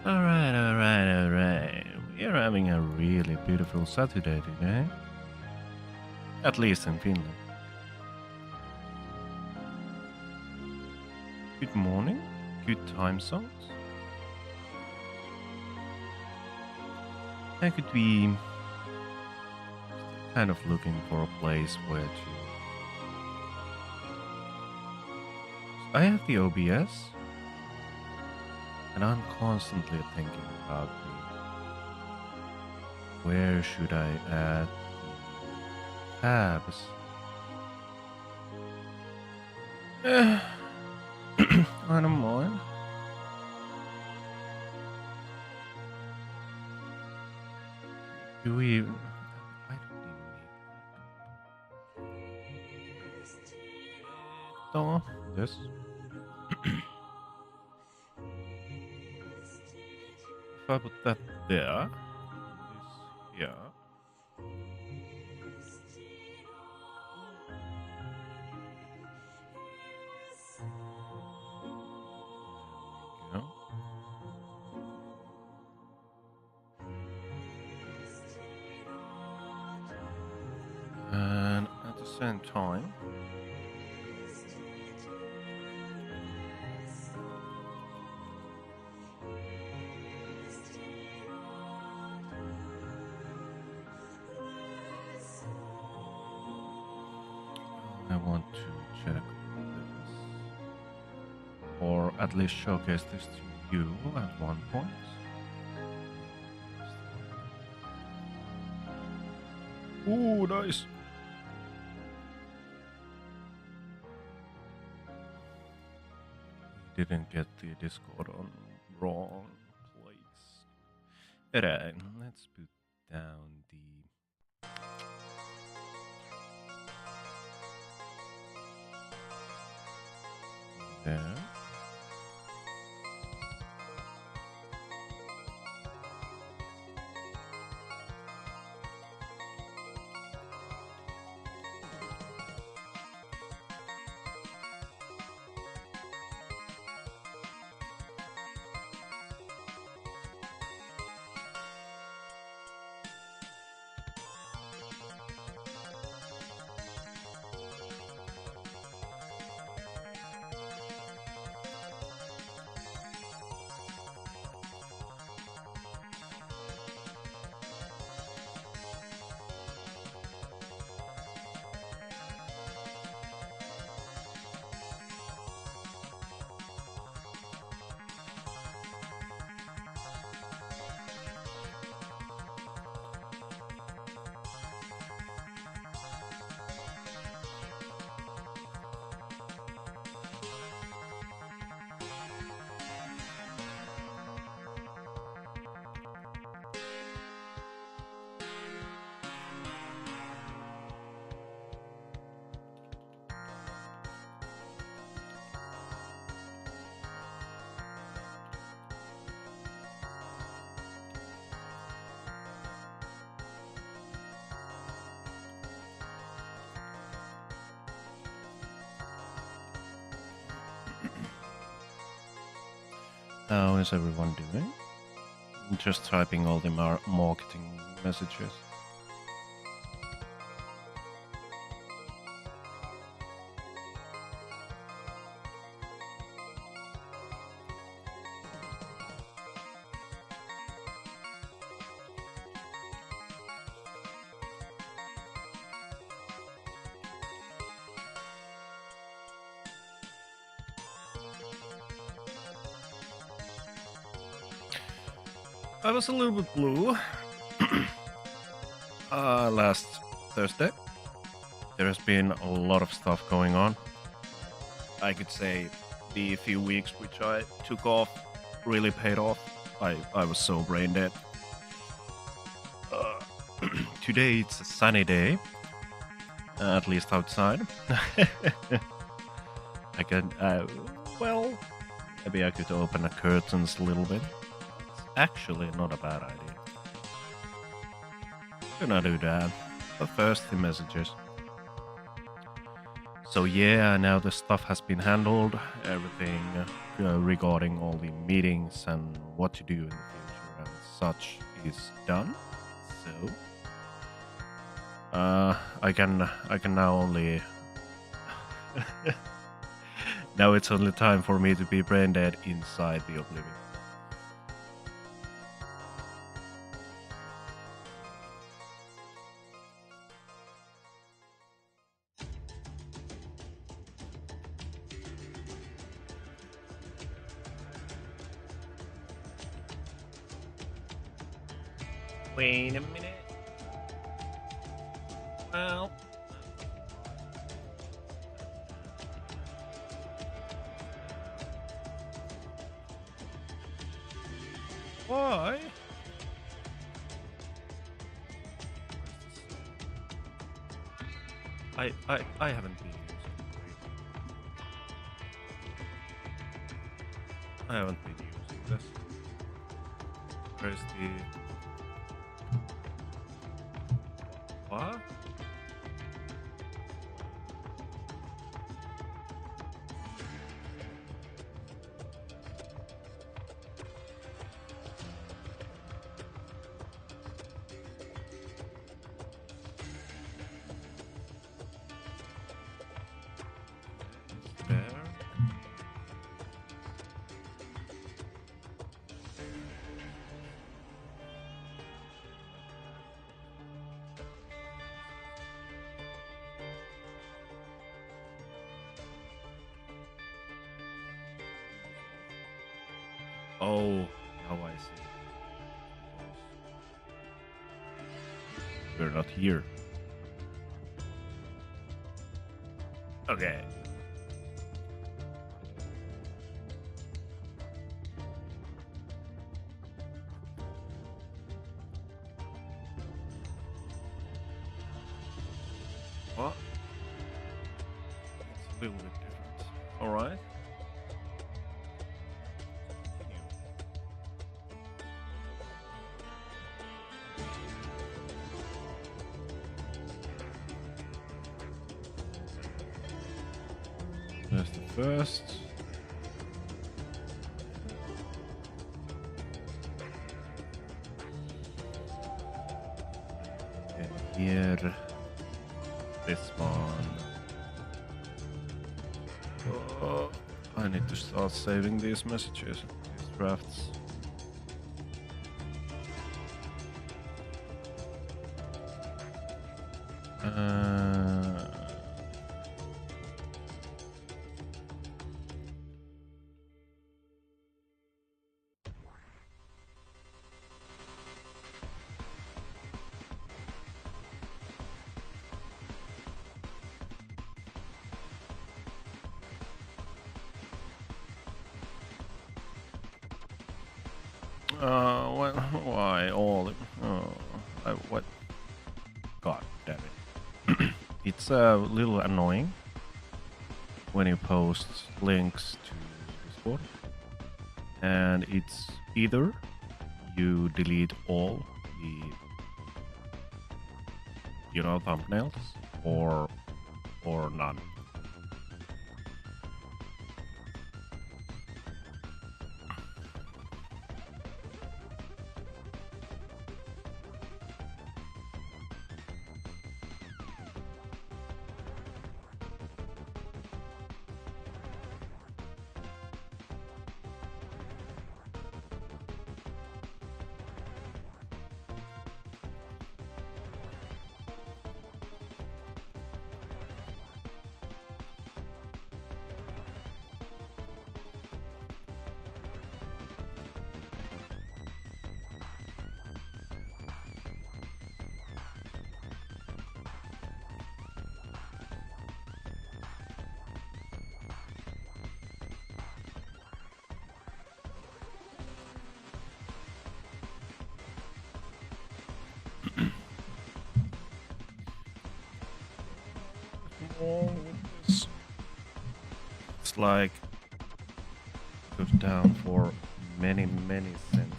Alright. We are having a really beautiful Saturday today. At least in Finland. Good morning, good time zones. I could be kind of looking for a place where to. I have the OBS, and I'm constantly thinking about where should I add the tabs. I don't mind. Do we even? I don't even need. Oh, this. If I put that there, this here. There we go. And at the same time, I want to check this, or at least showcase this to you at one point. Ooh, nice. We didn't get the Discord on wrong place. Alright, let's put down the there. How is everyone doing? I'm just typing all the marketing messages. I was a little bit blue last Thursday. There has been a lot of stuff going on. I could say the few weeks which I took off really paid off. I was so brain dead. Today it's a sunny day, at least outside. I can, well, maybe I could open the curtains a little bit. Actually not a bad idea. Gonna do that. But first the messages. So yeah, now the stuff has been handled. Everything regarding all the meetings and what to do in the future and such is done. So I can now only now it's only time for me to be brain dead inside the Oblivion. Wait a minute. Well, why? I haven't been using it. I haven't been using this. Where's the what? There. Oh, now I see. We're not here. Okay. What? It's a little bit different. Alright. There's the first. And here. This one. Oh, I need to start saving these messages, these drafts. Why all? What? God damn it! It's a little annoying when you post links to Discord, and it's either you delete all the thumbnails or none. It's like goes down for many cents.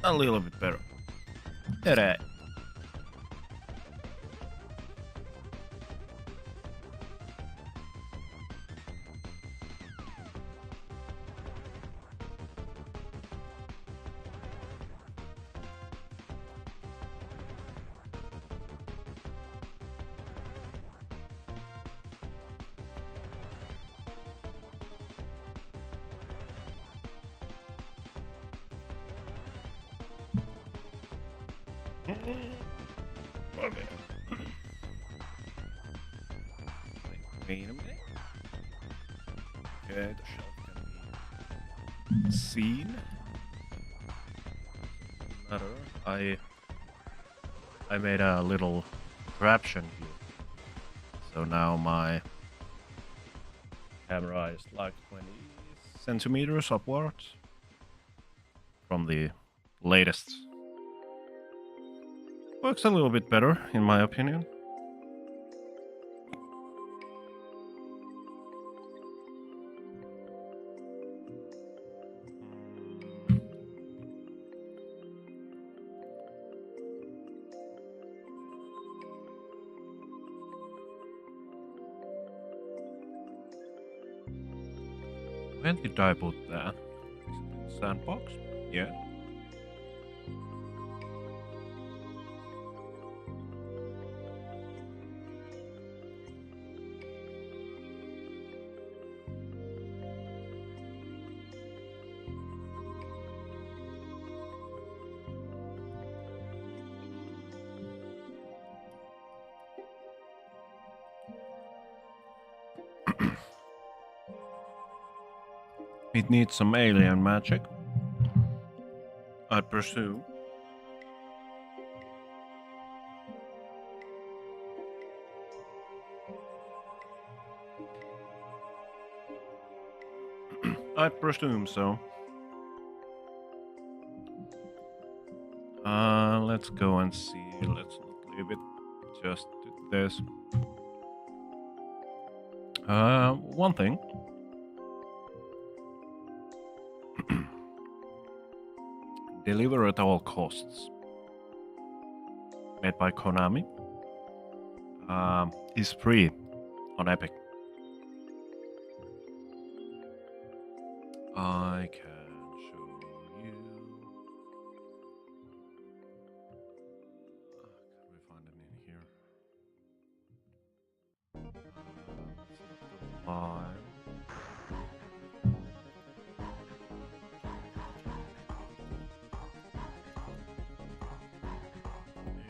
a little bit better. Alright. Okay. Wait a minute. Okay, the shelf can be seen. Doesn't matter. I made a little contraption here. So now my camera is like 20 centimeters upwards from the latest. Works a little bit better, in my opinion. When did I put that? Is it in the sandbox? Yeah. It needs some alien magic, I presume. I presume so. Let's go and see. Let's not leave it just to this. One thing. Deliver at all costs. Made by Konami. Is free on Epic. I can show you. Can we find it in here? Live.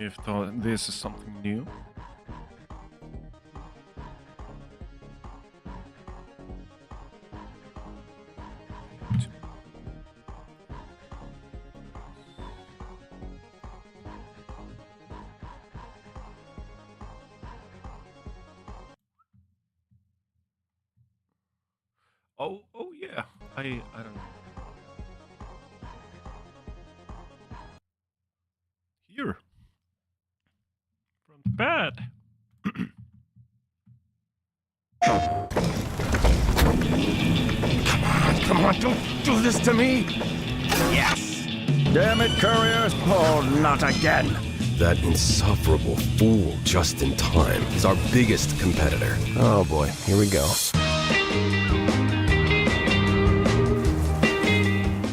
If this is something new. Oh yeah. I don't know. Here. From the bed. Come on, don't do this to me! Yes! Damn it, courier! Oh, not again! That insufferable fool just in time is our biggest competitor. Oh boy, here we go.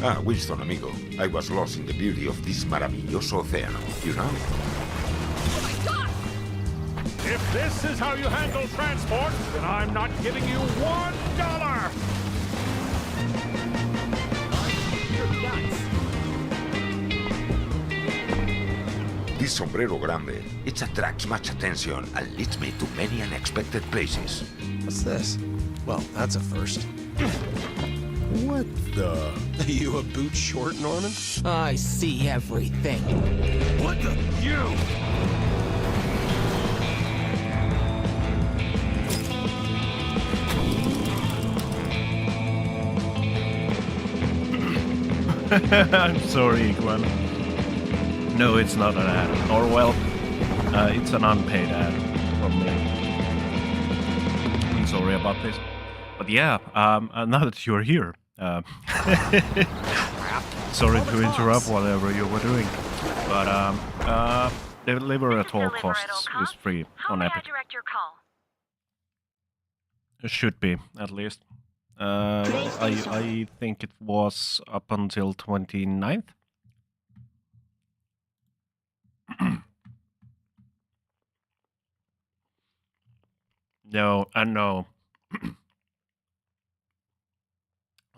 Ah, Winston, amigo. I was lost in the beauty of this maravilloso océano, you know? Oh my god! If this is how you handle transport, then I'm not giving you $1! You're nuts. This sombrero grande, it attracts much attention and leads me to many unexpected places. What's this? Well, that's a first. What the? Are you a boot short, Norman? I see everything. What the? You! I'm sorry, Gwen. No, it's not an ad. Or, well, it's an unpaid ad from me. I'm sorry about this. But yeah, now that you're here... sorry to interrupt whatever you were doing, but deliver at all costs is free on Epic. Direct your call. It should be, at least. I think it was up until 29th. No, no.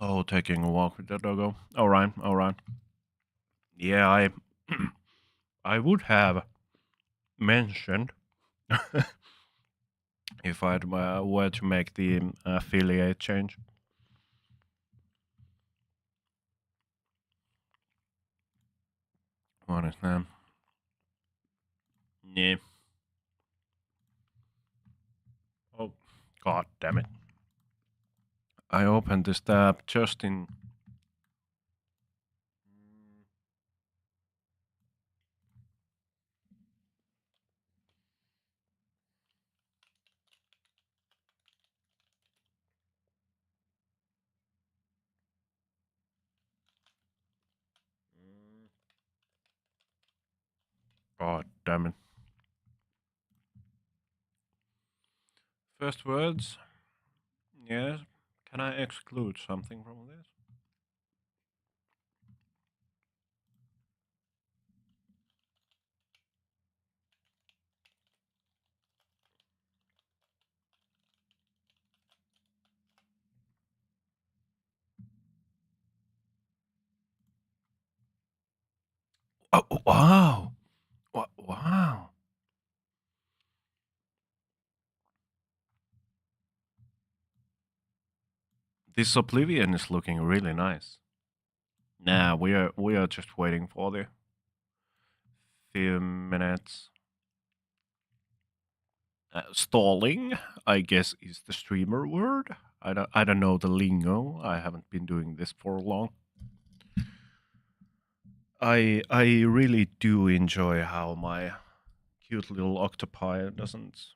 Oh, taking a walk with the doggo. Alright, alright. Yeah, I would have mentioned if I were to make the affiliate change. What is that? Yeah. Oh, god damn it. I opened this tab just in... God damn it. First words. Yes. Can I exclude something from this? Oh, wow. Wow. This Oblivion is looking really nice. Nah, we are just waiting for the few minutes. Stalling, I guess, is the streamer word. I don't know the lingo. I haven't been doing this for long. I really do enjoy how my cute little octopi doesn't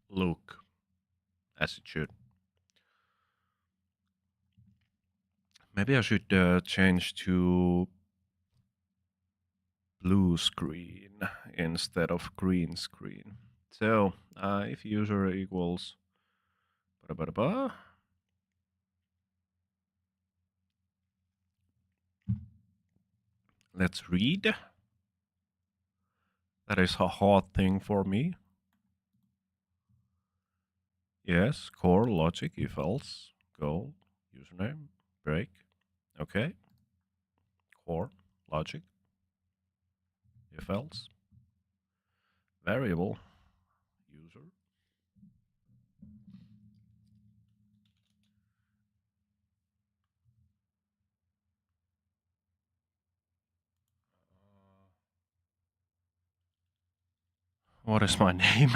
look as it should. Maybe I should change to blue screen instead of green screen. So if user equals let's read. That is a hard thing for me. Yes, core logic if else goal username break. Okay. Core logic if else variable user. What is my name?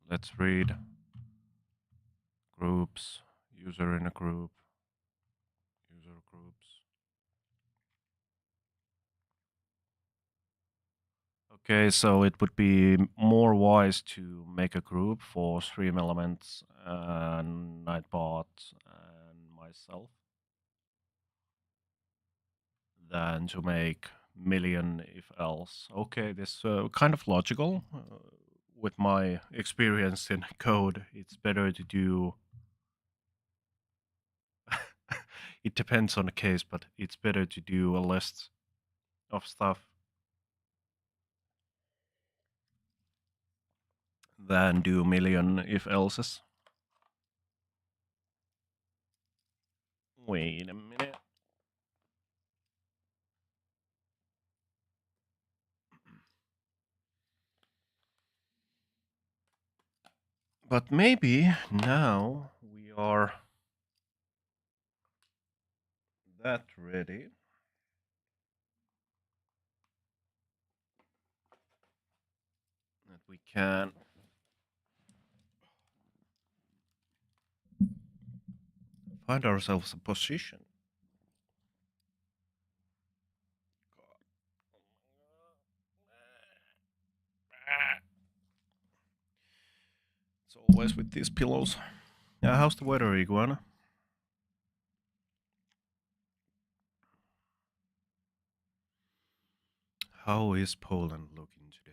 Let's read groups, user in a group, user groups. Okay, so it would be more wise to make a group for Stream Elements, Nightbot, and myself than to make million if else. Okay, this kind of logical. With my experience in code, it's better to do. It depends on the case, but it's better to do a list of stuff than do million if else's. Wait a minute. But maybe now we are that ready. That we can Find ourselves a position. It's always with these pillows. Yeah, how's the weather, Iguana? How is Poland looking today?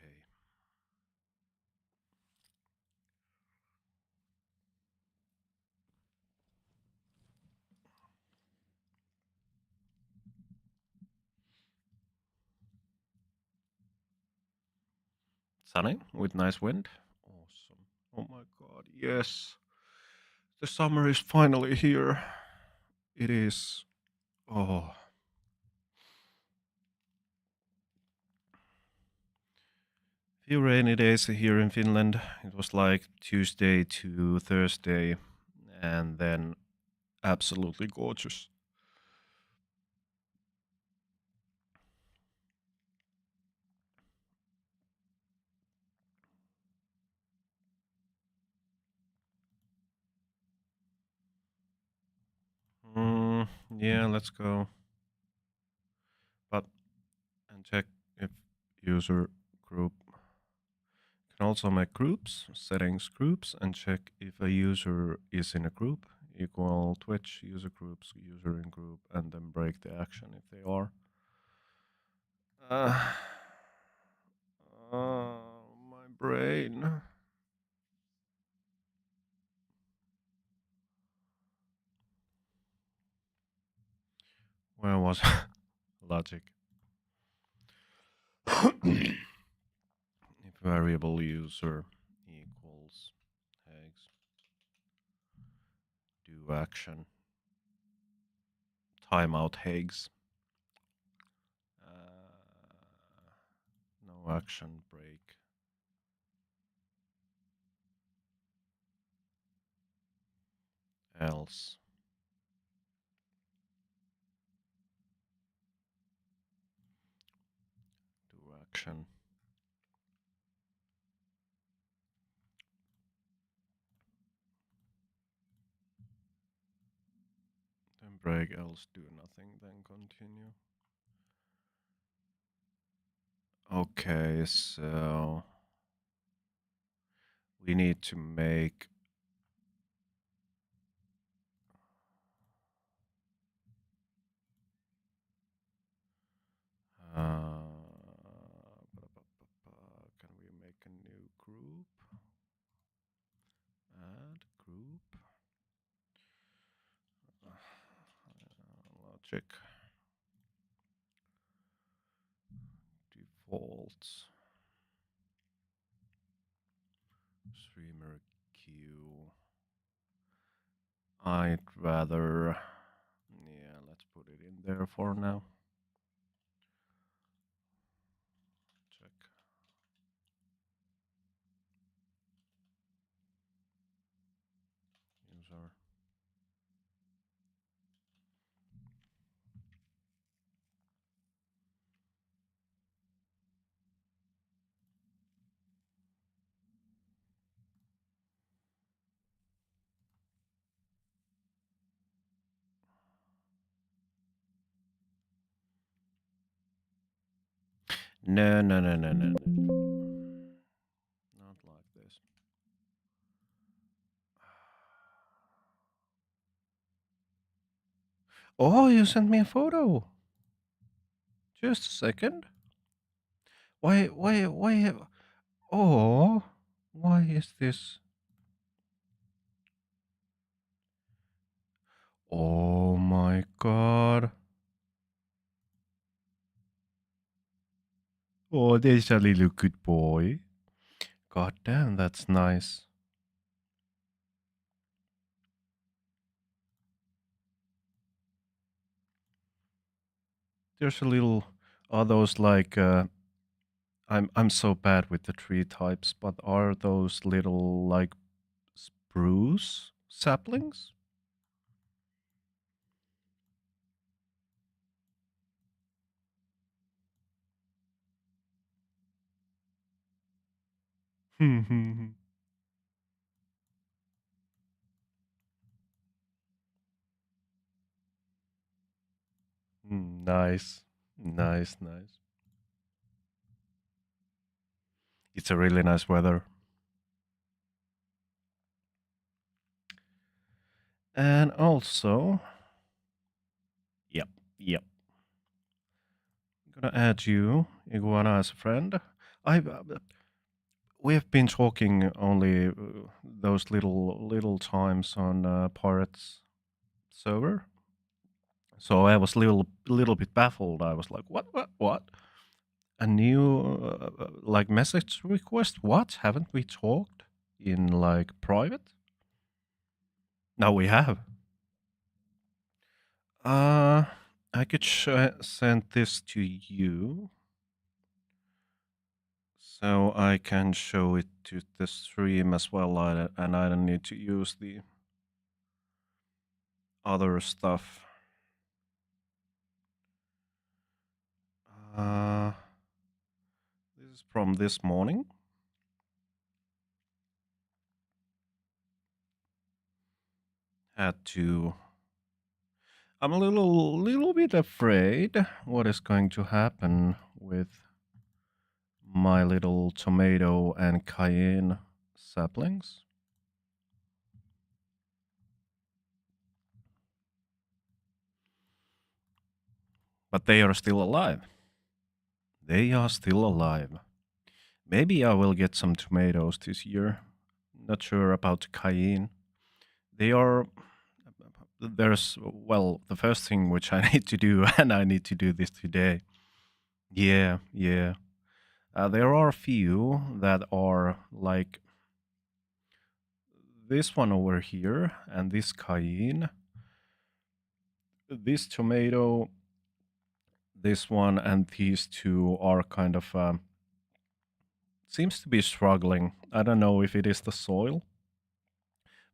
Sunny with nice wind. Awesome. Oh my god, yes. The summer is finally here. It is. Oh. Few rainy days here in Finland. It was like Tuesday to Thursday, and then absolutely gorgeous. Yeah, let's go. But and check if user group can also make groups, settings groups, and check if a user is in a group. Equal Twitch user groups, user in group, and then break the action if they are. My brain. Where was logic? If variable user equals eggs, do action, timeout Hags, no action break, else. Do action. Then break, else do nothing, then continue. Okay, so we need to make can we make a new group? Add group. Logic. Defaults. Streamer queue. I'd rather. Yeah, let's put it in there for now. Check. User. No, no, no, no, no, no. Not like this. Oh, you sent me a photo. Just a second. Why? Oh, why is this? Oh my god. Oh, there's a little good boy. God damn, that's nice. There's a little. Are those like? I'm so bad with the tree types, but are those little like spruce saplings? Nice. Nice, nice. It's a really nice weather. And also, yep, yep. I'm gonna add you, Iguana, as a friend. I we have been talking only those little times on Pirates server, so I was little bit baffled. I was like, what? A new like message request? What? Haven't we talked in like private? No, we have. Uh, I could send this to you, so I can show it to the stream as well, and I don't need to use the other stuff. This is from this morning. Had to. I'm a little bit afraid what is going to happen with my little tomato and cayenne saplings. But they are still alive. They are still alive. Maybe I will get some tomatoes this year. Not sure about cayenne. They are. There's, well, the first thing which I need to do, and I need to do this today. Yeah, yeah. There are a few that are like this one over here, and this cayenne, this tomato, this one, and these two are kind of seems to be struggling. I don't know if it is the soil,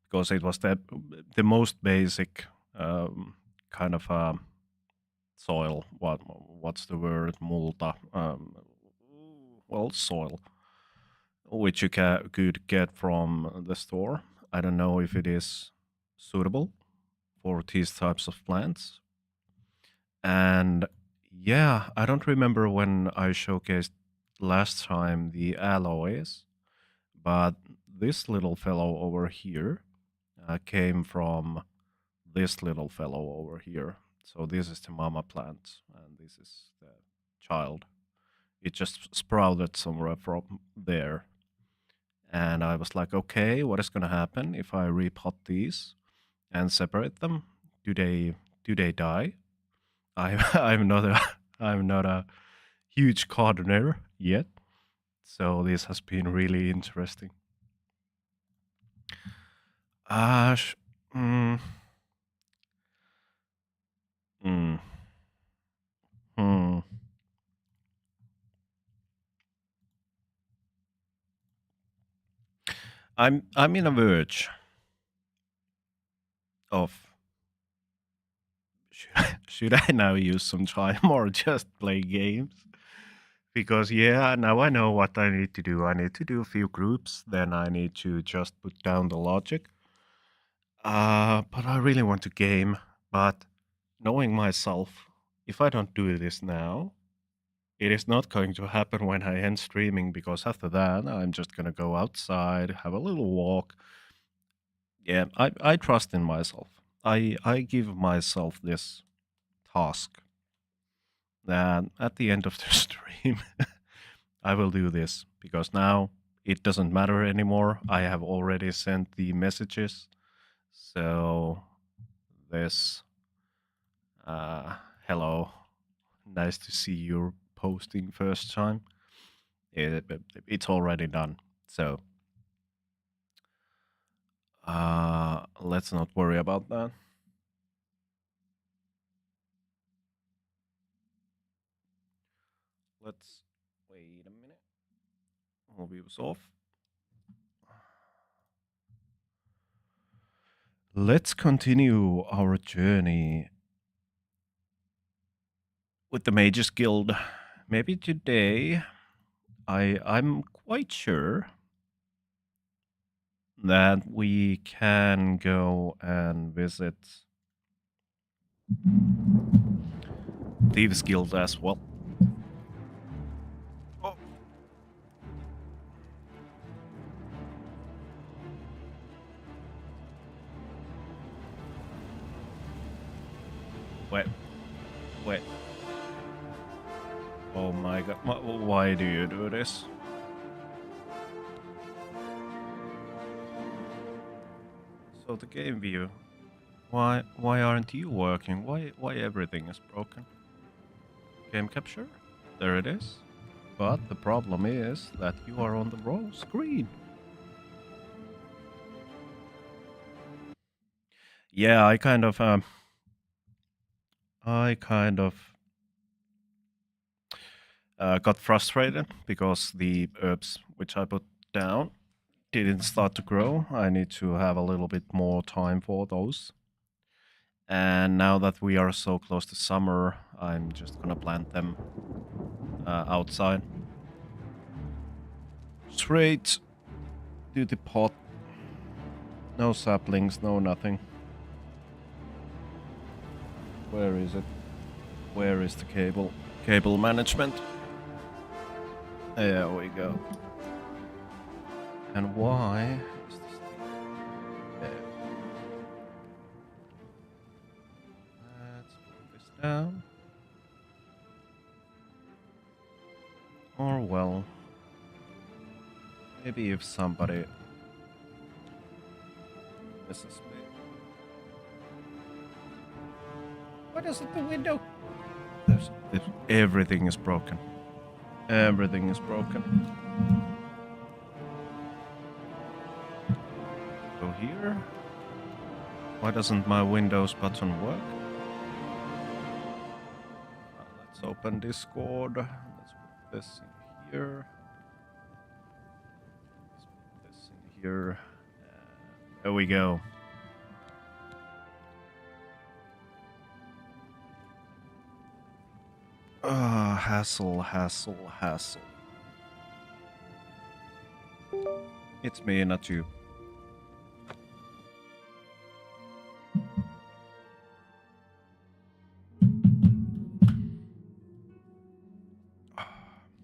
because it was the most basic kind of soil. What's the word? Multa. Well, soil, which you could get from the store. I don't know if it is suitable for these types of plants. And yeah, I don't remember when I showcased last time the alloys, but this little fellow over here came from this little fellow over here. So this is the mama plant, and this is the child. It just sprouted somewhere from there. And I was like, okay, what is going to happen if I repot these and separate them? Do they die? I'm not a I'm not a huge gardener yet, so this has been really interesting. Uh, sh- mm, mm, hmm. I'm in a verge of should I now use some time or just play games? Because yeah, now I know what I need to do. I need to do a few groups, then I need to just put down the logic. But I really want to game. But knowing myself, if I don't do this now, it is not going to happen when I end streaming, because after that I'm just gonna go outside, have a little walk. Yeah, I trust in myself. I give myself this task that at the end of the stream I will do this, because now it doesn't matter anymore. I have already sent the messages. So this hello, nice to see you posting first time. It's already done. So let's not worry about that. Let's wait a minute. Movie was off. Let's continue our journey with the Mages Guild. Maybe today I'm quite sure that we can go and visit Thieves Guild as well. Oh. Wait. Wait. Oh my god. Why do you do this? So the game view. Why aren't you working? Why everything is broken? Game capture? There it is. But the problem is that you are on the wrong screen. Yeah, I kind of got frustrated because the herbs which I put down didn't start to grow. I need to have a little bit more time for those. And now that we are so close to summer, I'm just gonna plant them outside. Straight to the pot. No saplings, no nothing. Where is it? Where is the cable? Cable management. There we go. And why is this there? Let's put this down. Or well, maybe if somebody misses me. What is it? The window? Everything is broken. Everything is broken. Go here. Why doesn't my Windows button work? Let's open Discord. Let's put this in here. Let's put this in here. There we go. Hassle, hassle, hassle. It's me, not you.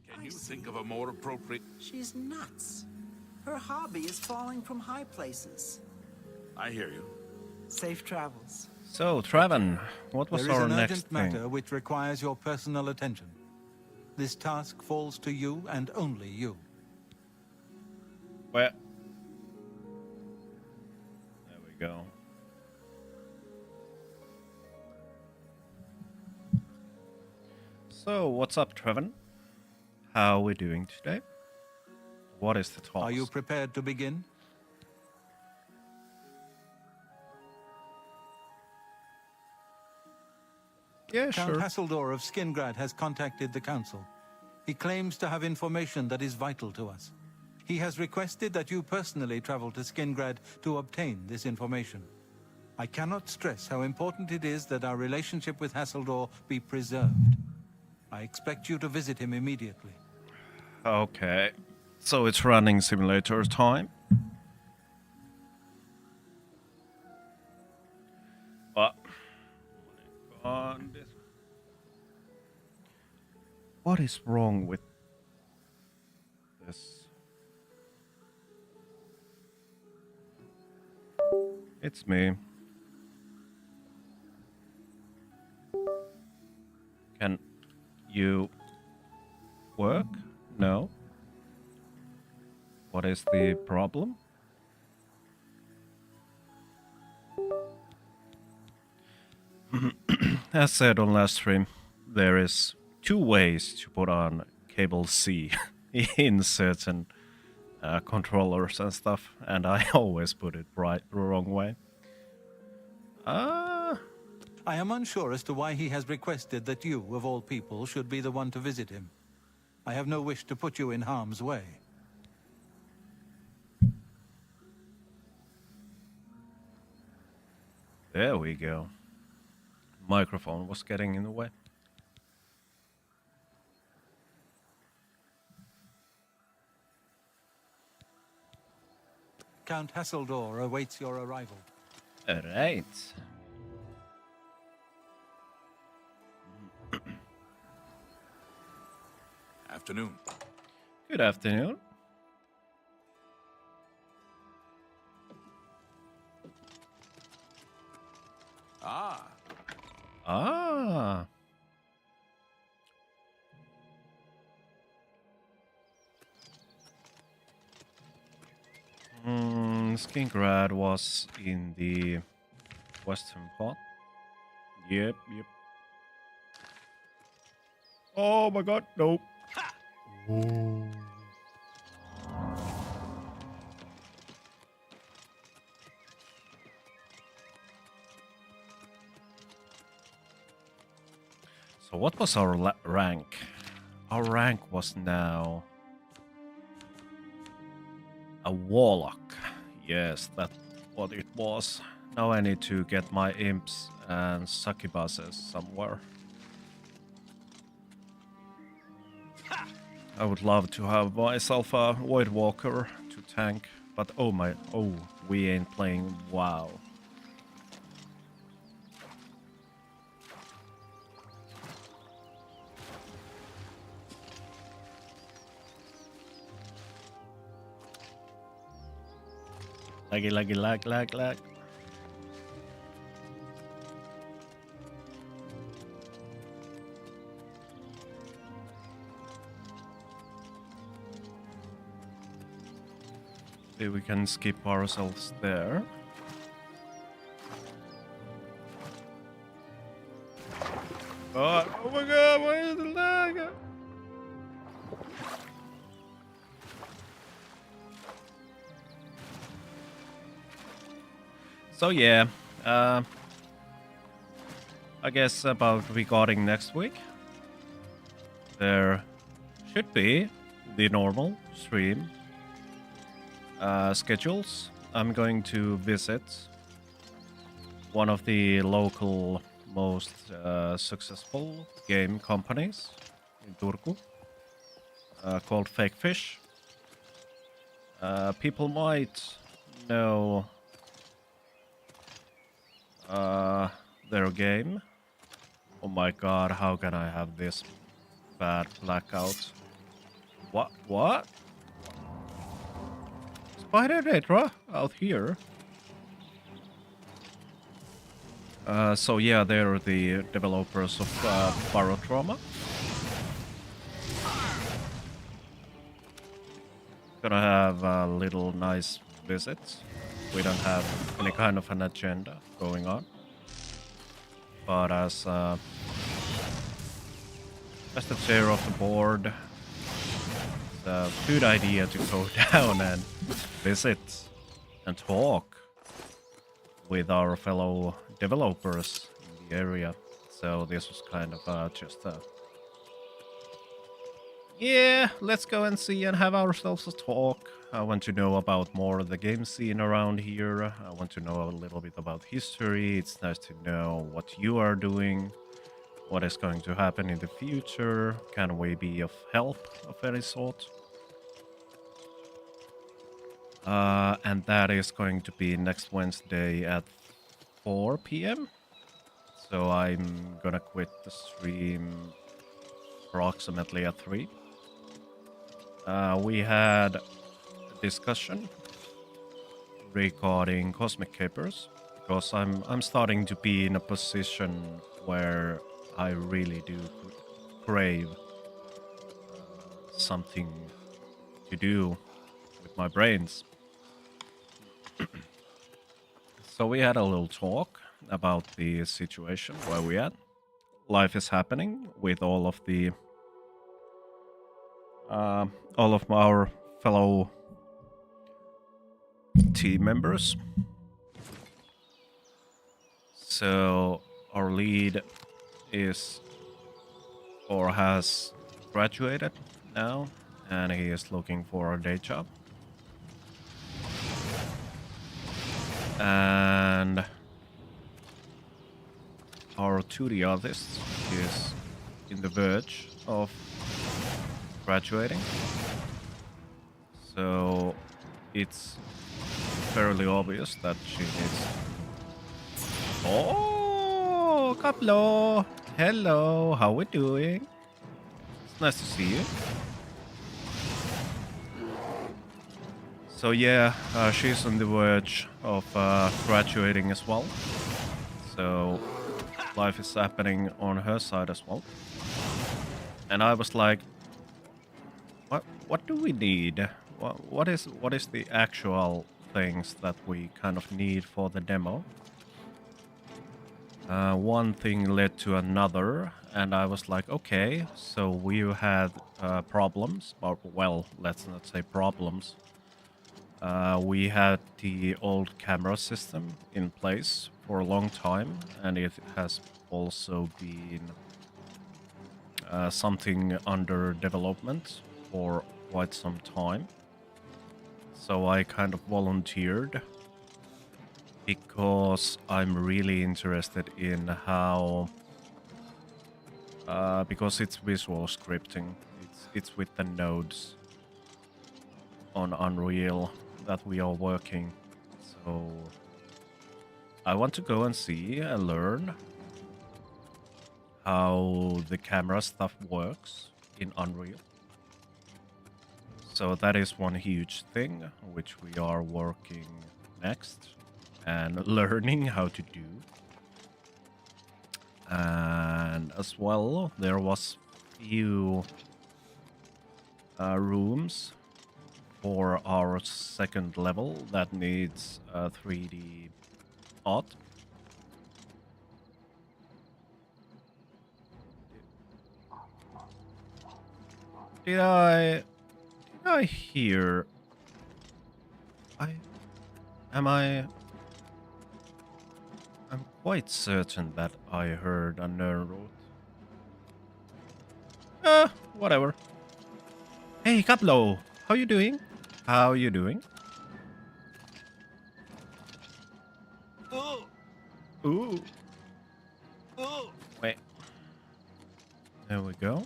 Can you think of a more appropriate... She's nuts. Her hobby is falling from high places. I hear you. Safe travels. So, Traven, what was There is our an next urgent thing? matter which requires your personal attention. This task falls to you and only you. Where? There we go. So, what's up, Traven? How are we doing today? What is the task? Are you prepared to begin? Yeah, Count sure. Hasseldor of Skingrad has contacted the Council. He claims to have information that is vital to us. He has requested that you personally travel to Skingrad to obtain this information. I cannot stress how important it is that our relationship with Hasseldor be preserved. I expect you to visit him immediately. Okay. So it's running simulator time. But on this. What is wrong with this? It's me. Can you work? No. What is the problem? As said on last stream, there is 2 ways to put on cable C in certain controllers and stuff, and I always put it wrong way. I am unsure as to why he has requested that you, of all people, should be the one to visit him. I have no wish to put you in harm's way. There we go. Microphone was getting in the way. Count Hasseldor awaits your arrival. Alright. afternoon. Good afternoon. Ah, Ah. Skingrad was in the western part. Yep. Oh my god, no. Ooh. So what was our rank? Our rank was now a warlock. Yes, that's what it was. Now I need to get my imps and succubuses somewhere. I would love to have myself a Void Walker to tank, but oh, we ain't playing WoW. Laggy, lag. See, we can skip ourselves there. Oh my god, why is the lag? So yeah, I guess about regarding next week, there should be the normal stream schedules. I'm going to visit one of the local most successful game companies in Turku called Fake Fish. People might know their game. Oh my god, how can I have this bad blackout? What? Spider Data out here. So yeah, they're the developers of Barotrauma. Gonna have a little nice visit. We don't have any kind of an agenda going on, but as the chair of the board, it's a good idea to go down and visit and talk with our fellow developers in the area. So this was kind of just yeah, let's go and see and have ourselves a talk. I want to know about more of the game scene around here. I want to know a little bit about history. It's nice to know what you are doing, what is going to happen in the future. Can we be of help of any sort? And that is going to be next Wednesday at 4 p.m. So I'm gonna quit the stream approximately at 3. We had a discussion regarding Cosmic Capers, because I'm starting to be in a position where I really do crave something to do with my brains. So we had a little talk about the situation where we at. Life is happening with all of our fellow team members. So our lead is or has graduated now, and he is looking for a day job. And our 2D artist is in the verge of graduating. So it's fairly obvious that she needs... Oh, Kaplo! Hello, how we doing? It's nice to see you. So yeah, she's on the verge of graduating as well. So life is happening on her side as well. And I was like, what do we need? What is the actual things that we kind of need for the demo? One thing led to another, and I was like, okay, so we had problems, or well, let's not say problems. We had the old camera system in place for a long time, and it has also been something under development for quite some time. So I kind of volunteered because I'm really interested in how, because it's visual scripting, it's with the nodes on Unreal that we are working. So I want to go and see and learn how the camera stuff works in Unreal. So that is one huge thing which we are working next and learning how to do. And as well, there was few rooms for our second level that needs 3D art. Did I hear? I'm quite certain that I heard a nerd. Whatever. Hey, Kaplo, how you doing? How you doing? Ooh. Wait. There we go.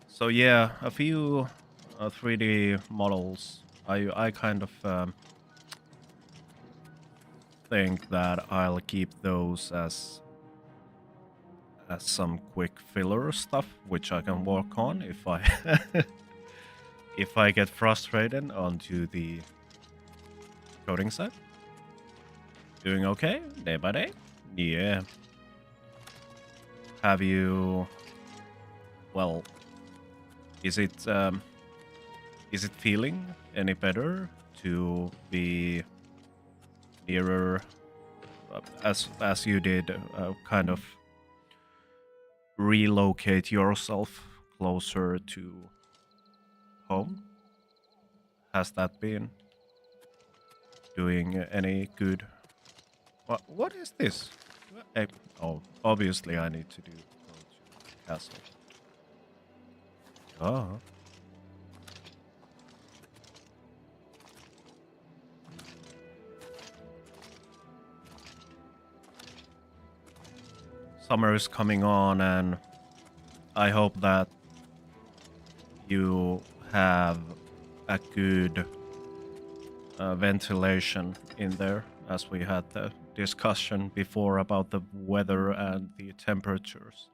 So yeah, a few 3D models. I kind of think that I'll keep those as some quick filler stuff, which I can work on if I if I get frustrated onto the coding side. Doing okay, day by day. Yeah. Have you? Well, is it feeling any better to be nearer, as you did, kind of relocate yourself closer to home? Has that been doing any good? What is this? Oh, obviously I need to go to the castle. Oh. Summer is coming on, and I hope that you have a good ventilation in there, as we had the discussion before about the weather and the temperatures.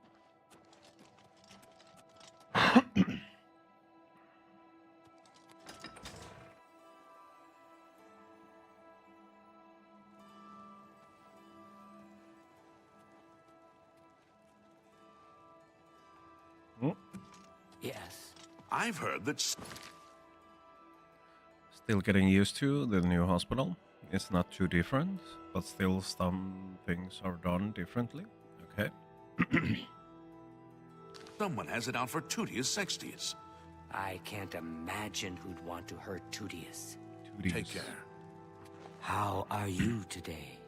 Yes. I've heard that. Still getting used to the new hospital. It's not too different, but still some things are done differently. Okay. Someone has it out for Tutius Sextius. I can't imagine who'd want to hurt Tutius. Take care. How are you today?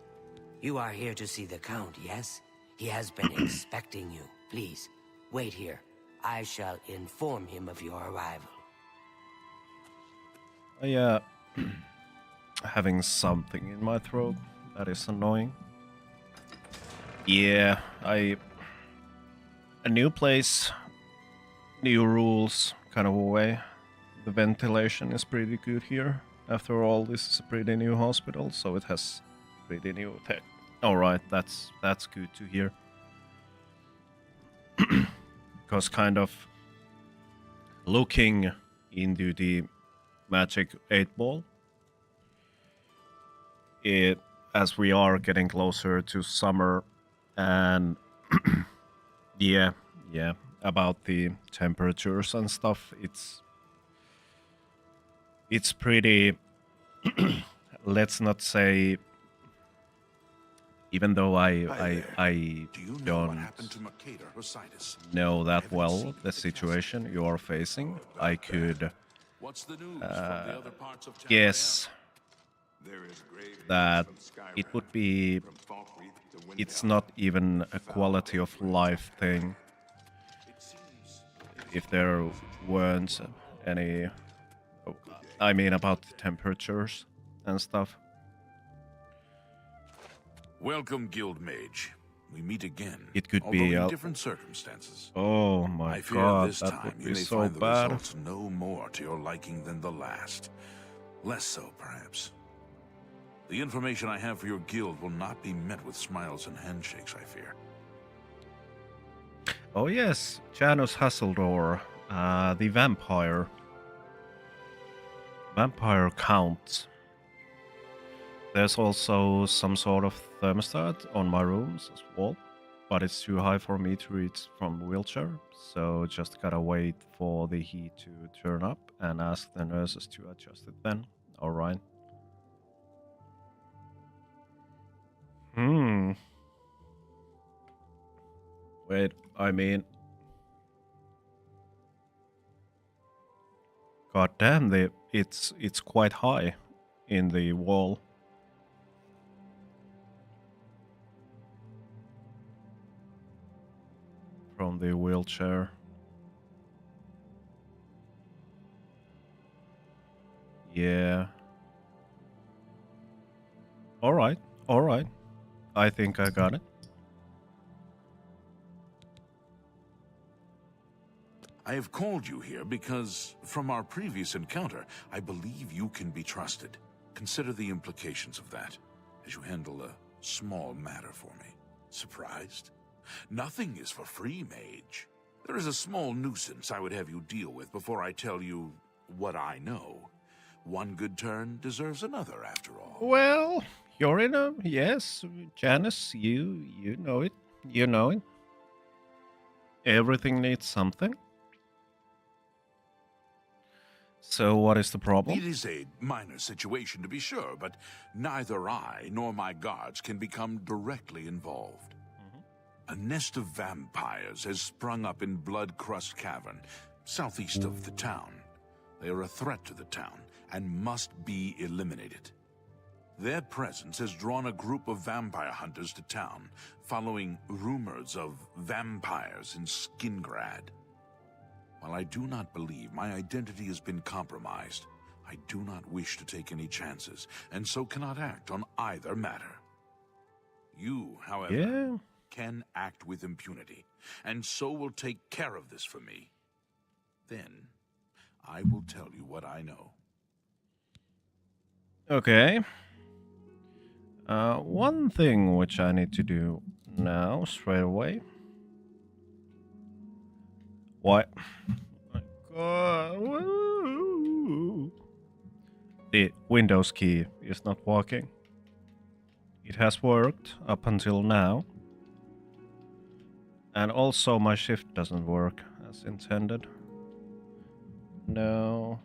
You are here to see the Count, yes? He has been expecting you. Please, wait here. I shall inform him of your arrival. Having something in my throat. That is annoying. Yeah, a new place, new rules, kind of a way. The ventilation is pretty good here. After all, this is a pretty new hospital, so it has pretty new tech. Alright, that's good to hear. Because kind of looking into the Magic 8 Ball. As we are getting closer to summer, and yeah, about the temperatures and stuff, it's pretty. Let's not say. Even though I Do you know what don't happened to Makeda Hositis? know that well the situation you are facing, I could What's the news from the other parts of town? guess that it would be. It's not even a quality of life thing if there weren't any. I mean, about the temperatures and stuff. Welcome, Guild Mage. We meet again. It could although be in different circumstances. Oh my I fear god, this that time would you be may so find the bad. results no more to your liking than the last. Less so, perhaps. The information I have for your guild will not be met with smiles and handshakes, I fear. Oh yes, Janus Hasseldor, the vampire. Vampire count. There's also some sort of thermostat on my rooms as well, but it's too high for me to reach from wheelchair, so just gotta wait for the heat to turn up and ask the nurses to adjust it then. Alright. Wait, I mean... God damn, it's quite high in the wall. From the wheelchair. Yeah. Alright. I think I got it. I have called you here because, from our previous encounter, I believe you can be trusted. Consider the implications of that, as you handle a small matter for me. Surprised? Nothing is for free, mage. There is a small nuisance I would have you deal with before I tell you what I know. One good turn deserves another, after all. Well, you're in a... Yes, Janice, you know it. You know it. Everything needs something. So what is the problem? It is a minor situation, to be sure, but neither I nor my guards can become directly involved. A nest of vampires has sprung up in Blood Crust Cavern, southeast of the town. They are a threat to the town and must be eliminated. Their presence has drawn a group of vampire hunters to town, following rumors of vampires in Skingrad. While I do not believe my identity has been compromised, I do not wish to take any chances, and so cannot act on either matter. You, however, can act with impunity, and so will take care of this for me. Then, I will tell you what I know. Okay. One thing which I need to do now, straight away. What? My God. Woo. The Windows key is not working. It has worked up until now. And also my shift doesn't work as intended. No.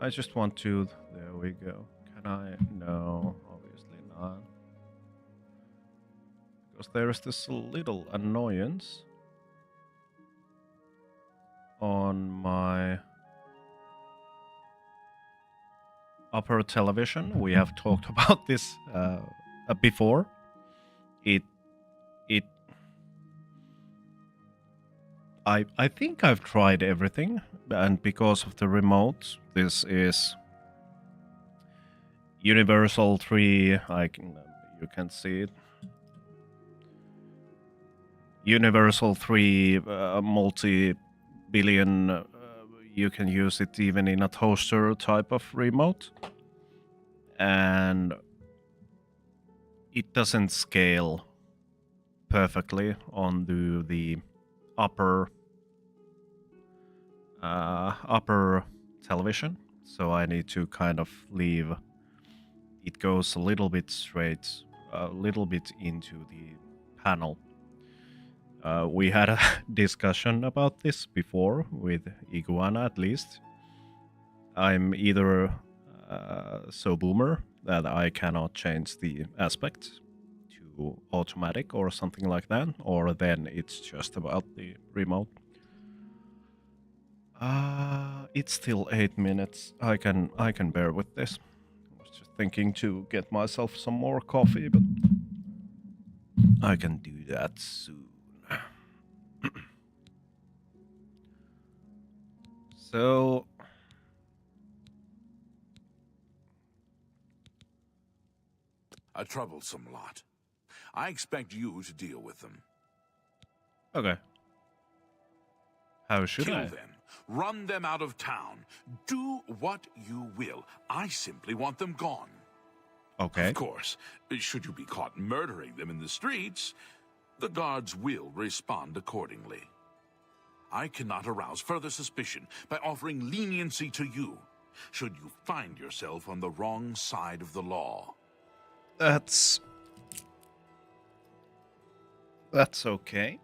I just want to... There we go. Can I? No, obviously not. Because there is this little annoyance on my upper television. We have talked about this before. I think I've tried everything, and because of the remote, this is Universal 3. You can see it. Universal 3 multi-billion. You can use it even in a toaster type of remote, and it doesn't scale perfectly on the upper television, so I need to kind of leave. It goes a little bit straight, a little bit into the panel. We had a discussion about this before with Iguana, at least. I'm either so boomer that I cannot change the aspect to automatic or something like that, or then it's just about the remote. It's still 8 minutes. I can bear with this. I was just thinking to get myself some more coffee, but I can do that soon. So A troublesome lot. I expect you to deal with them. okay. How should Kill I? them. Run them out of town. Do what you will. I simply want them gone. Okay. Of course, should you be caught murdering them in the streets, the guards will respond accordingly. I cannot arouse further suspicion by offering leniency to you, should you find yourself on the wrong side of the law. That's okay.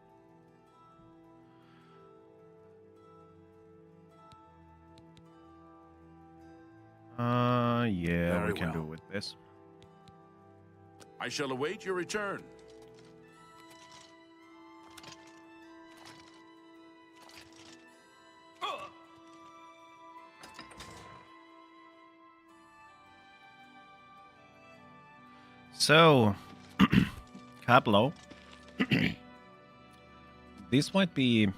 Yeah, Very we can well. do with this. I shall await your return. So, Cablo, this might be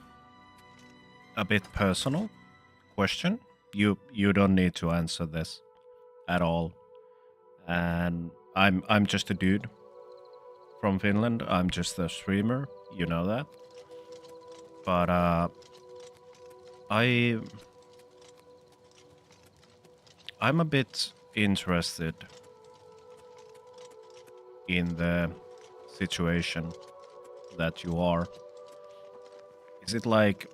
a bit personal question. You don't need to answer this at all. And I'm just a dude from Finland. I'm just a streamer, you know that. But I'm a bit interested in the situation that you are. Is it like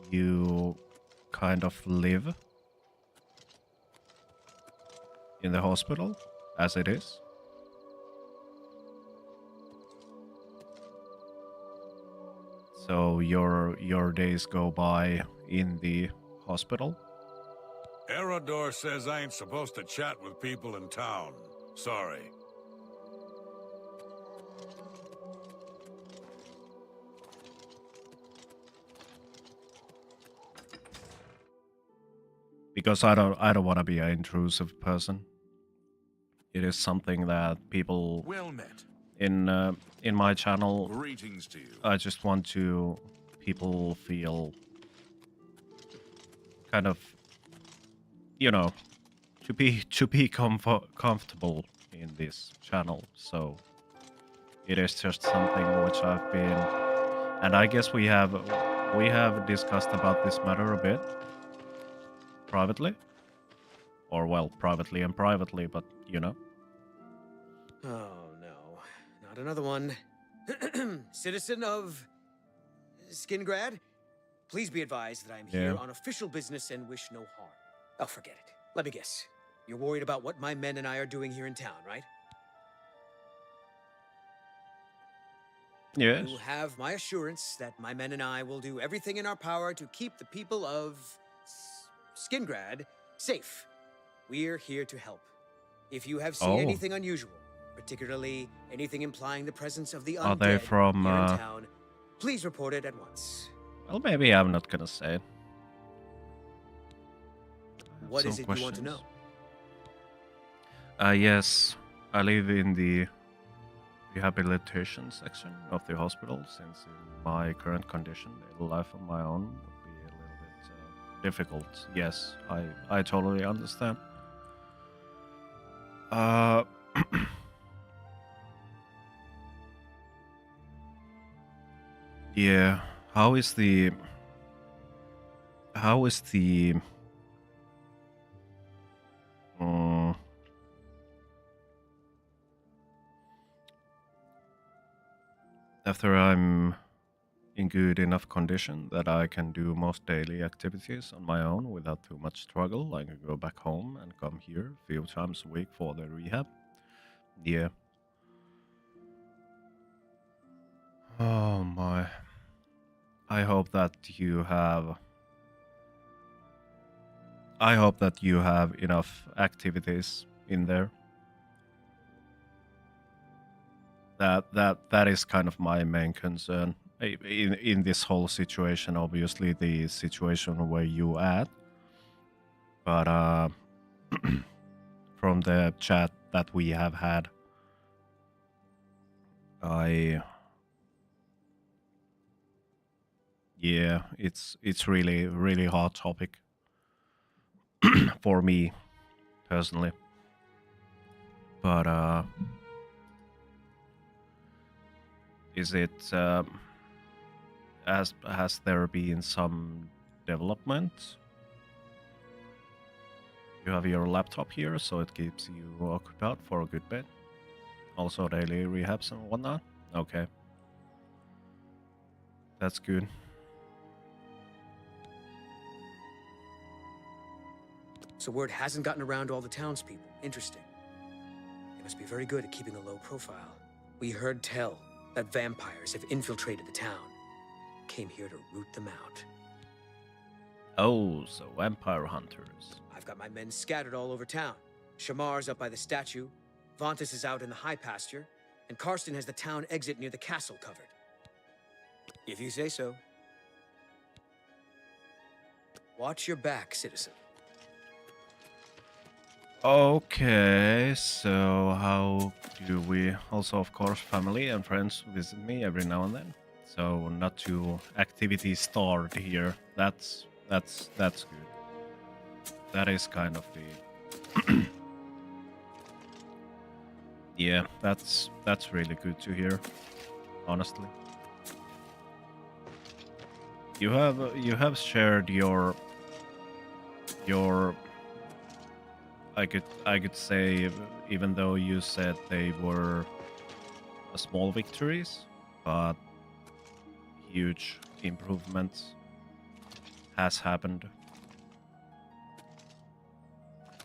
you kind of live in the hospital as it is? So your days go by in the hospital? Erodor says I ain't supposed to chat with people in town. Sorry. Because I don't want to be an intrusive person. It is something that people Well met. in my channel. Greetings to you. I just want to people feel kind of, you know, to be comfortable in this channel. So it is just something which I've been, and I guess we have discussed about this matter a bit privately, or well, privately and privately, but you know. Oh no, not another one. Citizen of Skingrad, please be advised that I'm here Yeah. on official business and wish no harm. Oh, forget it. Let me guess. You're worried about what my men and I are doing here in town, right? Yes. You have my assurance that my men and I will do everything in our power to keep the people of Skingrad safe. We're here to help. If you have seen Oh. anything unusual, particularly anything implying the presence of the Are undead they from, here in town, please report it at once. Well, maybe I'm not gonna say it. I have What some is it you want to know? Yes, I live in the rehabilitation section of the hospital, since in my current condition, a life on my own would be a little bit difficult. Yes, I totally understand. Yeah, how is the mm, after I'm in good enough condition that I can do most daily activities on my own without too much struggle. I can go back home and come here a few times a week for the rehab. Yeah. Oh my. I hope that you have enough activities in there. That is kind of my main concern in this whole situation. Obviously, the situation where you at, but from the chat that we have had, yeah, it's really hard topic for me personally. But is it has there been some development? You have your laptop here, so it keeps you occupied for a good bit. Also daily rehabs and whatnot. Okay, that's good. So word hasn't gotten around to all the townspeople. Interesting. They must be very good at keeping a low profile. We heard tell that vampires have infiltrated the town. Came here to root them out. Oh, so vampire hunters. I've got my men scattered all over town. Shamar's up by the statue, Vontus is out in the high pasture, and Karsten has the town exit near the castle covered. If you say so. Watch your back, citizen. Okay, so how do we... Also, of course, family and friends visit me every now and then. So not too activity starved here. That's good. That is kind of the... Yeah, that's really good to hear, honestly. You have shared your I could say, even though you said they were small victories, but huge improvements has happened.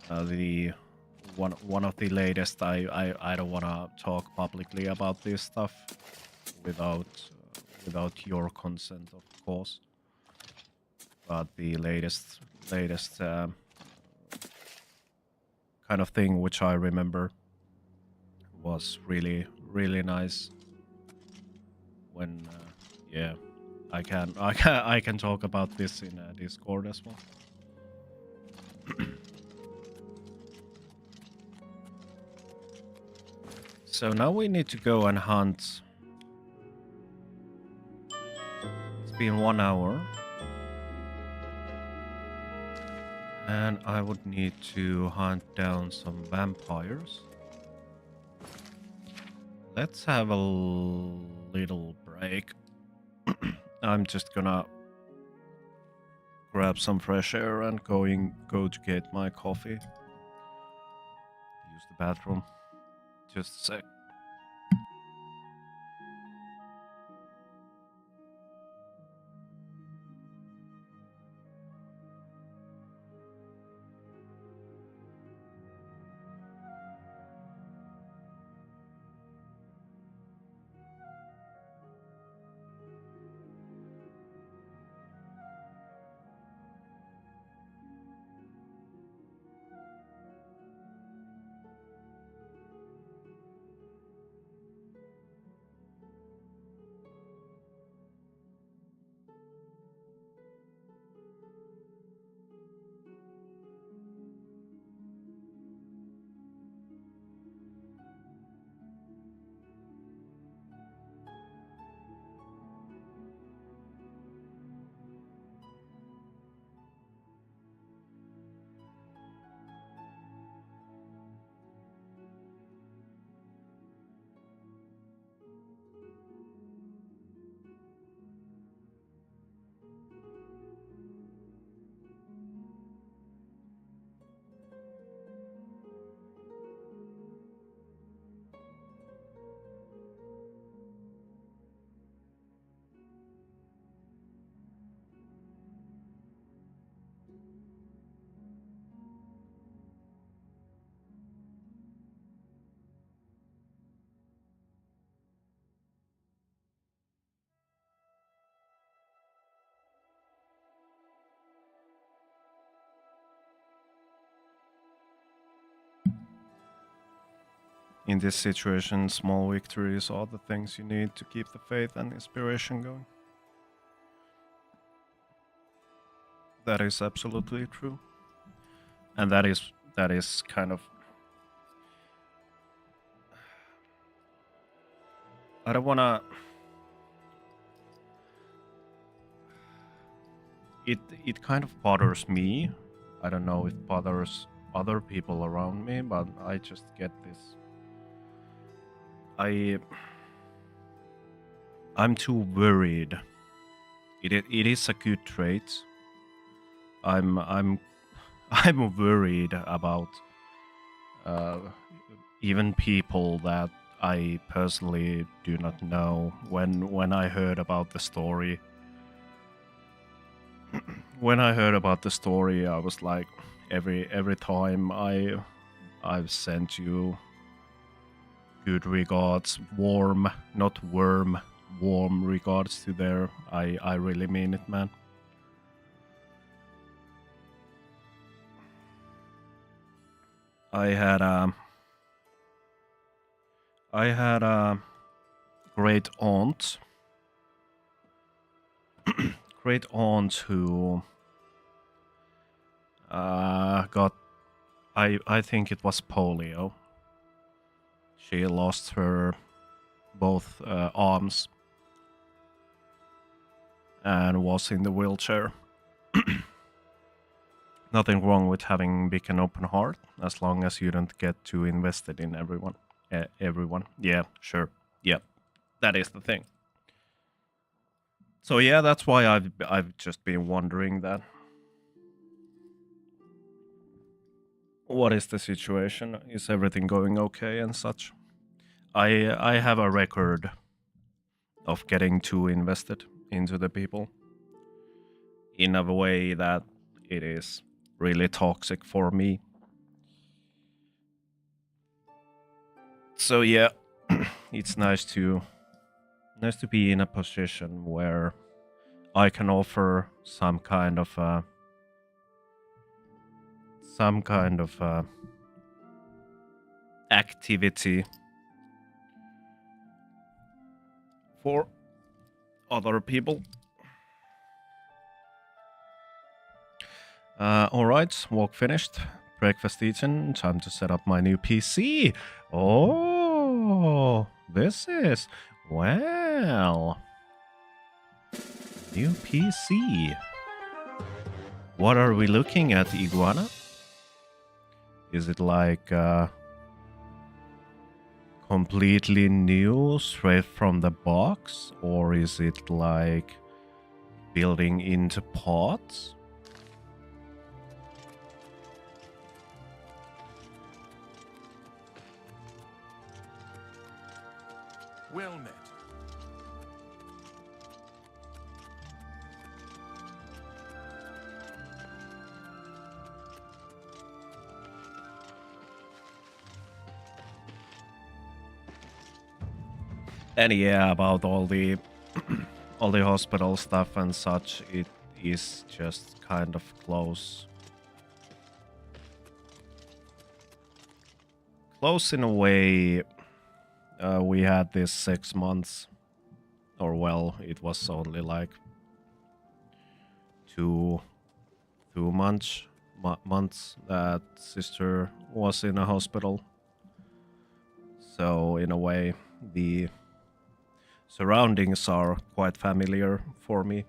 The one of the latest, I don't wanna talk publicly about this stuff without your consent, of course. But the latest kind of thing which I remember was really nice. When yeah, I can talk about this in Discord as well. So now we need to go and hunt. It's been 1 hour. And I would need to hunt down some vampires. Let's have a little break. I'm just gonna grab some fresh air and go to get my coffee. Use the bathroom. Just a sec. in this situation, small victories are the things you need to keep the faith and inspiration going. That is absolutely true. And that is kind of, I don't wanna, it kind of bothers me. I don't know if it bothers other people around me, but I just get this. I'm too worried. It is a good trait. I'm worried about even people that I personally do not know. When I heard about the story, I was like, every time I've sent you good regards, warm, not worm, warm regards to there. I really mean it, man. I had a great aunt, who got, I think it was polio. She lost her both arms and was in the wheelchair. Nothing wrong with having big and open heart, as long as you don't get too invested in everyone. Everyone, yeah, sure, yeah, that is the thing. So yeah, that's why I've just been wondering that. What is the situation? Is everything going okay and such? I have a record of getting too invested into the people in a way that it is really toxic for me. So yeah, it's nice to be in a position where I can offer some kind of activity for other people. Alright, walk finished. Breakfast eaten. Time to set up my new PC. Oh, this is... Well... New PC. What are we looking at, Iguana? Is it like... completely new, straight from the box? Or is it like... building into pots? Well met. And yeah, about all the all the hospital stuff and such, it is just kind of close. Close in a way. We had this 6 months, or well, it was only like two months that sister was in a hospital. So in a way, the surroundings are quite familiar for me.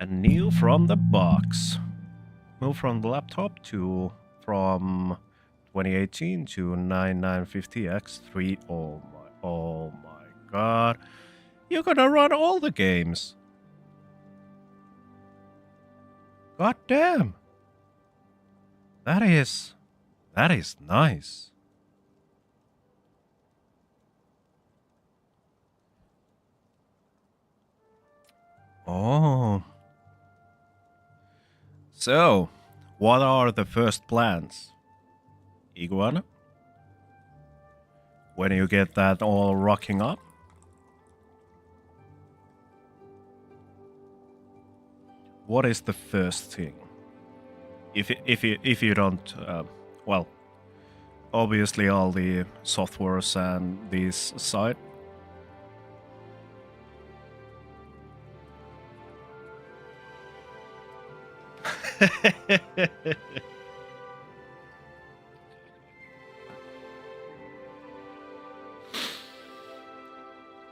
And new from the box. Move from the laptop to from 2018 to 9950X3. Oh my god. You're gonna run all the games. God damn. That is nice. Oh. So, what are the first plans, Iguana? When you get that all rocking up? What is the first thing? if you don't, well, obviously all the softwares and this side.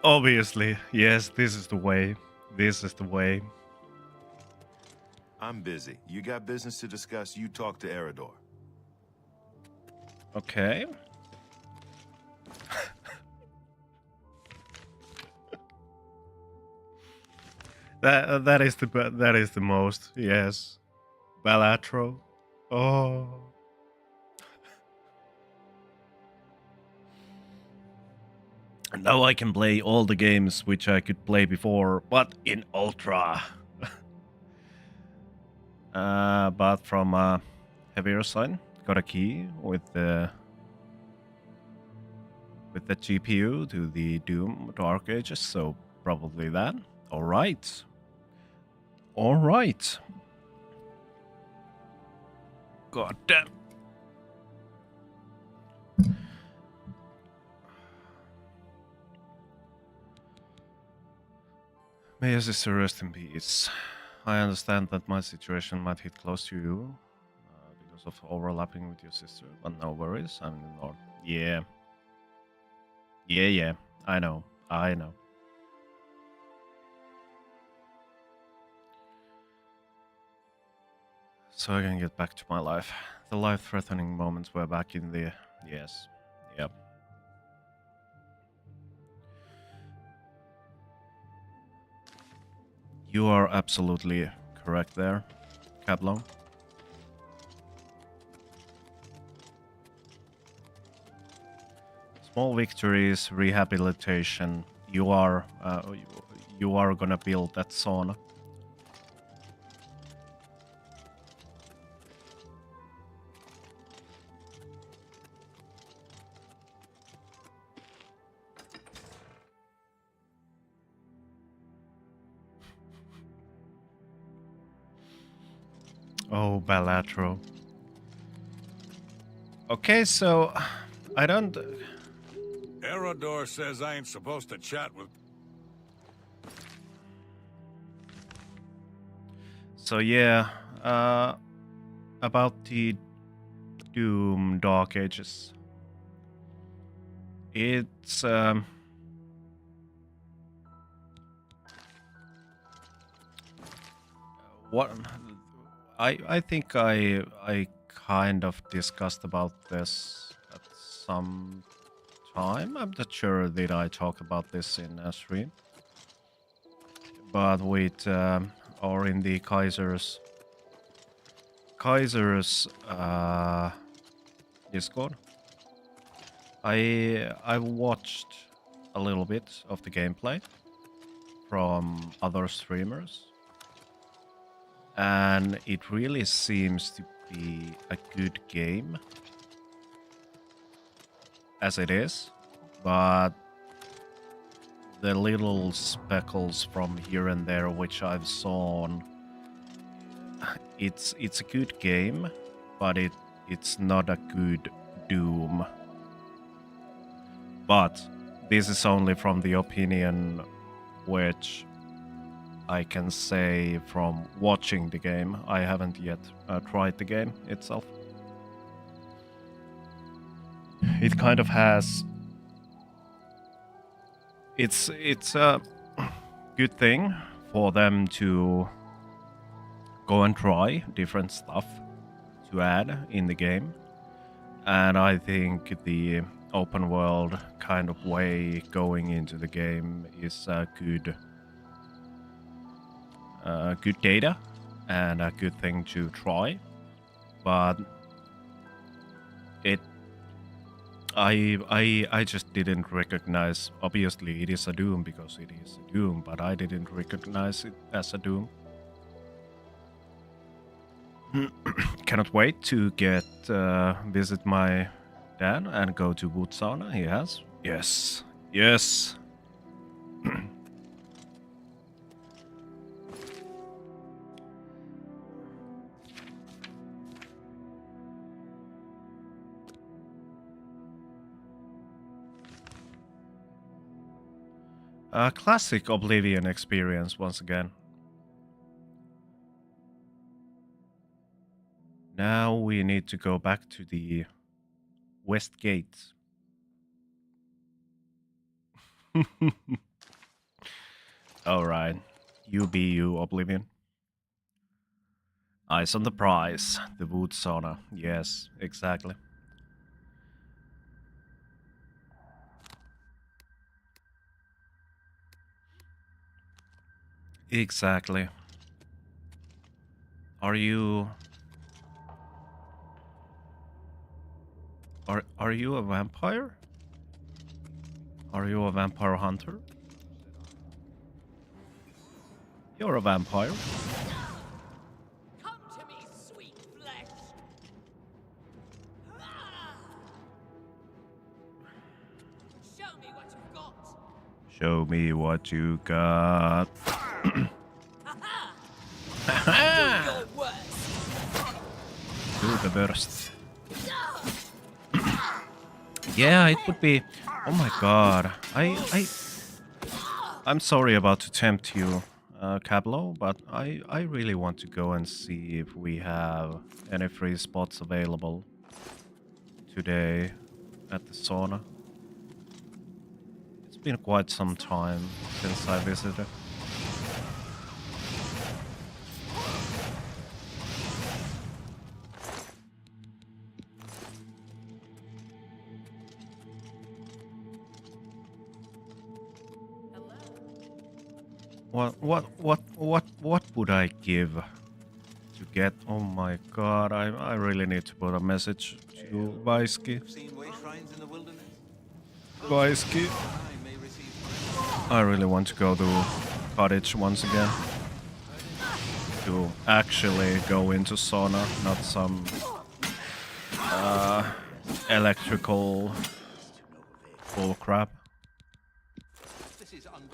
Obviously, yes, this is the way. This is the way. I'm busy. You got business to discuss, you talk to Erador. Okay. that is the most, yes. Balatro. Oh. Now I can play all the games which I could play before, but in Ultra. But from heavier side, got a key with the GPU to the Doom Dark Ages, so probably that. All right. All right. God damn. May your sister rest in peace. I understand that my situation might hit close to you because of overlapping with your sister, but no worries. I'm in the north. Yeah. Yeah. I know. So I can get back to my life. The life-threatening moments were back in the... Yes. Yep. You are absolutely correct there, Cablon. Small victories, rehabilitation. You are gonna build that sauna. Oh, Balatro. Okay, so I don't... Erador says I ain't supposed to chat with... So yeah, about the Doom Dark Ages. It's... what... I think I kind of discussed about this at some time. I'm not sure that I talk about this in a stream, but with or in the Kaiser's Discord, I watched a little bit of the gameplay from other streamers. And it really seems to be a good game as it is, but the little speckles from here and there which I've seen, it's a good game, but it's not a good Doom. But this is only from the opinion which I can say from watching the game. I haven't yet tried the game itself. It kind of has... It's a good thing for them to go and try different stuff to add in the game. And I think the open world kind of way going into the game is a good data and a good thing to try, but I just didn't recognize. Obviously, it is a Doom because it is a Doom, but I didn't recognize it as a Doom. Cannot wait to get visit my dad and go to wood sauna. He has. Yes. A classic Oblivion experience once again. Now we need to go back to the West Gate. Alright. You be you, Oblivion. Eyes on the prize. The wood sauna. Yes, exactly. Exactly. Are you... Are you a vampire? Are you a vampire hunter? You're a vampire. Come to me, sweet flesh. Show me what you've got. Show me what you got. Do your worst. Do the worst. Yeah, it would be. Oh my god. I'm sorry about to tempt you, Cablo, but I really want to go and see if we have any free spots available today at the sauna. It's been quite some time since I visited. What would I give to get? Oh my god, I really need to put a message to Vaisky. Vaisky. I really want to go to cottage once again. To actually go into sauna, not some electrical bull crap.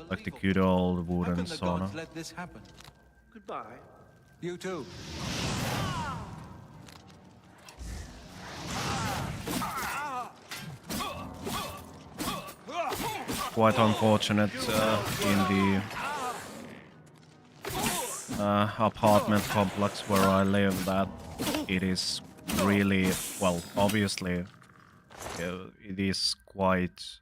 Like the good old wooden sauna. Let this happen. Goodbye. You too. Quite unfortunate in the apartment complex where I live that it is really, well, obviously it is quite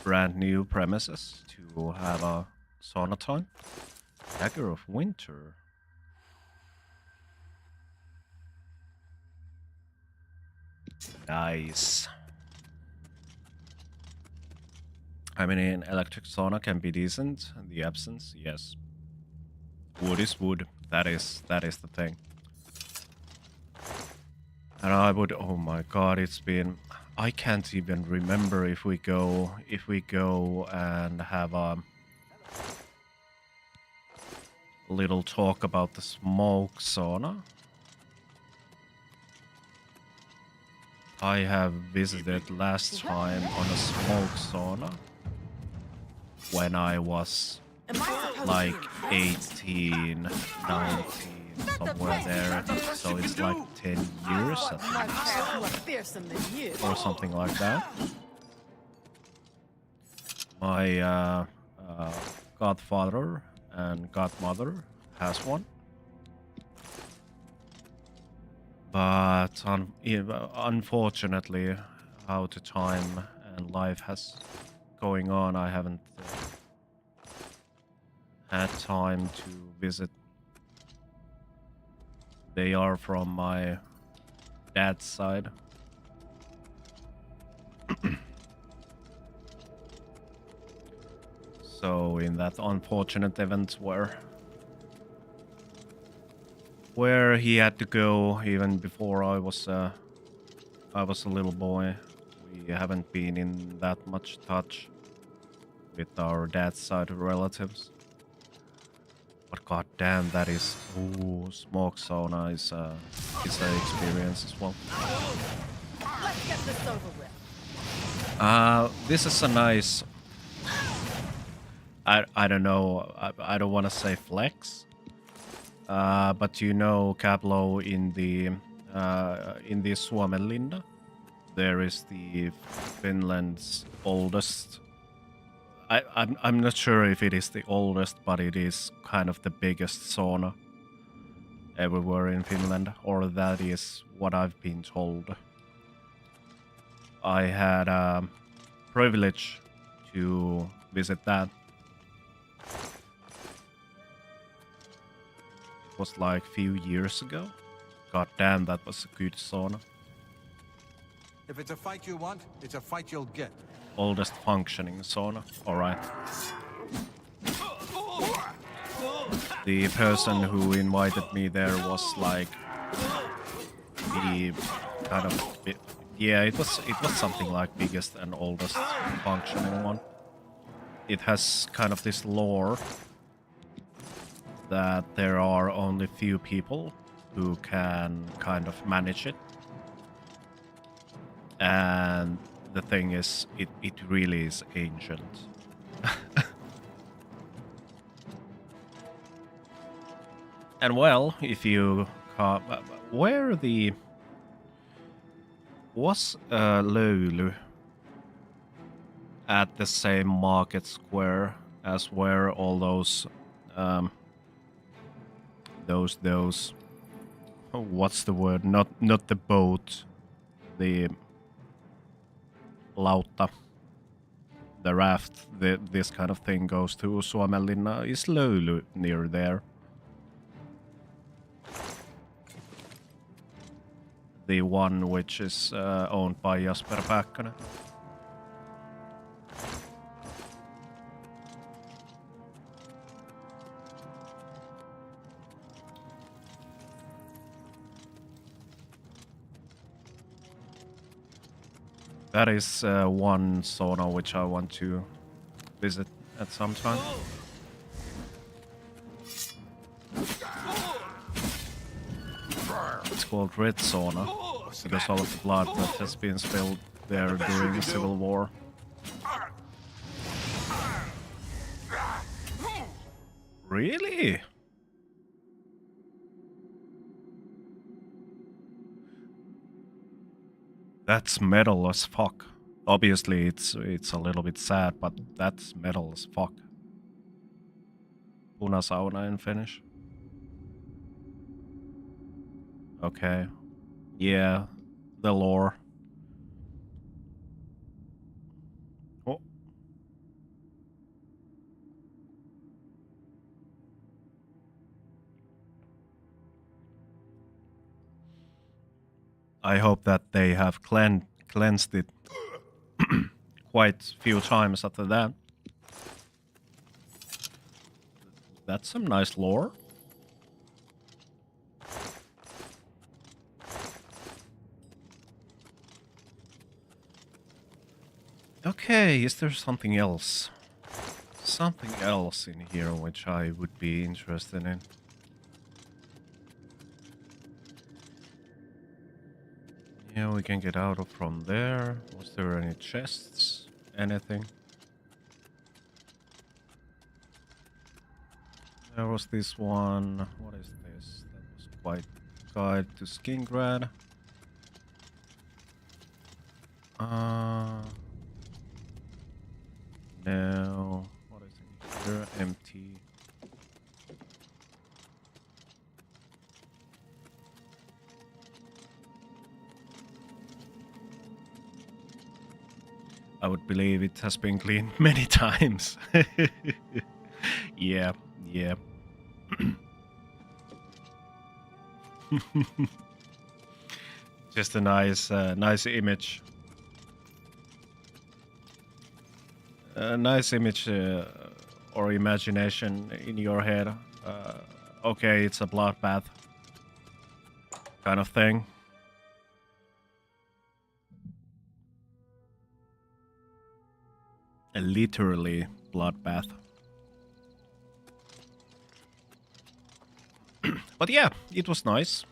brand new premises to have a sauna time. Dagger of Winter. Nice. I mean, an electric sauna can be decent. The absence, yes. Wood is wood. That is the thing. And I would, oh my god, it's been, I can't even remember if we go and have a little talk about the smoke sauna. I have visited last time on a smoke sauna when I was like 18, 19, somewhere there. So it's like 10 years at least, or something like that. My godfather and godmother has one. But unfortunately, how the time and life has going on, I haven't had time to visit. They are from my dad's side. So in that unfortunate event where he had to go even before I was a little boy, we haven't been in that much touch with our dad's side of relatives. But goddamn, that is, ooh, smoke sauna is an experience as well. Let's get this over with. This is a nice, I don't know, I don't want to say flex, but you know, Caplo, in the Suomenlinna, there is the Finland's oldest I'm not sure if it is the oldest, but it is kind of the biggest sauna everywhere in Finland, or that is what I've been told. I had a privilege to visit that. It was like a few years ago. God damn, that was a good sauna. If it's a fight you want, it's a fight you'll get. Oldest functioning sauna. Alright. The person who invited me there was like the kind of yeah, it was something like biggest and oldest functioning one. It has kind of this lore that there are only few people who can kind of manage it. And the thing is, it really is ancient. And well, if you where the was Löyly at the same market square as where all those oh, what's the word? Not the boat, the lautta, the raft, this kind of thing goes to Suomenlinna. Is Löyly near there? The one which is owned by Jasper Päkkönen. That is one sauna which I want to visit at some time. It's called Red Sauna because all of the blood that has been spilled there during the Civil War. Really? That's metal as fuck. Obviously, it's a little bit sad, but that's metal as fuck. Punasauna in Finnish. Okay. Yeah, the lore. Oh. I hope that they have cleansed it quite a few times after that. That's some nice lore. Okay, is there something else? Something else in here which I would be interested in. Yeah, we can get out of from there. Was there any chests? Anything? There was this one. What is this? That was quite guide to Skingrad. No. What is in here? Empty. I would believe it has been cleaned many times. Yeah, yeah. Just a nice image. A nice image or imagination in your head. Okay, it's a bloodbath kind of thing. A literally bloodbath. But yeah, it was nice.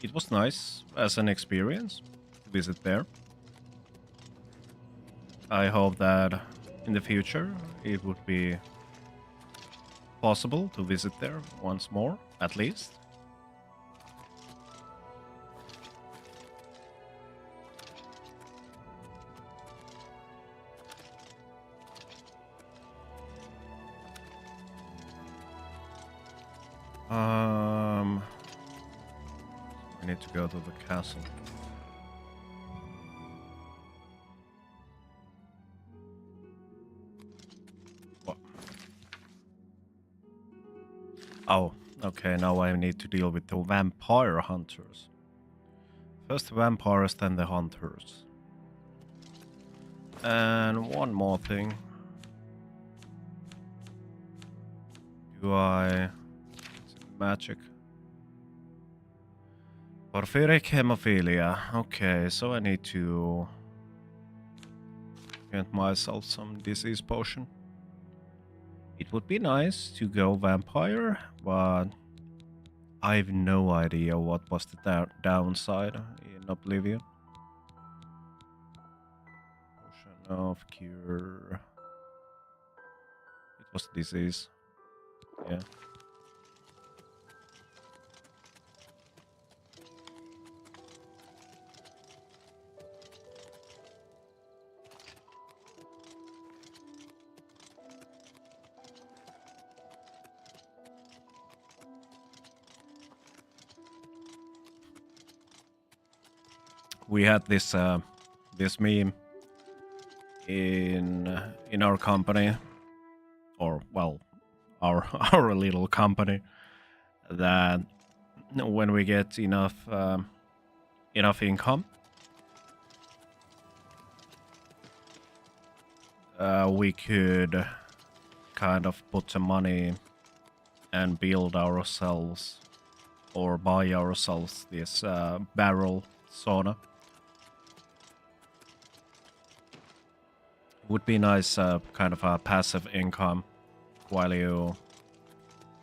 It was nice as an experience to visit there. I hope that in the future it would be possible to visit there once more, at least. I need to go to the castle. What? Oh, okay, now I need to deal with the vampire hunters. First the vampires, then the hunters. And one more thing. Do I... Magic. Porphyric hemophilia. Okay, so I need to get myself some disease potion. It would be nice to go vampire, but I have no idea what was the downside in Oblivion. Potion of cure. It was disease. Yeah. We had this this meme in our company, or well, our our little company, that when we get enough enough income, we could kind of put some money and build ourselves or buy ourselves this barrel sauna. Would be nice, kind of a passive income while you,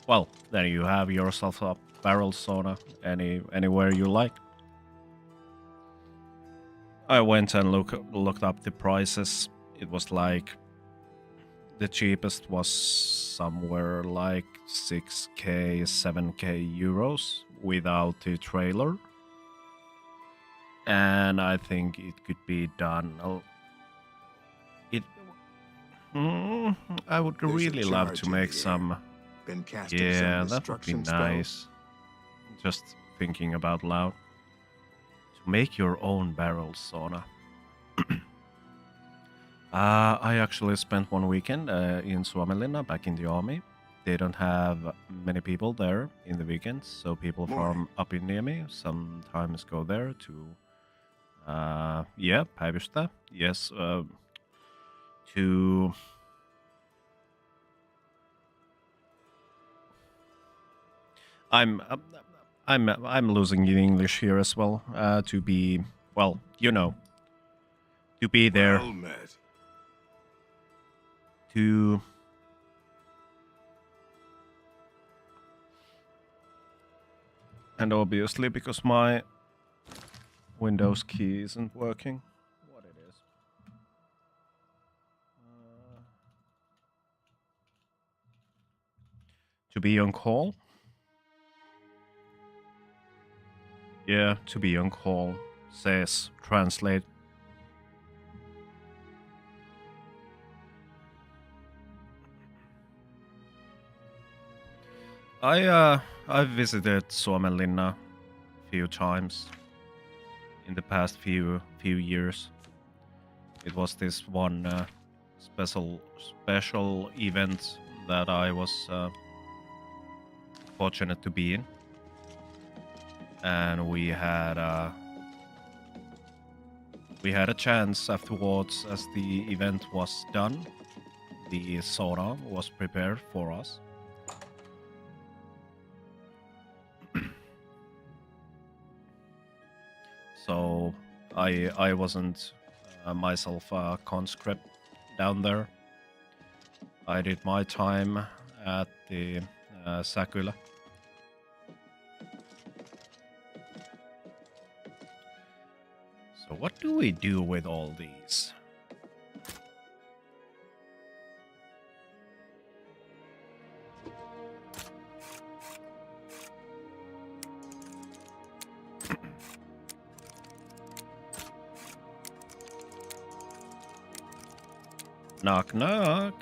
well, then you have yourself a barrel sauna anywhere you like. I went and looked up the prices. It was like the cheapest was somewhere like 6k, 7k euros without the trailer, and I think it could be done. I would really love to make some. Yeah, that would be nice. Just thinking about loud. To make your own barrel sauna. I actually spent one weekend in Suomenlinna back in the army. They don't have many people there in the weekends, so people from up in Niemi sometimes go there to, yeah, päivystä. Yes, to I'm losing in English here as well. To be, well, you know, to be there. Well met. To and obviously because my Windows key isn't working. What it is. To be on call? Yeah, to be on call. Says translate. I've visited Suomenlinna a few times in the past few years. It was this one special event that I was fortunate to be in, and we had a chance afterwards. As the event was done, the sauna was prepared for us. So I wasn't myself a conscript down there. I did my time at the Säkylä. So what do we do with all these? Knock, knock.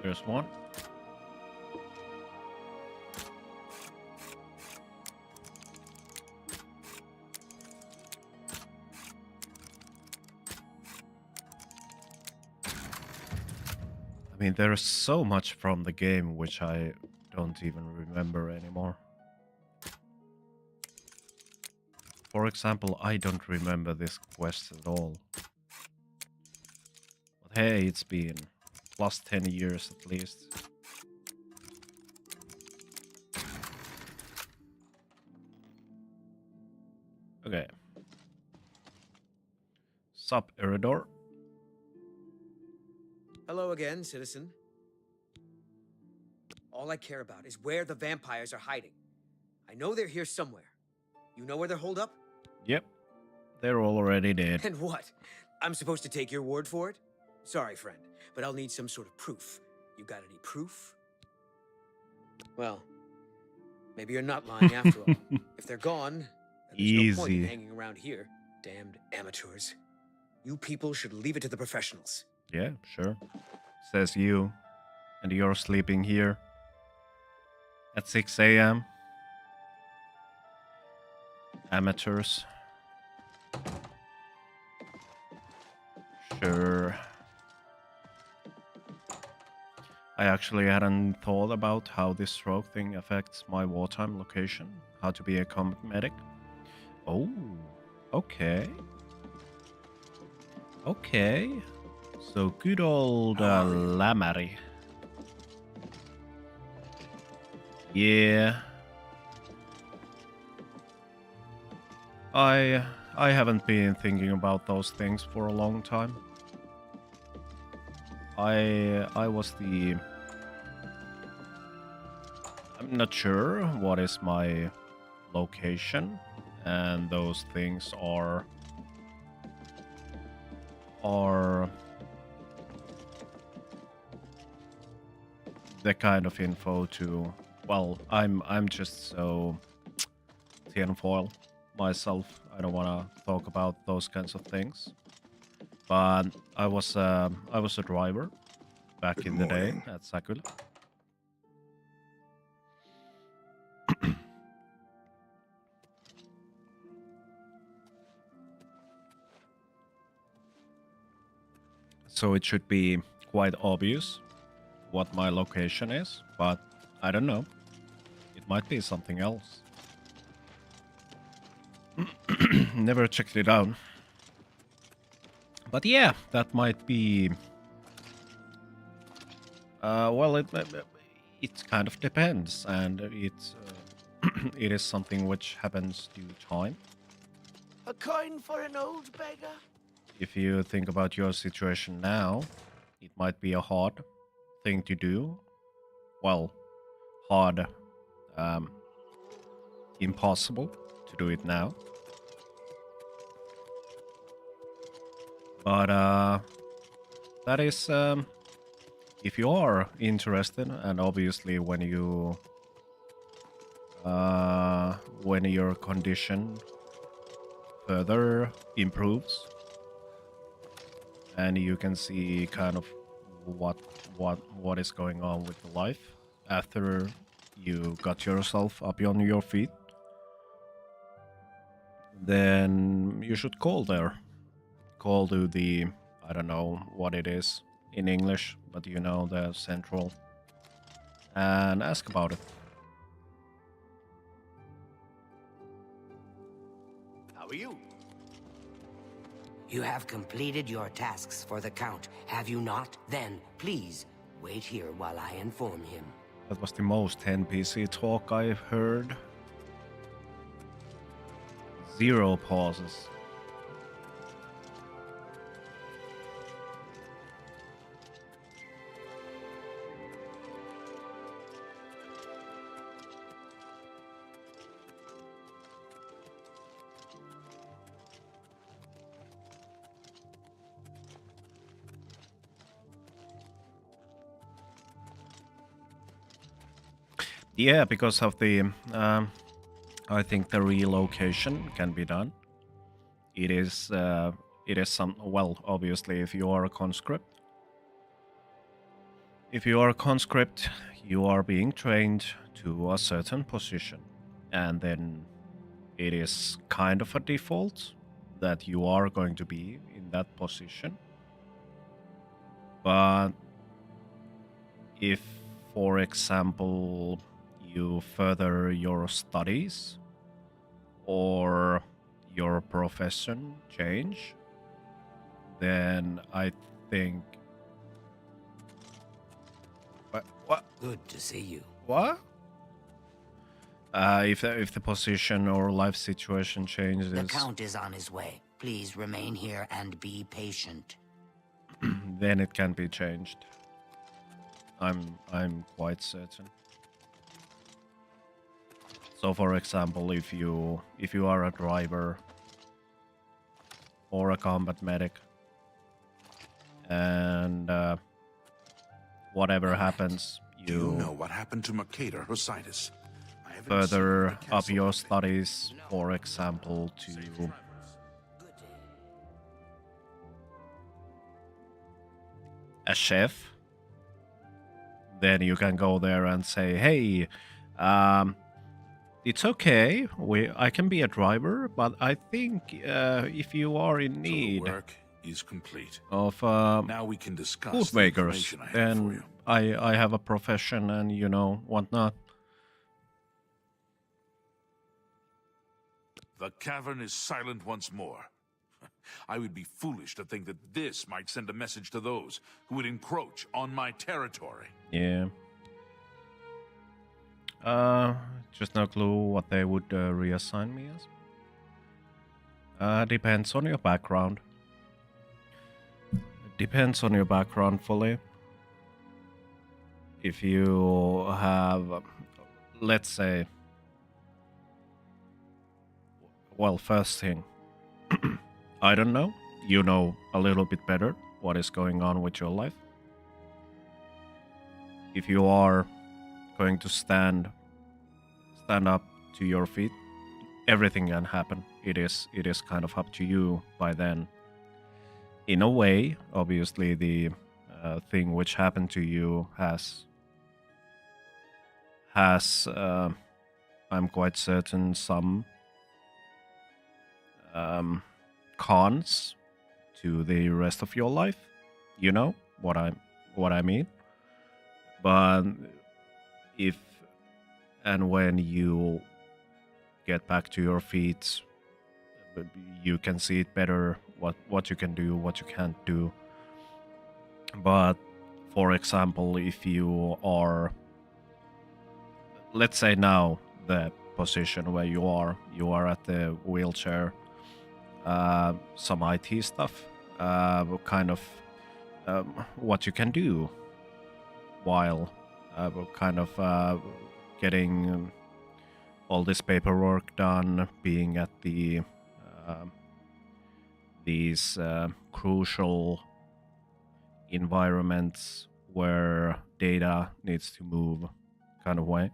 There's one. I mean, there's so much from the game which I don't even remember anymore. For example, I don't remember this quest at all. But hey, it's been plus 10 years at least. Okay. Sup, Eridor? Hello again, citizen. All I care about is where the vampires are hiding. I know they're here somewhere. You know where they're holed up? Yep. They're already dead. And what? I'm supposed to take your word for it? Sorry, friend, but I'll need some sort of proof. You got any proof? Well, maybe you're not lying after all. If they're gone, then there's no point in hanging around here. Damned amateurs. You people should leave it to the professionals. Yeah, sure. Says you. And you're sleeping here at 6 a.m. Amateurs. Sure. I actually hadn't thought about how this stroke thing affects my wartime location. How to be a combat medic. Oh, okay. Okay. So good old Lamari. Yeah. I haven't been thinking about those things for a long time. I was the... I'm not sure what is my location, and those things are the kind of info to... Well, I'm just so tinfoil myself. I don't want to talk about those kinds of things. But I was a driver back in the day at Sakula. So it should be quite obvious what my location is, but I don't know. It might be something else. Never checked it out. But yeah, that might be... well, it kind of depends, and it is something which happens due time. A coin for an old beggar? If you think about your situation now, it might be a hard thing to do. Well, hard, impossible to do it now. But that is, if you are interested, and obviously when your condition further improves, and you can see kind of what is going on with the life after you got yourself up on your feet, then you should call there. Call to the, I don't know what it is in English, but you know, the central, and ask about it. How are you? You have completed your tasks for the Count, have you not? Then, please, wait here while I inform him. That was the most NPC talk I've heard. 0 pauses. Yeah, because of the, I think the relocation can be done. It is some, well, obviously if you are a conscript, if you are a conscript, you are being trained to a certain position, and then it is kind of a default that you are going to be in that position. But if, for example, you further your studies or your profession change, then I think. What? Good to see you. What? If the position or life situation changes, The Count is on his way. Please remain here and be patient. then it can be changed. I'm quite certain. So, for example, if you are a driver or a combat medic, and whatever happens, Do you know what happened to Mercator Hositis? I haven't further seen the up castle your lately. studies, for example, to a chef, then you can go there and say, hey, it's okay, I can be a driver, but I think if you are in need Work is complete. of Now we can discuss food the makers, information I have for then you. I have a profession and whatnot. The cavern is silent once more. I would be foolish to think that this might send a message to those who would encroach on my territory. Yeah. Just no clue what they would reassign me as. Depends on your background. Depends on your background fully. If you have, let's say, well, first thing, I don't know. You know a little bit better what is going on with your life. If you are going to stand up to your feet, everything can happen. It is kind of up to you by then. In a way, obviously, the thing which happened to you has I'm quite certain, some cons to the rest of your life. You know what I mean? But if and when you get back to your feet, you can see it better, what you can do, what you can't do. But for example, if you are, let's say now, the position where you are at the wheelchair, some IT stuff, kind of what you can do while kind of getting all this paperwork done, being at these crucial environments where data needs to move, kind of way.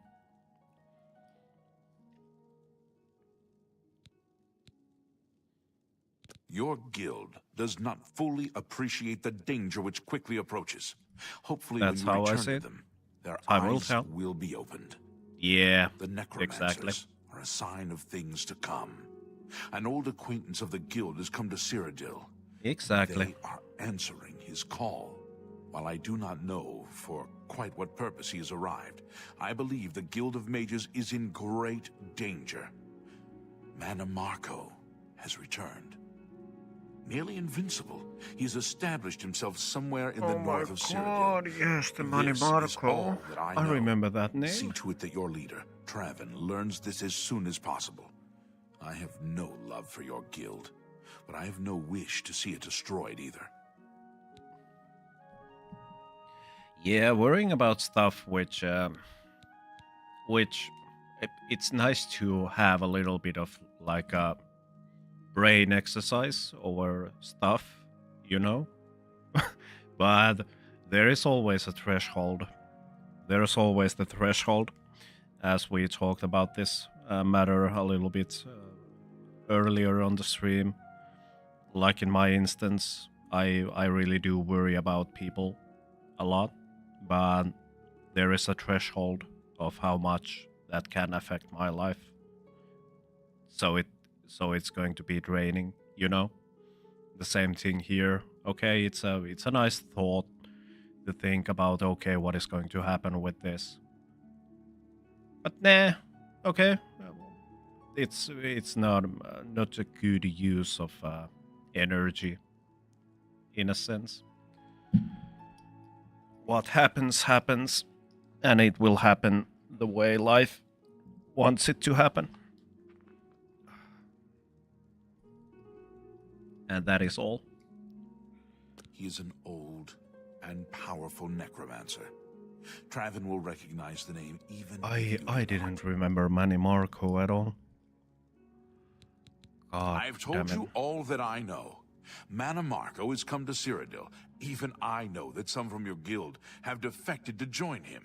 Your guild does not fully appreciate the danger which quickly approaches. Hopefully, That's when you how I return see to it. them, their Time will eyes tell. will be opened. Yeah, The necromancers exactly. are a sign of things to come. An old acquaintance of the guild has come to Cyrodiil. Exactly. They are answering his call. While I do not know for quite what purpose he has arrived, I believe the Guild of Mages is in great danger. Manamarco has returned. Nearly invincible, he has established himself somewhere in the north of Cyrodiil. Yes, the This is all that I know. remember that name. See to it that your leader, Traven, learns this as soon as possible. I have no love for your guild, but I have no wish to see it destroyed either. Yeah, worrying about stuff which it's nice to have a little bit of like a brain exercise over stuff, but there is always a threshold. There is always the threshold, as we talked about this matter a little bit earlier on the stream. Like in my instance, I really do worry about people a lot. but there is a threshold of how much that can affect my life. So it's going to be draining, you know? The same thing here. Okay, it's a nice thought to think about, okay, what is going to happen with this. But nah, okay. It's not a good use of energy, in a sense. What happens, happens, and it will happen the way life wants it to happen. And that is all. He is an old and powerful necromancer. Traven will recognize the name even I didn't remember Manny Marco at all. God, I've told you all that I know. Manny Marco has come to Cyrodiil. Even I know that some from your guild have defected to join him.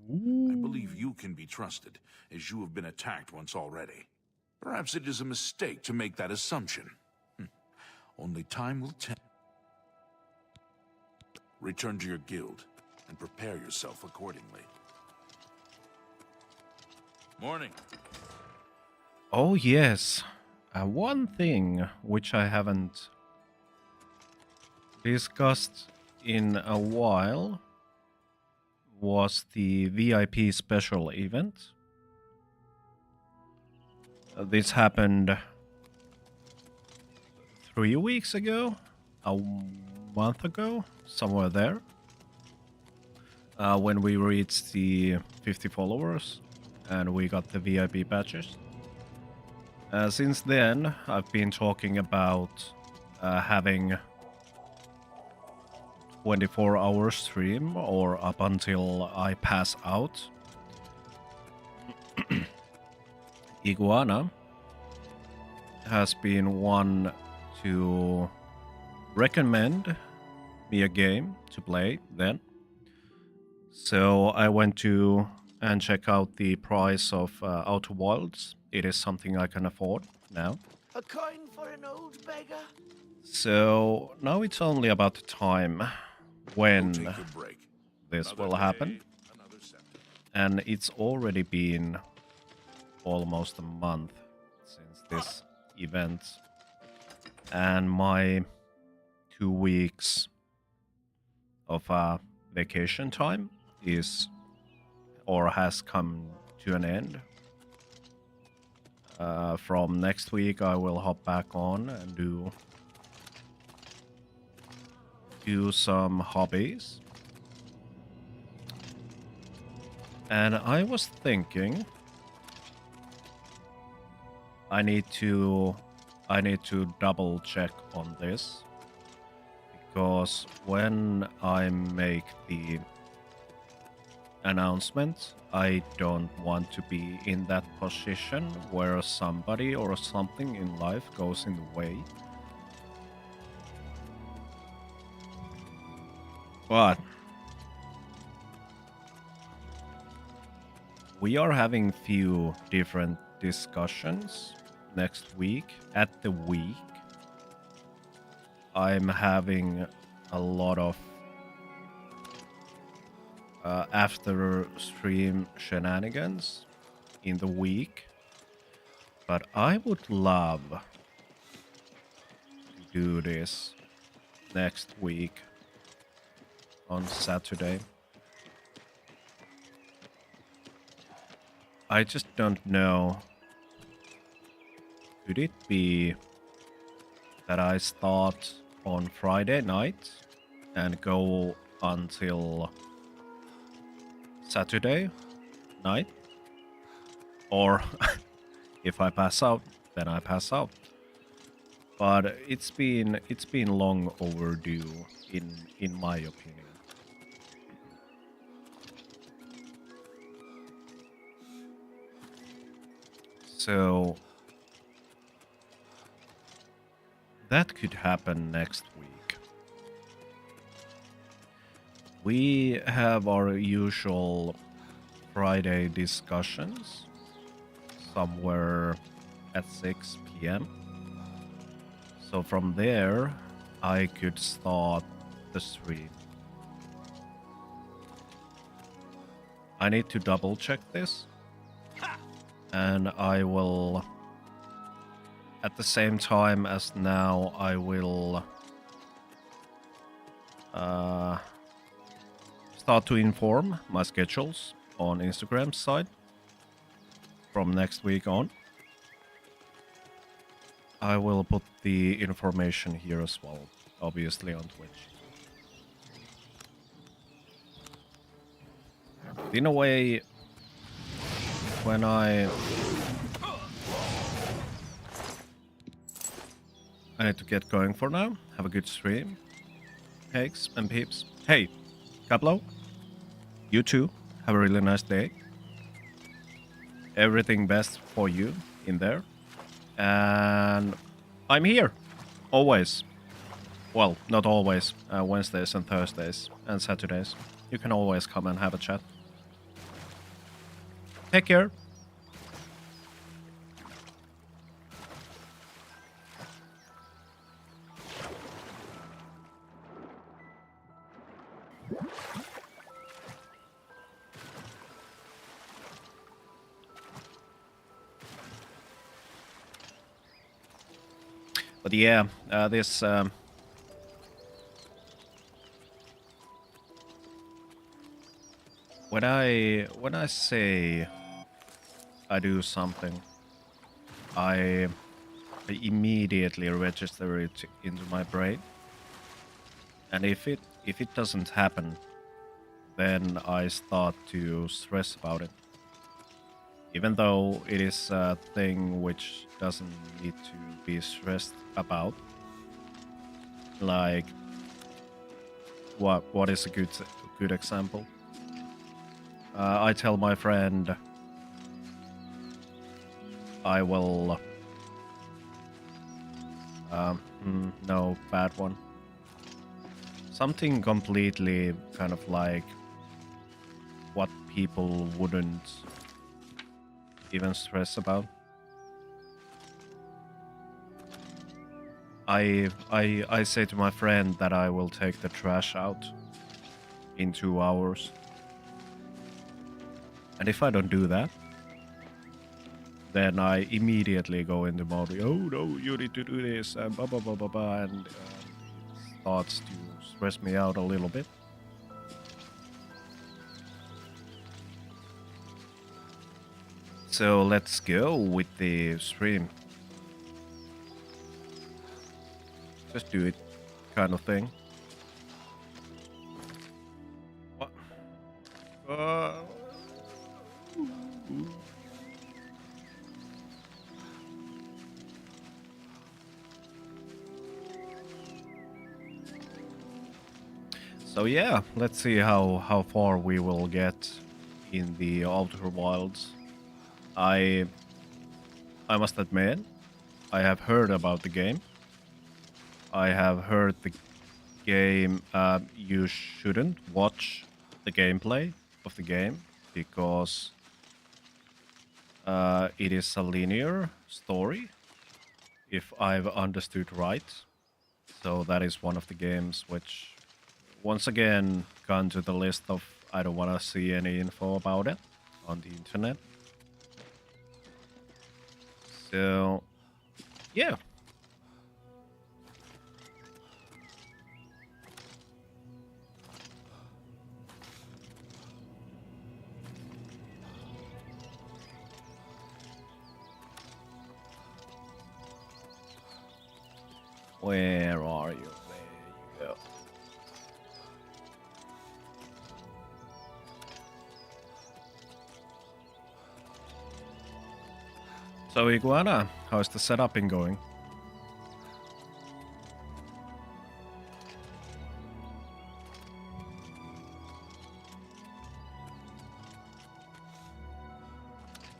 I believe you can be trusted, as you have been attacked once already. Perhaps it is a mistake to make that assumption. Only time will tell. Return to your guild and prepare yourself accordingly. Morning. Oh yes, one thing which I haven't discussed in a while was the VIP special event. This happened 3 weeks ago, a month ago, somewhere there, when we reached the 50 followers and we got the VIP badges. Since then, I've been talking about having 24-hour stream or up until I pass out. Iguana has been one to recommend me a game to play then. So I went to and check out the price of Outer Wilds. It is something I can afford now. A coin for an old beggar? So now it's only about the time when this will happen. And it's already been almost a month since this event. And my 2 weeks of vacation time is or has come to an end. From next week I will hop back on and do some hobbies. And I was thinking I need to double check on this, because when I make the announcement, I don't want to be in that position where somebody or something in life goes in the way. But we are having few different discussions next week. At the week, I'm having a lot of after stream shenanigans in the week, but I would love to do this next week on Saturday. I just don't know. Could it be that I start on Friday night and go until Saturday night? Or if I pass out, then I pass out. But it's been long overdue in my opinion. So that could happen next week. We have our usual Friday discussions somewhere at 6 p.m. So from there, I could start the stream. I need to double check this. And I will, at the same time as now, I will start to inform my schedules on Instagram's side from next week on. I will put the information here as well, obviously on Twitch. In a way, when I need to get going for now. Have a good stream. Cakes and peeps. Hey, Caplo. You too. Have a really nice day. Everything best for you in there. And I'm here. Always. Well, not always. Wednesdays and Thursdays and Saturdays. You can always come and have a chat. Take care. But yeah, this when I say I do something, I immediately register it into my brain, and if it doesn't happen, then I start to stress about it. Even though it is a thing which doesn't need to be stressed about. Like, what is a good example? I tell my friend I will... no, bad one. Something completely kind of like what people wouldn't even stress about. I say to my friend that I will take the trash out in 2 hours. And if I don't do that, then I immediately go into mode, oh no, you need to do this, and blah blah blah blah blah, and it starts to stress me out a little bit. So let's go with the stream. Just do it, kind of thing. What? So yeah, let's see how far we will get in the Outer Wilds. I must admit, I have heard about the game. I have heard the game, you shouldn't watch the gameplay of the game because it is a linear story, if I've understood right. So that is one of the games which, once again, gone to the list of I don't want to see any info about it on the internet. So, yeah. Where are you? There you go. So Iguana, how's the setup been going?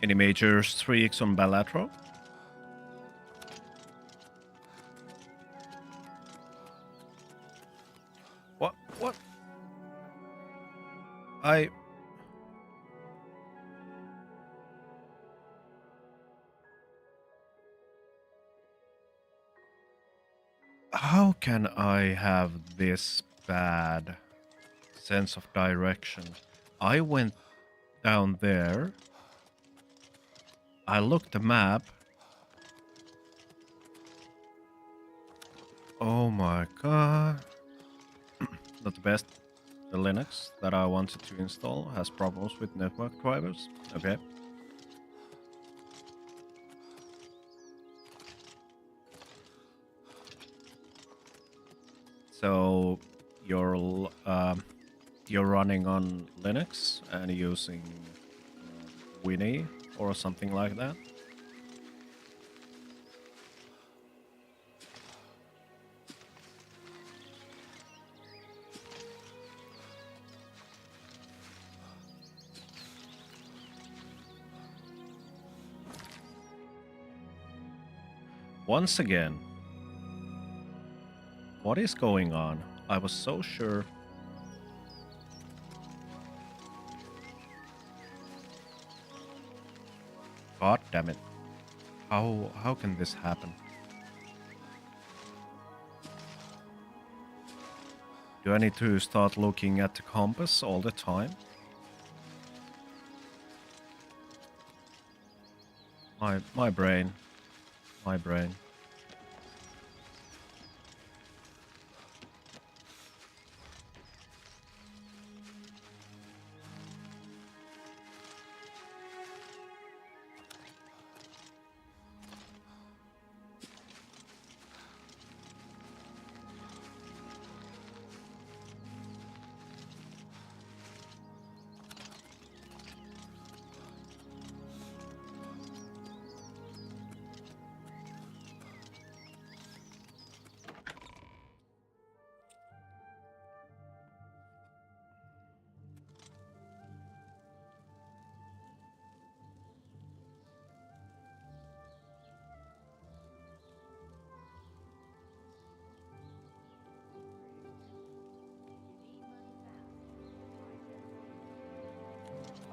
Any major streaks on Balatro? What? How can I have this bad sense of direction? I went down there. I looked the map. Oh my god. Not the best. The Linux that I wanted to install has problems with network drivers. Okay. So you're running on Linux and using Winnie or something like that. Once again, what is going on? I was so sure. God damn it. How can this happen? Do I need to start looking at the compass all the time? My brain. My brain.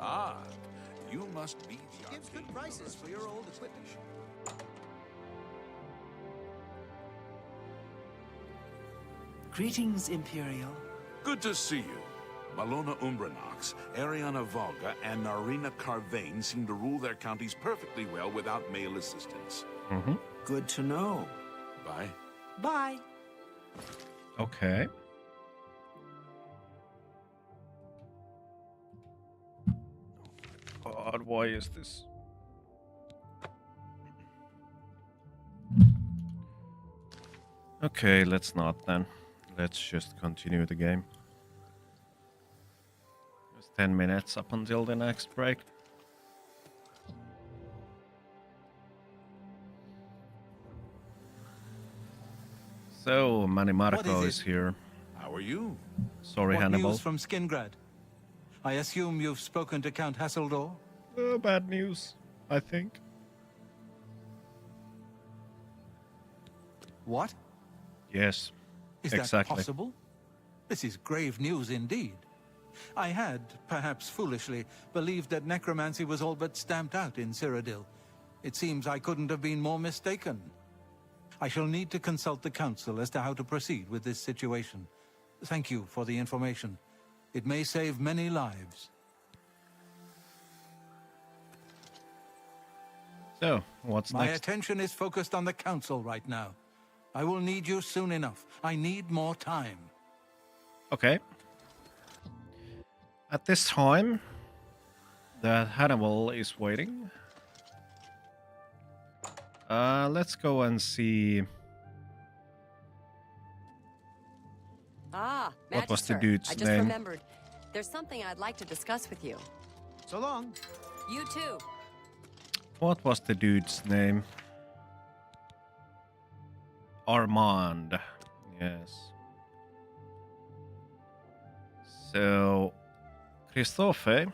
Ah, you must be the Gives good prices for your old equipment. Greetings, Imperial. Good to see you. Malona Umbranox, Ariana Volga, and Narina Carvane seem to rule their counties perfectly well without male assistance. Mm-hmm. Good to know. Bye. Bye. Okay. God, why is this? Okay, let's not then. Let's just continue the game. It's 10 minutes up until the next break. So, Manny Marco is here. How are you? Sorry, What Hannibal. news from Skingrad? I assume you've spoken to Count Hasseldor? Bad news, I think. What? Yes, Is exactly. that possible? This is grave news indeed. I had, perhaps foolishly, believed that necromancy was all but stamped out in Cyrodiil. It seems I couldn't have been more mistaken. I shall need to consult the council as to how to proceed with this situation. Thank you for the information. It may save many lives. So, what's My next? attention is focused on the council right now. I will need you soon enough. I need more time. Okay. At this time, that Hannibal is waiting. Let's go and see. Ah, What was the Magister, dude's I just name? remembered. There's something I'd like to discuss with you. So long. You too. What was the dude's name? Armand. Yes. So, Christophe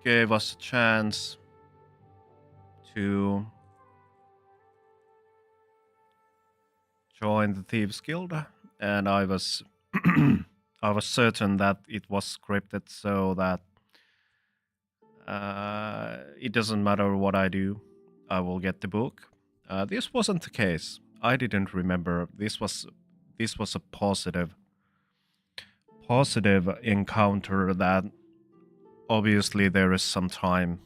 gave us a chance to join the Thieves Guild, and I was I was certain that it was scripted so that it doesn't matter what I do, I will get the book. This wasn't the case. I didn't remember. This was a positive encounter that obviously there is some time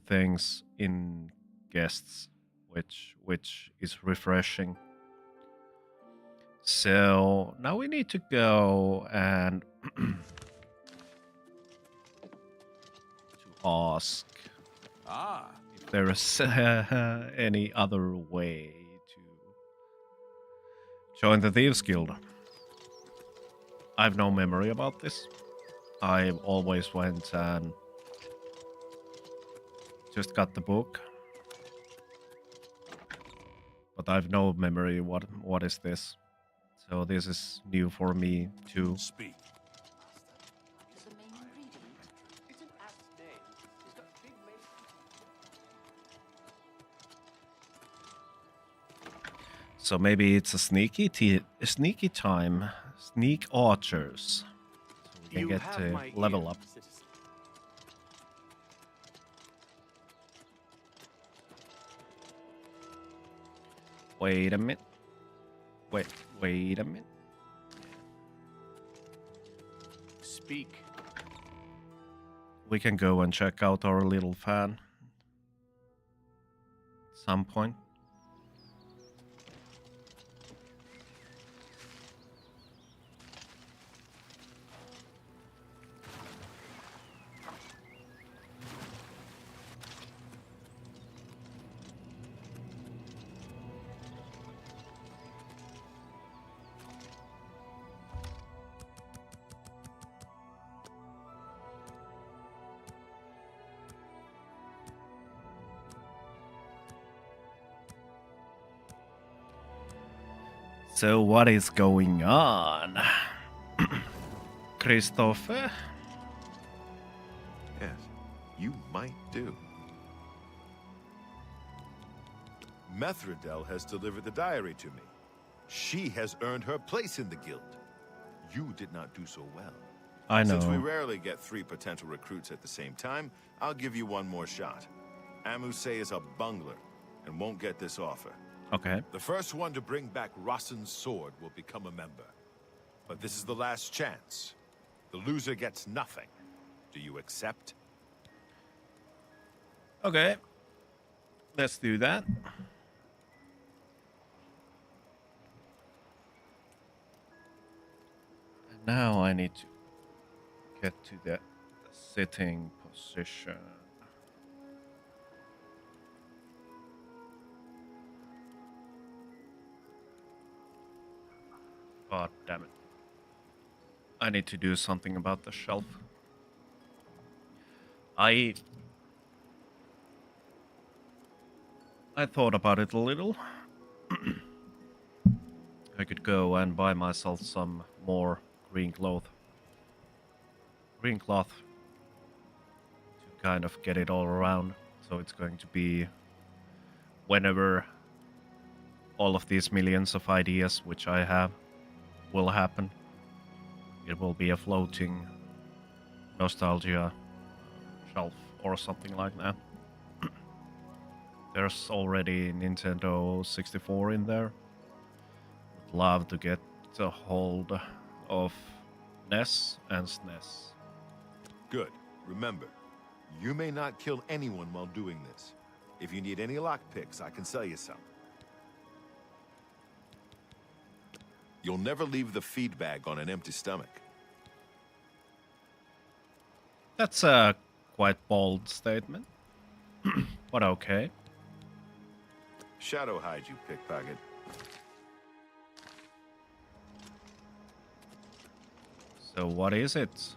things in guests, which is refreshing. So now we need to go and to ask if there is any other way to join the Thieves Guild. I have no memory about this. I always went and just got the book, but I have no memory what is this. So this is new for me too. Speak. So maybe it's a sneaky time, sneak archers, so we can get to level up. Wait a minute. Wait a minute. Speak. We can go and check out our little fan at some point. So what is going on? Christopher? Yes, you might do. Methridel has delivered the diary to me. She has earned her place in the guild. You did not do so well. I know. Since we rarely get 3 potential recruits at the same time, I'll give you one more shot. Amuse is a bungler and won't get this offer. Okay. The first one to bring back Rossen's sword will become a member. But this is the last chance. The loser gets nothing. Do you accept? Okay. Let's do that. And now I need to get to the sitting position. God damn it. I need to do something about the shelf. I thought about it a little. I could go and buy myself some more green cloth. Green cloth to kind of get it all around. So it's going to be whenever all of these millions of ideas which I have will happen. It will be a floating nostalgia shelf or something like that. There's already Nintendo 64 in there. Would love to get a hold of NES and SNES. Good. Remember, you may not kill anyone while doing this. If you need any lockpicks, I can sell you some. You'll never leave the feed bag on an empty stomach. That's a quite bold statement. But okay. Shadow hide, you pickpocket. So what is it?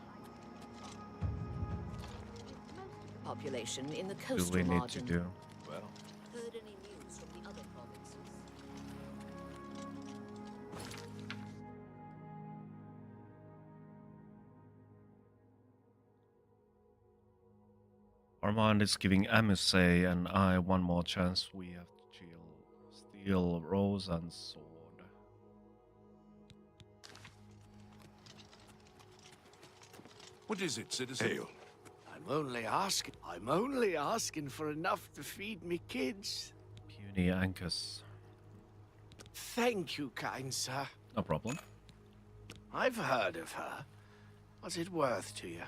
Population in the Do coastal we need margin. to do? Well, Heard any news from the other provinces? Armand is giving Amuse and I one more chance. We have to steal Rose and sword. What is it, citizen? Hail. I'm only asking for enough to feed me kids. Puny Ankus. Thank you, kind sir. No problem. I've heard of her. What's it worth to you?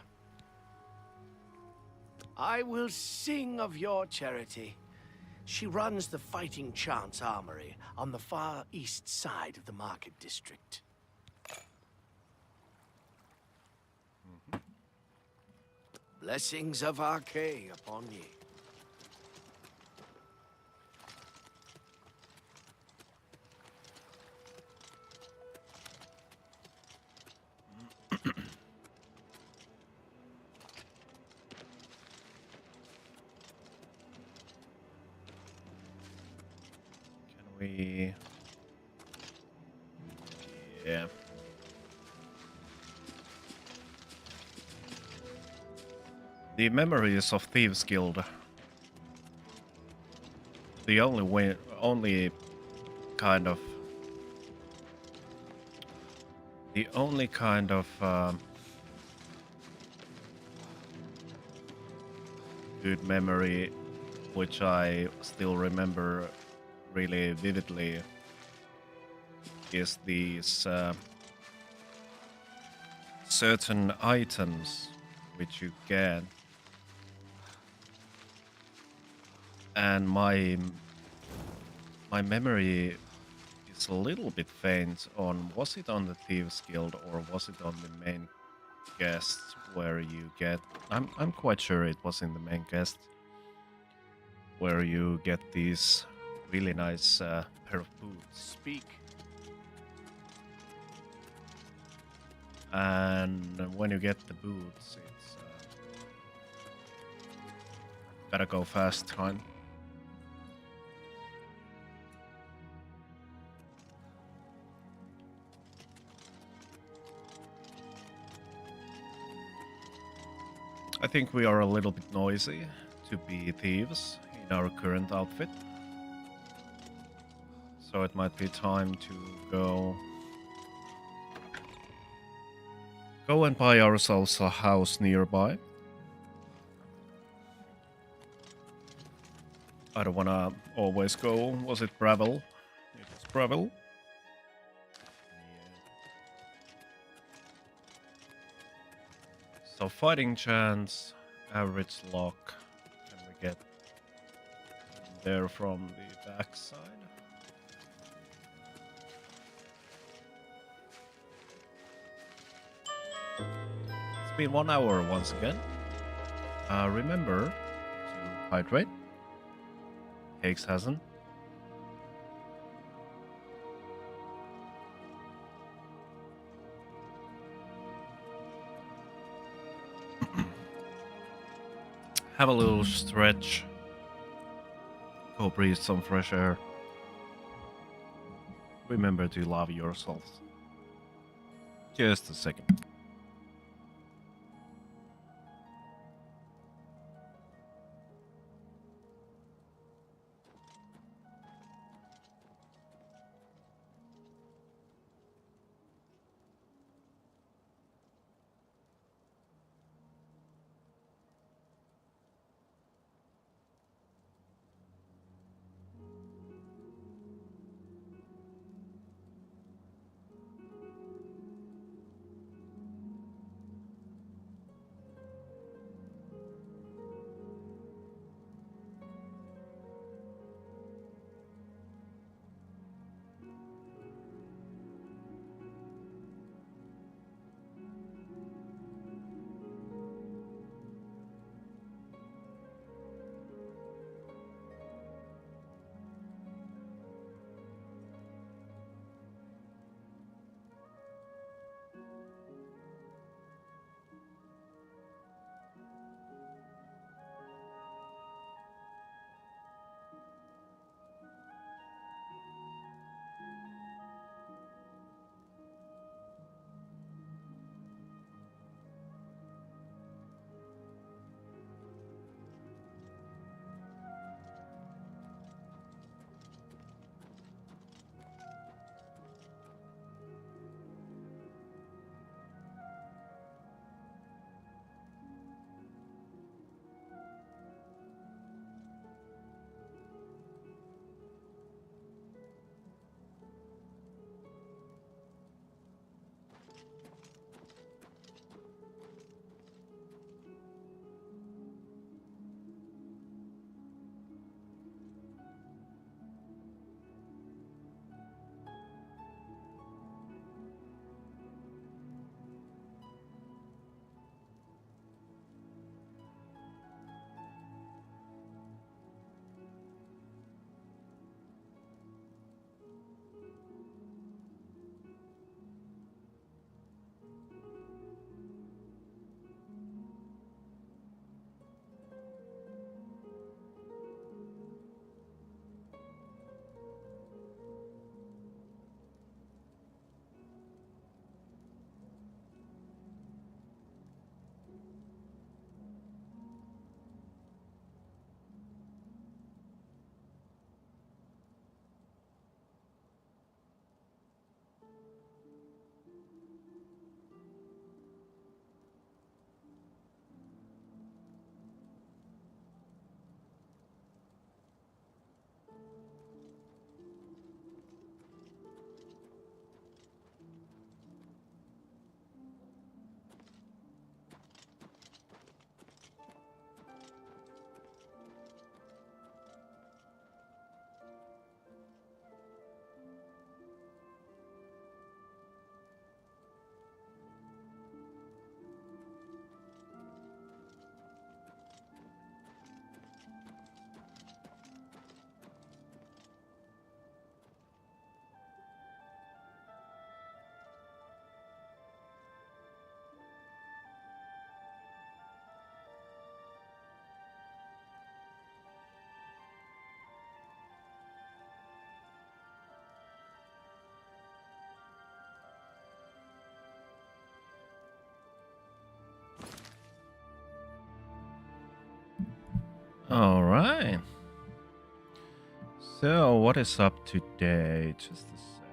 I will sing of your charity. She runs the Fighting Chance Armory on the far east side of the Market District. Blessings of Archay upon ye. We... Yeah. The memories of Thieves Guild. The only kind of good memory which I still remember really vividly is these certain items which you get, and my memory is a little bit faint on was it on the Thieves Guild or was it on the main quest where you get I'm quite sure it was in the main quest where you get these really nice pair of boots. Speak. And when you get the boots, it's gotta go fast time. I think we are a little bit noisy to be thieves in our current outfit. So it might be time to go and buy ourselves a house nearby. I don't wanna always go. Was it Bravel? It was Bravel. So fighting chance, average lock. Can we get there from the backside? It's been 1 hour once again. Remember to hydrate. Cakes hasn't. Have a little stretch. Go breathe some fresh air. Remember to love yourselves. Just a second. All right. So, what is up today? Just a sec.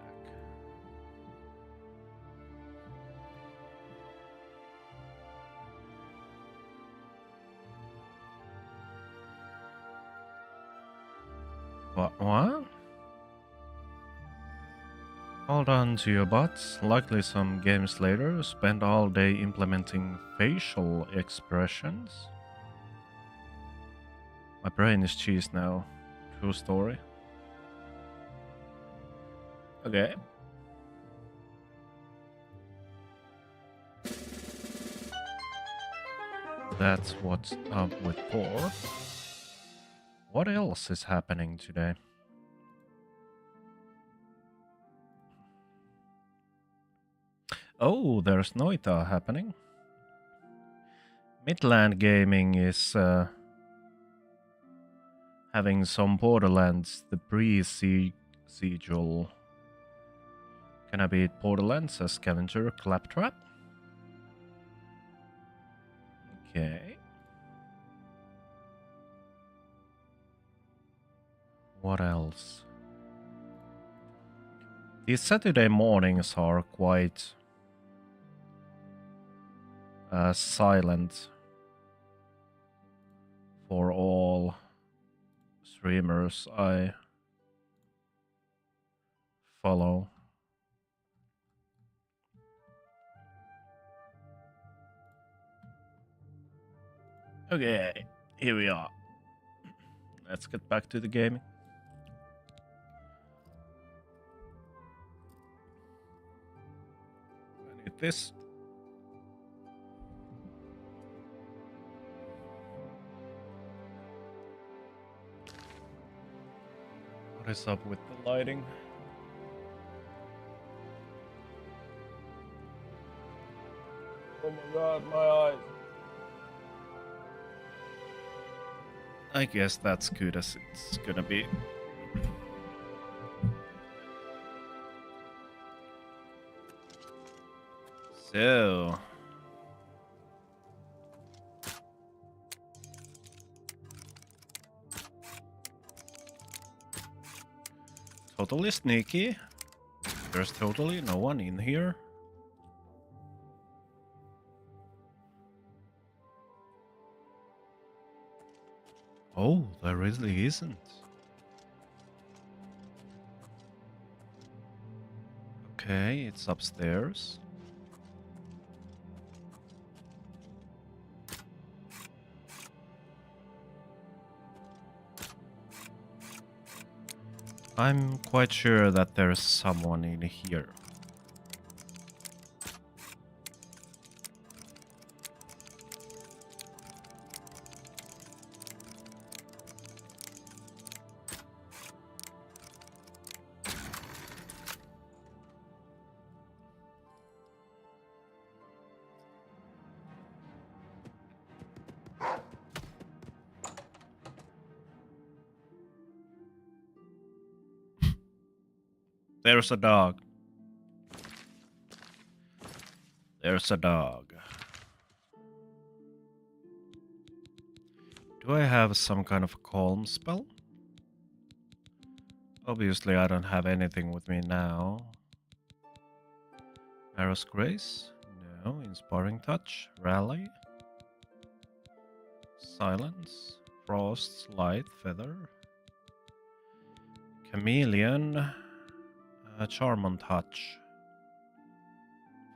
What? Hold on to your butts. Likely some games later, spend all day implementing facial expressions. My brain is cheese now. True story. Okay. That's what's up with 4. What else is happening today? Oh, there's Noita happening. Midland Gaming is having some Borderlands, the pre-siegel. Can I beat Borderlands as Scavenger Claptrap? Okay. What else? These Saturday mornings are quite silent for all streamers I follow. Okay, here we are. Let's get back to the gaming. I need this. What is up with the lighting? Oh my god, my eyes. I guess that's good as it's gonna be. So. Totally sneaky. There's totally no one in here. Oh, there really isn't. Okay, it's upstairs. I'm quite sure that there's someone in here. There's a dog. There's a dog. Do I have some kind of calm spell? Obviously, I don't have anything with me now. Arrow's Grace? No. Inspiring Touch? Rally? Silence? Frost? Light? Feather? Chameleon? Charm on Touch.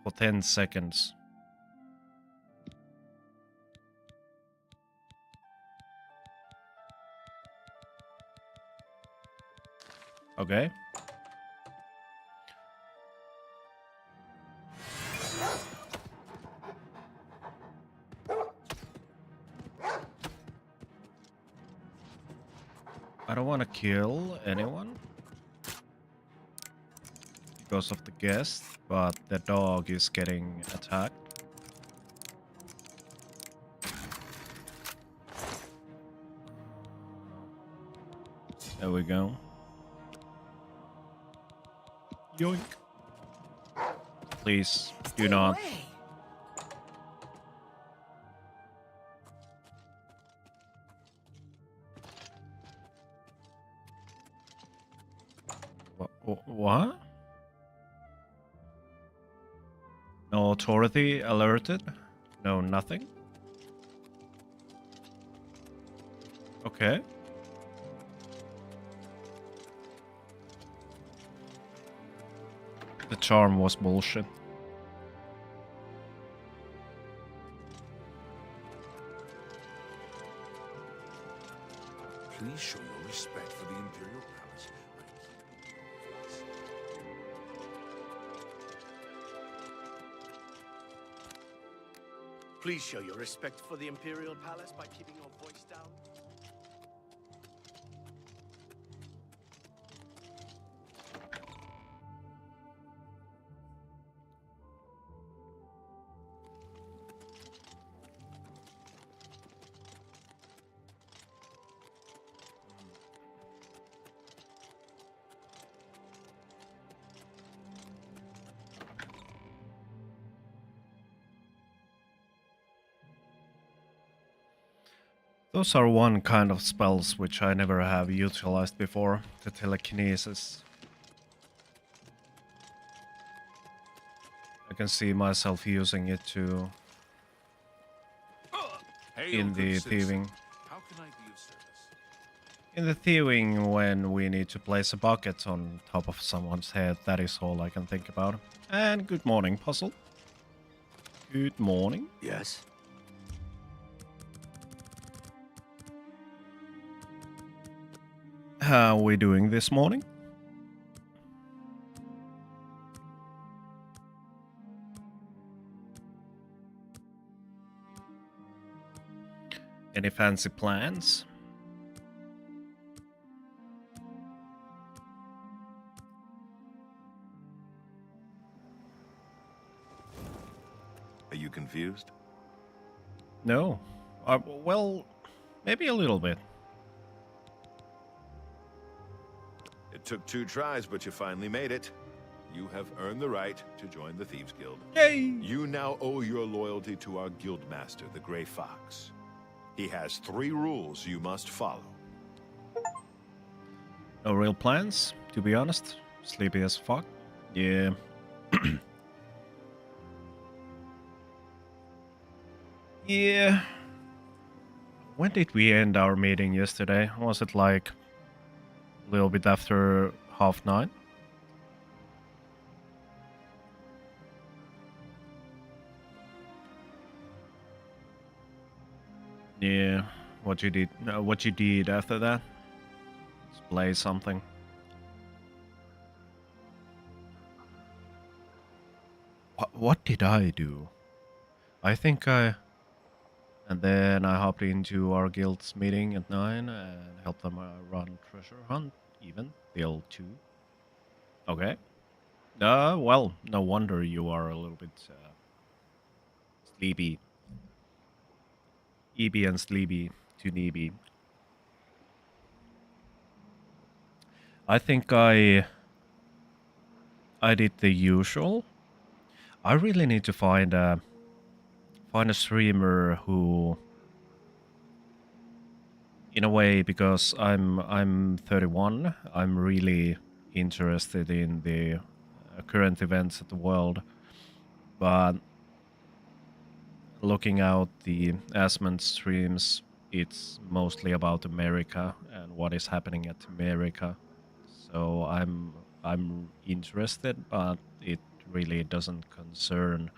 For 10 seconds. Okay. I don't want to kill anyone because of the guest, but the dog is getting attacked. There we go. Yoink. Please, do not. What? No authority alerted? No, nothing? Okay. The charm was bullshit. Please show your respect for the Imperial Palace. Please show your respect for the Imperial Palace by keeping your voice down. Those are one kind of spells which I never have utilized before, the telekinesis. I can see myself using it to in the thieving. How can I be of service? In the thieving, when we need to place a bucket on top of someone's head, that is all I can think about. And good morning, Puzzle. Good morning. Yes? How are we doing this morning? Any fancy plans? Are you confused? No. Well, maybe a little bit. It took 2 tries, but you finally made it. You have earned the right to join the Thieves Guild. Yay! You now owe your loyalty to our guild master, the Grey Fox. He has 3 rules you must follow. No real plans, to be honest. Sleepy as fuck. Yeah. Yeah. When did we end our meeting yesterday? Was it like a little bit after 9:30? Yeah. What you did after that? Let's play something. What did I do? I think I... And then I hopped into our guild's meeting at 9 and helped them run treasure hunt even till 2. Okay. Well, no wonder you are a little bit sleepy. Eeby and sleepy to Neeby. I think I did the usual. I really need to find a streamer who, in a way, because I'm 31, I'm really interested in the current events of the world, but looking out the Asmund streams, it's mostly about America and what is happening at America. So I'm interested, but it really doesn't concern.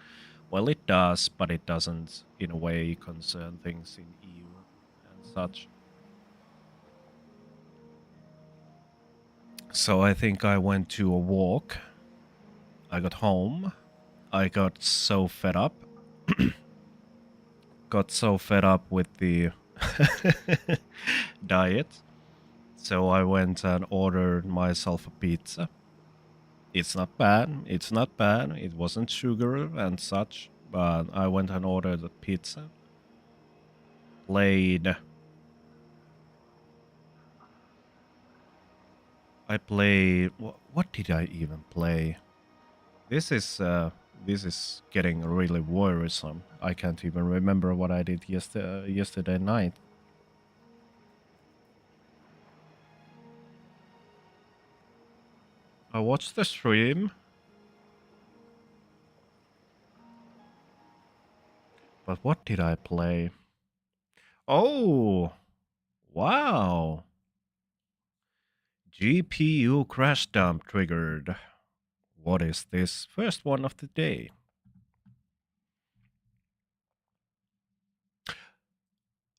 Well, it does, but it doesn't, in a way, concern things in EU and such. So I think I went to a walk. I got home. I got so fed up. Got so fed up with the diet. So I went and ordered myself a pizza. It's not bad. It's not bad. It wasn't sugar and such. But I went and ordered a pizza. I played... What did I even play? This is getting really worrisome. I can't even remember what I did yesterday night. I watched the stream. But what did I play? Oh! Wow! GPU crash dump triggered. What is this? First one of the day.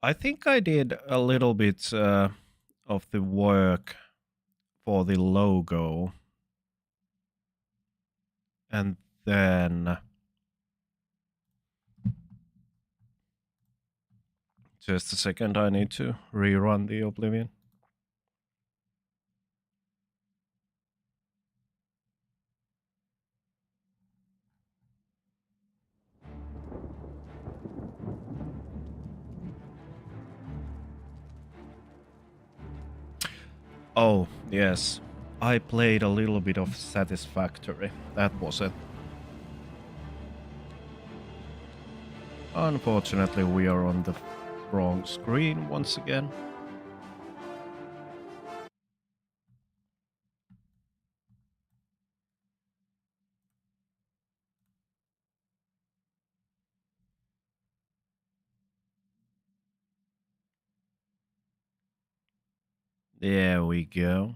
I think I did a little bit of the work for the logo. And then just a second, I need to rerun the Oblivion. Oh, yes. I played a little bit of Satisfactory. That was it. Unfortunately, we are on the wrong screen once again. There we go.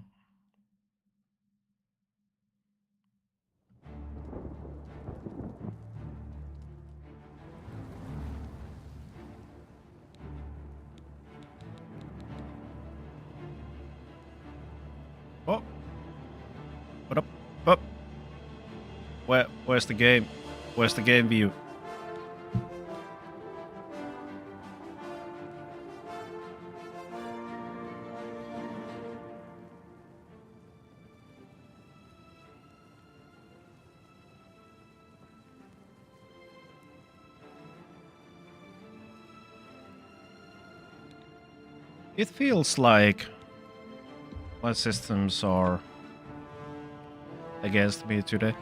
Oh. What up? Up. Where's the game? Where's the game view? It feels like my systems are against me today.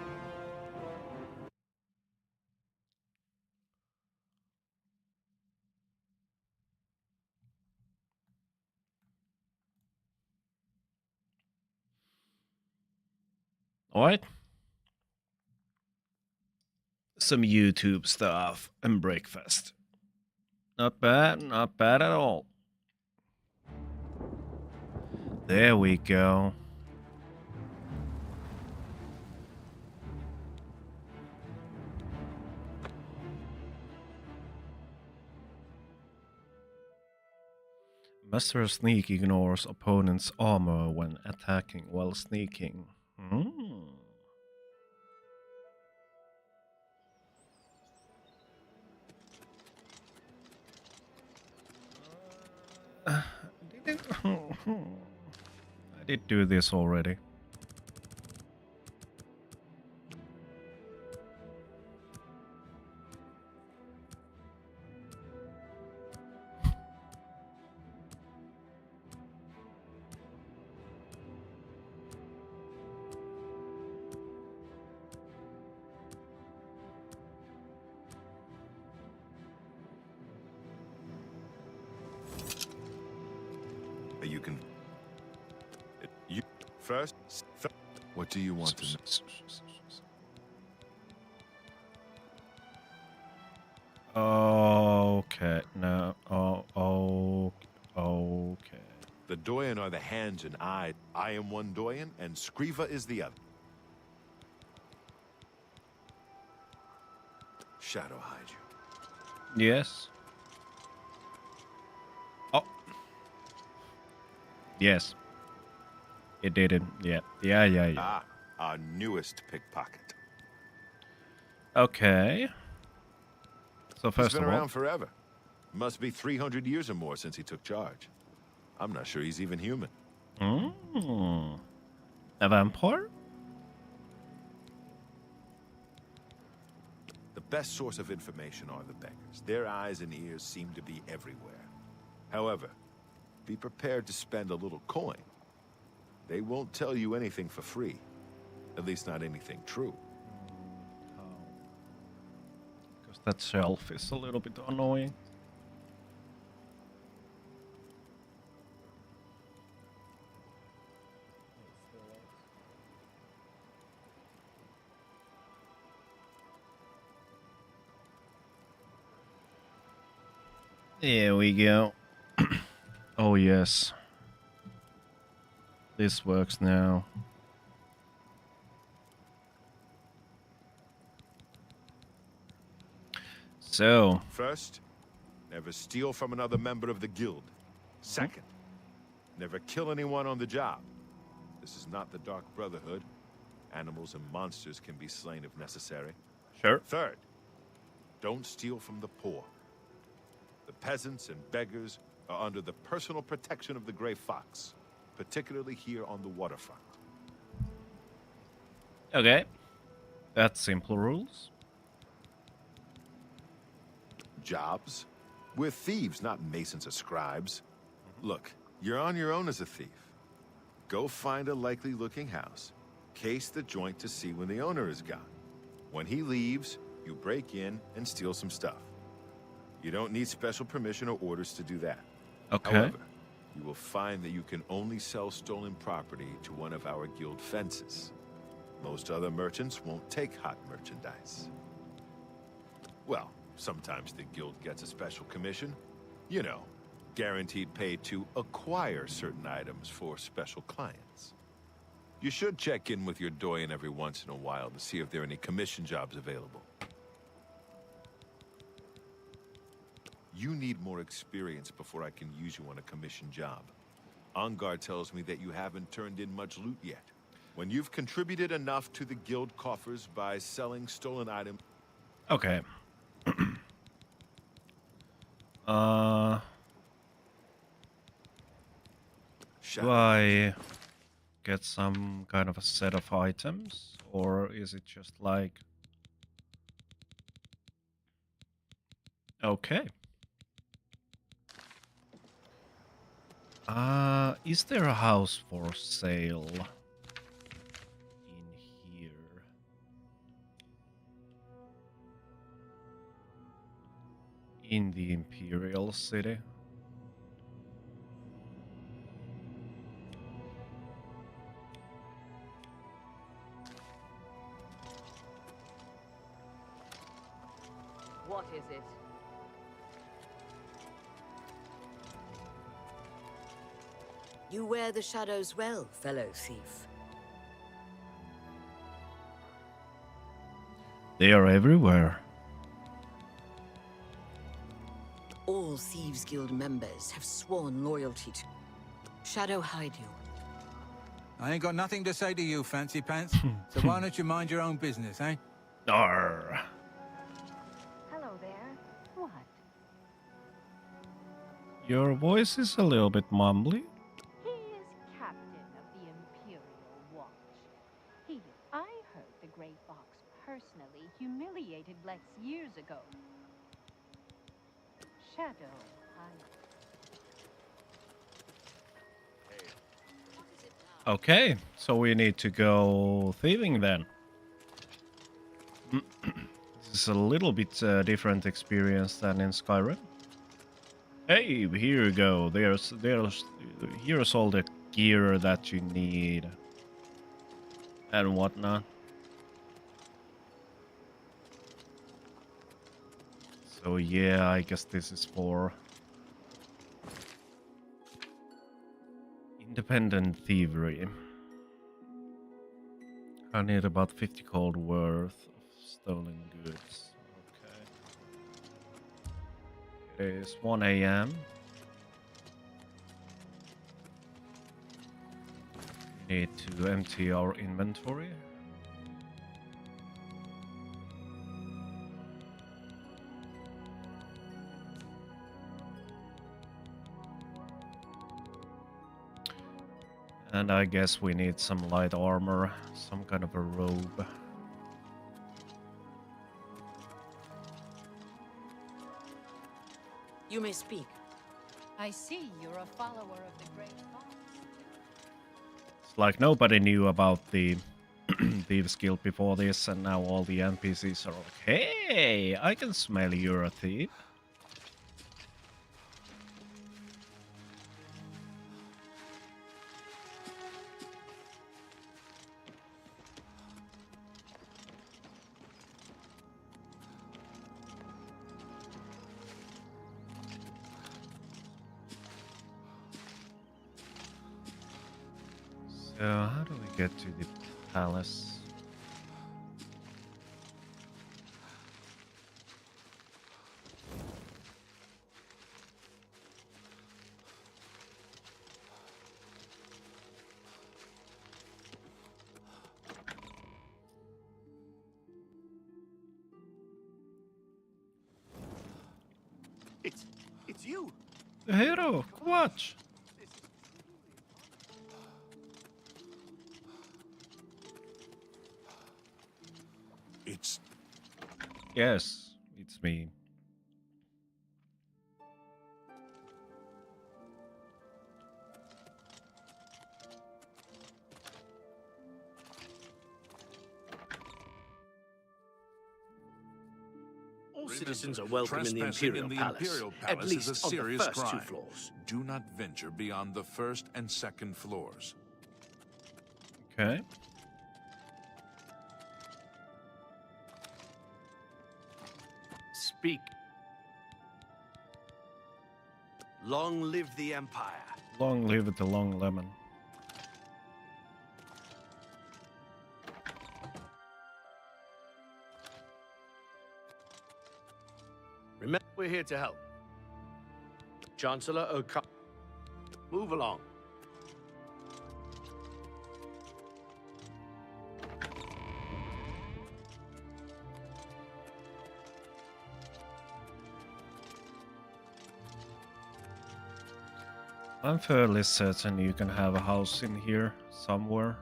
Alright. Some YouTube stuff and breakfast. Not bad at all. There we go. Master of Sneak ignores opponent's armor when attacking while sneaking. I did do this already. You can... You first? What do you want to know? Okay, no, okay. The Doyen are the hands and I am one Doyen, and Skriva is the other. Shadow hide you. Yes. Oh. Yes. It didn't. Yeah. Ah, our newest pickpocket. Okay. So first He's been of all, around forever. Must be 300 years or more since he took charge. I'm not sure he's even human. A vampire? The best source of information are the beggars. Their eyes and ears seem to be everywhere. However, be prepared to spend a little coin. They won't tell you anything for free. At least not anything true. Because that shelf is a little bit annoying. Here we go. Oh, yes. This works now. So. First, never steal from another member of the guild. Second, never kill anyone on the job. This is not the Dark Brotherhood. Animals and monsters can be slain if necessary. Sure. Third, don't steal from the poor. The peasants and beggars are under the personal protection of the Grey Fox, particularly here on the waterfront. Okay. That's simple rules. Jobs? We're thieves, not masons or scribes. Look, you're on your own as a thief. Go find a likely-looking house. Case the joint to see when the owner is gone. When he leaves, you break in and steal some stuff. You don't need special permission or orders to do that. Okay. However, you will find that you can only sell stolen property to one of our guild fences. Most other merchants won't take hot merchandise. Well, sometimes the guild gets a special commission. You know, guaranteed pay to acquire certain items for special clients. You should check in with your doyen every once in a while to see if there are any commission jobs available. You need more experience before I can use you on a commission job. Ongar tells me that you haven't turned in much loot yet. When you've contributed enough to the guild coffers by selling stolen items... Okay. Do I get some kind of a set of items, or is it just like... Okay. Is there a house for sale in here? In the Imperial City? What is it? You wear the shadows well, fellow thief. They are everywhere. All Thieves Guild members have sworn loyalty to Shadow hide you. I ain't got nothing to say to you, fancy pants. So why don't you mind your own business, eh? Arr. Hello there. What? Your voice is a little bit mumbly. He is captain of the Imperial Watch. I heard the Grey Fox personally humiliated Lex years ago. Shadow, Okay, so we need to go thieving then. This is a little bit different experience than in Skyrim. Hey, here you go. Here's all the gear that you need and whatnot. So yeah, I guess this is for independent thievery. I need about 50 gold worth of stolen goods. Okay. It is 1 AM. We need to empty our inventory. And I guess we need some light armor, some kind of a robe. You may speak. I see you're a follower of the Great Fox. It's like nobody knew about the Thieves Guild before this, and now all the NPCs are like, hey, I can smell you're a thief. So how do we get to the palace? It's you. The hero, watch. It's... Yes, it's me. All citizens are welcome in the Imperial Palace. At least is a on the serious first crime. 2 floors. Do not venture beyond the first and second floors. Okay. Speak. Long live the Empire. Long live the long lemon. Remember, we're here to help. Chancellor O'Connor. Move along. I'm fairly certain you can have a house in here somewhere.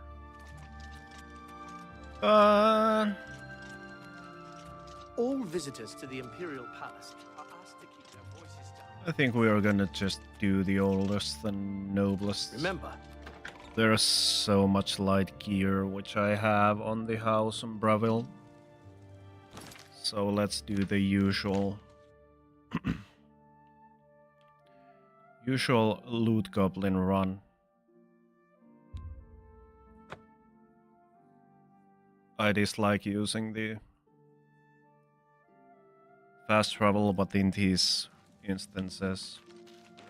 All visitors to the Imperial Palace are asked to keep their voices down. I think we are gonna just do the oldest and noblest. Remember, There's so much light gear which I have on the house in Bravil. So let's do the usual usual loot goblin run. I dislike using the fast travel, but in these instances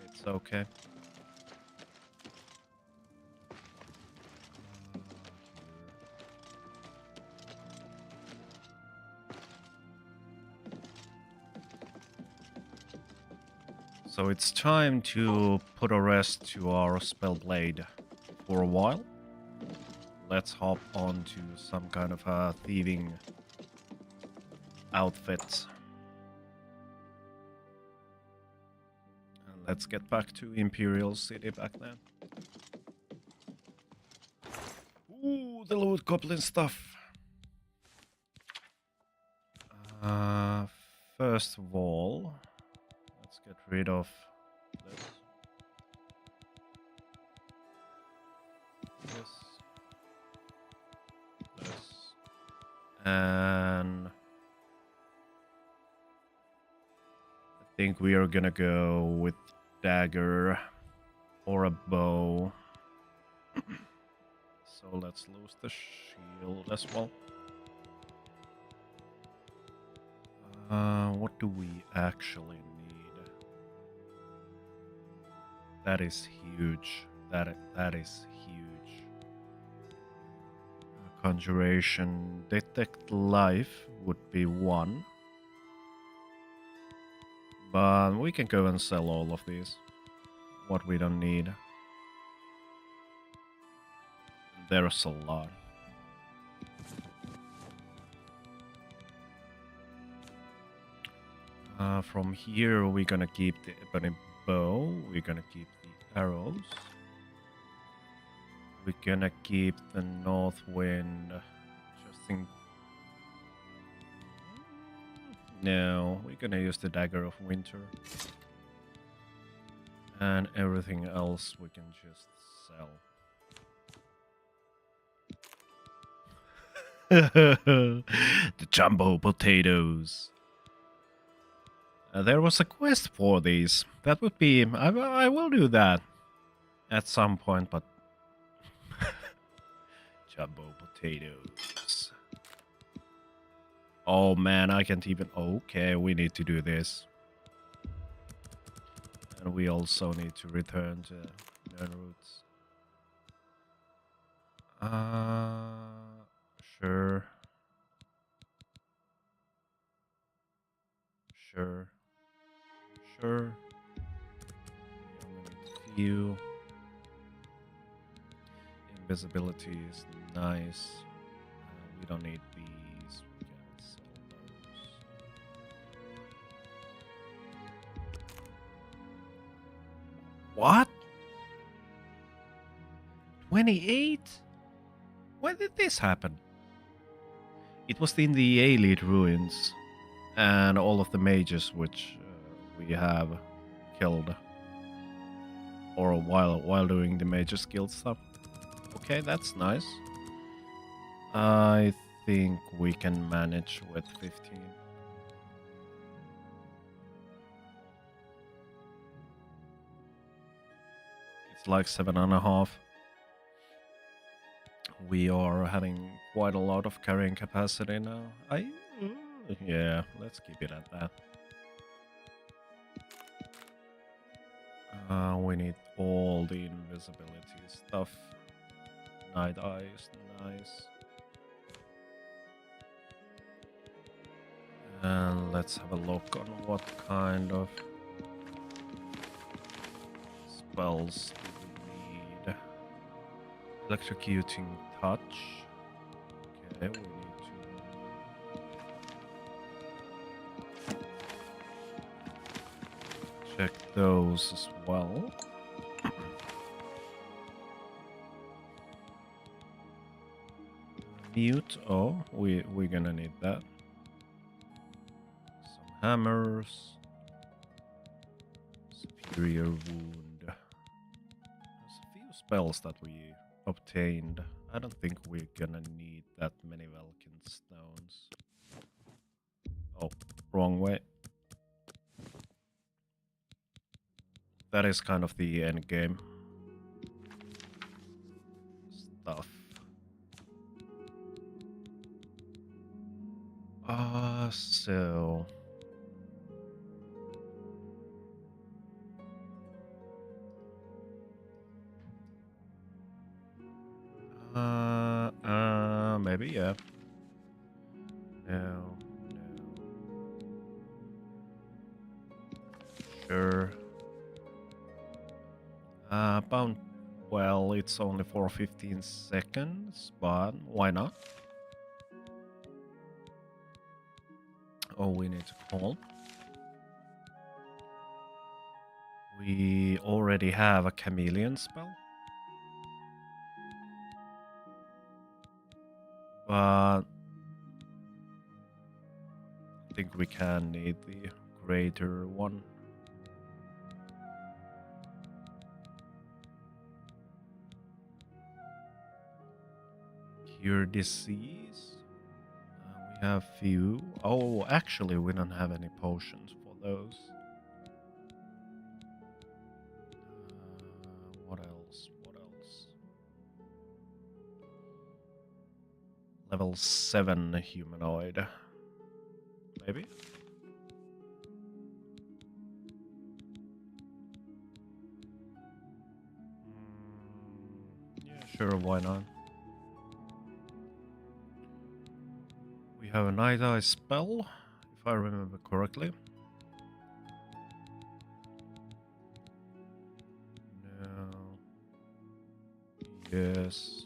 it's okay. So it's time to put a rest to our spellblade for a while. Let's hop on to some kind of a thieving outfit. And let's get back to Imperial City back then. Ooh, the loot goblin stuff. First of all, let's get rid of this. This. And I think we are gonna go with dagger or a bow. So let's lose the shield as well. What do we actually need? That is huge. That is huge. Conjuration, detect life would be 1. But we can go and sell all of these. What we don't need. There's a lot. From here we're gonna keep the ebony bow, we're gonna keep the arrows. We're gonna keep the north wind. Just in... No, we're gonna use the dagger of winter. And everything else we can just sell. The jumbo potatoes. There was a quest for these. That would be... I will do that at some point, but... Jumbo potatoes. Oh man, I can't even... Okay, we need to do this. And we also need to return to Nern Roots. Sure. Sure. Sure. Few. Invisibility is nice. We don't need these. We can sell those. What? 28? When did this happen? It was in the Elite Ruins, and all of the mages which we have killed, or while doing the Mages Guild stuff. Okay, that's nice. I think we can manage with 15. It's like 7.5. We are having quite a lot of carrying capacity now. Yeah, let's keep it at that. We need all the invisibility stuff. Night Eye is nice. And let's have a look on what kind of spells we need. Electrocuting Touch. Okay, we need to check those as well. Mute. Oh, we're gonna need that. Some hammers. Superior Wound. There's a few spells that we obtained. I don't think we're gonna need that many Velkin stones. Oh, wrong way. That is kind of the end game stuff. So maybe, yeah. No. Sure. Bound. Well, it's only for 15 seconds, but why not? Oh, we need to call. We already have a chameleon spell. But I think we can need the greater one. Cure disease. We have few. Oh, actually, we don't have any potions for those. What else? What else? Level 7 humanoid. Maybe? Yeah, sure, why not? We have a Night Eye spell, if I remember correctly. No. Yes.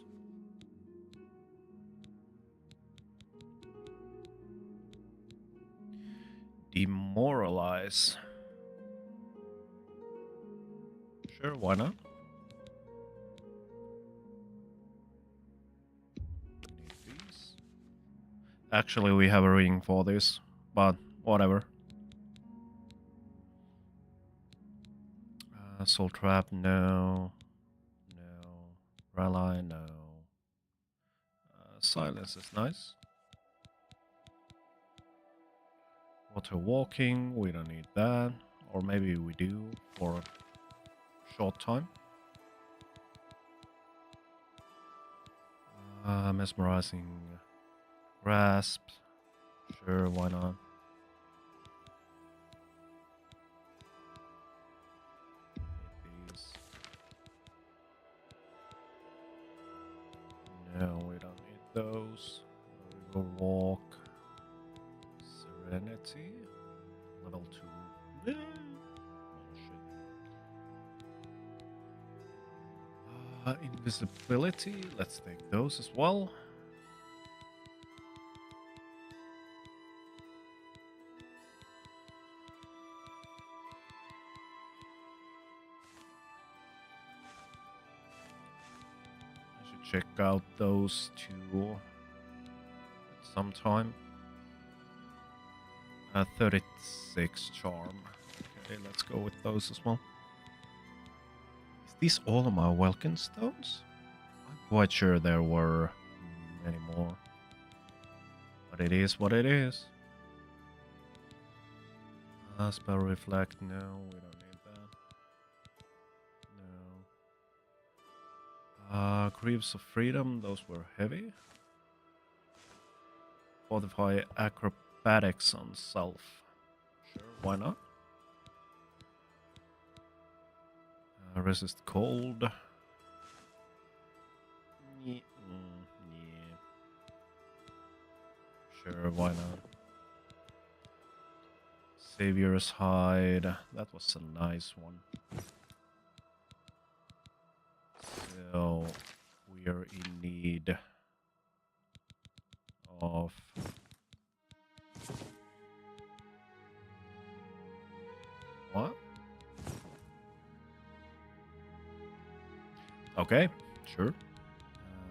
Demoralize. Sure, why not? Actually, we have a ring for this, but whatever. Soul Trap, no. No. Rally, no. Silence is nice. Water Walking, we don't need that. Or maybe we do for a short time. Mesmerizing Grasp. Sure, why not? These. Serenity. Level 2. Invisibility. Let's take those as well. I should check out those two sometime. 36 charm. Okay, let's go with those as well. Is these all of my Welkin stones? I'm quite sure there were many more. But it is what it is. Spell reflect, no, we don't need that. No. Greaves of freedom, those were heavy. Fortify acrobatics on self. Sure, why not? Resist cold. Yeah. Sure, why not? Savior's Hide. That was a nice one. So, we are in need of... What? Okay, sure.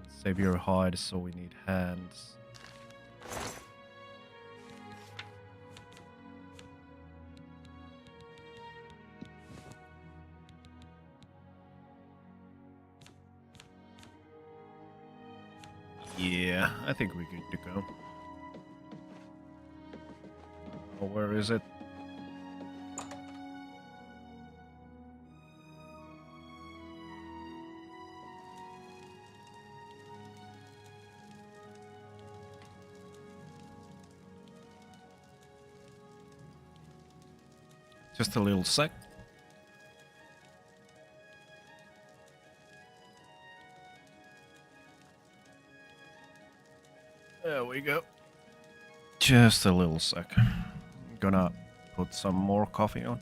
Savior Hide, so we need hands. Yeah, I think we're good to go. Oh, where is it? Just a little sec. There we go. Just a little sec. Gonna put some more coffee on.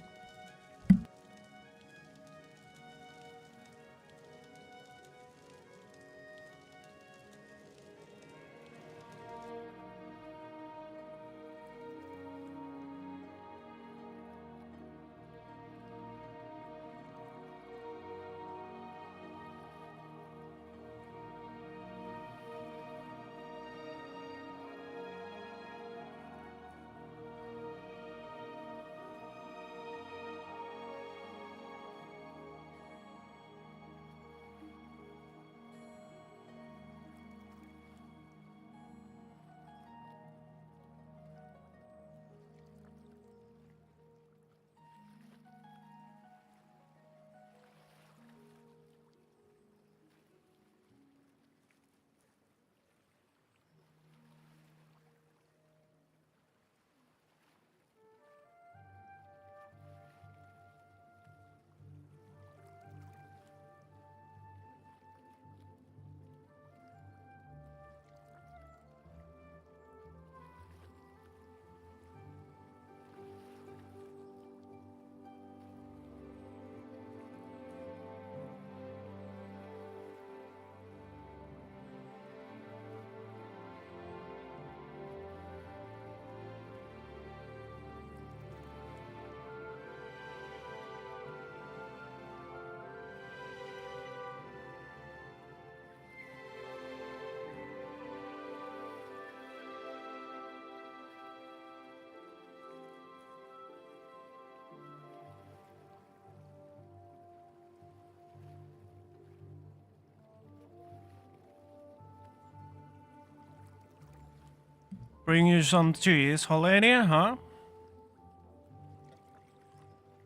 Bring you some cheese, Helenia, huh?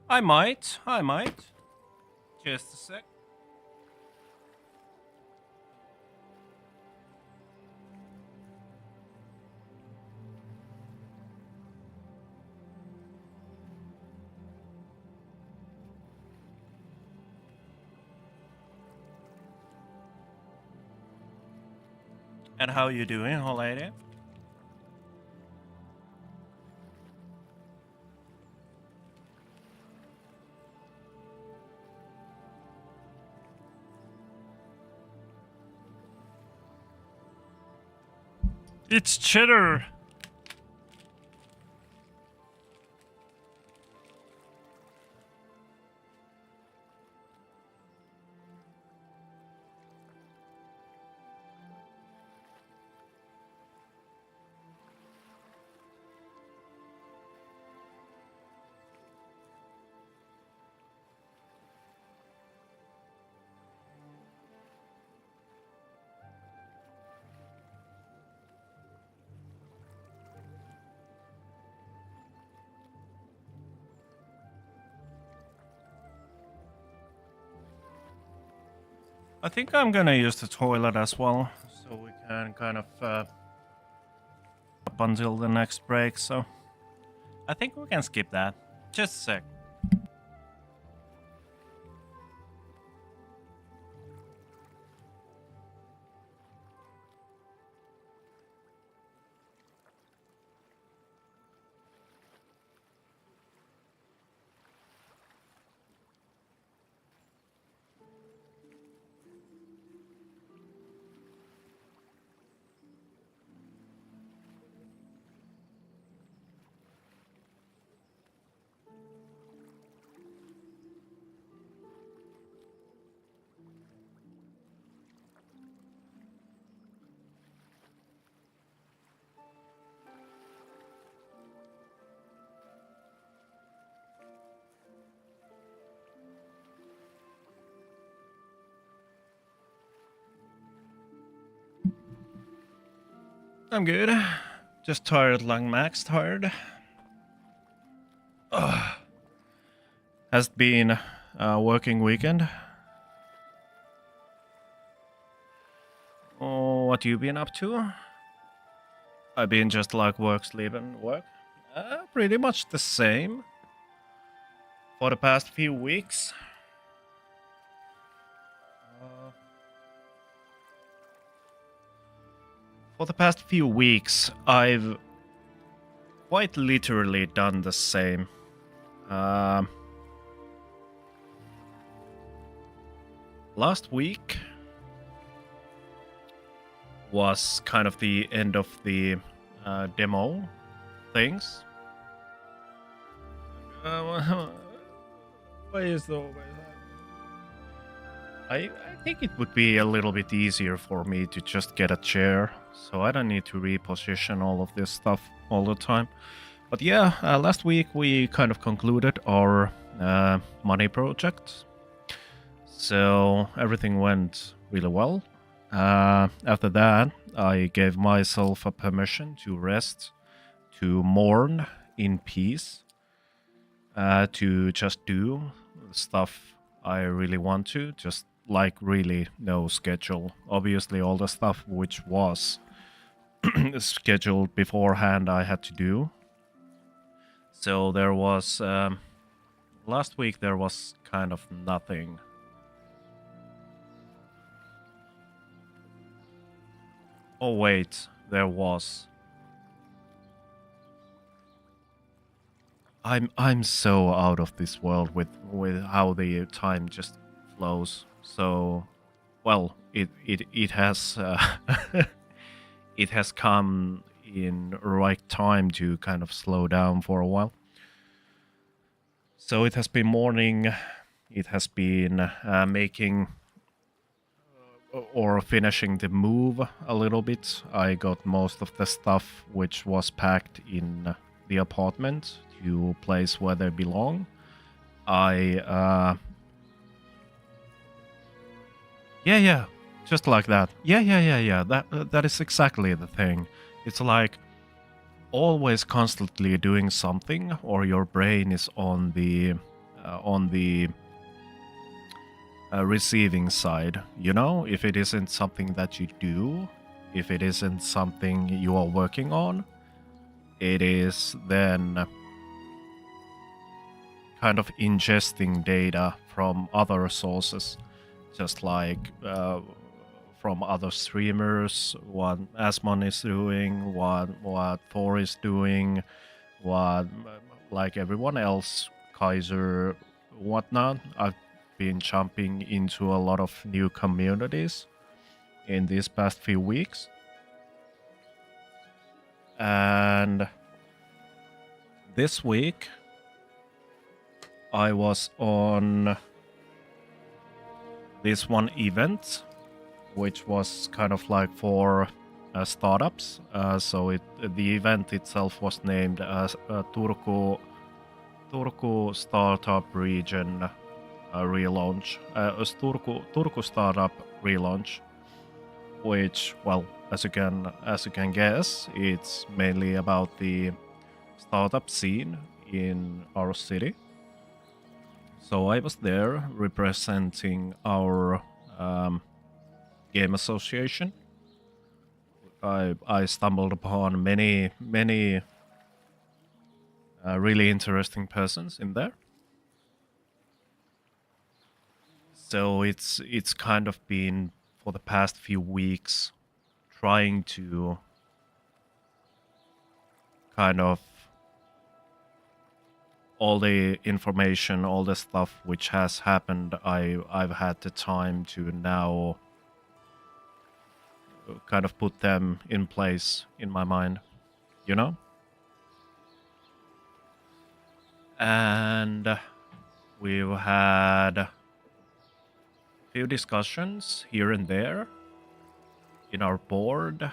I might. Just a sec. And how you doing, Helenia? It's cheddar. I think I'm gonna use the toilet as well, so we can kind of up until the next break. So I think we can skip that. Just a sec. I'm good. Just tired, like max tired. Ugh. Has been a working weekend. Oh, what you been up to? I've been just like work, sleep, and work. Pretty much the same for the past few weeks. For the past few weeks, I've quite literally done the same. Last week was kind of the end of the demo things. Why is the I think it would be a little bit easier for me to just get a chair, so I don't need to reposition all of this stuff all the time. But yeah, last week we kind of concluded our money project, so everything went really well. After that, I gave myself a permission to rest, to mourn in peace, to just do stuff I really want to, just like really no schedule. Obviously all the stuff which was scheduled beforehand I had to do. So there was last week there was kind of nothing. Oh wait, there was. I'm so out of this world with how the time just flows. So, well, it has it has come in right time to kind of slow down for a while. So it has been morning. It has been making or finishing the move a little bit. I got most of the stuff which was packed in the apartment to place where they belong. Yeah, just like that. Yeah. That is exactly the thing. It's like always constantly doing something, or your brain is on the receiving side. You know, if it isn't something that you do, if it isn't something you are working on, it is then kind of ingesting data from other sources, just like from other streamers, what Asmon is doing, what Thor is doing, what like everyone else, Kaiser, whatnot. I've been jumping into a lot of new communities in these past few weeks. And this week I was on this one event, which was kind of like for startups. So the event itself was named as Turku Startup Region relaunch, Turku Startup relaunch, which, well, as you can guess, it's mainly about the startup scene in our city. So I was there representing our game association. I stumbled upon many really interesting persons in there. So it's kind of been for the past few weeks trying to kind of all the information, all the stuff which has happened, I've had the time to now kind of put them in place in my mind, you know? And we've had a few discussions here and there in our board,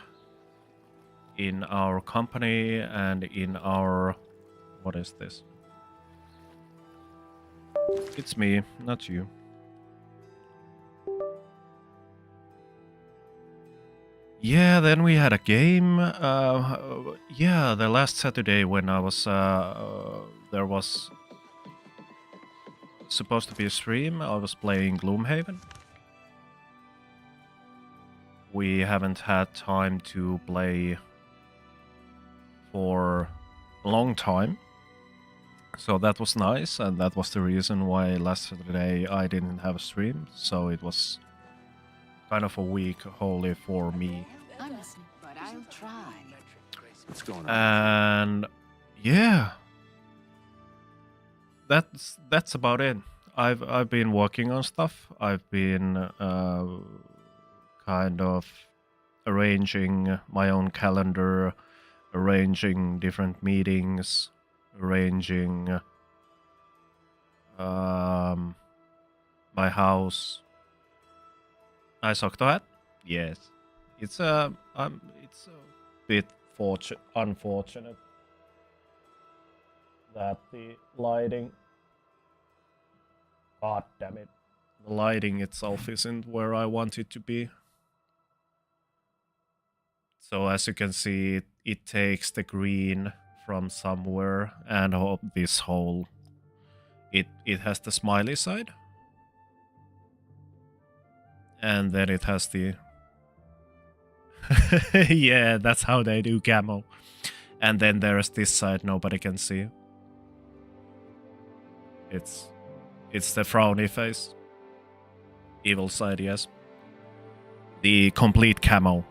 in our company, and in our... What is this? It's me, not you. Yeah, then we had a game. Yeah, the last Saturday when I was... there was supposed to be a stream. I was playing Gloomhaven. We haven't had time to play for a long time. So that was nice, and that was the reason why last Saturday I didn't have a stream. So it was kind of a week wholly for me. I'm listening, but I'll try. What's going on? And yeah, that's about it. I've been working on stuff. I've been kind of arranging my own calendar, arranging different meetings, arranging my house. I sucked that. Yes, it's a bit unfortunate that the lighting. God damn it! The lighting itself isn't where I want it to be. So as you can see, it takes the green from somewhere, and this whole it has the smiley side, and then it has the yeah, that's how they do camo. And then there's this side nobody can see. It's the frowny face, evil side, yes. The complete camo.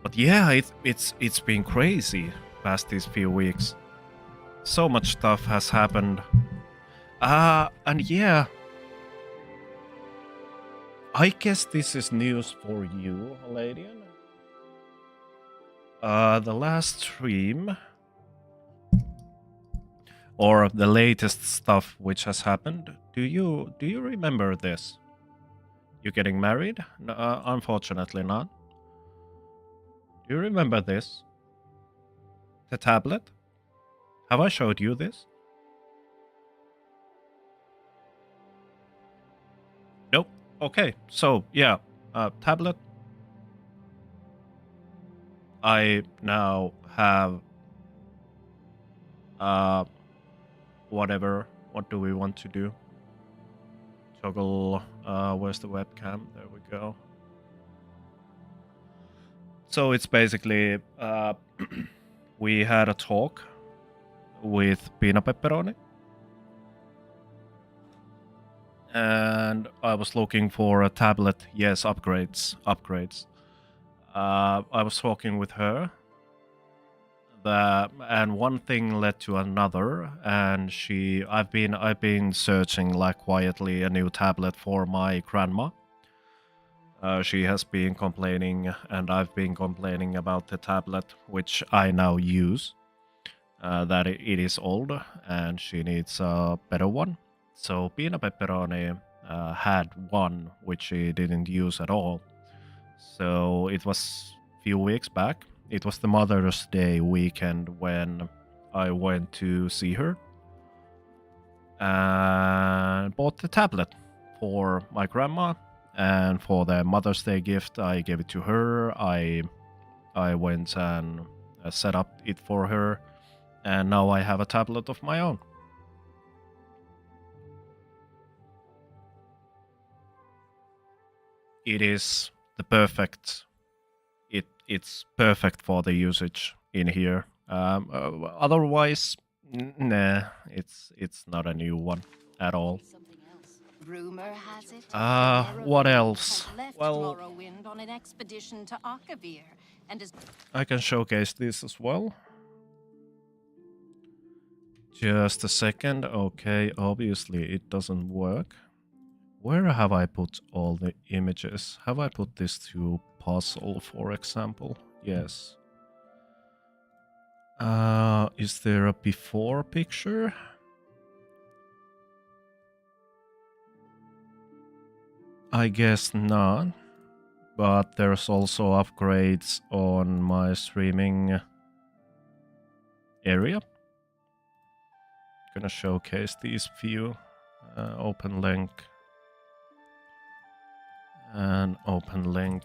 But yeah, it's been crazy past these few weeks. So much stuff has happened. And yeah, I guess this is news for you, Ladian. The last stream, or the latest stuff which has happened. Do you remember this? You getting married? No, unfortunately not. Do you remember this? The tablet? Have I showed you this? Nope. Okay, so yeah, tablet. I now have whatever. What do we want to do? Toggle. Where's the webcam? There we go. So it's basically we had a talk with Pina Pepperoni, and I was looking for a tablet. Yes, upgrades. I was talking with her, and one thing led to another, and I've been searching like quietly a new tablet for my grandma. She has been complaining, and I've been complaining about the tablet, which I now use, that it is old, and she needs a better one. So Pina Pepperoni had one, which she didn't use at all. So it was a few weeks back. It was the Mother's Day weekend when I went to see her and bought the tablet for my grandma, and for the Mother's Day gift I gave it to her. I went and set up it for her, and now I have a tablet of my own. It is the perfect. It's perfect for the usage in here. Otherwise, nah, it's not a new one at all. Rumor has it. What else? Left Well, Morrowind on an expedition to Akavir, and is I can showcase this as well. Just a second. Okay, obviously it doesn't work. Where have I put all the images? Have I put this to puzzle, for example? Yes. Is there a before picture? I guess not. But there's also upgrades on my streaming area. Gonna showcase these few. Open link. And open link.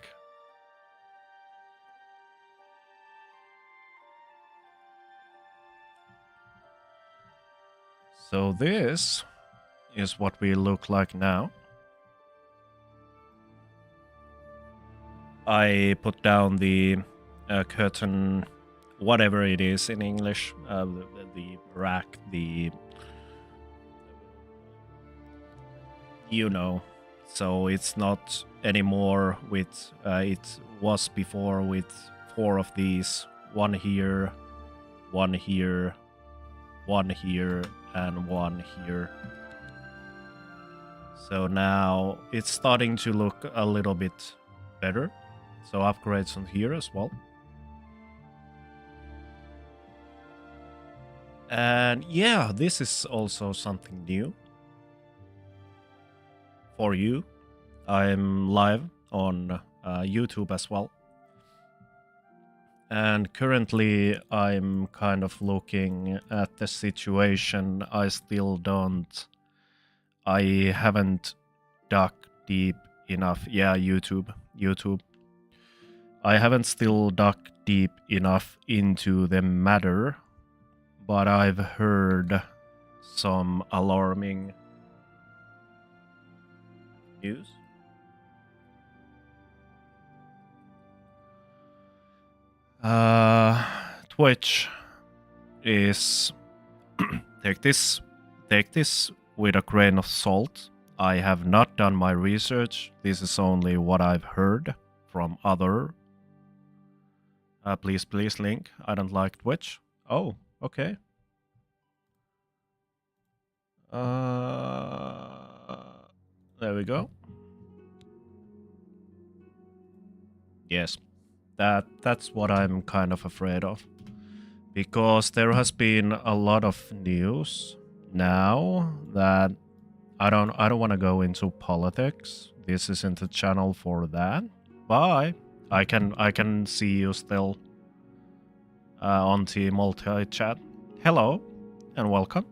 So this is what we look like now. I put down the curtain, whatever it is in English, the rack, the, you know. So it's not anymore with, it was before with 4 of these, one here, one here, one here, and one here. So now it's starting to look a little bit better. So upgrades on here as well. And yeah, this is also something new for you. I'm live on YouTube as well. And currently I'm kind of looking at the situation. I haven't dug deep enough. Yeah, YouTube. I haven't still dug deep enough into the matter, but I've heard some alarming news. Twitch is take this with a grain of salt. I have not done my research. This is only what I've heard from other. Please link. I don't like Twitch. Oh, okay. There we go. Yes, that's what I'm kind of afraid of, because there has been a lot of news now that I don't want to go into politics. This isn't a channel for that. Bye. I can see you still on the multi-chat. Hello and welcome.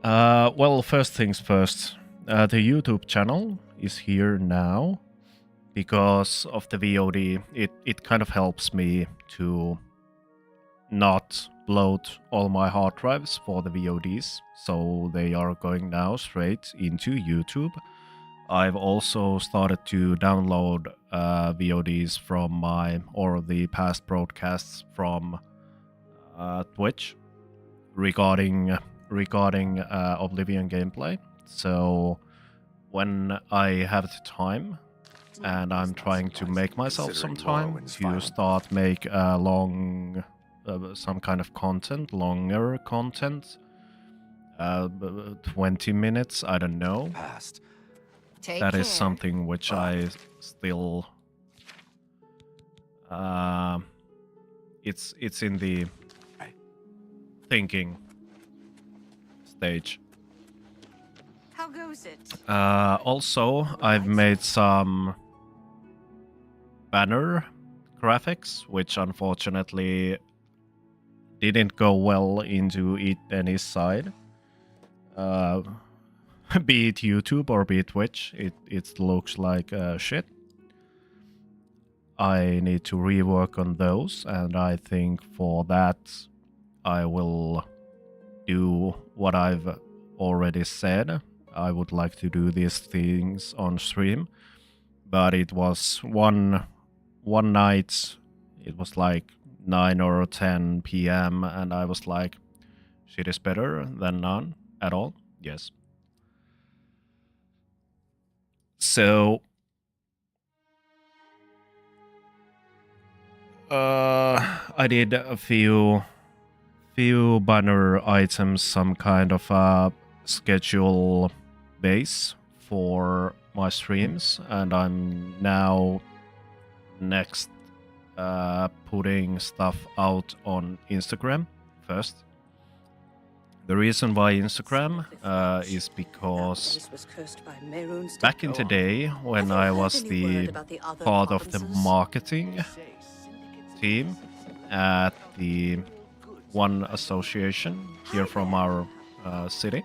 Well, first things first. The YouTube channel is here now because of the VOD. It kind of helps me to not load all my hard drives for the VODs, so they are going now straight into YouTube. I've also started to download VODs from the past broadcasts from Twitch regarding Oblivion gameplay. So when I have the time, and I'm trying to make myself some time to start make long some kind of content, longer content, 20 minutes, I don't know. that is something which I still it's in the thinking stage. How goes it? Also, I've made some banner graphics, which unfortunately didn't go well into any side. Be it YouTube or be it Twitch, it looks like shit. I need to rework on those, and I think for that I will do what I've already said. I would like to do these things on stream, but it was one night, it was like 9 or 10 p.m. and I was like, shit is better than none at all. Yes. So I did a few banner items, some kind of schedule base for my streams, and I'm now next putting stuff out on Instagram first. The reason why Instagram is because back in the day when I was the part of the marketing team at the one association here from our city,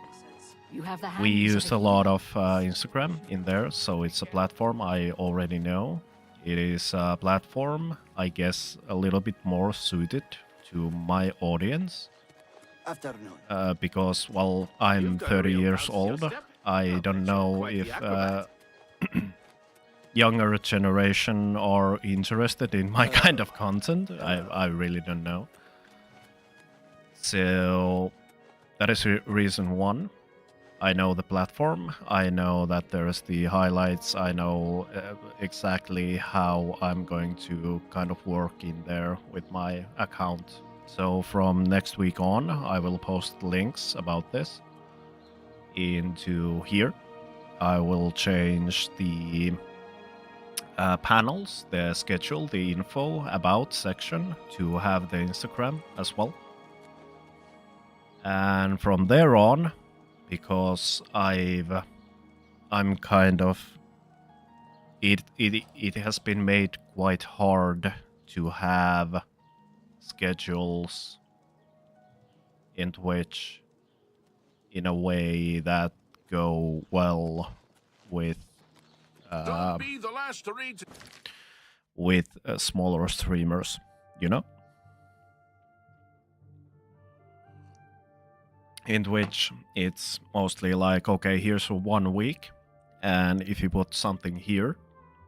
we used a lot of Instagram in there, so it's a platform I already know. It is a platform, I guess, a little bit more suited to my audience. Because, well, I'm 30 years old. I don't know if younger generation are interested in my kind of content. I really don't know. So that is reason one. I know the platform. I know that there's the highlights. I know exactly how I'm going to kind of work in there with my account. So from next week on, I will post links about this into here. I will change the panels, the schedule, the info about section to have the Instagram as well. And from there on, because I'm kind of it has been made quite hard to have schedules in Twitch in a way that go well with Don't be the last to read. with smaller streamers, you know? In Twitch, it's mostly like, okay, here's 1 week, and if you put something here,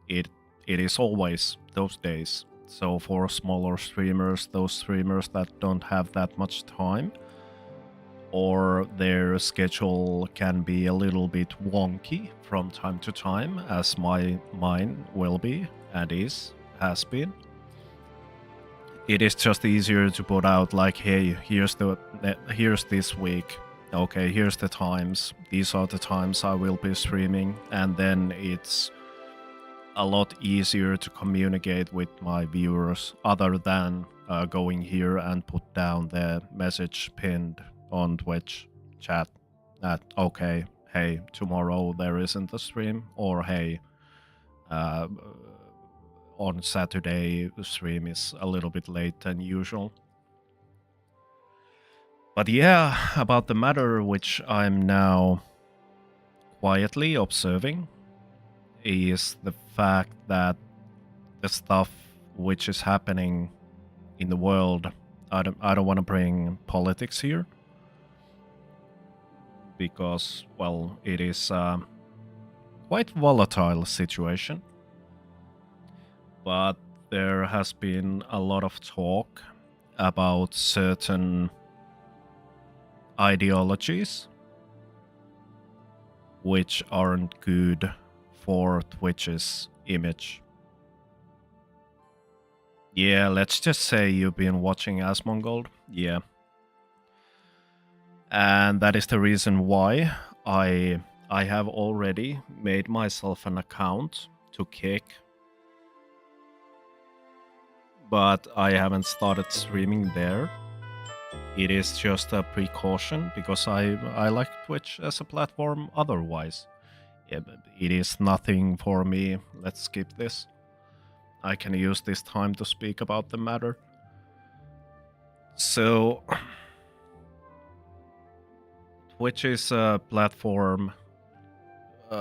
it is always those days. So for smaller streamers, those streamers that don't have that much time, or their schedule can be a little bit wonky from time to time, as mine will be, and has been. It is just easier to put out like, hey, here's this week. Okay, here's the times. These are the times I will be streaming, and then it's a lot easier to communicate with my viewers, other than going here and put down the message pinned on Twitch chat that, okay, hey, tomorrow there isn't a stream, or hey, on Saturday the stream is a little bit late than usual. But yeah, about the matter which I'm now quietly observing is the fact that the stuff which is happening in the world, I don't want to bring politics here, because, well, it is a quite volatile situation. But there has been a lot of talk about certain ideologies which aren't good for Twitch's image. Yeah, let's just say you've been watching Asmongold. Yeah. And that is the reason why I I have already made myself an account to Kick, but I haven't started streaming there. It is just a precaution because I like Twitch as a platform otherwise. It is nothing for me. Let's skip this. I can use this time to speak about the matter. So, Twitch is a platform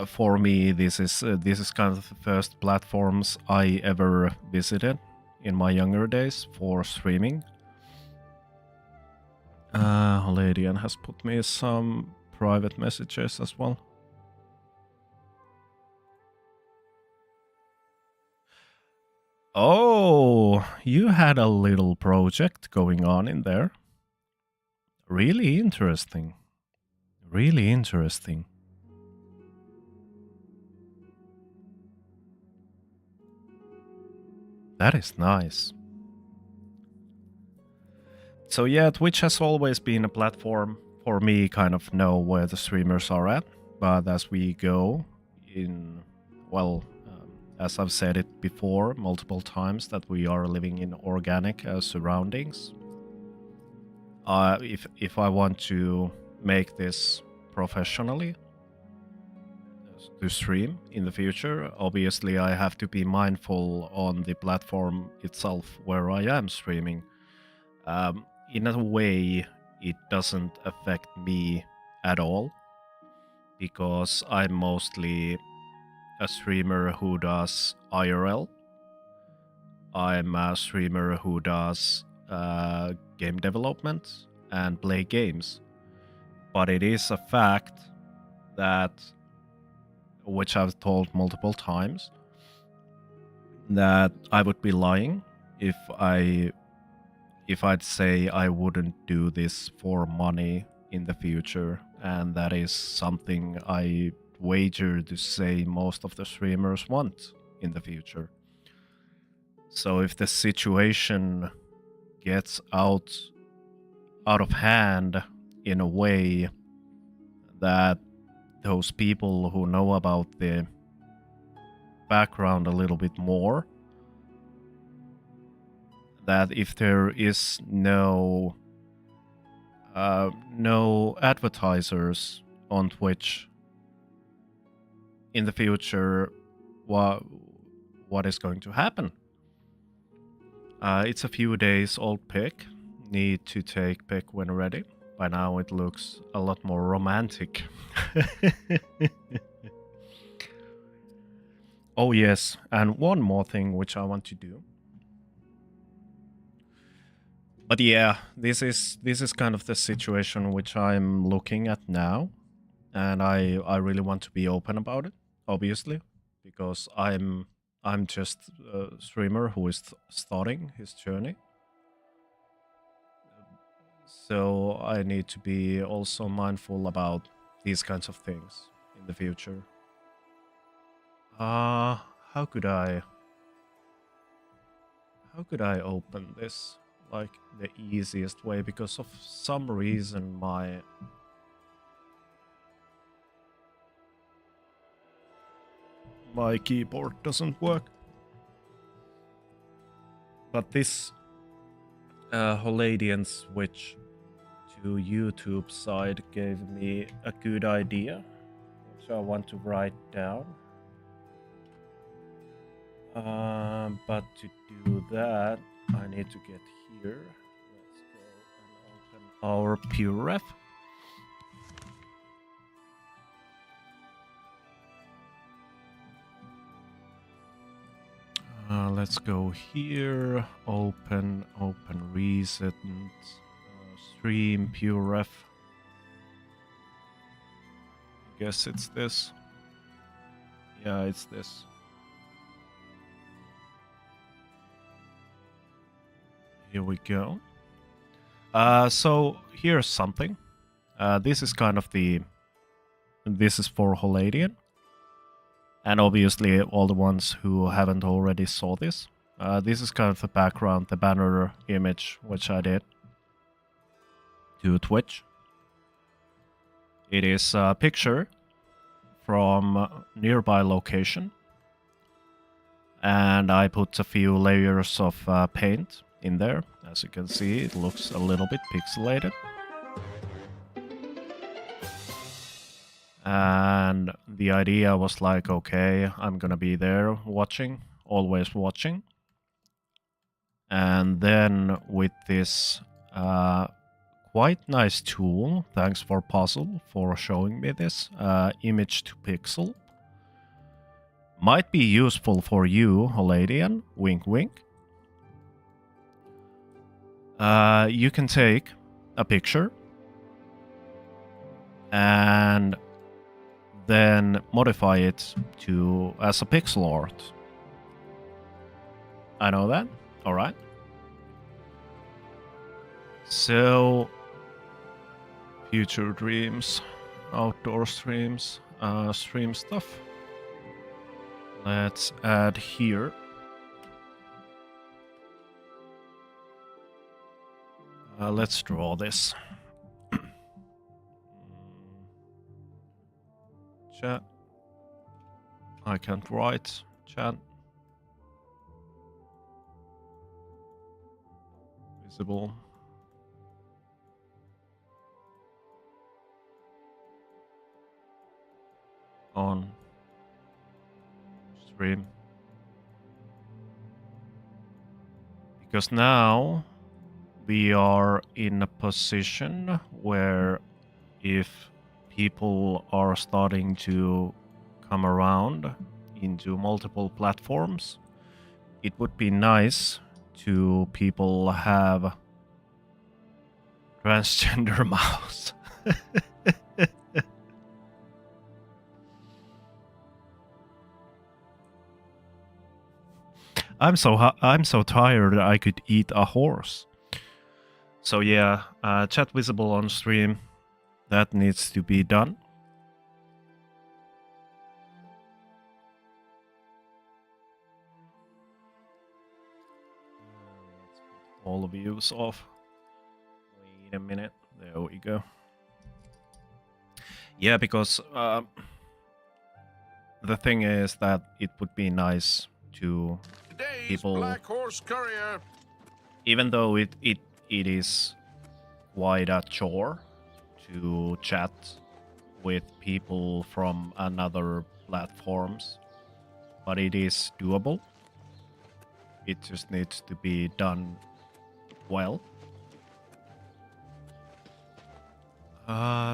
for me. This is kind of the first platforms I ever visited in my younger days for streaming. Holadian has put me some private messages as well. Oh, you had a little project going on in there. Really interesting. Really interesting. That is nice. So yeah, Twitch has always been a platform for me, kind of know where the streamers are at. But as we go in, well, as I've said it before multiple times, that we are living in organic surroundings. If I want to make this professionally to stream in the future, obviously I have to be mindful on the platform itself where I am streaming. In a way, it doesn't affect me at all because I'm mostly a streamer who does IRL. I'm a streamer who does game development and play games. But it is a fact that, which I've told multiple times, that I would be lying if I'd say I wouldn't do this for money in the future, and that is something I wager to say most of the streamers want in the future. So if the situation gets out of hand in a way that those people who know about the background a little bit more, that if there is no advertisers on Twitch in the future, what is going to happen? It's a few days old pic. Need to take pic when ready. By now it looks a lot more romantic. Oh yes, and one more thing which I want to do. But yeah, this is kind of the situation which I'm looking at now, and I really want to be open about it, obviously, because I'm just a streamer who is starting his journey. So I need to be also mindful about these kinds of things in the future. How could I open this like the easiest way? Because of some reason my keyboard doesn't work. But this Holadian switch to YouTube side gave me a good idea, which I want to write down. But to do that, I need to get here. Let's go and open our PureRef. Let's go here, open reset, stream PureRef. I guess it's this. Yeah, it's this. Here we go. So here's something. This is kind of this is for Holadian. And obviously all the ones who haven't already saw this. This is kind of the background, the banner image, which I did to Twitch. It is a picture from a nearby location. And I put a few layers of paint in there. As you can see, it looks a little bit pixelated. And the idea was like, okay, I'm gonna be there watching, always watching. And then with this quite nice tool, thanks for Puzzle for showing me this, image to pixel. Might be useful for you, Holadian, wink wink. You can take a picture and then modify it to as a pixel art. I know that. All right. So, future dreams, outdoor streams, stream stuff. Let's add here. Let's draw this. Chat. I can't write. Chat. Visible. On stream. Because now we are in a position where if people are starting to come around into multiple platforms, it would be nice to people have transgender mouse. I'm so tired I could eat a horse. So yeah, chat visible on stream. That needs to be done. Let's put all views off. Wait a minute. There we go. Yeah, because the thing is that it would be nice to people, Black Horse Courier. even though it is quite a chore to chat with people from another platforms, but it is doable. It just needs to be done well.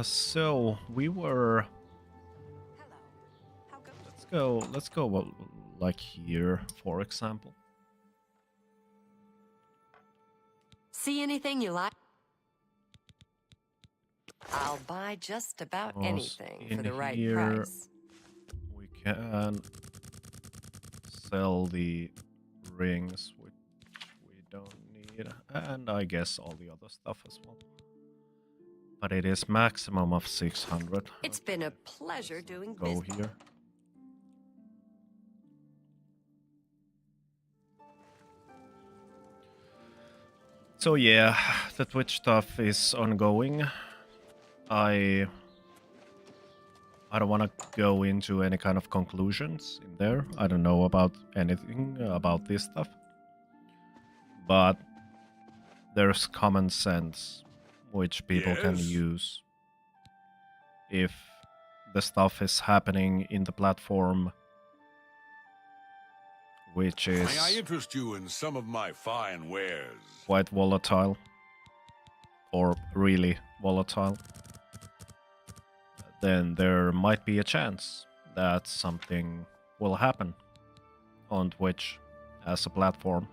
So we were. Let's go like here, for example. See anything you like? I'll buy just about anything for the right price. We can sell the rings, which we don't need, and I guess all the other stuff as well. But it is maximum of 600. It's been a pleasure doing Go business. here. So yeah, the Twitch stuff is ongoing. I don't want to go into any kind of conclusions in there. I don't know about anything about this stuff. But there's common sense which people can use if the stuff is happening in the platform, which is May I interest you in some of my fine wares? quite volatile, or really volatile. Then there might be a chance that something will happen on Twitch as a platform.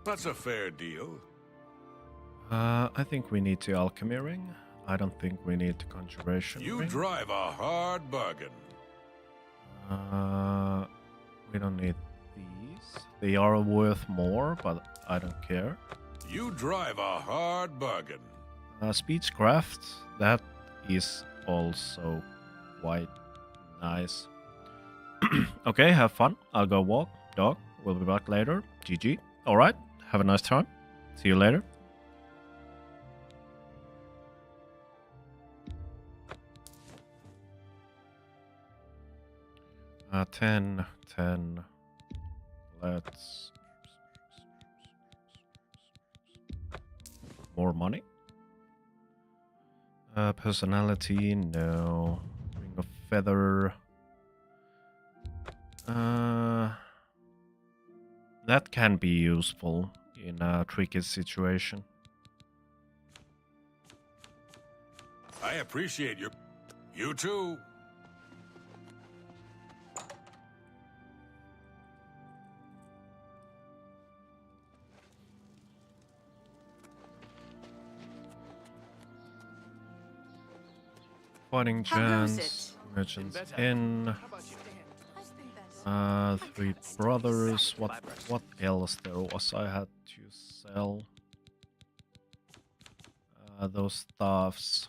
That's a fair deal. I think we need the alchemy ring. I don't think we need the conjuration You ring. drive a hard bargain. We don't need these. They are worth more, but I don't care. You drive a hard bargain. Speechcraft, that is also quite nice. Okay, have fun. I'll go walk. Dog, we'll be back later. GG. Alright, have a nice time. See you later. 10, 10. Let's... More money? Personality, no. Ring of Feather. That can be useful in a tricky situation. I appreciate your... You too. Fighting Giants, Merchants Inn, Three Brothers, what else there was I had to sell? Those stuffs.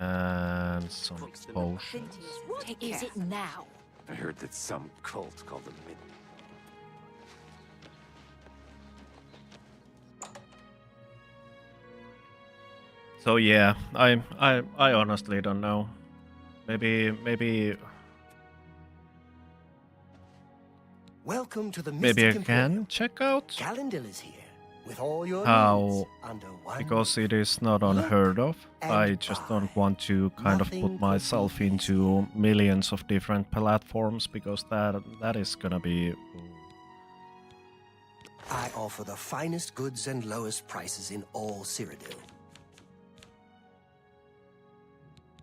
And some potions. What is it now? I heard that some cult called the Mid... So yeah, I honestly don't know. Maybe Welcome to the maybe I Mystic can check out Calendil is here with all your needs how, under one because it is not unheard of. I just don't want to kind of put myself into millions of different platforms, because that is gonna be... I offer the finest goods and lowest prices in all Cyrodiil.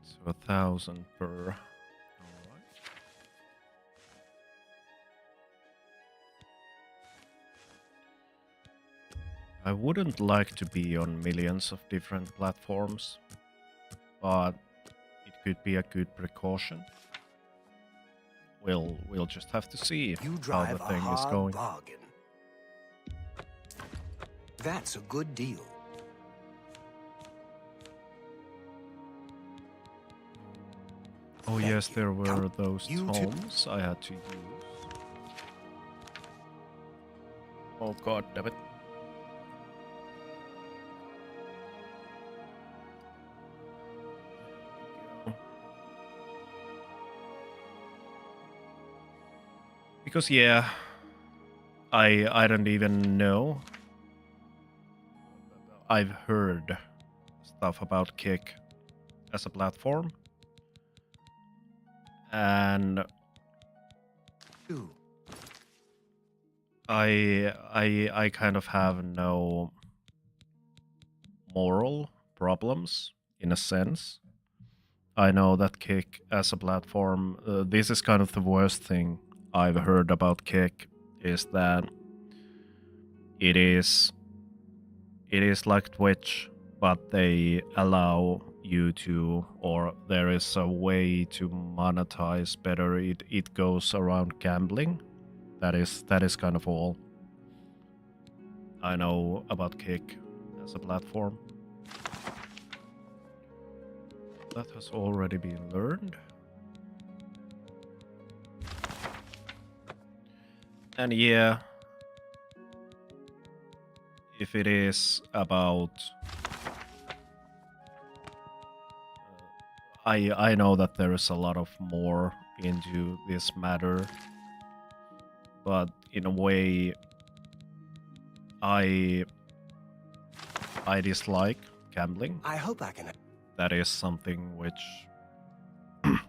So 1,000 per. I wouldn't like to be on millions of different platforms, but it could be a good precaution. We'll just have to see how the thing is going. Bargain. That's a good deal. Oh yes, there were those tomes I had to use. Oh god damn it. Because yeah, I don't even know. I've heard stuff about Kick as a platform, and I kind of have no moral problems in a sense. I know that Kick as a platform, this is kind of the worst thing I've heard about Kick, is that it is like Twitch, but they allow you to, or there is a way to monetize better. It goes around gambling. That is kind of all I know about Kick as a platform. That has already been learned. And yeah, if it is about... I know that there is a lot of more into this matter, but in a way, I dislike gambling. I hope I can... That is something which,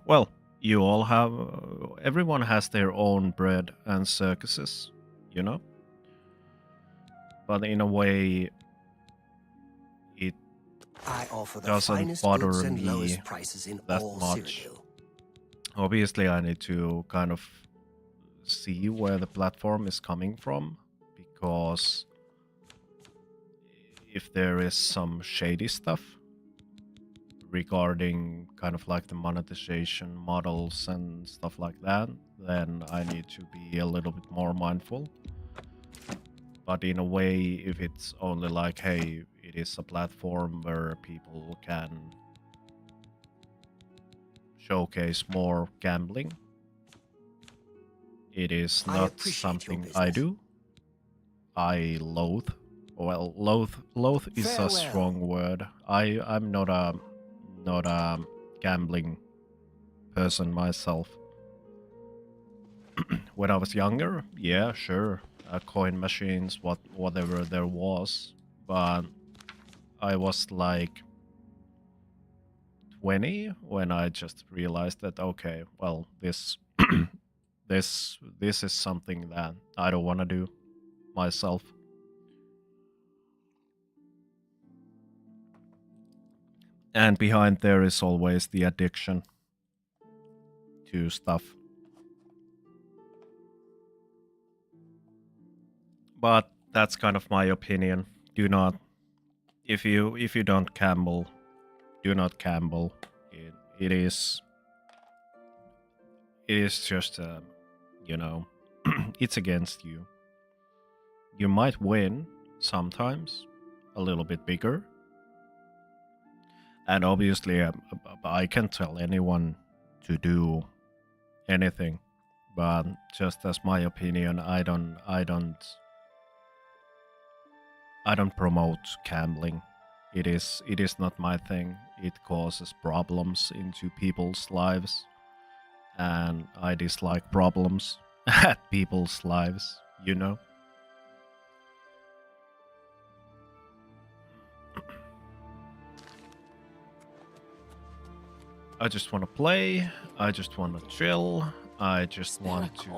well, you all have, everyone has their own bread and circuses, you know? But in a way, it doesn't bother me that much. Obviously, I need to kind of see where the platform is coming from, because if there is some shady stuff regarding kind of like the monetization models and stuff like that, then I need to be a little bit more mindful. But in a way, if it's only like, hey, it is a platform where people can showcase more gambling, it is not something I do. I loathe. Well, loathe is a strong word. I'm not a gambling person myself. When I was younger, yeah, sure, coin machines, whatever there was, but I was like 20 when I just realized that okay, well, this this is something that I don't want to do myself. And behind there is always the addiction to stuff. But that's kind of my opinion. Do not, if you don't gamble, do not gamble. It is just you know, it's against you. You might win sometimes, a little bit bigger. And obviously, I can't tell anyone to do anything, but just as my opinion, I don't promote gambling. It is not my thing. It causes problems into people's lives, and I dislike problems at people's lives, you know. I just want to play, I just want to chill, I just want to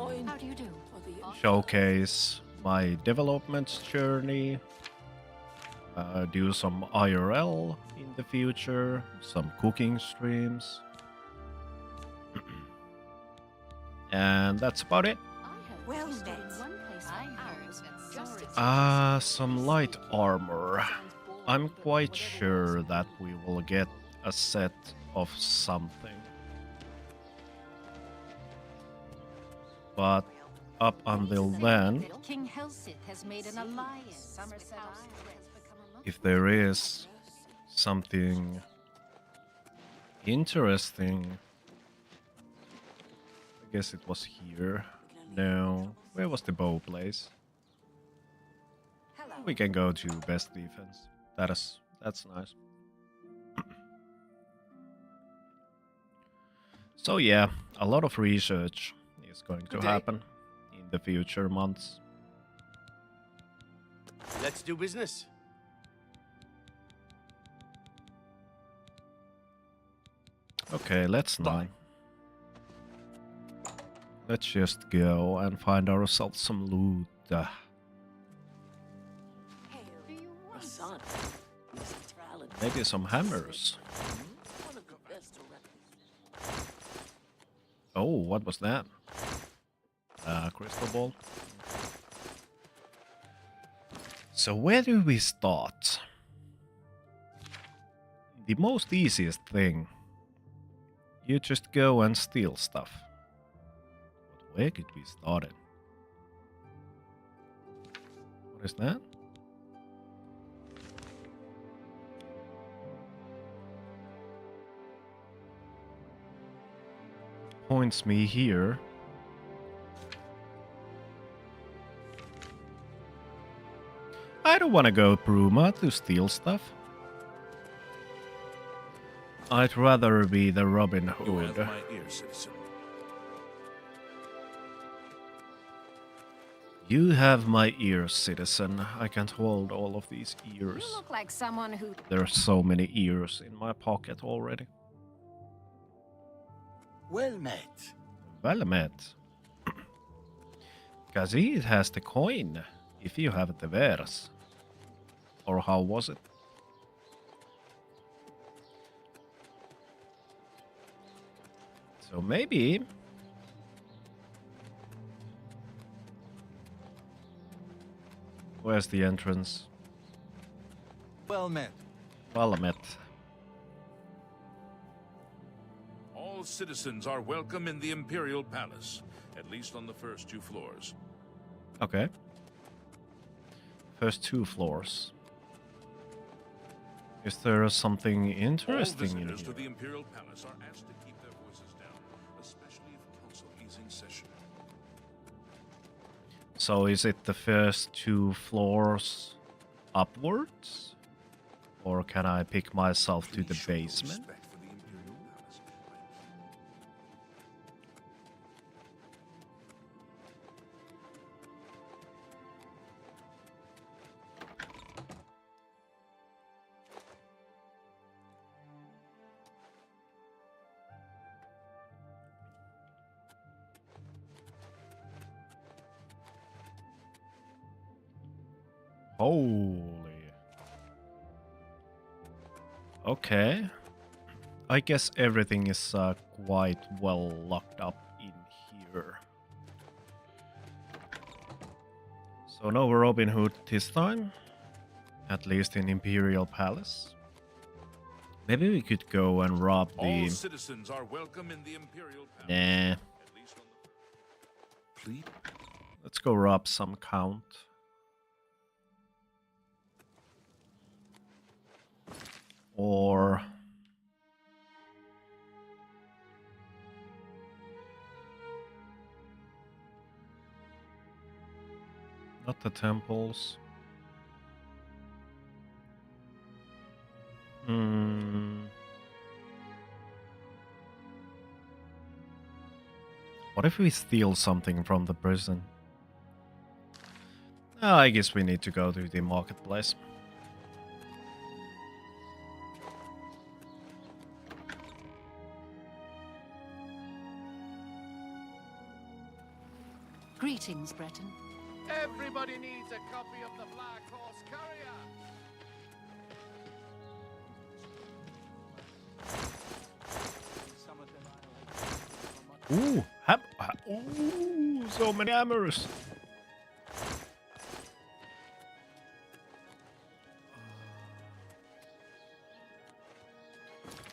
showcase my development journey, do some IRL in the future, some cooking streams, and that's about it. Well met. Some light armor. I'm quite sure that we will get a set of something. But up until then, King Helsith has made an alliance. if there is something interesting, I guess it was here. No, where was the bow place? We can go to best defense. That's nice. So yeah, a lot of research is going to happen in the future months. Let's do business. Okay, let's not. Let's just go and find ourselves some loot. Maybe some hammers. Oh, what was that? Crystal ball. So where do we start? The most easiest thing. You just go and steal stuff. But where could we start it? What is that? Points me here. I don't want to go Bruma to steal stuff. I'd rather be the Robin Hood. You have my ear, citizen. You have my ears, citizen. I can't hold all of these ears. You look like someone who... There are so many ears in my pocket already. Well met. Well met. Kazid has the coin, if you have the verse. Or how was it? So maybe... Where's the entrance? Well met. Well met. All citizens are welcome in the Imperial Palace, at least on the first 2 floors. Okay. First 2 floors. Is there something interesting in here? All visitors to the Imperial Palace are asked to keep their voices down, especially if council is in session. So is it the first 2 floors upwards? Or can I pick myself to the basement? Holy. Okay. I guess everything is quite well locked up in here. So no Robin Hood this time. At least in Imperial Palace. Maybe we could go and rob the... All citizens are welcome in the Imperial Palace. Nah. At least on the... Please? Let's go rob some count. Or... not the temples. What if we steal something from the prison? I guess we need to go to the marketplace. Greetings, Breton. Everybody needs a copy of the Black Horse Courier. Ooh, ooh, so many hammers.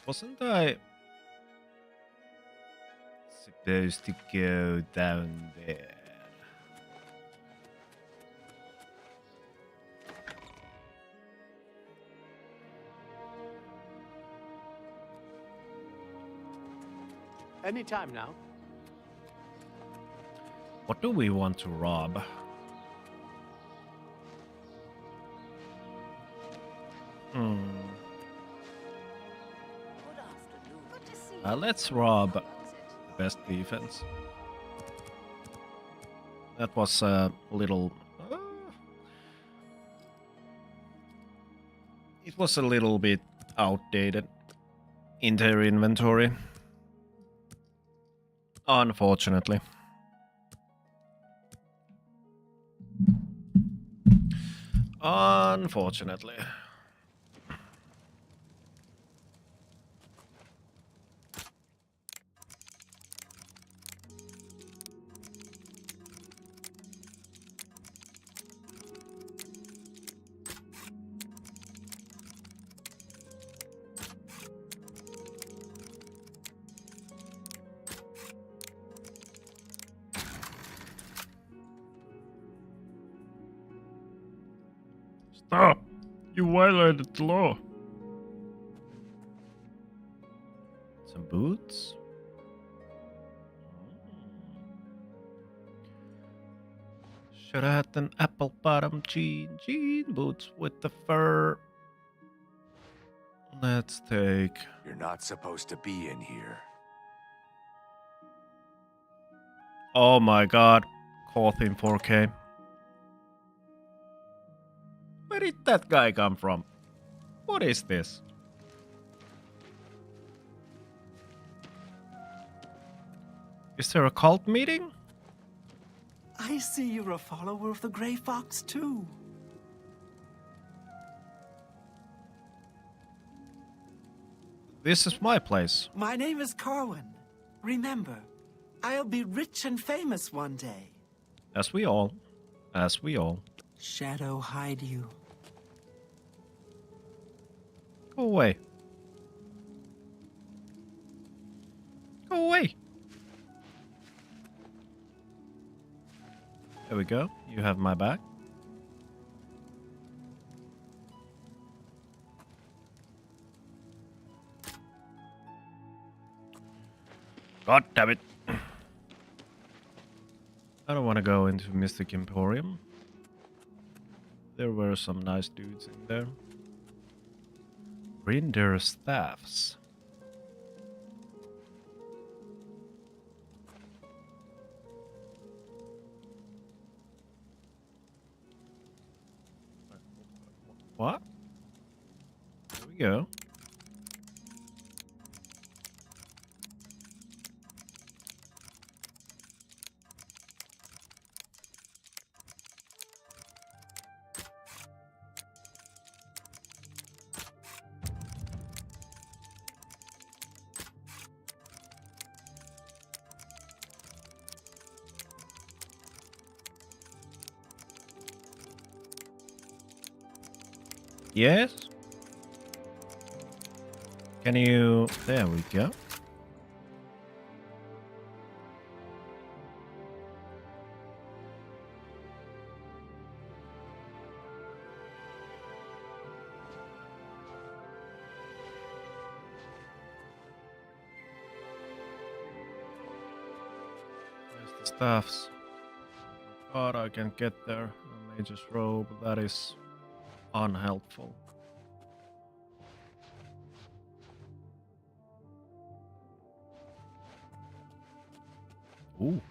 Wasn't I supposed to go down there? Anytime now. What do we want to rob? Let's rob the best defense. That was a little... it was a little bit outdated in their inventory. Unfortunately. Unfortunately. Stop! You violated the law. Some boots? Should have had an apple bottom jean boots with the fur. Let's take... You're not supposed to be in here. Oh my god. Caught in 4K. Where did that guy come from? What is this? Is there a cult meeting? I see you're a follower of the Grey Fox, too. This is my place. My name is Corwin. Remember, I'll be rich and famous one day. As we all. As we all. Shadow hide you. Go away. Go away. There we go. You have my back. God damn it. I don't want to go into Mystic Emporium. There were some nice dudes in there. Bring their staffs. What? There we go. Yes? Can you... There we go. Where's the staffs? God, I can get there. A mage's robe, that is unhelpful. Ooh.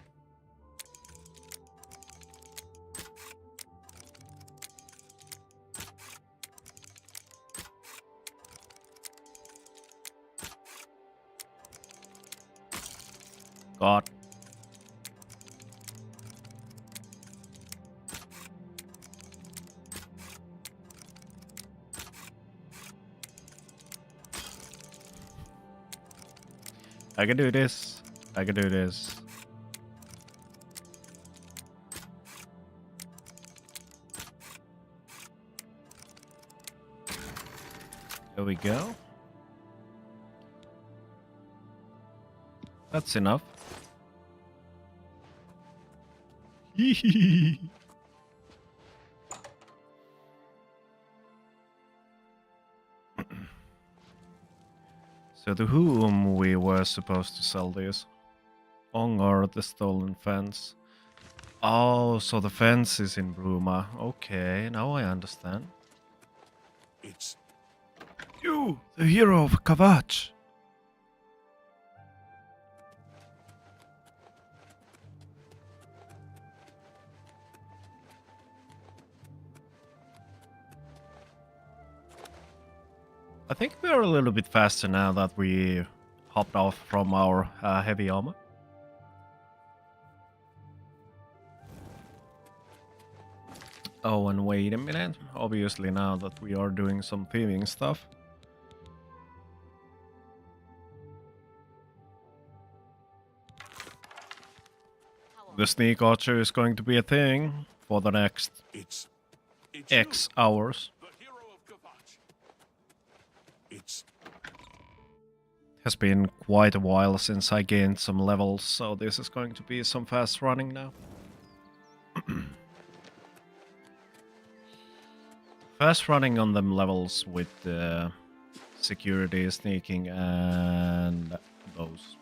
God. I can do this. I can do this. There we go. That's enough. So to whom we were supposed to sell this? Ongar, the stolen fence. Oh, so the fence is in Bruma. Okay, now I understand. It's you, the hero of Kavach. I think we're a little bit faster now that we hopped off from our heavy armor. Oh, and wait a minute. Obviously now that we are doing some thieving stuff. The sneak archer is going to be a thing for the next X hours. Has been quite a while since I gained some levels, so this is going to be some fast running now. Fast running on them levels with security, sneaking, and those.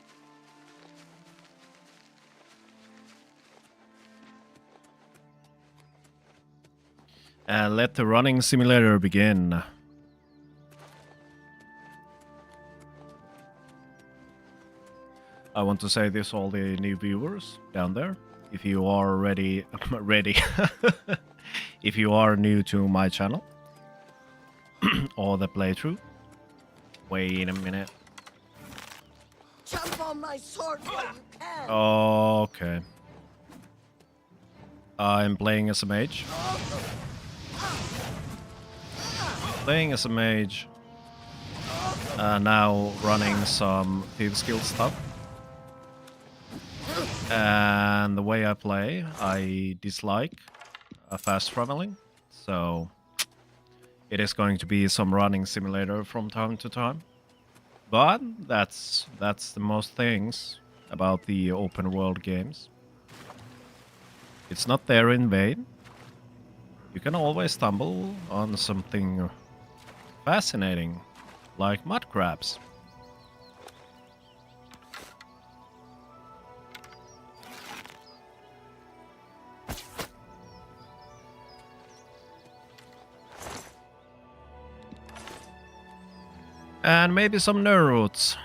And let the running simulator begin. I want to say this all the new viewers down there. If you are ready, if you are new to my channel or the playthrough, wait a minute. Jump on my sword while you can. Okay. I'm playing as a mage. Playing as a mage. Now running some Thieves Guild stuff. And the way I play, I dislike fast traveling, so it is going to be some running simulator from time to time. But that's the most things about the open world games. It's not there in vain. You can always stumble on something fascinating, like mud crabs. And maybe some nerve roots.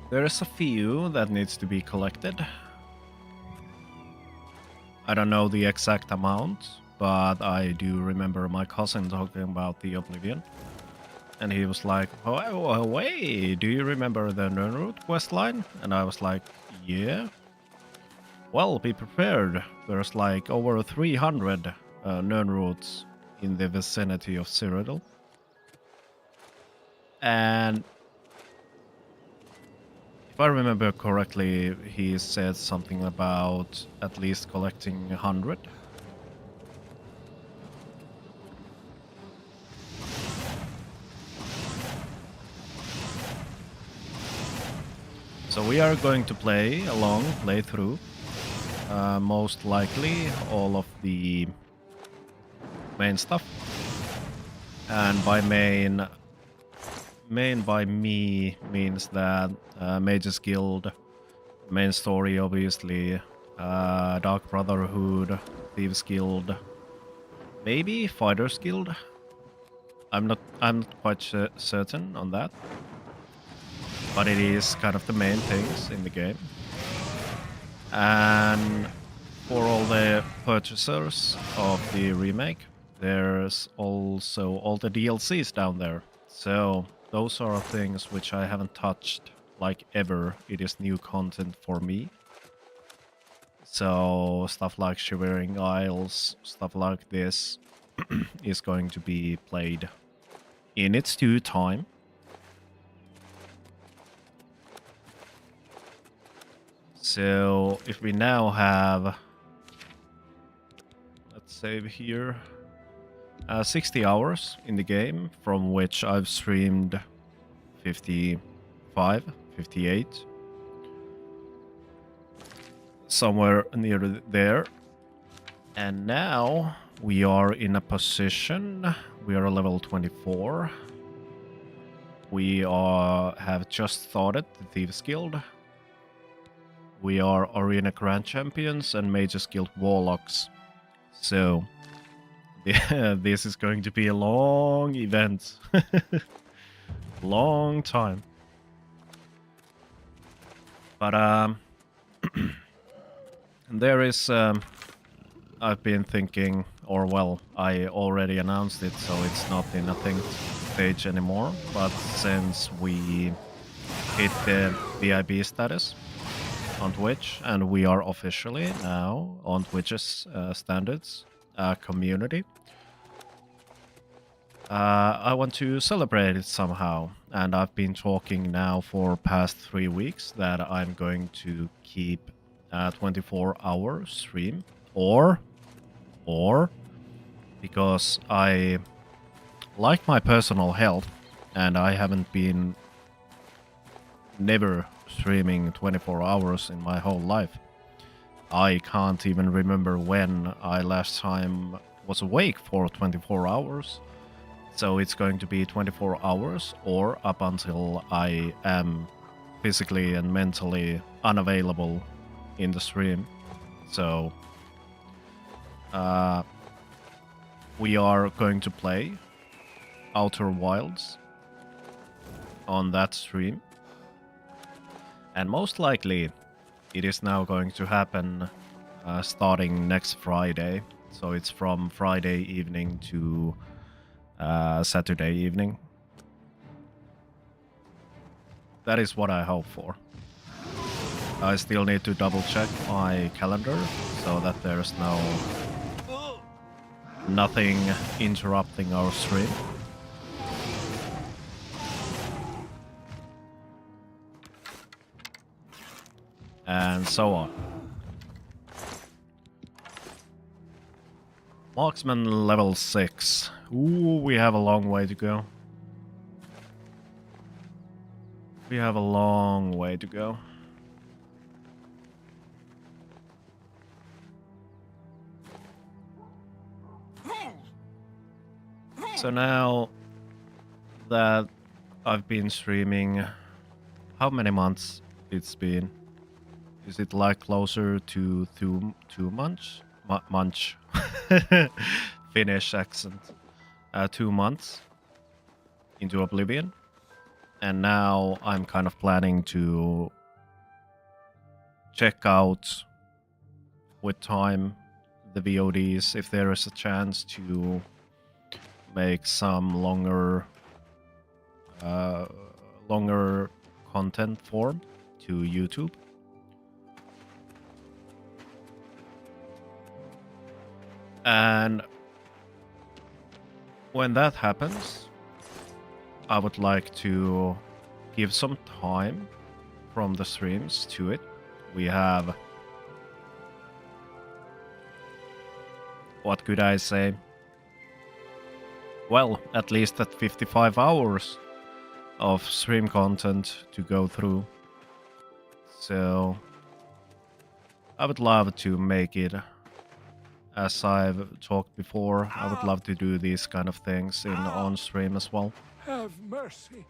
There's a few that needs to be collected. I don't know the exact amount, but I do remember my cousin talking about the Oblivion. And he was like, oh, wait, do you remember the Nernroot questline? And I was like, yeah. Well, be prepared. There's like over 300 Nernroots in the vicinity of Cyrodiil. And if I remember correctly, he said something about at least collecting 100. we are going to play a long playthrough. Most likely all of the main stuff. And by main by me means that Mages Guild, main story obviously, Dark Brotherhood, Thieves Guild, maybe Fighters Guild. I'm not quite certain on that, but it is kind of the main things in the game. And for all the purchasers of the remake, there's also all the DLCs down there. So those are things which I haven't touched like ever. It is new content for me. So stuff like Shivering Isles, stuff like this is going to be played in its due time. So if we now have, let's save here, 60 hours in the game, from which I've streamed 55, 58, somewhere near there. And now we are in a position, we are level 24. We have just started the Thieves Guild. We are Arena Grand Champions and Mages Guild Warlocks. So this is going to be a long event. Long time. But there is I've been thinking, or well, I already announced it, so it's not in a think stage anymore. But since we hit the VIP status on Twitch, and we are officially now on Twitch's standards community, I want to celebrate it somehow. And I've been talking now for past 3 weeks that I'm going to keep a 24-hour stream, or because I like my personal health and I haven't been never streaming 24 hours in my whole life. I can't even remember when I last time was awake for 24 hours. So it's going to be 24 hours or up until I am physically and mentally unavailable in the stream. So we are going to play Outer Wilds on that stream. And most likely it is now going to happen starting next Friday. So it's from Friday evening to Saturday evening. That is what I hope for. I still need to double check my calendar so that there's nothing interrupting our stream. And so on. Marksman level 6. Ooh, we have a long way to go. We have a long way to go. So now that I've been streaming, how many months it's been? Is it like closer to 2 months? Munch. Finnish accent. 2 months into Oblivion. And now I'm kind of planning to check out with time the VODs, if there is a chance to make some longer content form to YouTube. And when that happens, I would like to give some time from the streams to it. We have, what could I say? Well, at least at 55 hours of stream content to go through. So I would love to make it, as I've talked before, I would love to do these kind of things in on stream as well. Have mercy.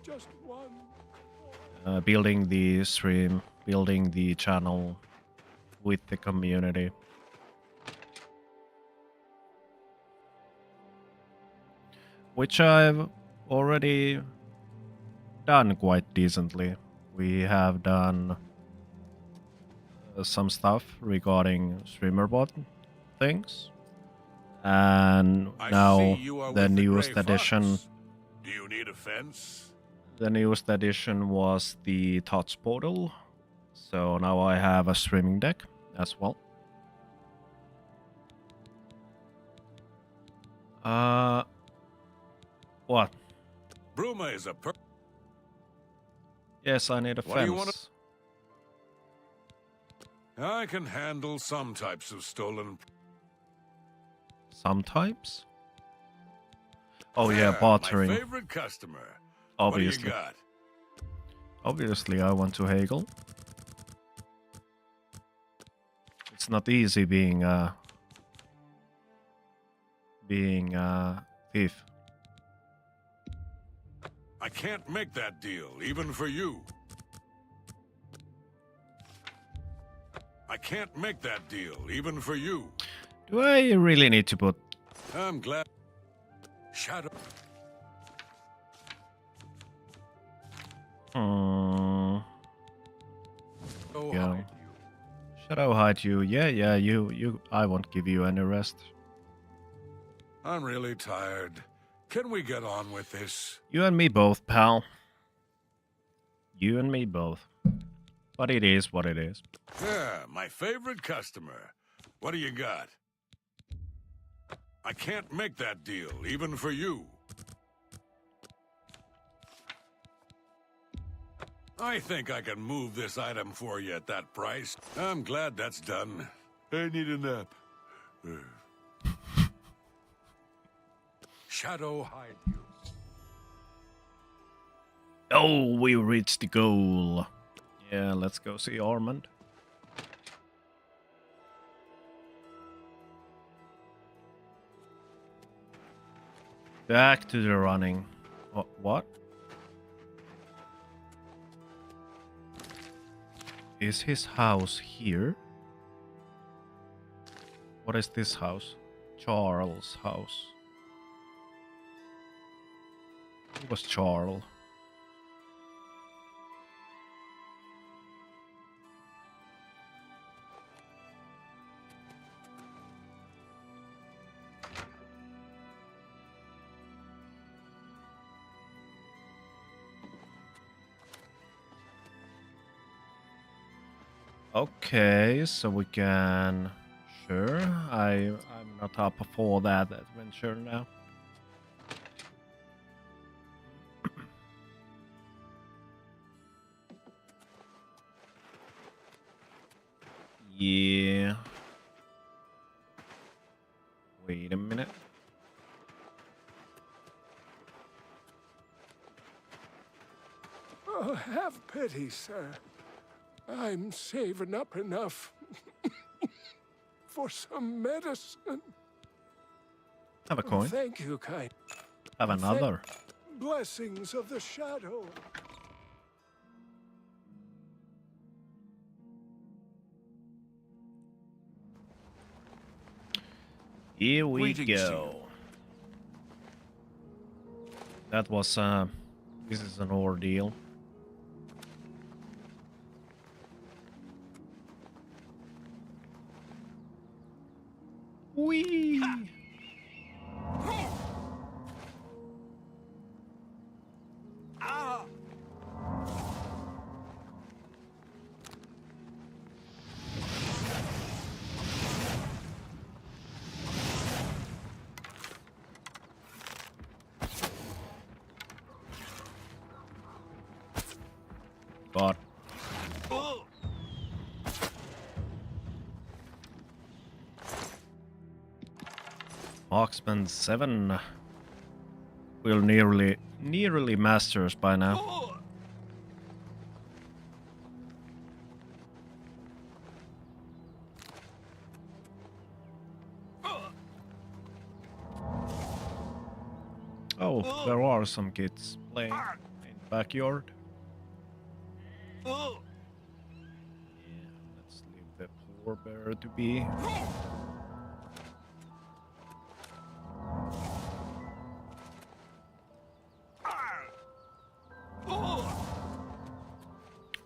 Just one. Building the stream, building the channel with the community. Which I've already done quite decently. We have done some stuff regarding streamerbot things. And now the newest edition. Do you need a fence? The newest edition was the Touch Portal. So now I have a streaming deck as well. What? Bruma is a Yes, I need a What do you fence. I can handle some types of stolen. Some types? Oh yeah, bartering. My favorite customer. Obviously. What do you got? Obviously, I want to haggle. It's not easy being a thief. I can't make that deal, even for you. I can't make that deal, even for you. Do I really need to put... I'm glad. Shadow. Yeah. Shadow hide you. Yeah, you. I won't give you any rest. I'm really tired. Can we get on with this? You and me both, pal. You and me both. But it is what it is. Yeah, my favorite customer. What do you got? I can't make that deal, even for you. I think I can move this item for you at that price. I'm glad that's done. I need a nap. Shadow hide you. Oh, we reached the goal. Yeah, let's go see Armand. Back to the running. What? Is his house here? What is this house? Charles' house. It was Charles. Okay, so we can... Sure, I'm not up for that adventure now. Yeah. Wait a minute. Oh, have pity, sir. I'm saving up enough for some medicine. Have a coin. Thank you, kind. Have another. Blessings of the shadow. Here we Greetings to go. That was this is an ordeal. Whee! God. Marksman 7. We're nearly masters by now. Oh, there are some kids playing in the backyard. Yeah, let's leave the poor bear to be.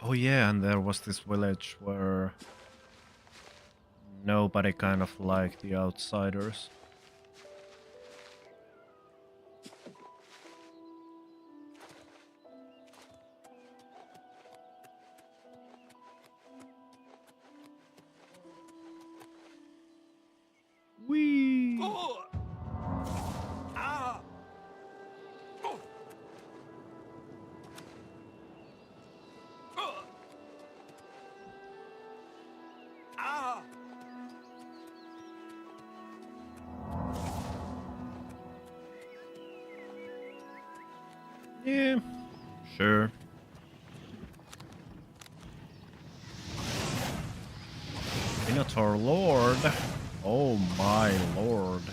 Oh yeah, and there was this village where nobody kind of liked the outsiders. Whee! Yeah, sure. Minotaur Lord. Oh my lord.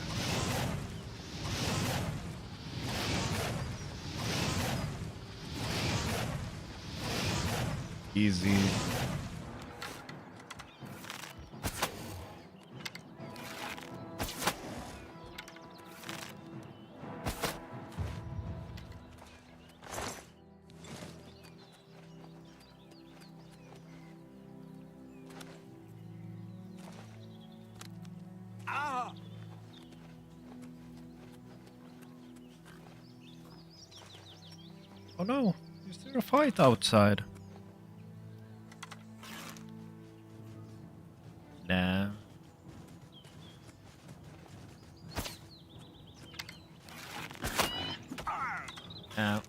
Easy. Oh no, is there a fight outside? Nah. Nah.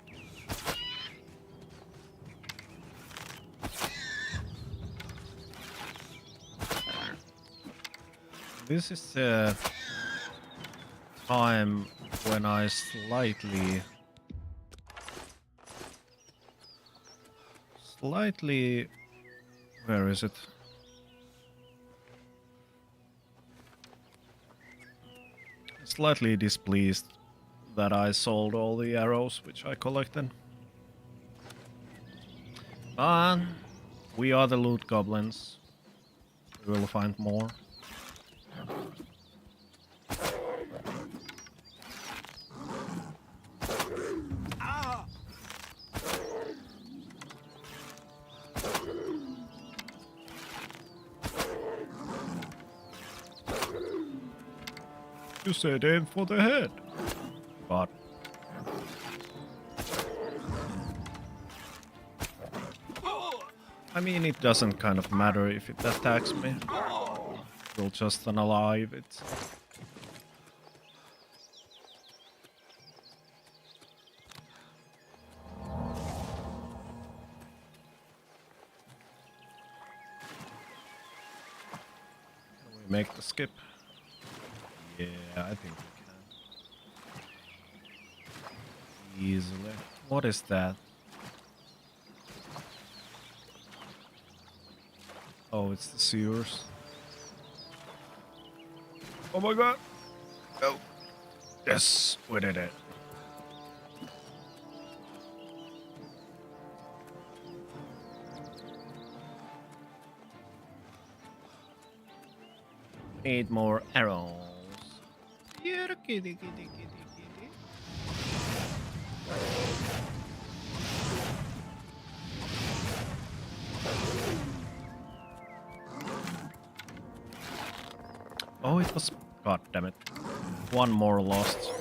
This is the time when I slightly, where is it? Slightly displeased that I sold all the arrows which I collected. But we are the loot goblins. We will find more. You said aim for the head. But I mean, it doesn't kind of matter if it attacks me. We'll just unalive it. Can we make the skip? Yeah, I think we can. Easily. What is that? Oh, it's the sewers. Oh my god! No. Yes, we did it. Need more arrows. Yeah, kitty. Oh, it was... God damn it. One more lost.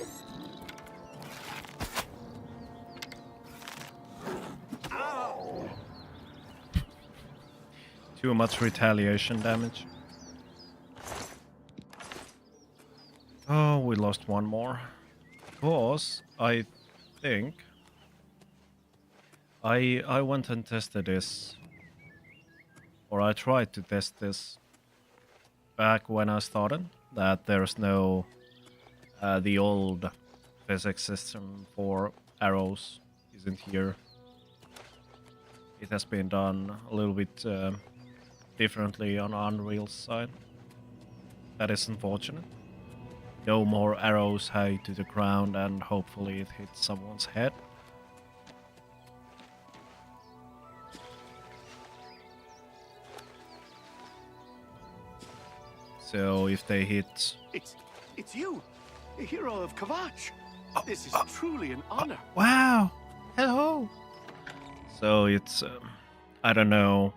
Too much retaliation damage. Oh, we lost one more. Because I think I went and tested this, or I tried to test this back when I started, that there's no the old physics system for arrows isn't here. It has been done a little bit differently on Unreal's side. That is unfortunate. no more arrows high to the ground, and hopefully it hits someone's head. So if they hit... It's you, the hero of Kavach. This is truly an honor. Wow! Hello! So it's... I don't know.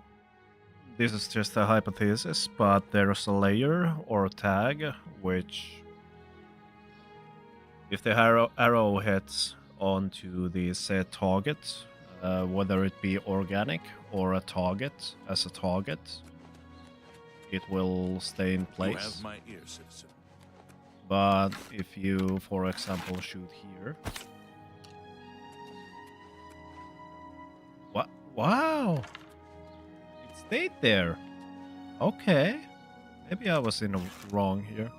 This is just a hypothesis, but there's a layer or a tag which... If the arrow hits onto the said target, whether it be organic or a target as a target, it will stay in place. You have my ear, citizen. But if you, for example, shoot here... What? Wow! It stayed there. Okay. Maybe I was in the wrong here.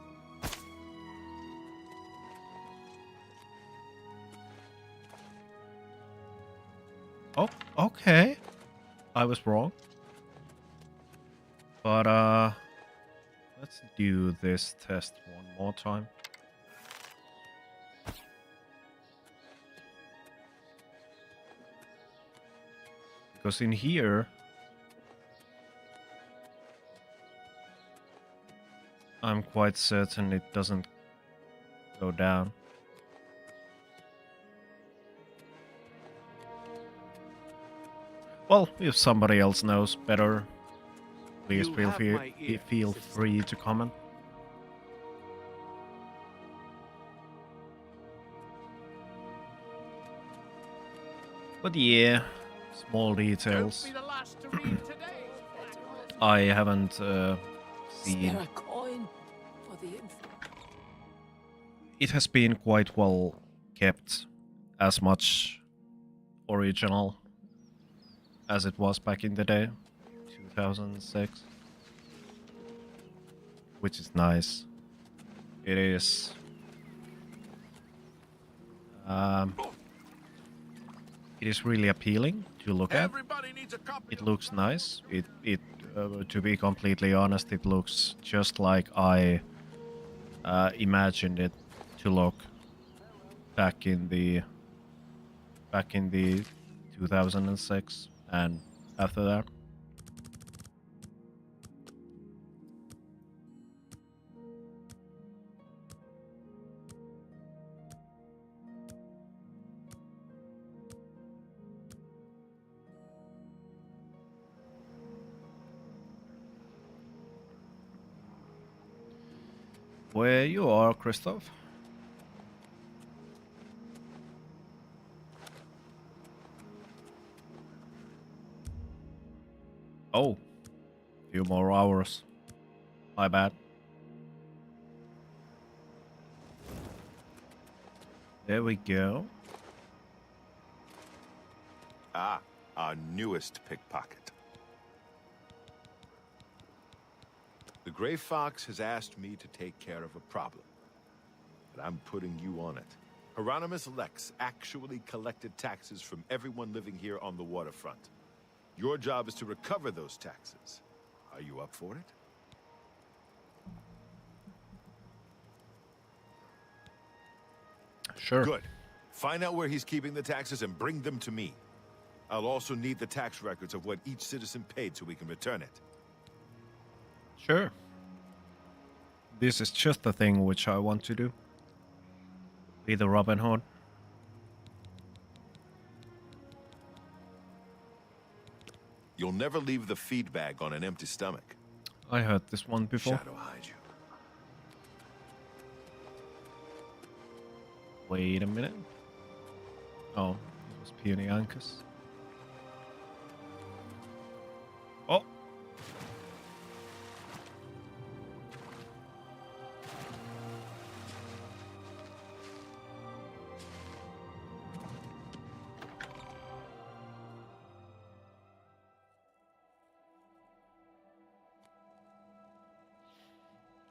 Oh, okay. I was wrong. But, let's do this test one more time. Because in here... I'm quite certain it doesn't go down. Well, if somebody else knows better, please feel free to comment. But yeah, small details. I haven't seen. It has been quite well kept, as much original as it was back in the day, 2006, which is nice. It is. It is really appealing to look at. It looks nice. To be completely honest, it looks just like I imagined it to look back in the 2006 and after that. Where you are, Christoph? Oh, few more hours. My bad. There we go. Ah, our newest pickpocket. The Grey Fox has asked me to take care of a problem, but I'm putting you on it. Hieronymus Lex actually collected taxes from everyone living here on the waterfront. Your job is to recover those taxes. Are you up for it? Sure. Good. Find out where he's keeping the taxes and bring them to me. I'll also need the tax records of what each citizen paid so we can return it. Sure. This is just the thing which I want to do. Be the Robin Hood. You'll never leave the feed bag on an empty stomach. I heard this one before. Shadow hide you. Wait a minute. Oh, it was Peony Anchors. Oh!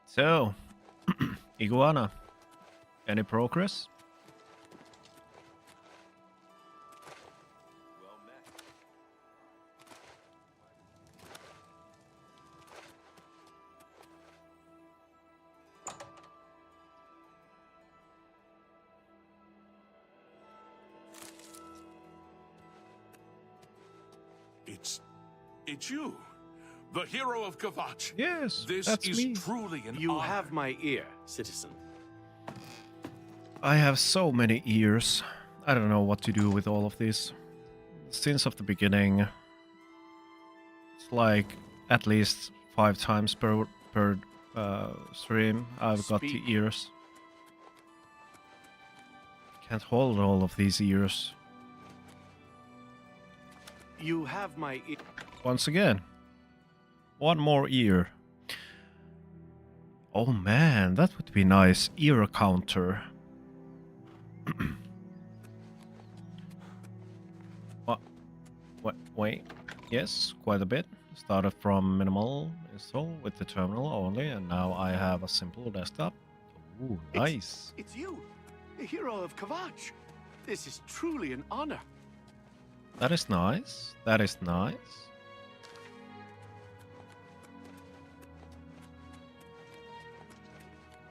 So, Iguana, any progress? It's you, the hero of Kvatch. Yes, this that's is me. truly an You honor. have my ear, citizen. I have so many ears. I don't know what to do with all of these. Since of the beginning, it's like at least 5 times per stream I've got the ears. Can't hold all of these ears. You have my ear. Once again, one more ear. Oh man, that would be nice. Ear counter. What? Wait. Yes, quite a bit. Started from minimal install with the terminal only, and now I have a simple desktop. Ooh, nice. It's you, the hero of Kvatch. This is truly an honor. That is nice. That is nice.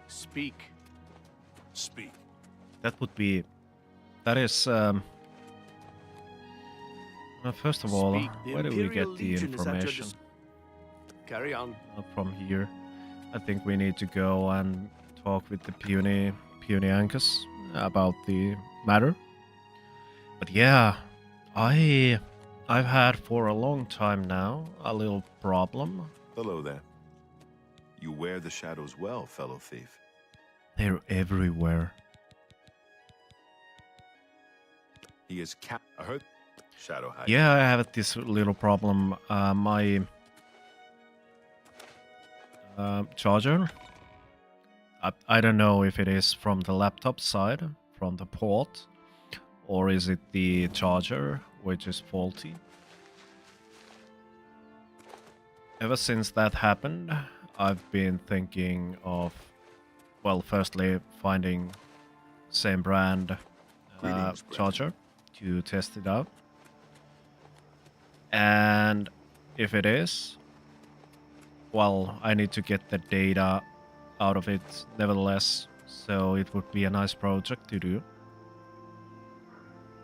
Speak. Speak. That would be. That is. First of all, where do we get the information? Carry on. Not from here. I think we need to go and talk with the puny Ancus about the matter. But yeah, I've had for a long time now a little problem. Hello there. You wear the shadows well, fellow thief. They're everywhere. He is I heard shadow hiding. Yeah, I have this little problem. My charger. I don't know if it is from the laptop side, from the port, or is it the charger which is faulty. Ever since that happened, I've been thinking of, well, firstly finding same brand charger to test it out. And if it is, well, I need to get the data out of it nevertheless, so it would be a nice project to do.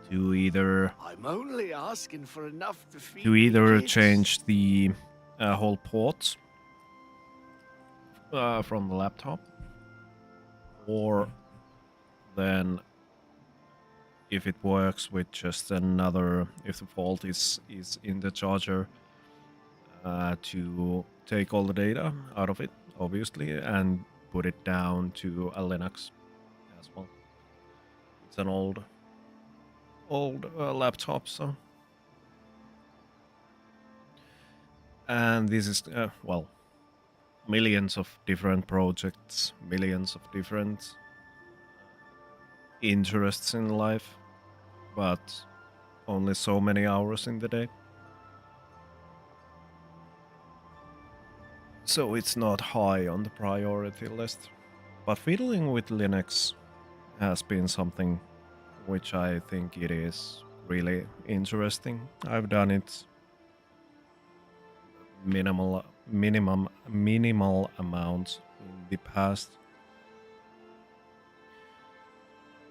To either I'm only asking for enough to feed kids. change the whole port from the laptop, or then if it works with just another, if the fault is in the charger, to take all the data out of it, obviously, and put it down to a Linux as well. It's an old laptop, so. And this is, well, millions of different projects, millions of different interests in life, but only so many hours in the day. So it's not high on the priority list. But fiddling with Linux has been something which I think it is really interesting. I've done it minimal amount in the past,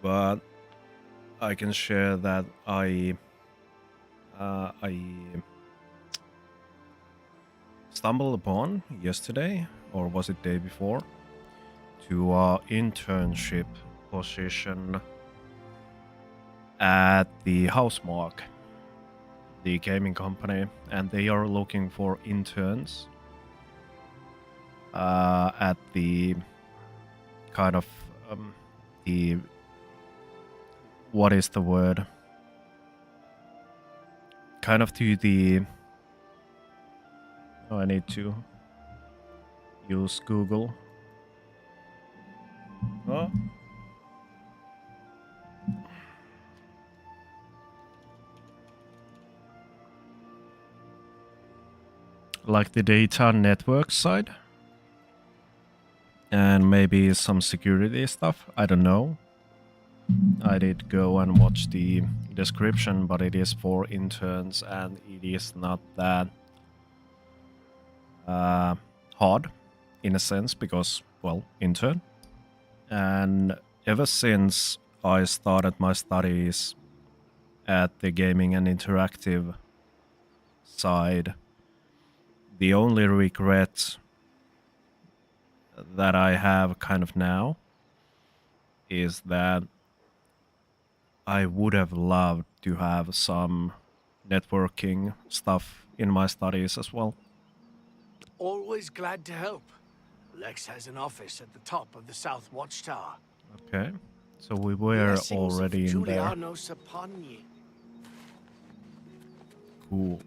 but I can share that I stumbled upon yesterday, or was it day before, to our internship position at the Housemark, the gaming company, and they are looking for interns at the kind of the, what is the word, kind of to the, oh, I need to use Google. Oh. Like the data network side, and maybe some security stuff, I don't know. I did go and watch the description, but it is for interns and it is not that hard in a sense, because, well, intern. And ever since I started my studies at the gaming and interactive side, The only regret that I have kind of now is that I would have loved to have some networking stuff in my studies as well. Always glad to help. Lex has an office at the top of the South Watchtower. Okay, so we were already in there. Julianos upon ye. Cool.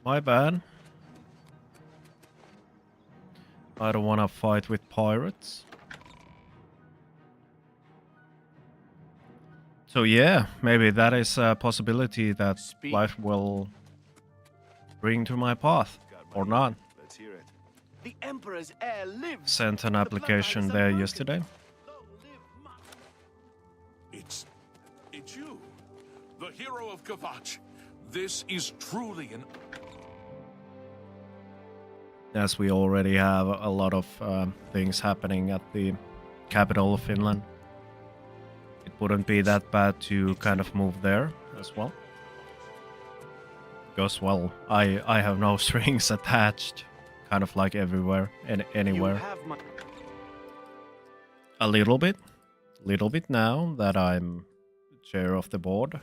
My bad. I don't want to fight with pirates. So yeah, maybe that is a possibility that life will bring to my path, or not. Let's hear it. The Emperor's heir lives. Sent an application there yesterday. It's you, the hero of Kavach. This is truly an... As we already have a lot of things happening at the capital of Finland, it wouldn't be that bad to kind of move there as well. Because, well, I have no strings attached, kind of like everywhere and anywhere. A little bit now that I'm chair of the board.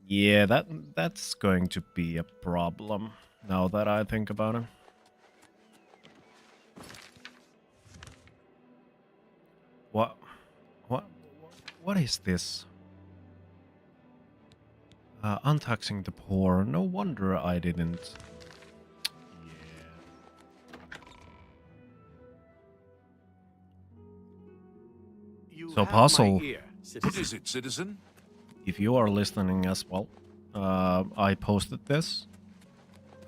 Yeah, that's going to be a problem now that I think about it. What is this? Untaxing the poor. No wonder I didn't. You So have puzzle. my ear, What is it, citizen? If you are listening as well, I posted this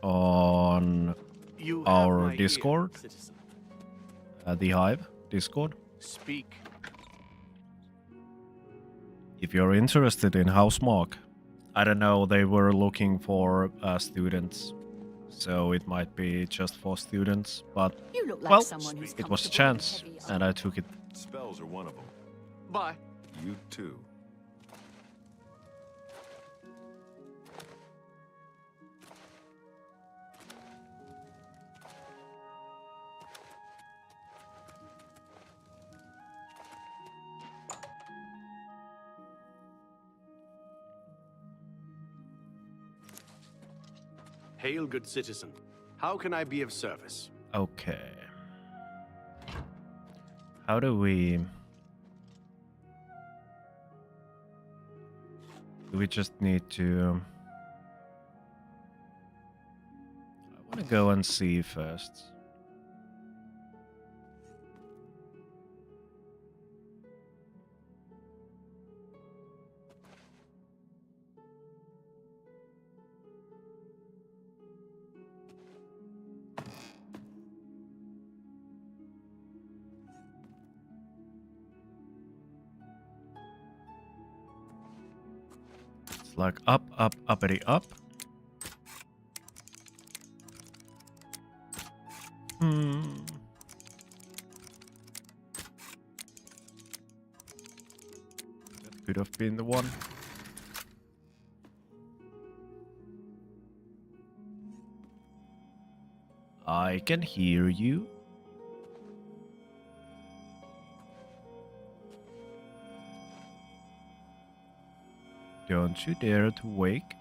on You have our my ear, Discord, citizen. the Hive Discord. Speak. If you're interested in Housemark, I don't know, they were looking for students, so it might be just for students, but You look like well, someone who's it was a comfortable and chance, heavy. and I took it. Spells are one of them. Bye. You too. Hail, good citizen. How can I be of service? Okay. How do we... Do we just need to... I want to go and see first. Like up, up, uppity, up. That could have been the one. I can hear you. Don't you dare to wake.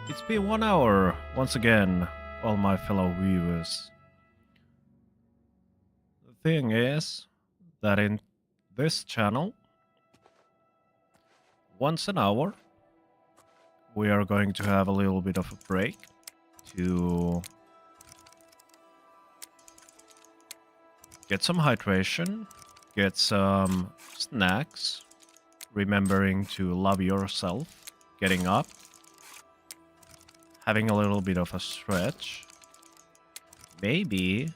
It's been 1 hour, once again, all my fellow viewers. The thing is that in this channel, once an hour, we are going to have a little bit of a break to get some hydration, get some snacks, remembering to love yourself, getting up, having a little bit of a stretch, maybe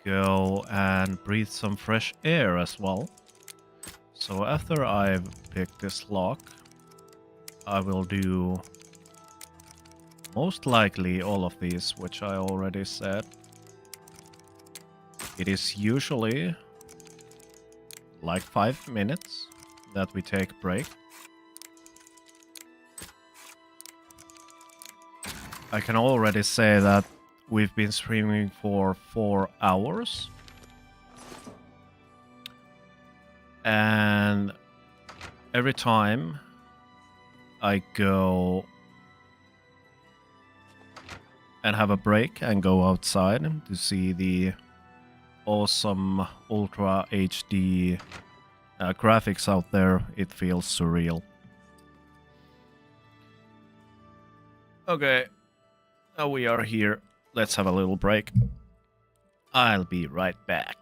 go and breathe some fresh air as well. So after I've picked this lock, I will do most likely all of these, which I already said. It is usually like 5 minutes that we take a break. I can already say that we've been streaming for 4 hours. And every time I go and have a break and go outside to see the awesome Ultra HD graphics out there, it feels surreal. Okay, now we are here. Let's have a little break. I'll be right back.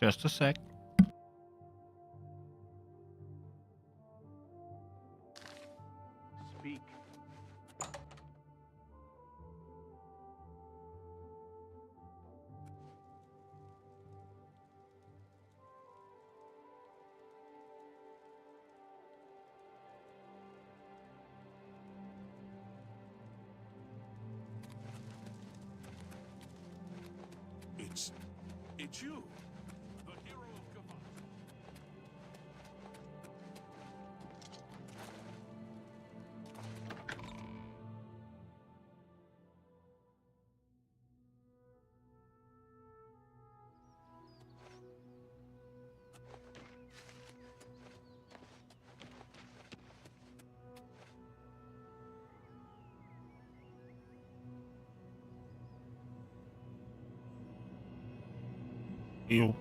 Just a sec. Speak. It's you, the hero of Gavat. Ew.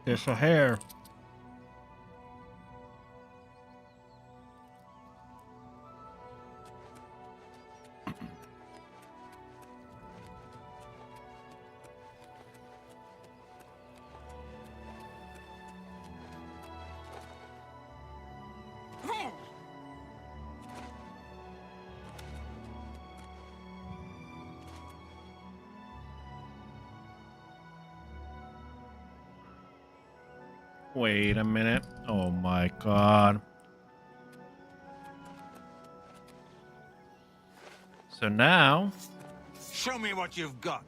There's a hair. Wait a minute. Oh my god. So now... Show me what you've got.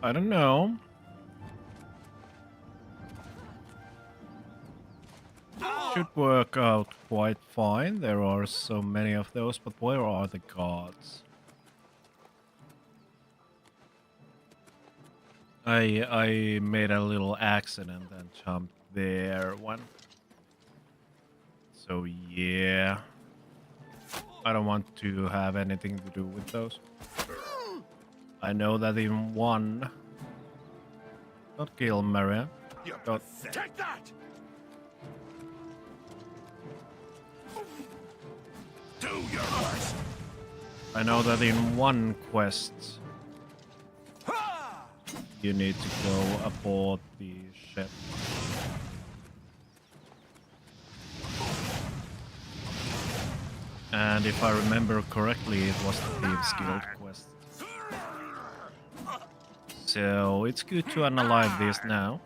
I don't know. Should work out quite fine. There are so many of those, but where are the gods? I made a little accident and jumped there one. So yeah. I don't want to have anything to do with those. I know that in one... Don't kill Maria. Don't. Take that! Do your worst! I know that in one quest you need to go aboard the ship. And if I remember correctly, it was the Thieves Guild quest. So it's good to unalive this now.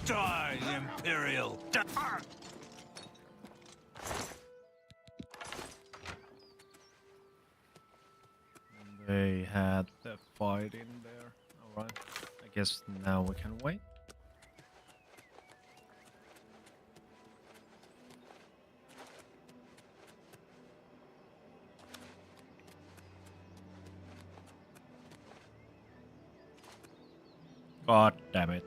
Die, Imperial! They had the fight in there. Alright. I guess now we can wait. God damn it.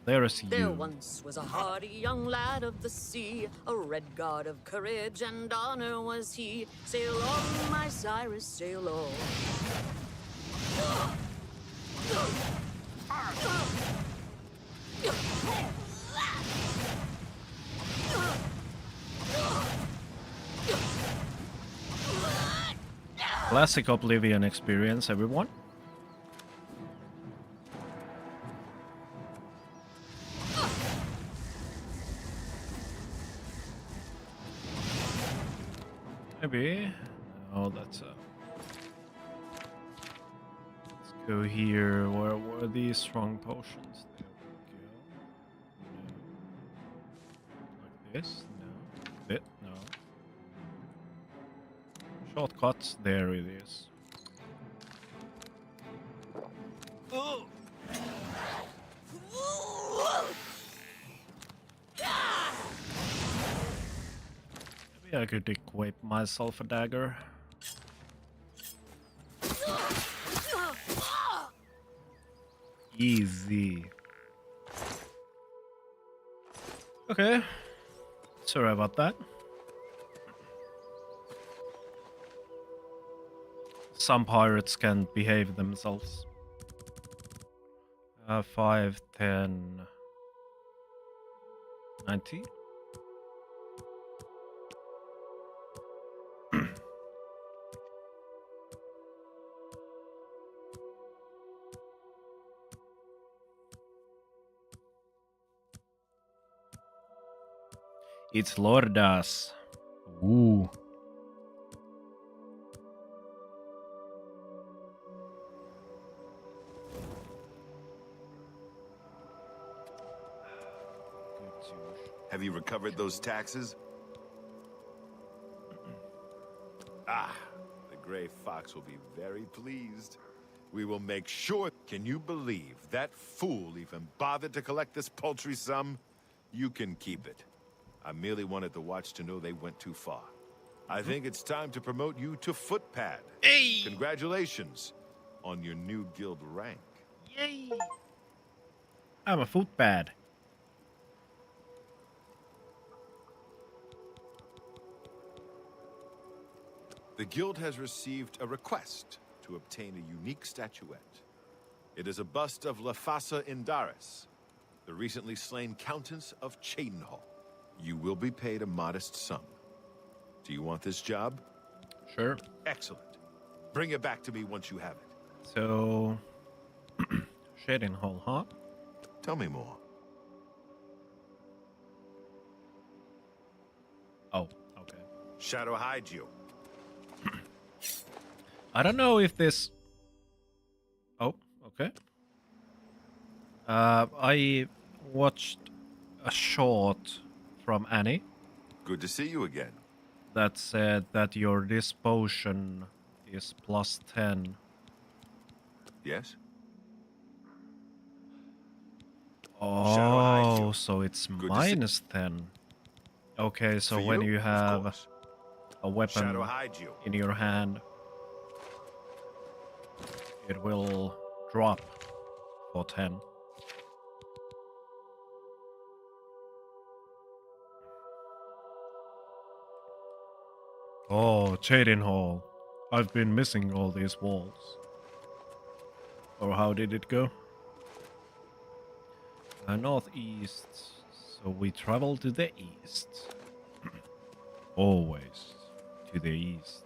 There is you. There once was a hardy young lad of the sea, a red god of courage and honor was he. Sail on, my Cyrus, sail on. Classic Oblivion experience, everyone. Maybe. Oh, that's a... Let's go here. Where were these strong potions? There we go. No. Like this? No. Bit? No. Shortcuts? There it is. Maybe I could equip myself a dagger. Easy. Okay. Sorry about that. Some pirates can behave themselves. 5, 10, 90. It's Lordas. Ooh. Have you recovered those taxes? The Gray Fox will be very pleased. We will make sure. Can you believe that fool even bothered to collect this paltry sum? You can keep it. I merely wanted the Watch to know they went too far. I think it's time to promote you to Footpad. Hey! Congratulations on your new guild rank. Yay! I'm a footpad. The guild has received a request to obtain a unique statuette. It is a bust of Lafasa Indaris, the recently slain Countess of Cheydinhal. You will be paid a modest sum. Do you want this job? Sure. Excellent. Bring it back to me once you have it. So, Cheydinhal, huh? Tell me more. Oh, okay. Shadow hide you. I don't know if this... Oh, okay. I watched a short from Annie. Good to see you again. That said that your dispotion is +10. Yes? Oh, so it's -10. Okay, so when you have a weapon in your hand, it will drop for 10. Oh, Cheydinhal. I've been missing all these walls. Or how did it go? Northeast. So we travel to the east. Always to the east.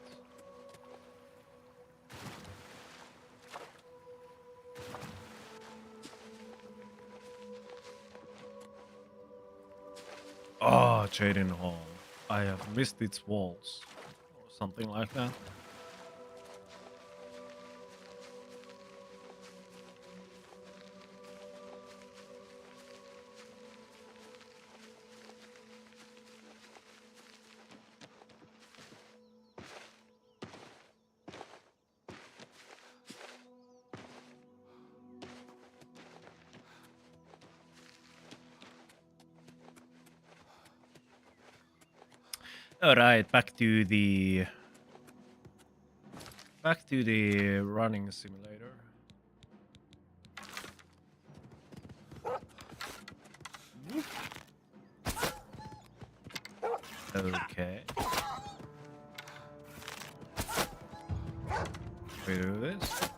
Ah, Cheydinhal. I have missed its walls. Or something like that. Alright, back to the running simulator. Okay. We do this.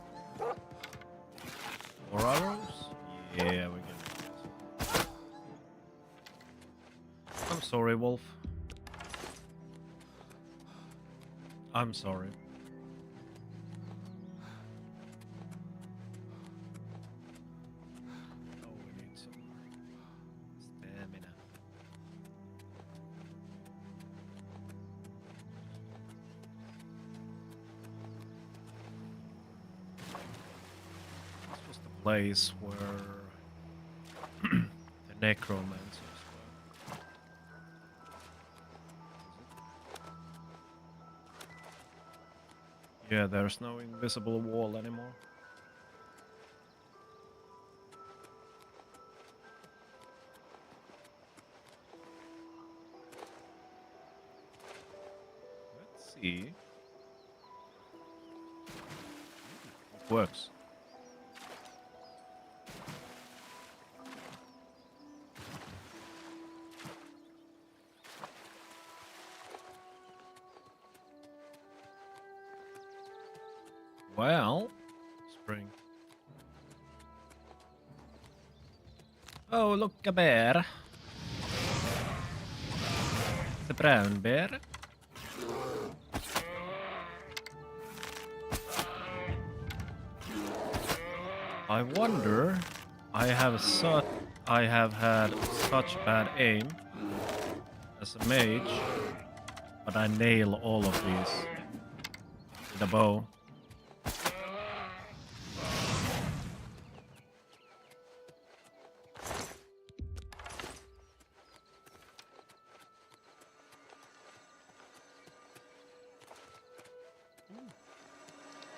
4 arrows? Yeah, we can do this. I'm sorry, Wolf. I'm sorry. Oh, we need some stamina. This was the place where the necromancers were. Yeah, there's no invisible wall anymore. Let's see. It works. Well, spring. Oh, look, a bear. The brown bear. I wonder. I have had such bad aim as a mage, but I nail all of these with a bow.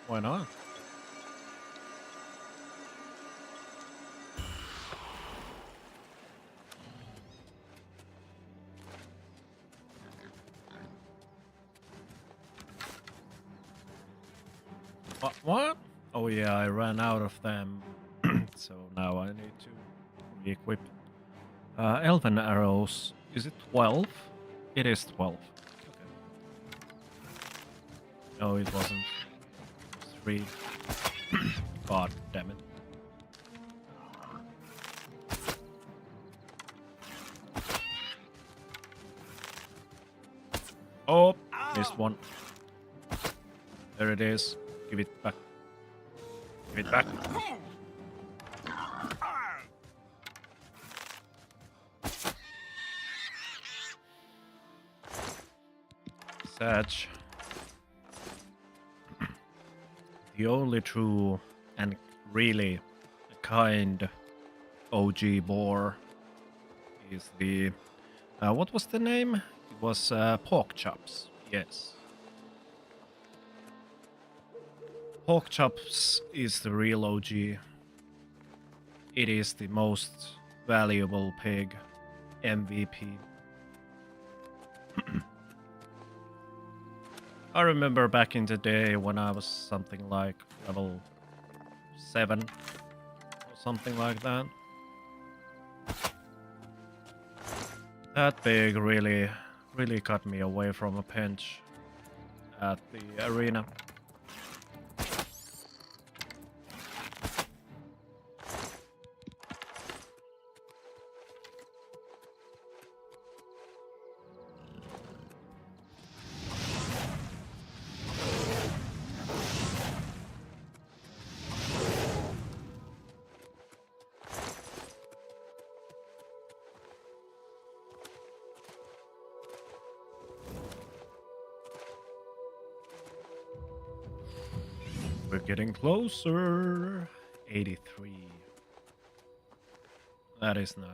Why not? What? Oh yeah, I ran out of them. So now I need to re-equip. Elven arrows. Is it 12? It is 12. Okay. No, it wasn't. It was 3. God damn it. Oh, missed one. There it is. Give it back. Give it back. Satch. The only true and really kind OG boar is the... what was the name? It was pork chops. Yes. Pork chops is the real OG. It is the most valuable pig. MVP. I remember back in the day when I was something like level 7 or something like that. That pig really cut me away from a pinch at the arena. We're getting closer. 83. That is nice.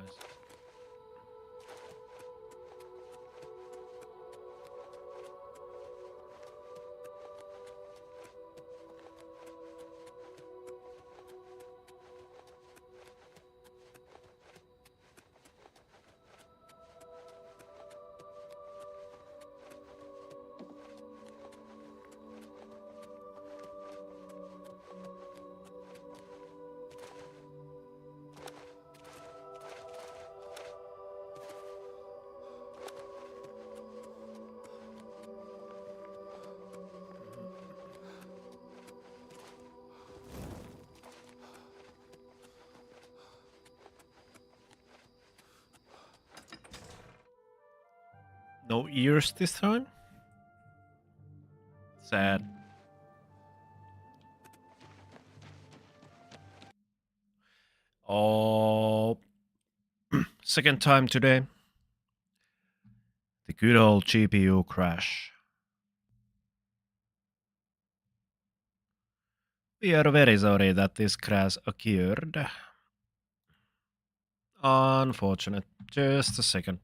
No ears this time? Sad. Oh, second time today. The good old GPU crash. We are very sorry that this crash occurred. Unfortunate. Just a second.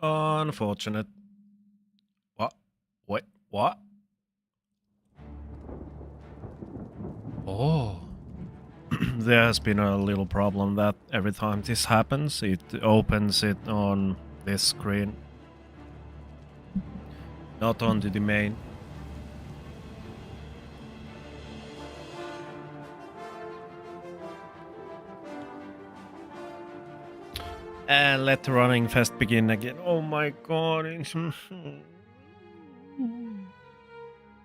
Unfortunate. What? Wait, what? Oh. There has been a little problem that every time this happens, it opens it on this screen. Not on the main. And let the running fest begin again. Oh my god.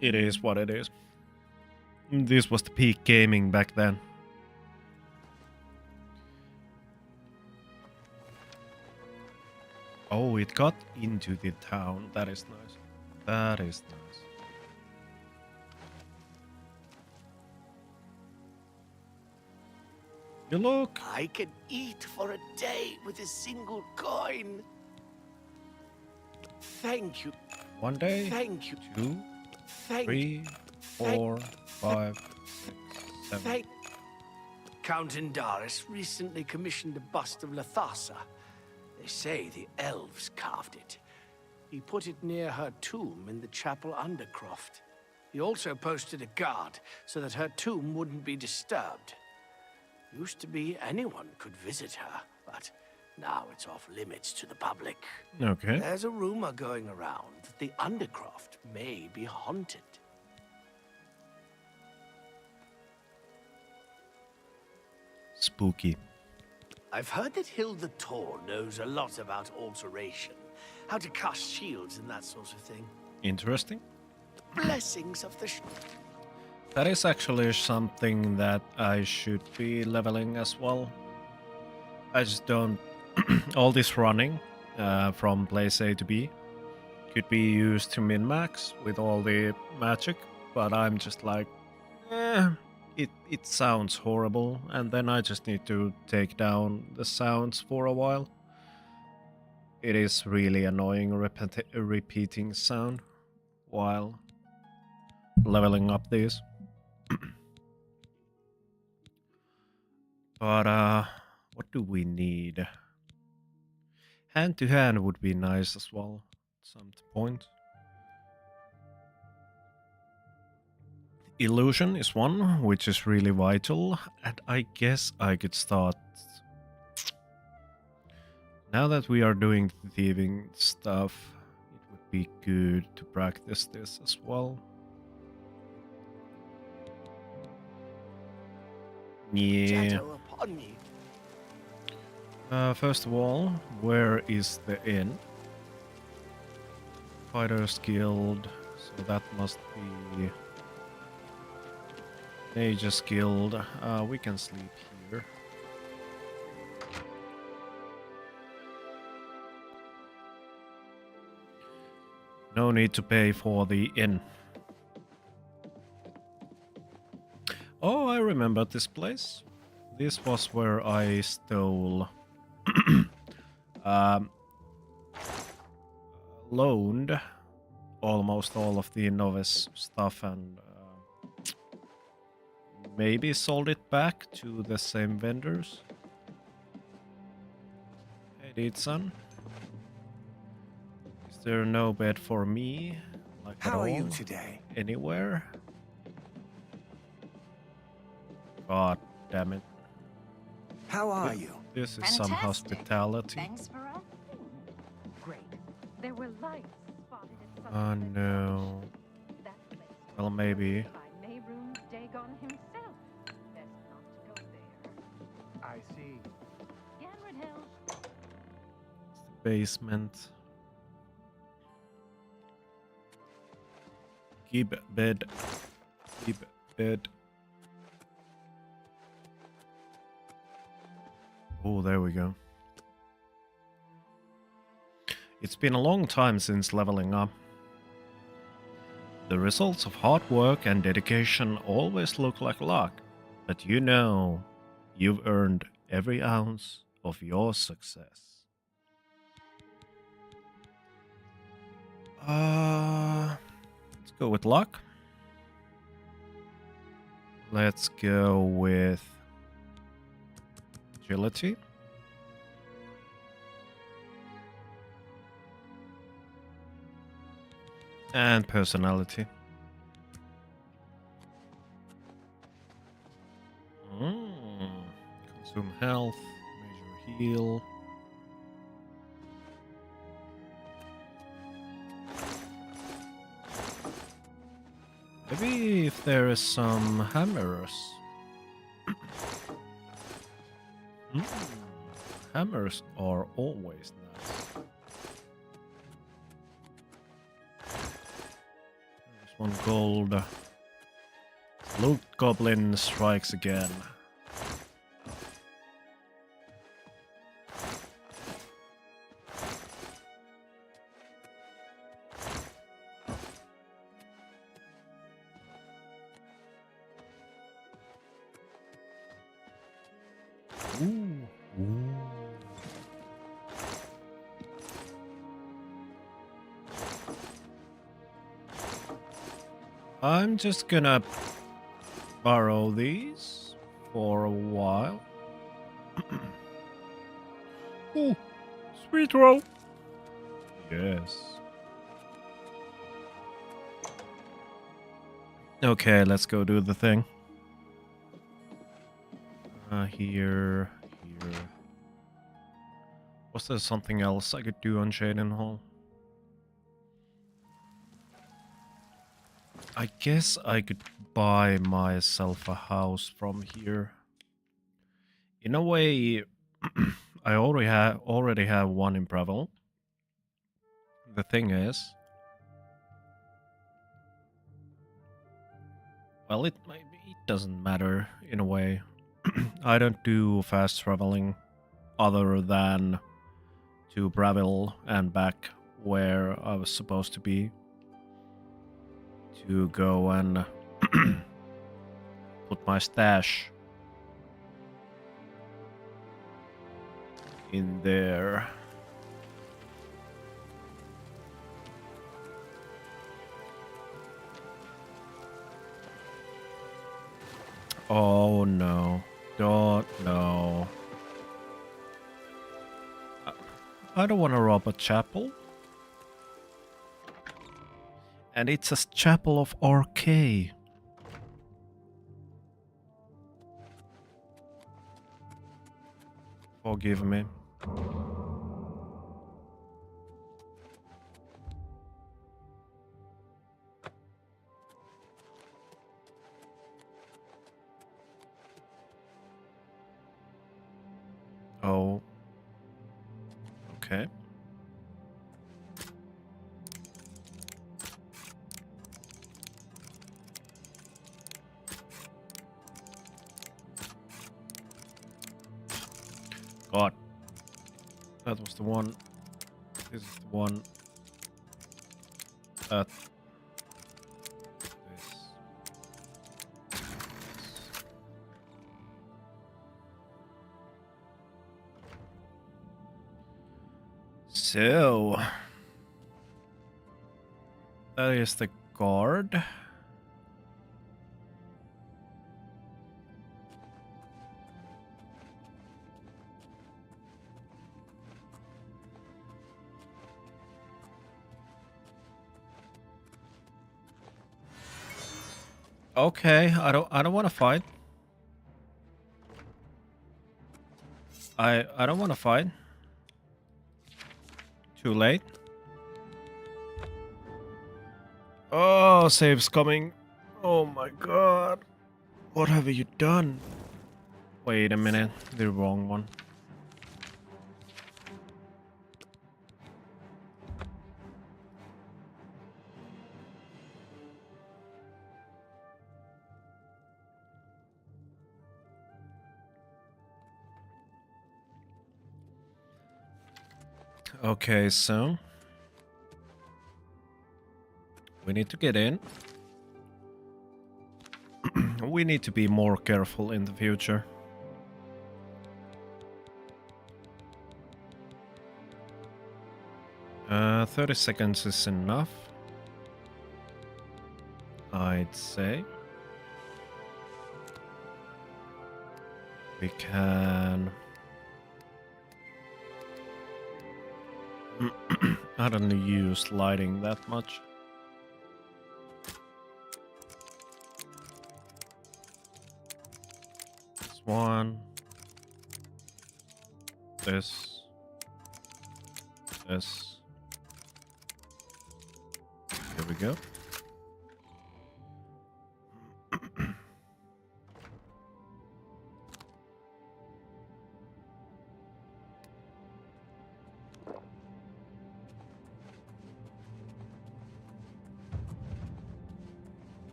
It is what it is. This was the peak gaming back then. Oh, it got into the town. That is nice. That is nice. You look. I can eat for a day with a single coin. Thank you. 1 day. Thank you. 2, Thank 3, 4, 5, 6, 7. Count Indaris recently commissioned a bust of Lathasa. They say the elves carved it. He put it near her tomb in the chapel undercroft. He also posted a guard so that her tomb wouldn't be disturbed. Used to be anyone could visit her, but now it's off limits to the public. Okay. There's a rumor going around that the undercroft may be haunted. Spooky. I've heard that Hilda Tor knows a lot about alteration, how to cast shields and that sort of thing. Interesting. Blessings of the... That is actually something that I should be leveling as well. I just don't... all this running from place A to B could be used to min-max with all the magic, but I'm just like, it sounds horrible, and then I just need to take down the sounds for a while. It is really annoying repeating sound while leveling up these. But what do we need? Hand to hand would be nice as well at some point. Illusion is one, which is really vital, and I guess I could start. Now that we are doing thieving stuff, it would be good to practice this as well. Yeah. First of all, where is the inn? Fighters Guild, so that must be Mages Guild. We can sleep here. No need to pay for the inn. Oh, I remember this place. This was where I stole... loaned almost all of the novice stuff and maybe sold it back to the same vendors. Hey, Deedson. Is there no bed for me? Like How at all? are you today? Anywhere? God damn it. How are you? This is some hospitality. Thanks for asking. Great. There were lights spotted at Oh sunset. no. That place Well, maybe. by Mayroon Dagon himself. Best not to go there. I see. Ganred Hill. Basement. Keep bed. Keep bed. Oh, there we go. It's been a long time since leveling up. The results of hard work and dedication always look like luck, but you know you've earned every ounce of your success. Let's go with luck. Let's go with agility. And personality. Consume health, major heal. Maybe if there is some hammers. Hammers are always nice. There's one gold. Loot Goblin strikes again. I'm just gonna borrow these for a while. Ooh, sweet roll. Yes. Okay, let's go do the thing. Here. Was there something else I could do on Shaden Hall? I guess I could buy myself a house from here. In a way, I already have one in Breville. The thing is, well, it doesn't matter in a way. I don't do fast traveling other than to Breville and back where I was supposed to be to go and put my stash in there. Oh no. God, no. I don't want to rob a chapel. And it's a chapel of RK. Forgive me. Oh. Okay. God. That was the one. This is the one. That. This. So. That is the guard. Okay, I don't want to fight. I don't want to fight. Too late. Oh, save's coming. Oh my god. What have you done? Wait a minute, the wrong one. Okay, so we need to get in. We need to be more careful in the future. Uh, 30 seconds is enough, I'd say. We can... I don't use lighting that much. This one. This. This. Here we go.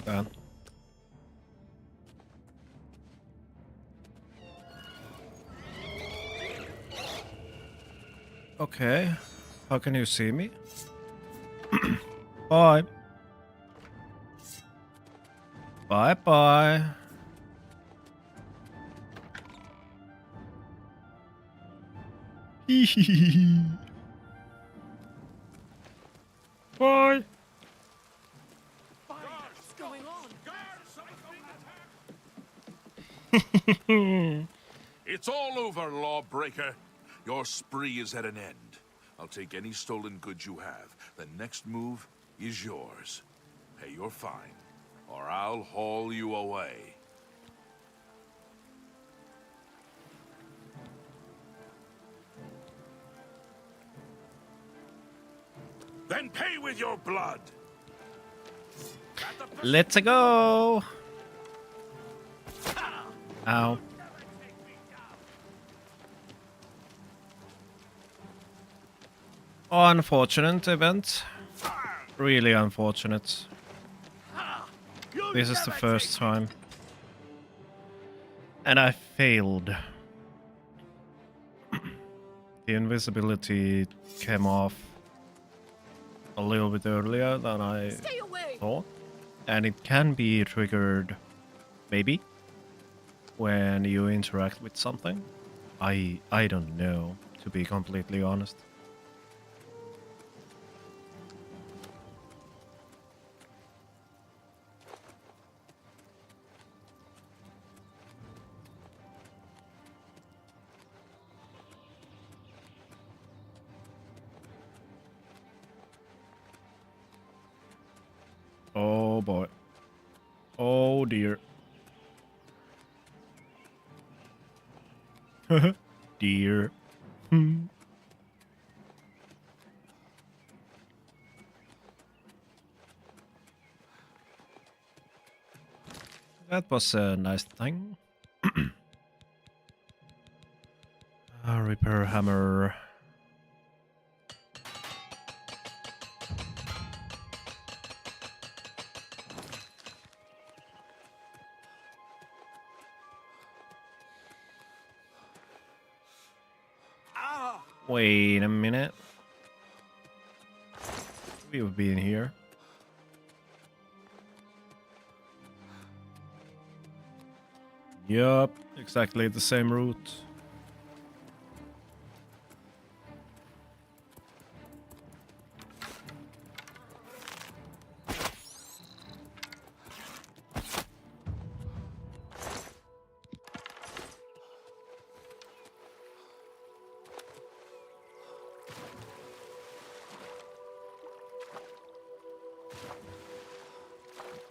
Done. Okay. How can you see me? Bye. Bye bye. Bye. What's going on? It's all over, lawbreaker. Your spree is at an end. I'll take any stolen goods you have. The next move is yours. Pay your fine, or I'll haul you away. Then pay with your blood. Let's go. Ow. Unfortunate event. Really unfortunate. This is the first time. And I failed. The invisibility came off a little bit earlier than I thought. And it can be triggered, maybe, when you interact with something. I don't know, to be completely honest. Oh boy. Oh dear. Dear. That was a nice thing. Repair hammer. Wait a minute. We've been here. Yup, exactly the same route.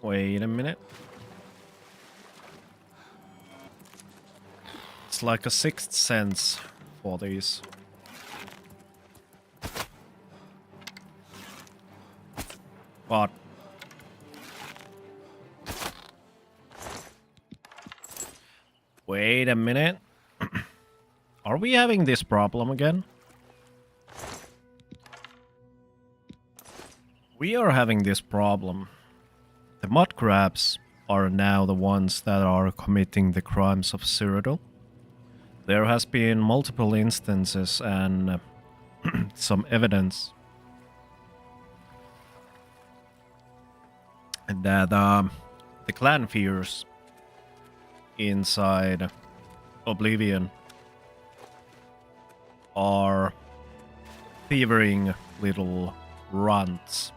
Wait a minute. It's like a sixth sense for these. What? Wait a minute. Are we having this problem again? We are having this problem. The mud crabs are now the ones that are committing the crimes of Cyrodiil. There has been multiple instances and some evidence that the clan fears inside Oblivion are thieving little runts.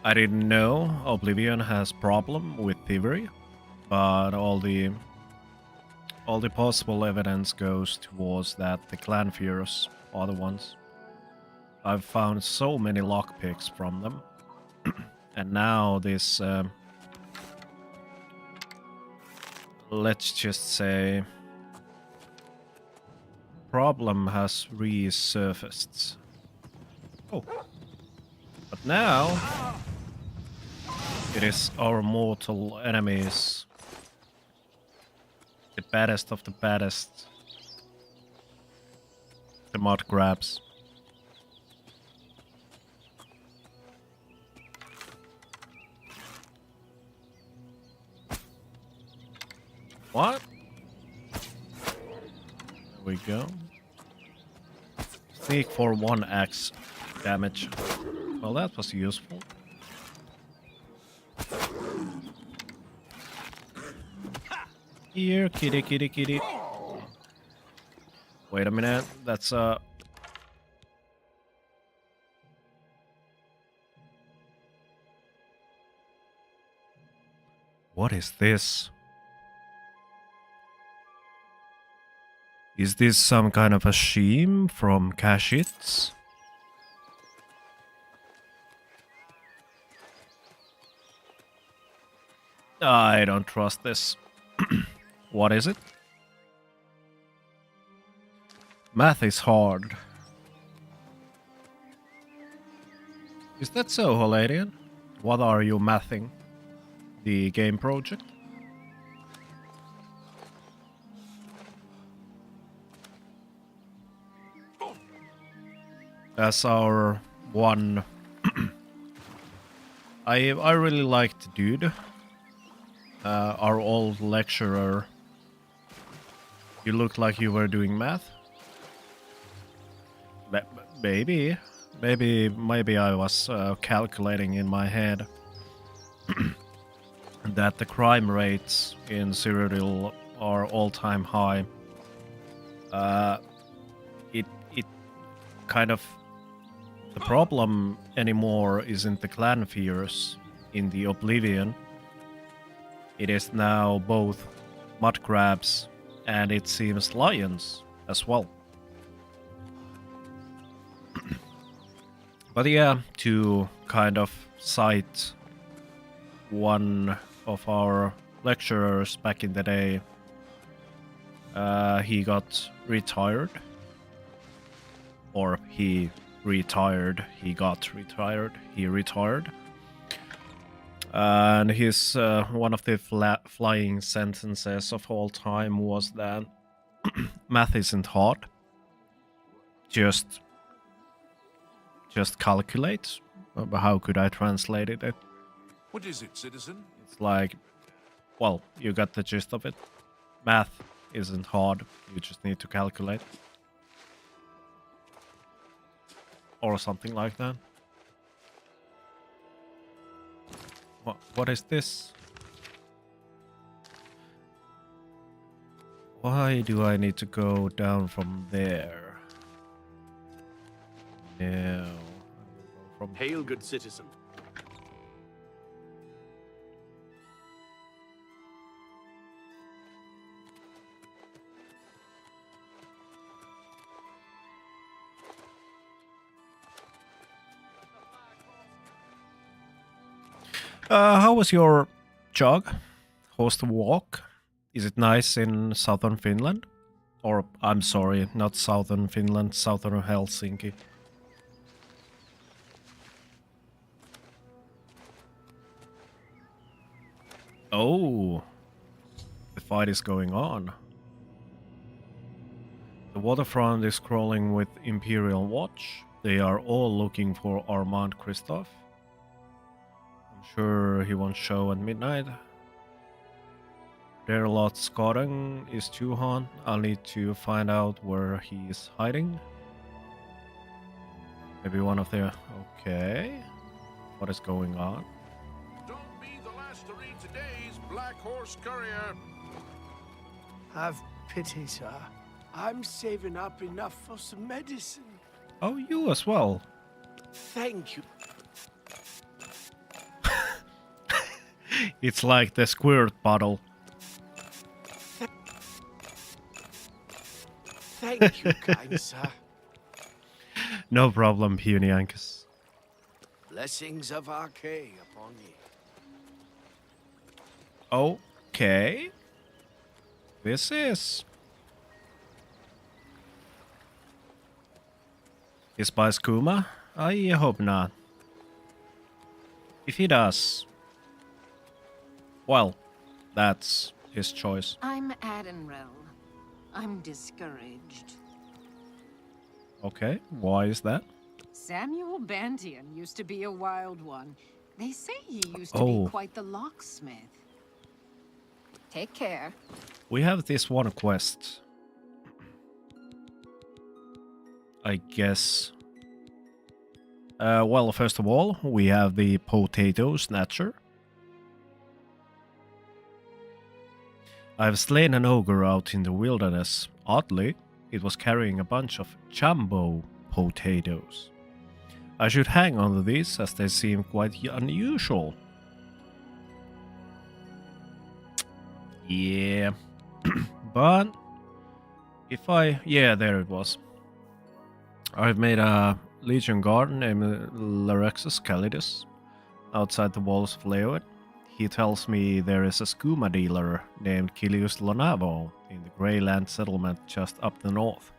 I didn't know Oblivion has problem with thievery, but all the possible evidence goes towards that the clan fears are the ones. I've found so many lockpicks from them, and now this let's just say problem has resurfaced. Oh, but now it is our mortal enemies, the baddest of the baddest, the mud crabs. What? There we go. Sneak for 1 axe damage. Well, that was useful. Here, kitty, kitty, kitty. Wait a minute, that's What is this? Is this some kind of a shame from Kashits? I don't trust this. What is it? Math is hard. Is that so, Holadian? What are you mathing? The game project? As our one... I really liked Dude. Our old lecturer. You looked like you were doing math. Maybe I was calculating in my head that the crime rates in Cyrodiil are all-time high. It kind of... The problem anymore isn't the clan fears in the Oblivion. It is now both mud crabs and it seems lions as well. But yeah, to kind of cite one of our lecturers back in the day, he got retired. Or he retired, he got retired, he retired. And his one of the flying sentences of all time was that math isn't hard. Just calculate. How could I translate it? What is it, citizen? It's like, well, you got the gist of it. Math isn't hard. You just need to calculate. Or something like that. What is this? Why do I need to go down from there? No. From Hail, good citizen. How was your jog? Host walk? Is it nice in southern Finland? Or, I'm sorry, not southern Finland, southern Helsinki. Oh, the fight is going on. The waterfront is crawling with Imperial Watch. They are all looking for Armand Christoph. I'm sure he won't show at midnight. Their lot Skoden is Tuhan. I'll need to find out where he is hiding. Maybe one of their... Okay. What is going on? Don't be the last to read today's Black Horse Courier. Have pity, sir. I'm saving up enough for some medicine. Oh, you as well. Thank you. It's like the squirt bottle. Thank you, kind sir. No problem, puny Ankus. Blessings of Archay upon ye. Okay. This is... Is by Skooma? I hope not. If he does... Well, that's his choice. I'm Adenrel. I'm discouraged. Okay, why is that? Samuel Bantian used to be a wild one. They say he used to Oh. be quite the locksmith. Take care. We have this one quest. I guess. Well, first of all, we have the potato snatcher. I've slain an ogre out in the wilderness. Oddly, it was carrying a bunch of jumbo potatoes. I should hang on to these as they seem quite unusual. Yeah. But if I... Yeah, there it was. I've made a Legion guard named Larexus Calidus outside the walls of Leoed. He tells me there is a skooma dealer named Kilius Lonavo in the Greyland settlement just up the north.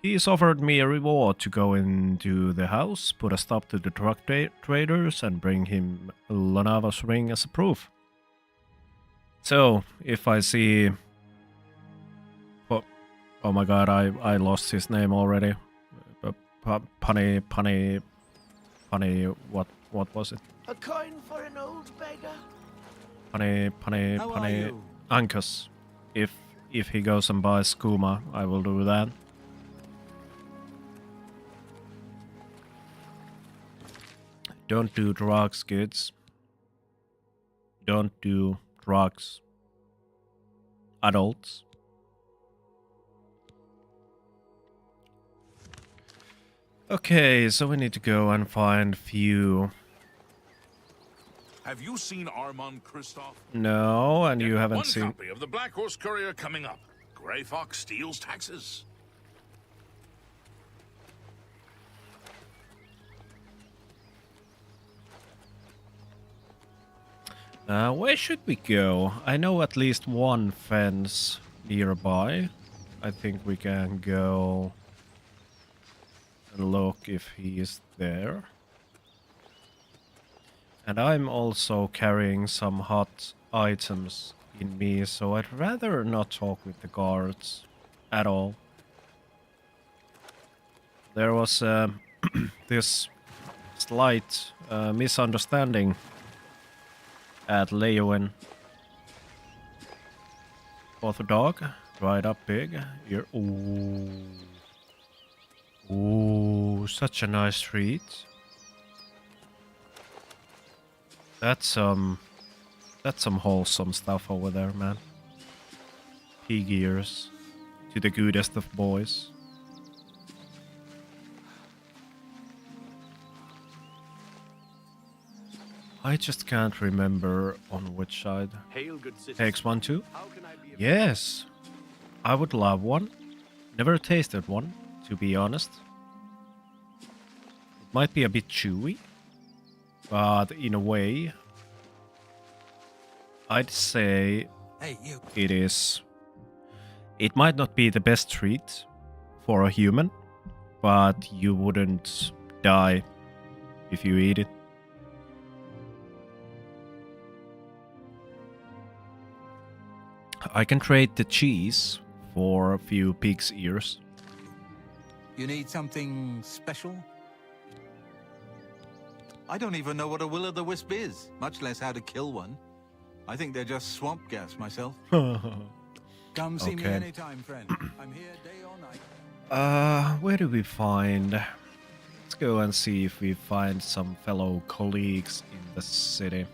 He's offered me a reward to go into the house, put a stop to the drug traders, and bring him Lonavo's ring as a proof. So, if I see... Oh my god, I lost his name already. Punny, what was it? A coin for an old beggar? Punny, Ankus. If he goes and buys skooma, I will do that. Don't do drugs, kids. Don't do drugs. Adults. Okay, so we need to go and find few. Have you seen Armand Kristoff? No, and you haven't One seen. copy of the Black Horse Courier coming up. Grey Fox steals taxes. Where should we go? I know at least one fence nearby. I think we can go and look if he is there. And I'm also carrying some hot items in me, so I'd rather not talk with the guards at all. There was this slight misunderstanding at Leowen. Fourth dog, dried up pig. Here, ooh, such a nice treat. That's some wholesome stuff over there, man. Pig ears, to the goodest of boys. I just can't remember on which side. Hail, good citizen. Takes one too? How can I be of Yes. I would love one. Never tasted one, to be honest. It might be a bit chewy, but in a way, I'd say it is. It might not be the best treat for a human, but you wouldn't die if you eat it. I can trade the cheese for a few pig's ears. You need something special? I don't even know what a will-o'-the-wisp is, much less how to kill one. I think they're just swamp gas myself. Come see me anytime, friend. I'm here day or night. Where do we find... Let's go and see if we find some fellow colleagues in the city.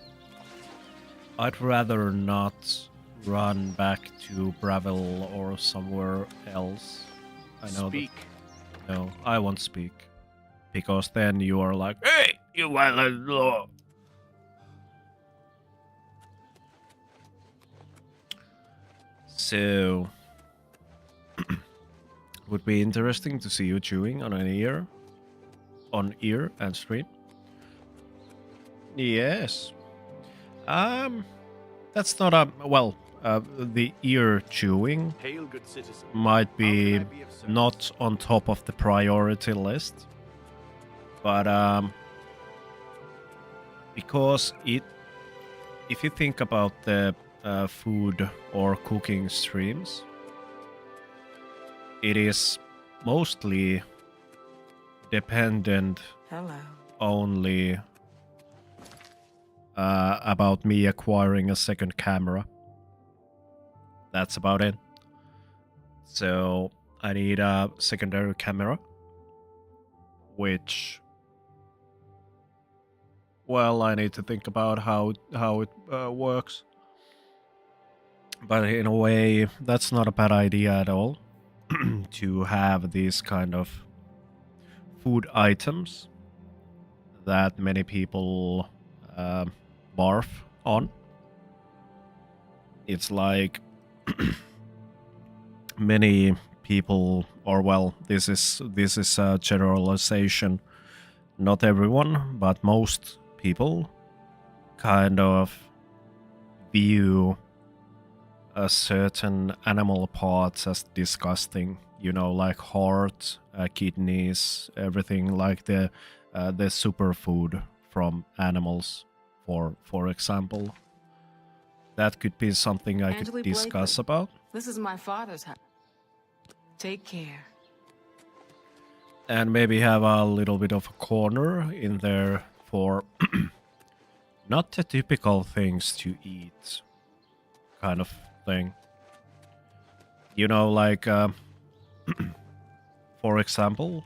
I'd rather not run back to Bravil or somewhere else. I know Speak. No, I won't speak. Because then you are like, hey, you violent law. So, would be interesting to see you chewing on an ear, and stream. Yes. That's not a well. The ear chewing Hail, good citizen. might be How can I be of service? not on top of the priority list, but because if you think about the food or cooking streams, it is mostly dependent only about me acquiring a second camera. That's about it. So I need a secondary camera which, well, I need to think about how it works. But in a way, that's not a bad idea at all to have these kind of food items that many people barf on. It's like many people, or well, this is a generalization. Not everyone, but most people kind of view a certain animal parts as disgusting. You know, like heart, kidneys, everything like the superfood from animals. For example, that could be something I could discuss about. This is my father's house. Take care. And maybe have a little bit of a corner in there for not the typical things to eat kind of thing. You know, like, for example,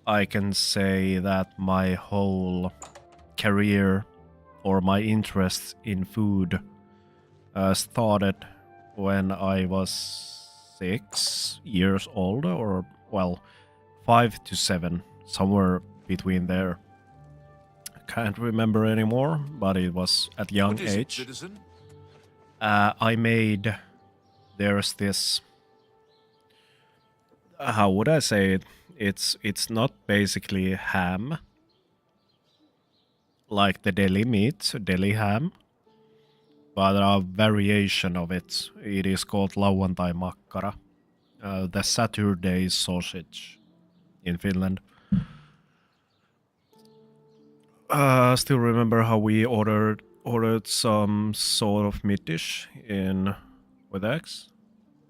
I can say that my whole career or my interest in food started when I was 6 years old, or, well, 5 to 7, somewhere between there. Can't remember anymore, but it was at young age. Citizen? I made, there's this, how would I say it? It's not basically ham, like the deli meat, deli ham, but a variation of it. It is called lauantai makkara, the Saturday sausage in Finland. Still remember how we ordered some sort of meat dish in with eggs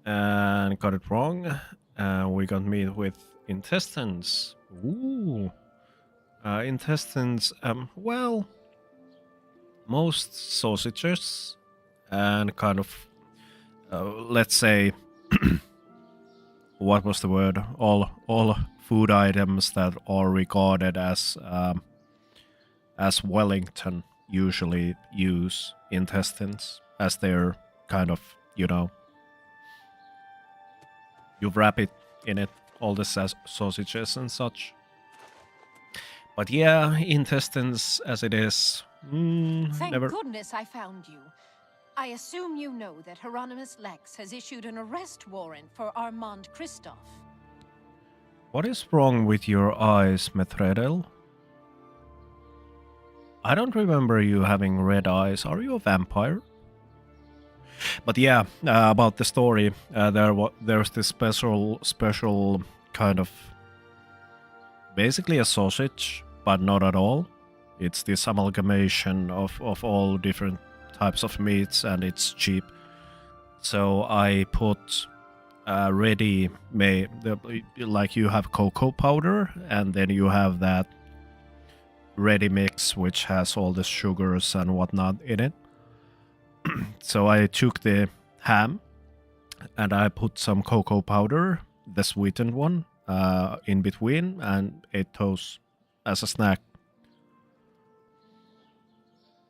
and got it wrong, and we got meat with intestines. Ooh, intestines. Well, most sausages and kind of, let's say, what was the word? All food items that are regarded as Wellington usually use intestines as their kind of, you know, you wrap it in it, all the sausages and such. But yeah, intestines as it is. Thank Never. goodness I found you. I assume you know that Hieronymus Lex has issued an arrest warrant for Armand Christoph. What is wrong with your eyes, Methredel? I don't remember you having red eyes. Are you a vampire? But yeah, about the story, there's this special kind of, basically a sausage, but not at all. It's this amalgamation of all different types of meats, and it's cheap. So I put ready-made, like you have cocoa powder, and then you have that ready mix which has all the sugars and whatnot in it. So I took the ham and I put some cocoa powder, the sweetened one, in between, and ate those as a snack.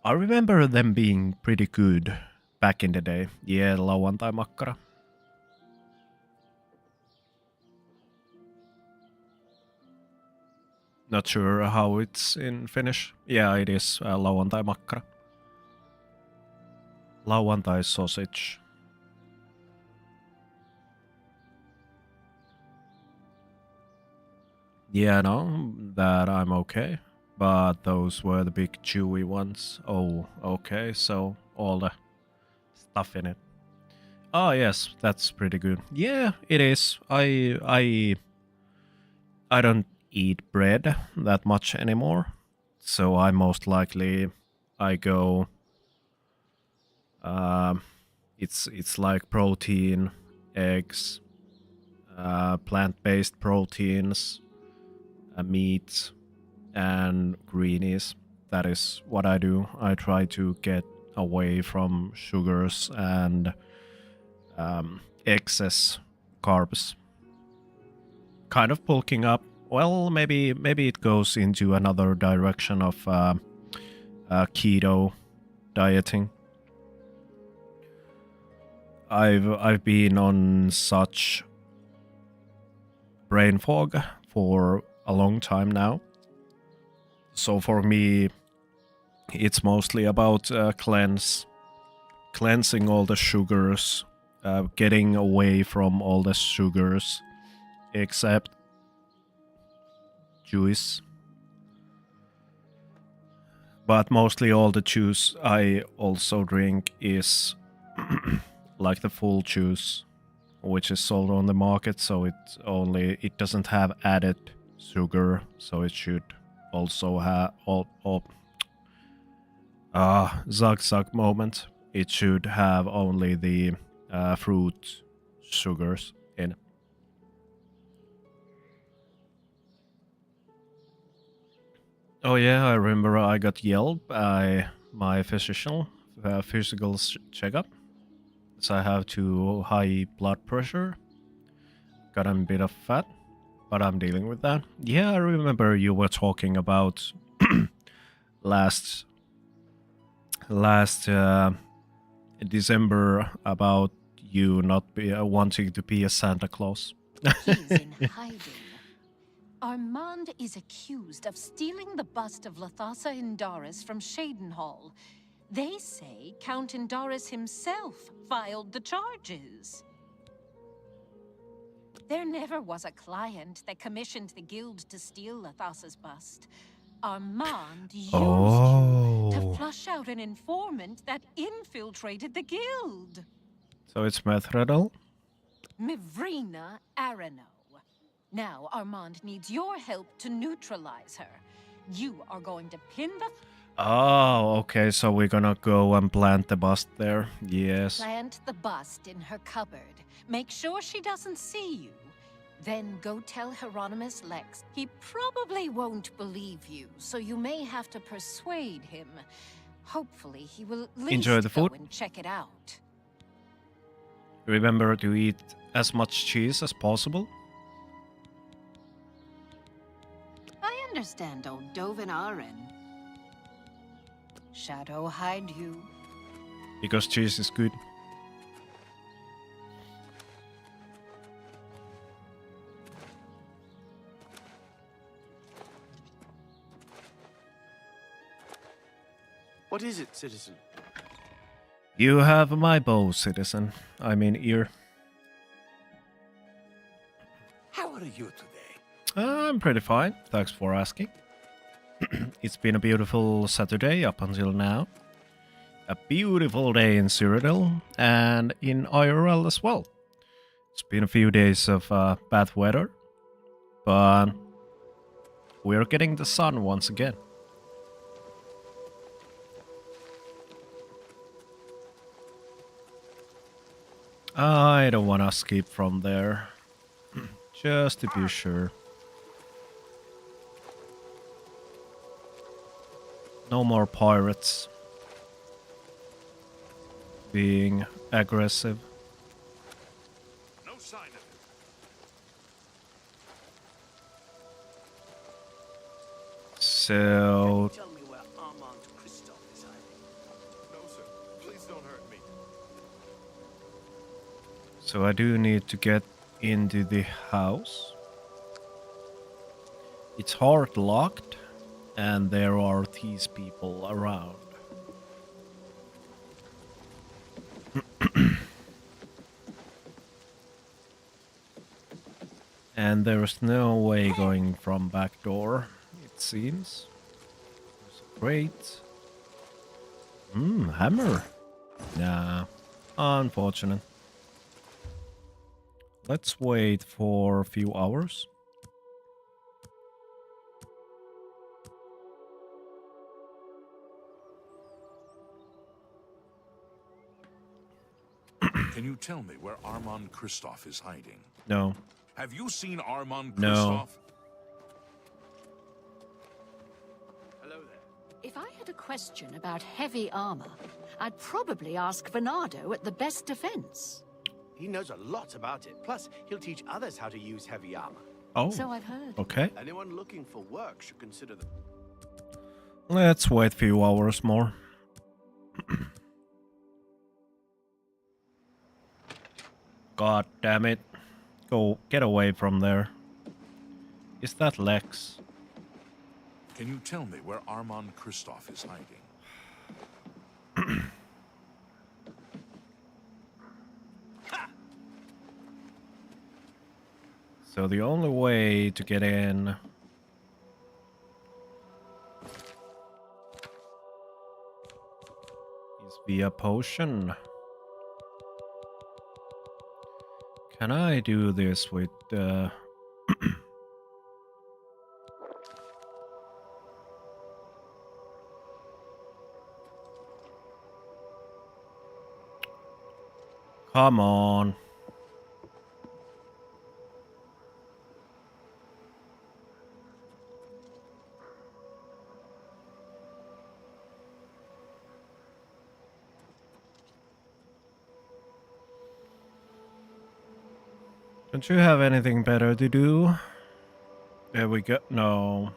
I remember them being pretty good back in the day. Yeah, lauantai makkara. Not sure how it's in Finnish. Yeah, it is lauantai makkara. Lauantai sausage. Yeah, no, that I'm okay. But those were the big chewy ones. Oh, okay, so all the stuff in it. Oh yes, that's pretty good. Yeah, it is. I don't eat bread that much anymore, so I most likely I go. It's like protein, eggs, plant-based proteins, meat, and greenies. That is what I do. I try to get away from sugars and excess carbs. Kind of bulking up Well, maybe it goes into another direction of keto dieting. I've been on such brain fog for a long time now. So for me, it's mostly about cleansing all the sugars, getting away from all the sugars, except juice. But mostly all the juice I also drink is like the full juice, which is sold on the market, so it doesn't have added sugar, so it should also have zag moment. It should have only the fruit sugars in. Oh yeah, I remember I got yelled by my physical checkup. So I have too high blood pressure. Got a bit of fat, but I'm dealing with that. Yeah, I remember you were talking about last December about you not wanting to be a Santa Claus. He's in hiding. Armand is accused of stealing the bust of Lathasa Indaris from Shadenhall. They say Count Indaris himself filed the charges. There never was a client that commissioned the guild to steal Lathasa's bust. Armand used you to flush out an informant that infiltrated the guild. So it's Methredal? Mivrina Arano. Now Armand needs your help to neutralize her. You are going to pin the... Oh, okay, so we're gonna go and plant the bust there. Yes. Plant the bust in her cupboard. Make sure she doesn't see you. Then go tell Hieronymus Lex. He probably won't believe you, so you may have to persuade him. Hopefully he will at least enjoy the food go and check it out. Remember to eat as much cheese as possible. I understand, old Dovin Aren. Shadow hide you. Because cheese is good. What is it, citizen? You have my bow, citizen. I mean ear. How are you today? I'm pretty fine, thanks for asking. It's been a beautiful Saturday up until now. A beautiful day in Cyrodiil and in IRL as well. It's been a few days of bad weather, but we're getting the sun once again. I don't want to skip from there, just to be sure. No more pirates being aggressive. No sign of it. So Tell me where Armand Christoph is hiding. No, sir. Please don't hurt me. So I do need to get into the house. It's hard locked, and there are these people around. And there's no way going from back door, it seems. There's a crate. Hammer. Nah, unfortunate. Let's wait for a few hours. Can you tell me where Armand Christoph is hiding? No. Have you seen Armand No. Christoph? Hello there. If I had a question about heavy armor, I'd probably ask Venado at the best defense. He knows a lot about it. Plus, he'll teach others how to use heavy armor. Oh. So I've heard. Okay. Anyone looking for work should consider the... Let's wait a few hours more. God damn it. Go get away from there. Is that Lex? Can you tell me where Armand Kristoff is hiding? So the only way to get in is via potion. Can I do this with Come on. Don't you have anything better to do? There we go. No.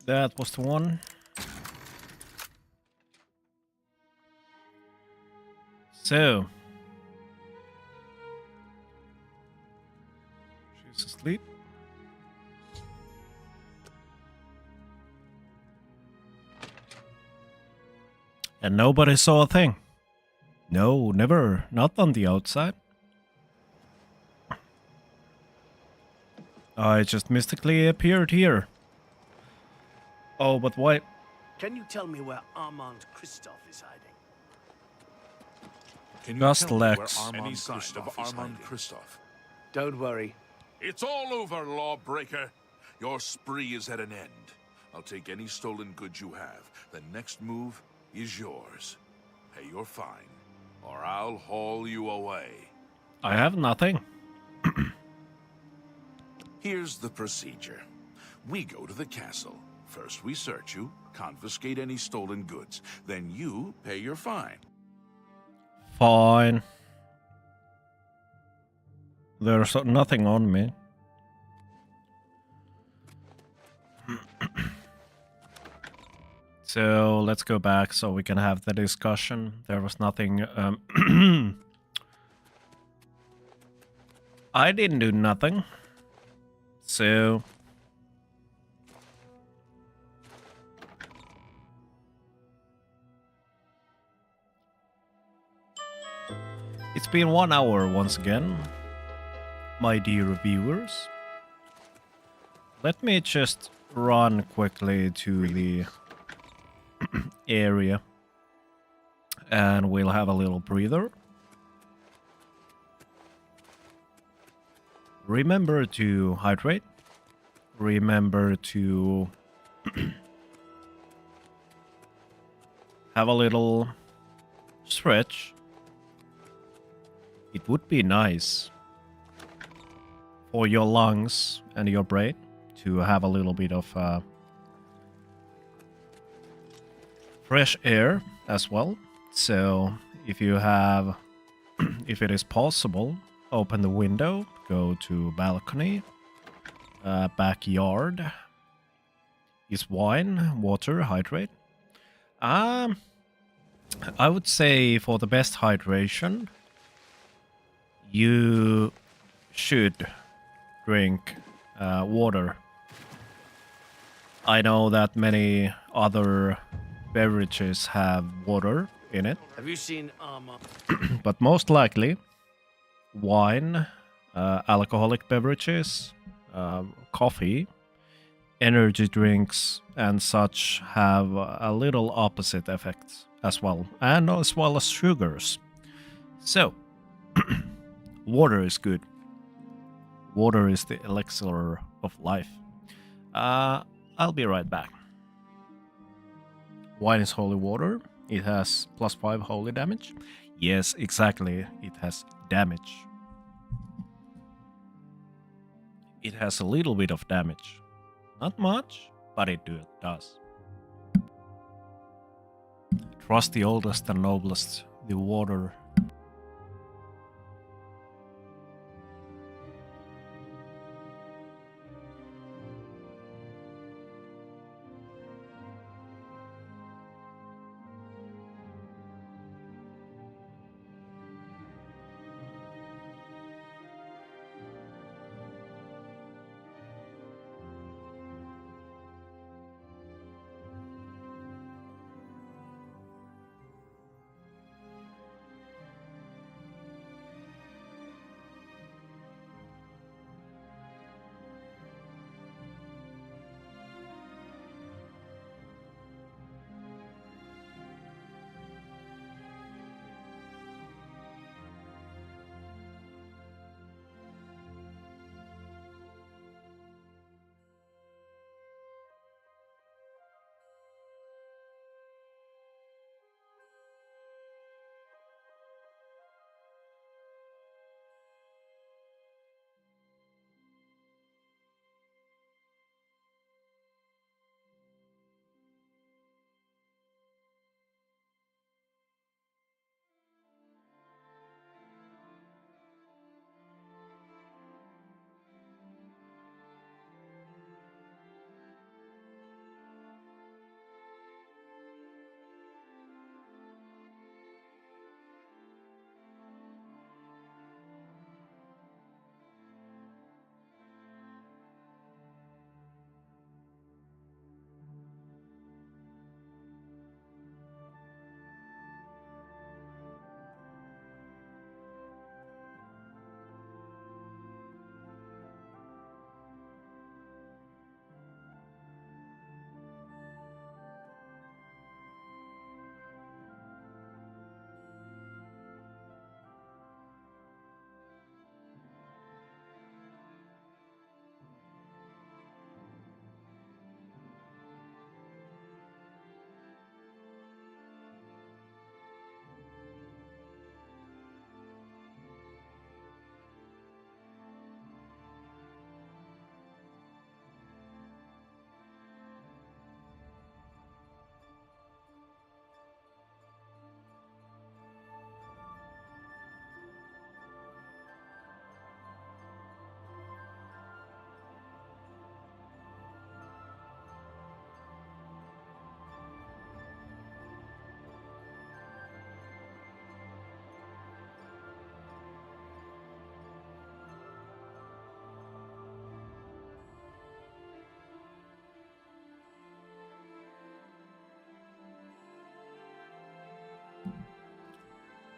That was the one. So. She's asleep. And nobody saw a thing. No, never. Not on the outside. I just mystically appeared here. Oh, but why? Can you tell me where Armand Kristoff is hiding? Can you Just tell me where Lex. Armand Any sign Kristoff of is Armand hiding? Kristoff? Don't worry. It's all over, lawbreaker. Your spree is at an end. I'll take any stolen goods you have. The next move is yours. Pay your fine, or I'll haul you away. I have nothing. Here's the procedure. We go to the castle. First we search you, confiscate any stolen goods. Then you pay your fine. Fine. There's nothing on me. So let's go back so we can have the discussion. There was nothing. I didn't do nothing. So. It's been 1 hour once again, my dear viewers. Let me just run quickly to the area and we'll have a little breather. Remember to hydrate. Remember to have a little stretch. It would be nice for your lungs and your brain to have a little bit of fresh air as well. So if you have, if it is possible, open the window, go to balcony, backyard. Is wine, water, hydrate. I would say for the best hydration, you should drink water. I know that many other beverages have water in it. Have you seen Armand? But most likely, wine, alcoholic beverages, coffee, energy drinks and such have a little opposite effects as well, and as well as sugars. So, water is good. Water is the elixir of life. I'll be right back. Wine is holy water. It has +5 holy damage. Yes, exactly. It has damage. It has a little bit of damage. Not much, but it does. Trust the oldest and noblest, the water.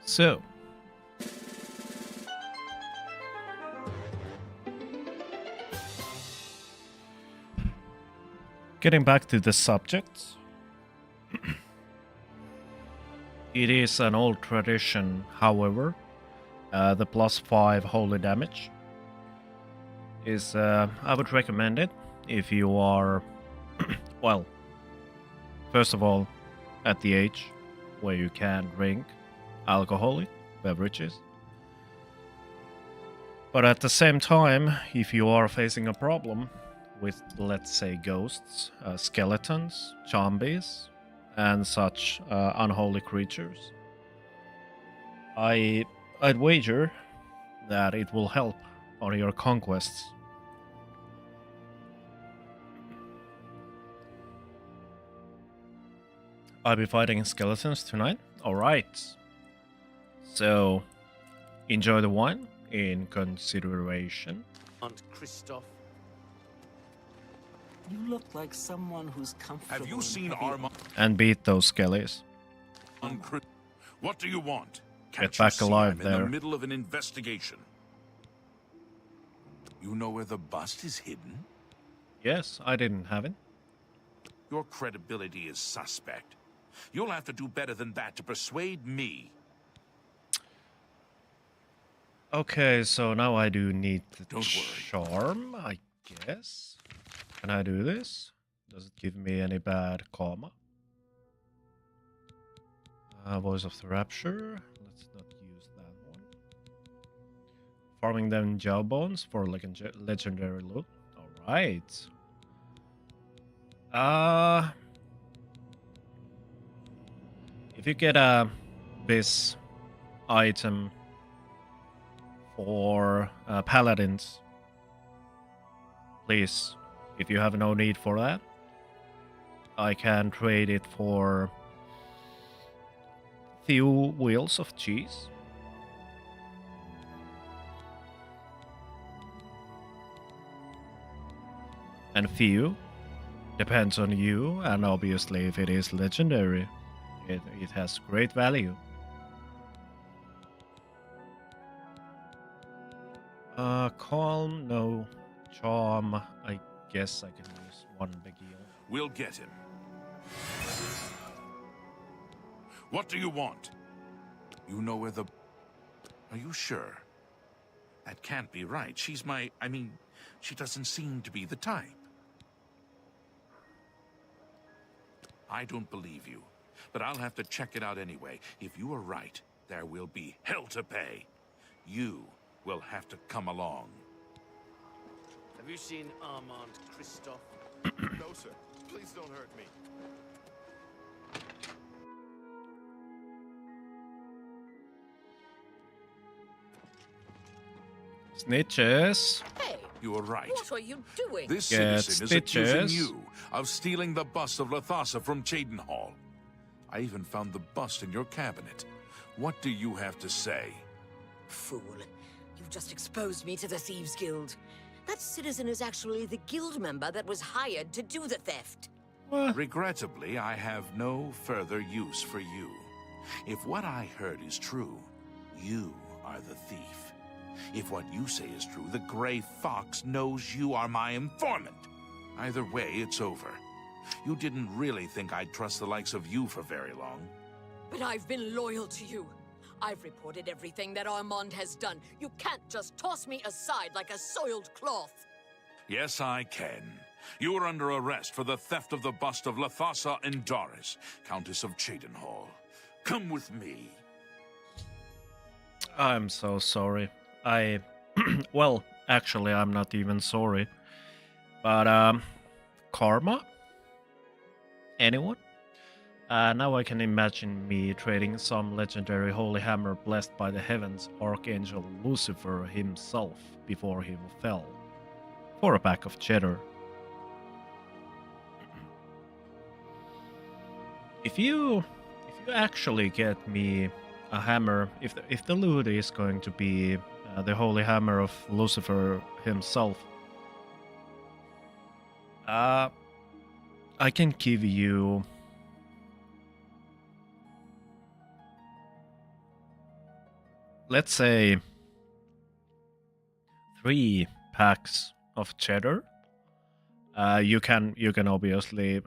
So, getting back to the subject, it is an old tradition, however, the +5 holy damage is, I would recommend it if you are, well, first of all, at the age where you can drink alcoholic beverages. But at the same time, if you are facing a problem with, let's say, ghosts, skeletons, zombies, and such unholy creatures, I'd wager that it will help on your conquests. I'll be fighting skeletons tonight. Alright. So, enjoy the wine in consideration. Aunt Christoph. You look like someone who's comfortable. Have you seen Armand? And beat those skellies. What do you want? Get back alive I'm there. in the middle of an investigation. You know where the bust is hidden? Yes, I didn't have it. Your credibility is suspect. You'll have to do better than that to persuade me. Okay, so now I do need the Don't worry. charm, I guess. Can I do this? Does it give me any bad karma? Voice of the Rapture. Let's not use that one. Farming them jawbones for legendary loot. Alright. If you get this item for paladins, please, if you have no need for that, I can trade it for few wheels of cheese. And few depends on you, and obviously if it is legendary, it has great value. Calm, no. Charm, I guess I can use one big eel. We'll get him. What do you want? You know where the... Are you sure? That can't be right. She's my... I mean, she doesn't seem to be the type. I don't believe you, but I'll have to check it out anyway. If you are right, there will be hell to pay. You will have to come along. Have you seen Armand Christophe? No, sir. Please don't hurt me. Snitches. Hey, you are right. What are you doing? This Get citizen is stitches. accusing you of stealing the bust of Lathasa from Cheydinhal. I even found the bust in your cabinet. What do you have to say? Fool. You've just exposed me to the Thieves Guild. That citizen is actually the guild member that was hired to do the theft. Regrettably, I have no further use for you. If what I heard is true, you are the thief. If what you say is true, the Grey Fox knows you are my informant. Either way, it's over. You didn't really think I'd trust the likes of you for very long. But I've been loyal to you. I've reported everything that Armand has done. You can't just toss me aside like a soiled cloth. Yes, I can. You are under arrest for the theft of the bust of Lathasa Doris, Countess of Cheydinhal. Come with me. I'm so sorry. Well, actually, I'm not even sorry. But, karma? Anyone? Now I can imagine me trading some legendary holy hammer blessed by the heavens, Archangel Lucifer himself, before he fell, for a pack of cheddar. If you actually get me a hammer, if the loot is going to be the holy hammer of Lucifer himself, I can give you let's say 3 packs of cheddar. You can obviously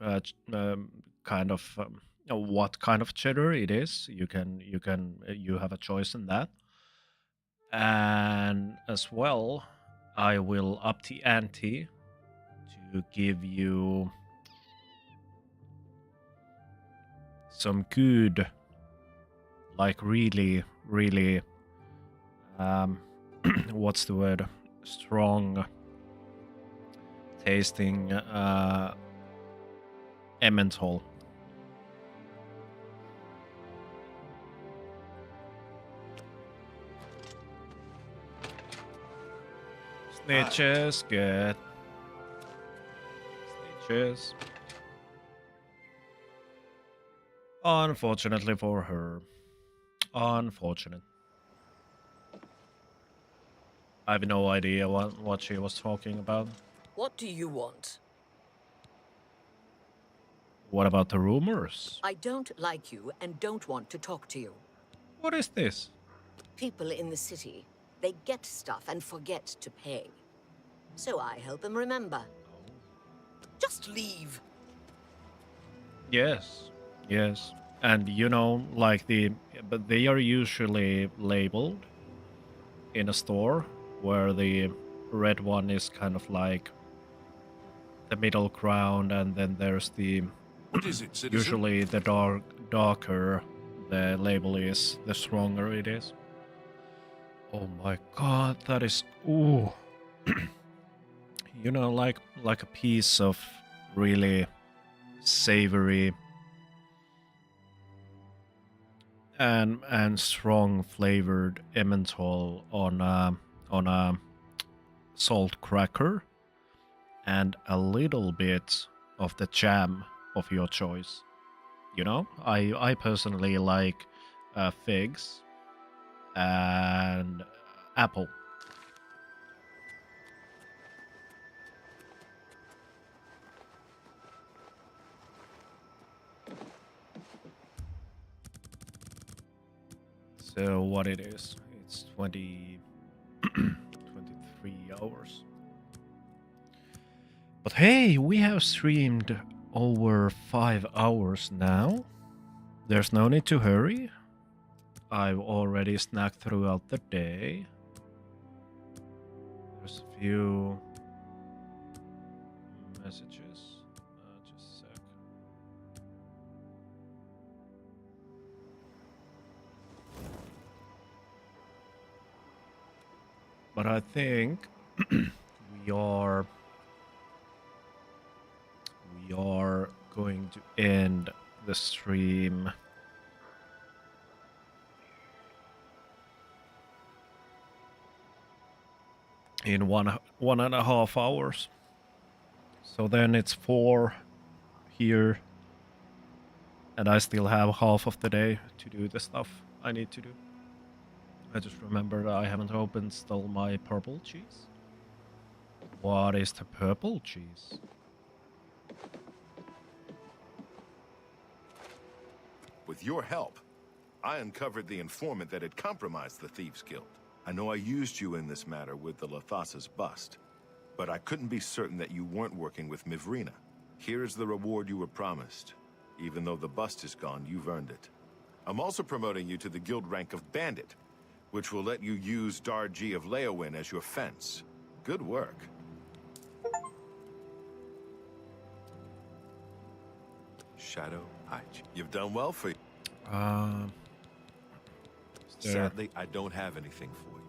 kind of what kind of cheddar it is. You have a choice in that. And as well, I will up the ante to give you some good, like really what's the word? Strong tasting Emmental. Snitches, good. Snitches. Unfortunately for her. Unfortunate. I have no idea what she was talking about. What do you want? What about the rumors? I don't like you and don't want to talk to you. What is this? People in the city, they get stuff and forget to pay. So I help them remember. Just leave. Yes, yes. And like but they are usually labeled in a store where the red one is kind of like the middle ground, and then there's the What is it, citizen? usually the darker the label is, the stronger it is. Oh my god, that is ooh. Like a piece of really savory and strong flavored emmental on a salt cracker, and a little bit of the jam of your choice. I personally like figs and apple. So what it is, it's 23 hours. But hey, we have streamed over 5 hours now. There's no need to hurry. I've already snacked throughout the day. There's a few messages. Just a sec. But I think we are going to end the stream in 1.5 hours. So then it's 4 here, and I still have half of the day to do the stuff I need to do. I just remembered I haven't opened still my purple cheese. What is the purple cheese? With your help, I uncovered the informant that had compromised the Thieves Guild. I know I used you in this matter with the Lathasa's bust, but I couldn't be certain that you weren't working with Mivrina. Here's the reward you were promised. Even though the bust is gone, you've earned it. I'm also promoting you to the guild rank of Bandit, which will let you use Darji of Leowin as your fence. Good work. Shadow Heich. You've done well for you. Sadly, I don't have anything for you.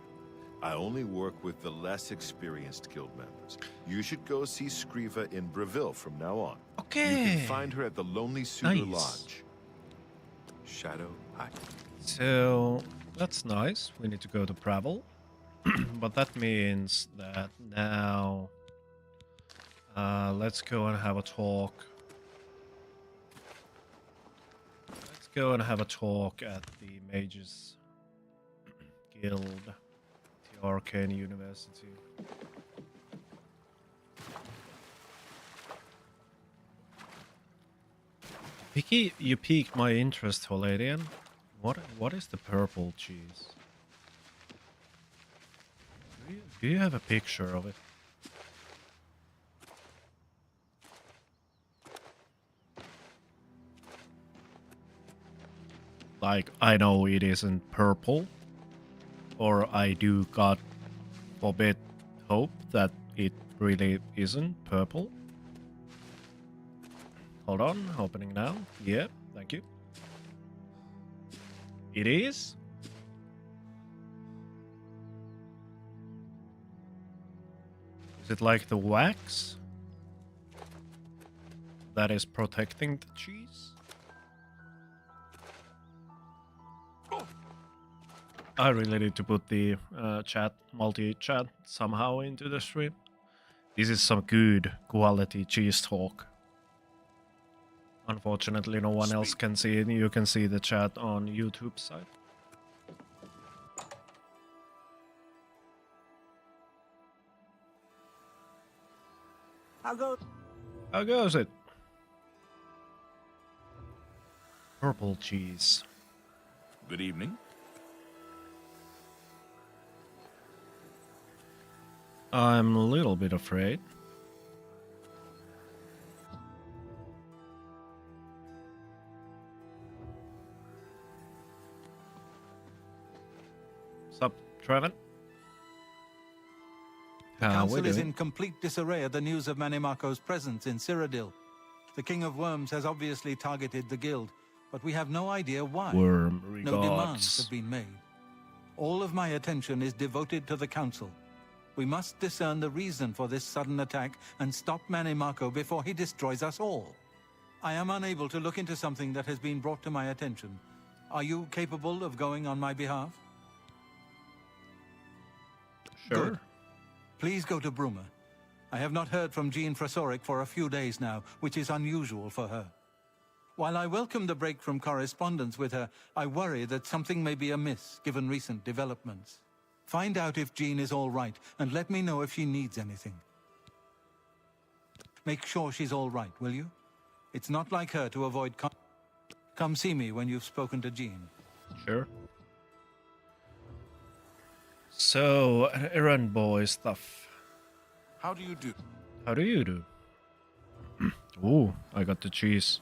I only work with the less experienced guild members. You should go see Skriva in Breville from now on. Okay. You can find her at the Lonely Suitor Nice. Lodge. Shadow Heich. So that's nice. We need to go to Breville. But that means that now let's go and have a talk. Let's go and have a talk at the Mages Guild, the Arcane University. You piqued my interest, Holadian. What is the purple cheese? Do you have a picture of it? Like, I know it isn't purple, or I do God forbid hope that it really isn't purple. Hold on, opening now. Yeah, thank you. It is. Is it like the wax that is protecting the cheese? I really need to put the multi-chat somehow into the stream. This is some good quality cheese talk. Unfortunately, no one else can see it. You can see the chat on YouTube side. How goes it? Purple cheese. Good evening. I'm a little bit afraid. Sup, Trevin? The How council we is doing? in complete disarray at the news of Manimako's presence in Cyrodiil. The King of Worms has obviously targeted the guild, but we have no idea why. Worm No demands regards. have been made. All of my attention is devoted to the council. We must discern the reason for this sudden attack and stop Manimako before he destroys us all. I am unable to look into something that has been brought to my attention. Are you capable of going on my behalf? Sure. Good. Please go to Bruma. I have not heard from Jean Frasoric for a few days now, which is unusual for her. While I welcome the break from correspondence with her, I worry that something may be amiss given recent developments. Find out if Jean is all right and let me know if she needs anything. Make sure she's all right, will you? It's not like her to avoid Come see me when you've spoken to Jean. Sure. So, errand boy stuff. How do you do? How do you do? Ooh, I got the cheese.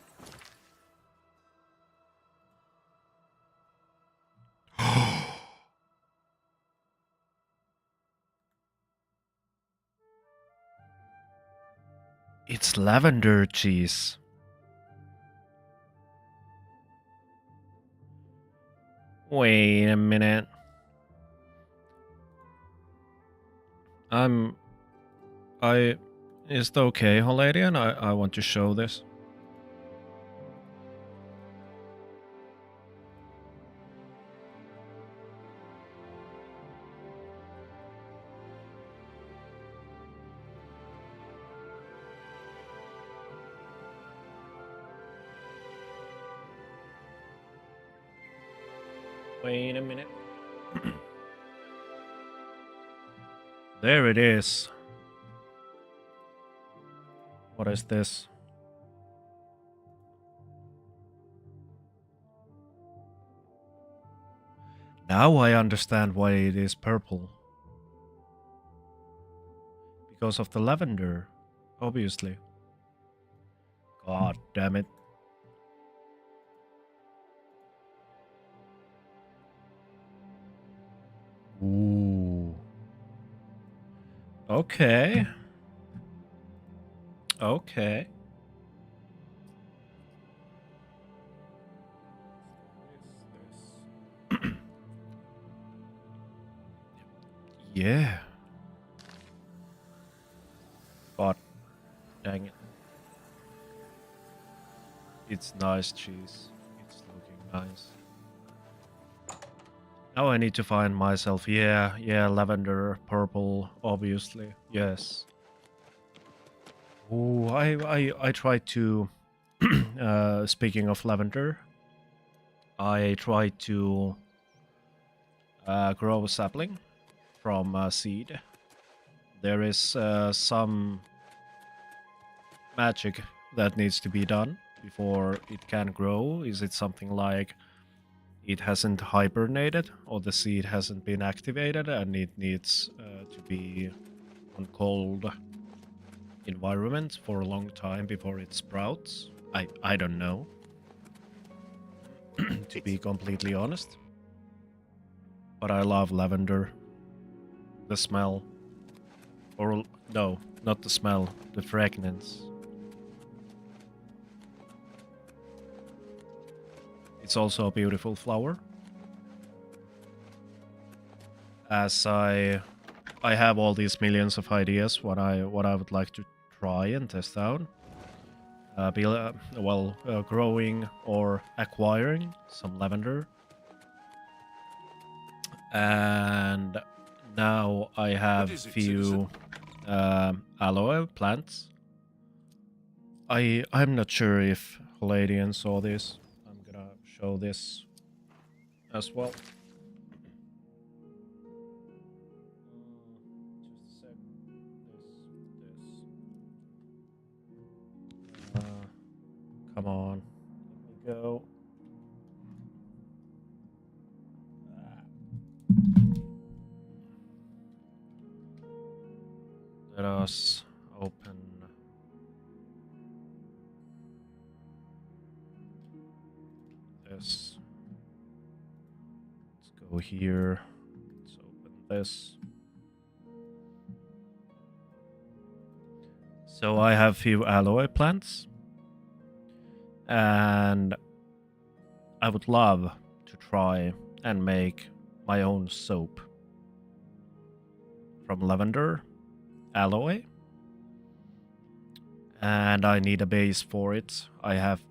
It's lavender cheese. Wait a minute. Is it okay, Holadian? I want to show this. Wait a minute. There it is. What is this? Now I understand why it is purple. Because of the lavender, obviously. God damn it. Ooh. Okay. Okay. Yeah. But dang it. It's nice cheese. It's looking nice. Now I need to find myself. Yeah, lavender, purple, obviously. Yes. Oh, I tried to speaking of lavender, I tried to grow a sapling from a seed. There is some magic that needs to be done before it can grow. Is it something like it hasn't hibernated or the seed hasn't been activated and it needs to be on cold environment for a long time before it sprouts? I don't know. To be completely honest. But I love lavender. The smell. Or no, not the smell, the fragrance. It's also a beautiful flower. As I have all these millions of ideas what I would like to try and test out. Growing or acquiring some lavender. And now I have few aloe plants. I'm not sure if Holadian saw this. I'm gonna show this as well. Just a sec. This. Come on. Let me go. Let us open this. Let's go here. Let's this. So I have few aloe plants, and I would love to try and make my own soap from lavender, aloe, and I need a base for it. I have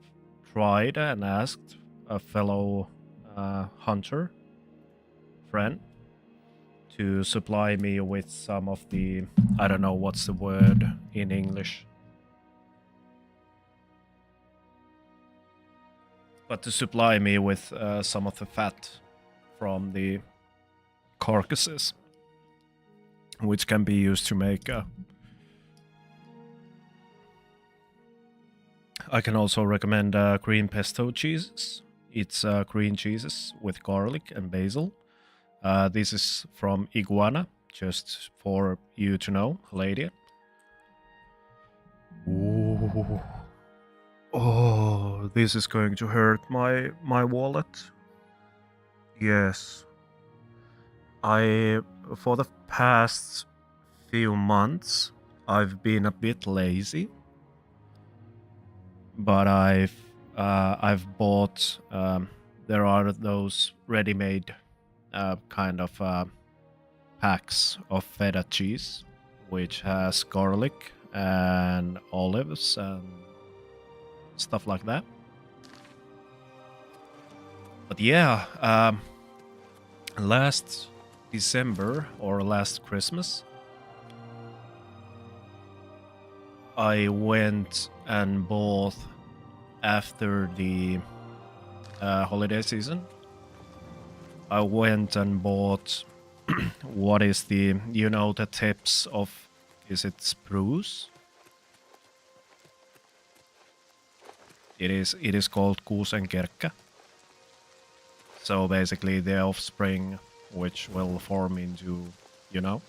tried and asked a fellow hunter friend to supply me with some of the, I don't know what's the word in English, but to supply me with some of the fat from the carcasses, which can be used to make I can also recommend green pesto cheeses. It's green cheeses with garlic and basil. This is from Iguana, just for you to know, lady. Ooh. Oh, this is going to hurt my wallet. Yes. For the past few months, I've been a bit lazy, but I've bought. There are those ready-made kind of packs of feta cheese, which has garlic and olives and stuff like that. But yeah, last December or last Christmas, I went and bought, after the holiday season, I went and bought what is the, you know, the tips of, is it spruce? It is called kuusenkerkkä. So basically the offspring which will form into, you know.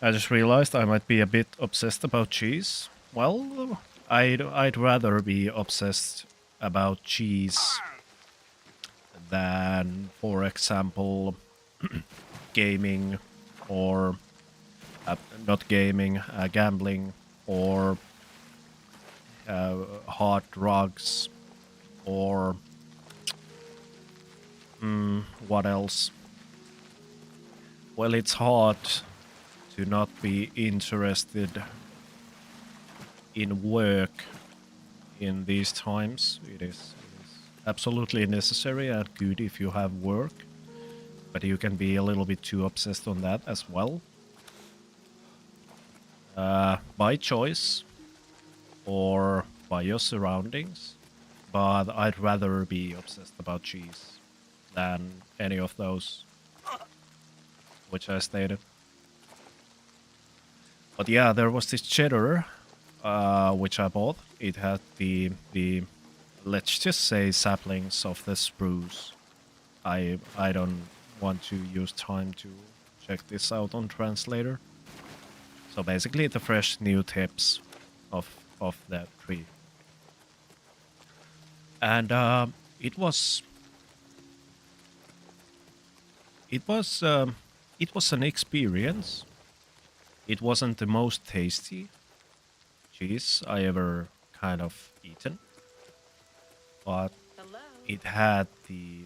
I just realized I might be a bit obsessed about cheese. Well, I'd rather be obsessed about cheese than, for example, gaming or not gaming, gambling or hard drugs or what else? Well, it's hard to not be interested in work in these times. It is absolutely necessary and good if you have work, but you can be a little bit too obsessed on that as well. By choice or by your surroundings, but I'd rather be obsessed about cheese than any of those which I stated. But yeah, there was this cheddar which I bought. It had the let's just say saplings of the spruce. I don't want to use time to check this out on translator. So basically the fresh new tips of that tree. And it was an experience. It wasn't the most tasty cheese I ever kind of eaten, but it had the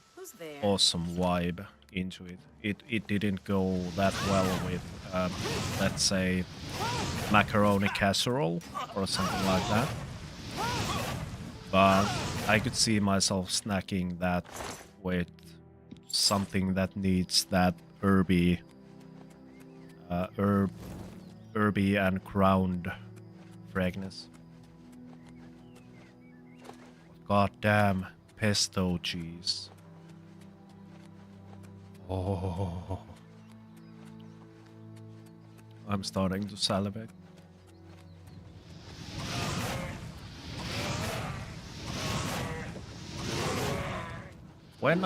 awesome vibe into it. It didn't go that well with, let's say, macaroni casserole or something like that. But I could see myself snacking that with something that needs that herby and ground fragrance. Goddamn pesto cheese. Oh, I'm starting to salivate. When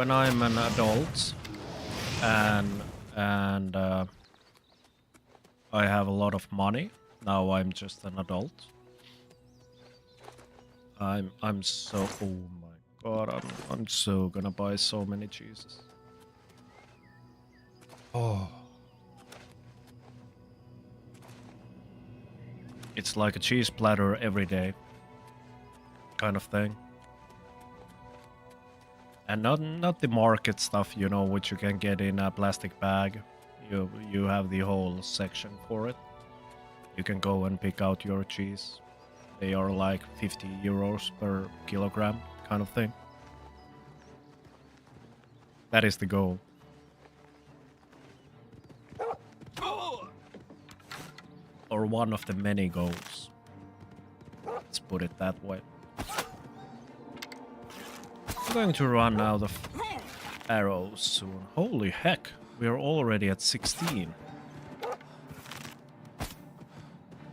I'm an adult and I have a lot of money, now I'm just an adult, I'm so, oh my god, I'm so gonna buy so many cheeses. Oh. It's like a cheese platter every day. Kind of thing. And not the market stuff, you know, which you can get in a plastic bag. You have the whole section for it. You can go and pick out your cheese. They are like 50 euros per kilogram, kind of thing. That is the goal. Or one of the many goals. Let's put it that way. I'm going to run out of arrows soon. Holy heck, we are already at 16.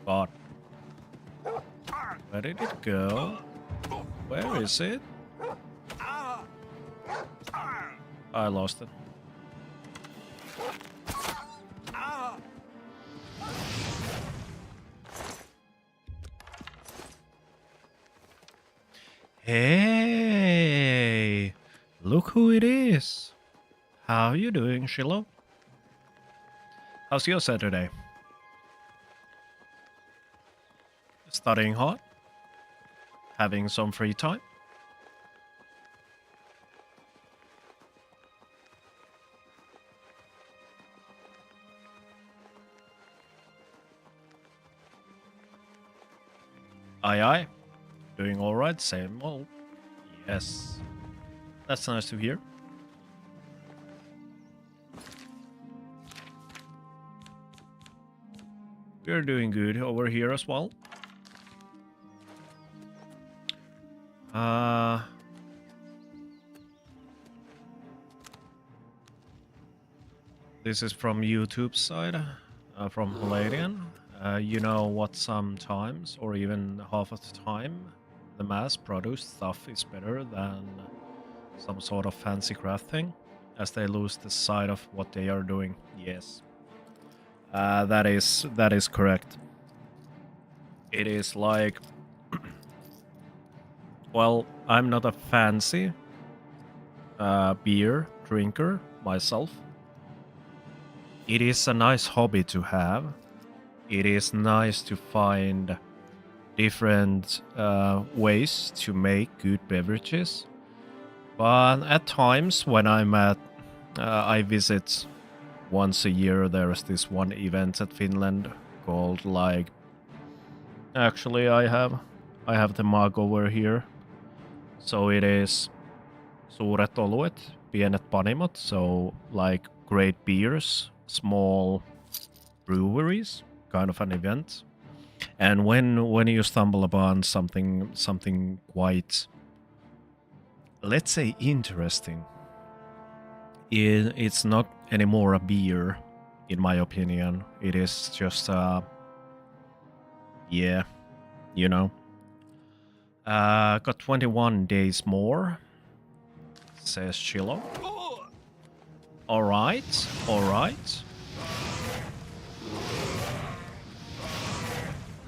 God. Where did it go? Where is it? I lost it. Hey, look who it is. How you doing, Shiloh? How's your Saturday? Studying hard? Having some free time? Aye. Doing alright, same old. Yes. That's nice to hear. We're doing good over here as well. This is from YouTube side, from Palladian. You know what, sometimes, or even half of the time, the mass-produced stuff is better than some sort of fancy craft thing, as they lose the sight of what they are doing. Yes. That is correct. It is like... well, I'm not a fancy beer drinker myself. It is a nice hobby to have. It is nice to find different ways to make good beverages. But at times when I'm at... I visit once a year, there's this one event at Finland called like... Actually, I have the mug over here. So it is Suuret Oluet, Pienet Panimot, so like great beers, small breweries, kind of an event. And when you stumble upon something quite, let's say, interesting, it's not anymore a beer, in my opinion. It is just yeah, you know. Got 21 days more, says Shiloh. Alright.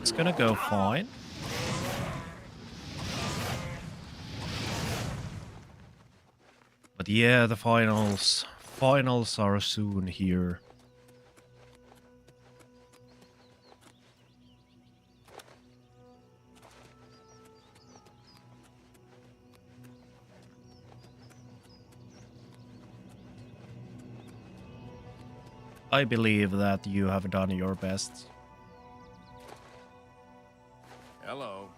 It's gonna go fine. But yeah, the finals are soon here. I believe that you have done your best. Hello.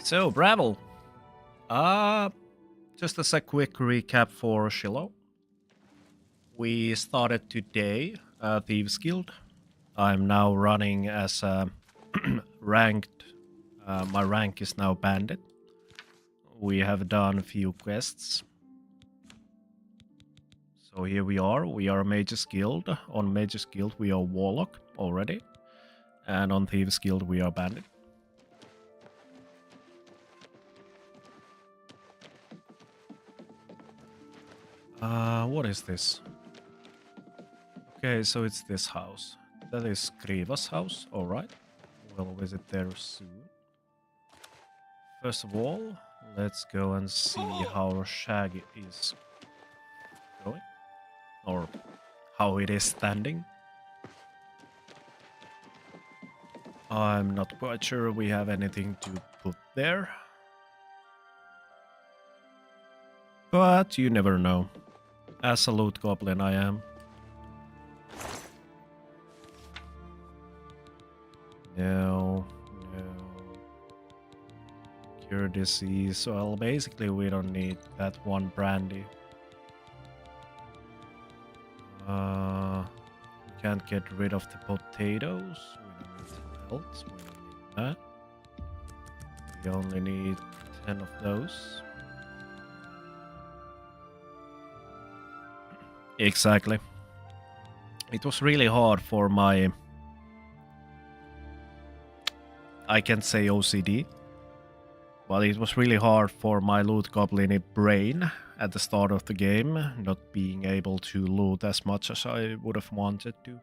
So, Brabble. Just as a quick recap for Shiloh. We started today Thieves Guild. I'm now running as a ranked. My rank is now bandit. We have done a few quests. So here we are. We are Mage's Guild. On Mage's Guild we are Warlock already. And on Thieves Guild we are bandit. What is this? Okay, so it's this house. That is Kriva's house, alright. we'll visit there soon. First of all, let's go and see how Shaggy is going. Or how it is standing. I'm not quite sure we have anything to put there. But you never know. As a loot goblin I am. No. Cure disease. Well, basically we don't need that one brandy. We can't get rid of the potatoes. We don't need health. We don't need that. We only need 10 of those. Exactly. It was really hard for my... I can't say OCD. But it was really hard for my loot goblin brain at the start of the game, not being able to loot as much as I would have wanted to.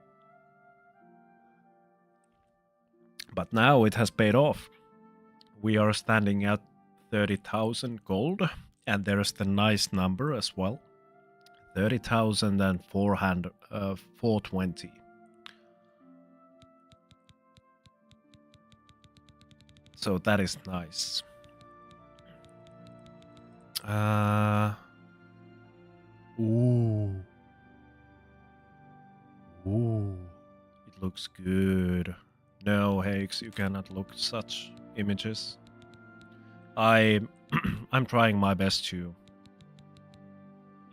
But now it has paid off. We are standing at 30,000 gold, and there's the nice number as well. 30,420. So that is nice. Ooh. It looks good. No, Hakes, you cannot look at such images. I'm trying my best to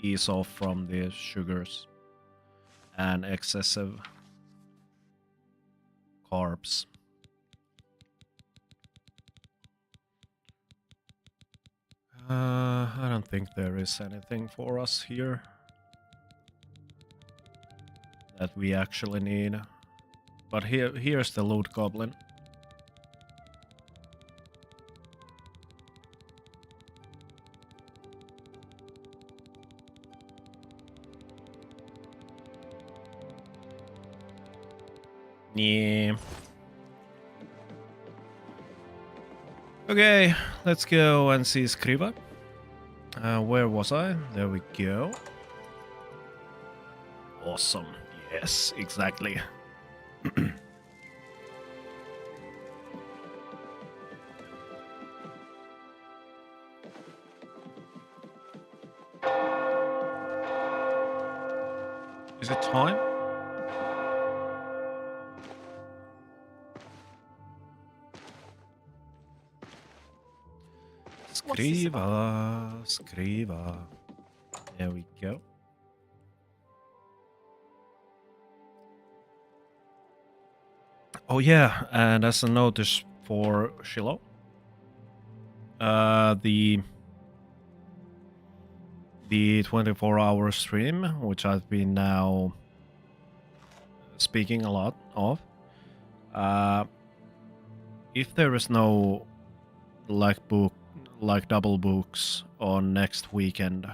ease off from the sugars and excessive carbs. I don't think there is anything for us here that we actually need. But here's the loot goblin. Yeah. Okay, let's go and see Skriva. Where was I? There we go. Awesome. Yes, exactly. Is it time? Skriva. There we go. Oh yeah, and as a notice for Shiloh, the 24-hour stream, which I've been now speaking a lot of, if there is no like double books on next weekend,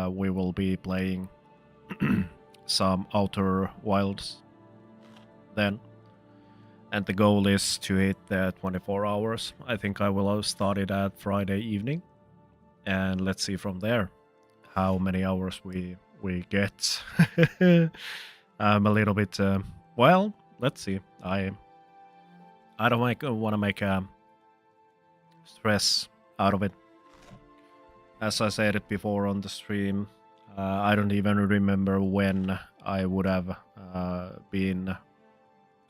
we will be playing some Outer Wilds then. And the goal is to hit the 24 hours. I think I will start it at Friday evening. And let's see from there how many hours we get. I'm a little bit... well, let's see. I don't want to make a stress out of it. As I said it before on the stream, I don't even remember when I would have been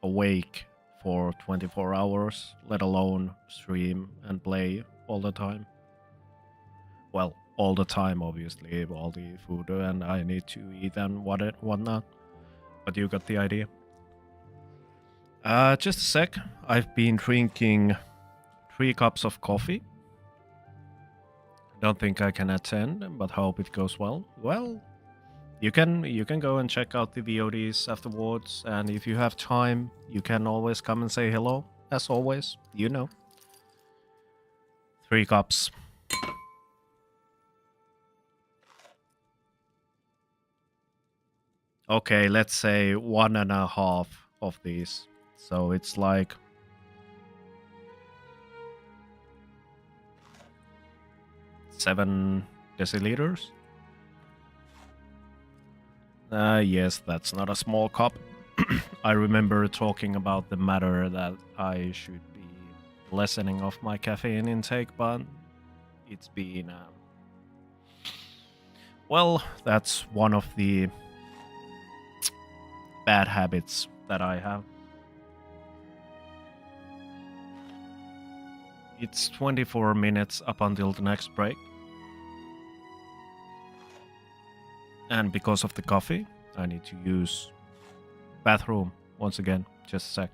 awake for 24 hours, let alone stream and play all the time. Well, all the time, obviously, all the food and I need to eat and whatnot. But you got the idea. Just a sec. I've been drinking 3 cups of coffee. Don't think I can attend, but hope it goes well. Well, you can go and check out the VODs afterwards, and if you have time, you can always come and say hello, as always, you know. 3 cups. Okay, let's say 1.5 of these. So it's like 7 deciliters. Yes, that's not a small cup. I remember talking about the matter that I should be lessening off my caffeine intake, but it's been... well, that's one of the bad habits that I have. It's 24 minutes up until the next break. And because of the coffee, I need to use bathroom once again. Just a sec.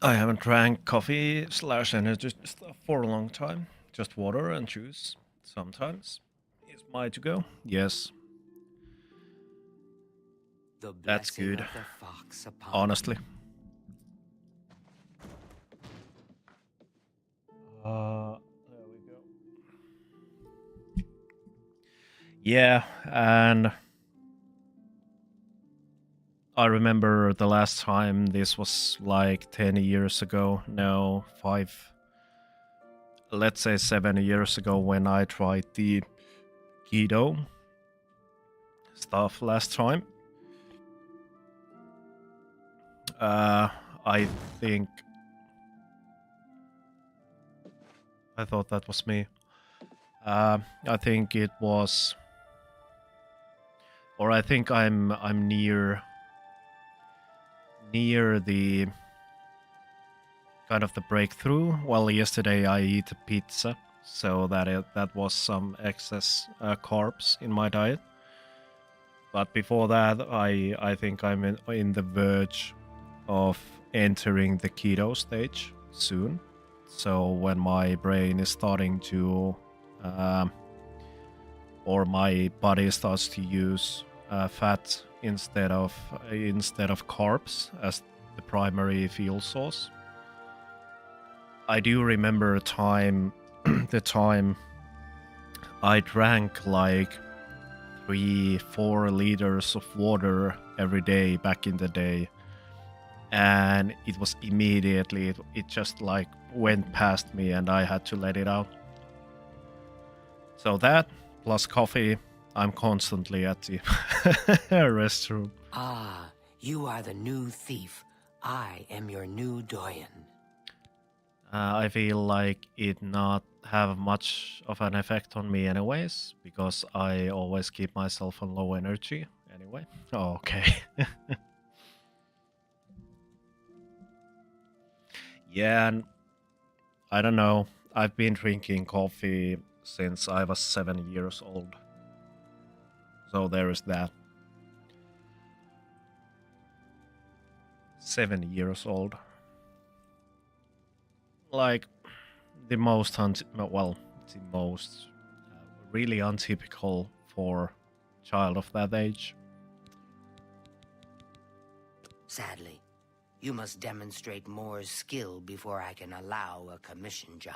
I haven't drank coffee / energy stuff for a long time. Just water and juice sometimes. Is my to go? Yes. That's good. Honestly. There we go. Yeah, and I remember the last time, this was like 10 years ago. No, 5. Let's say 7 years ago when I tried the keto stuff last time. I think... I thought that was me. I think it was... Or I think I'm near the kind of the breakthrough. Well, yesterday I eat a pizza, so that was some excess carbs in my diet. But before that, I think I'm in the verge of entering the keto stage soon. So when my brain is starting to, or my body starts to use fat instead of carbs as the primary fuel source. I do remember a time, the time I drank like 3-4 liters of water every day back in the day, and it was immediately, it just like went past me and I had to let it out. So that plus coffee, I'm constantly at the restroom. Ah, you are the new thief. I am your new doyen. I feel like it not have much of an effect on me anyways, because I always keep myself on low energy anyway. Oh, okay. Yeah, and I don't know. I've been drinking coffee since I was 7 years old. So there is that. 7 years old. Like the most really untypical for child of that age. Sadly, you must demonstrate more skill before I can allow a commission job.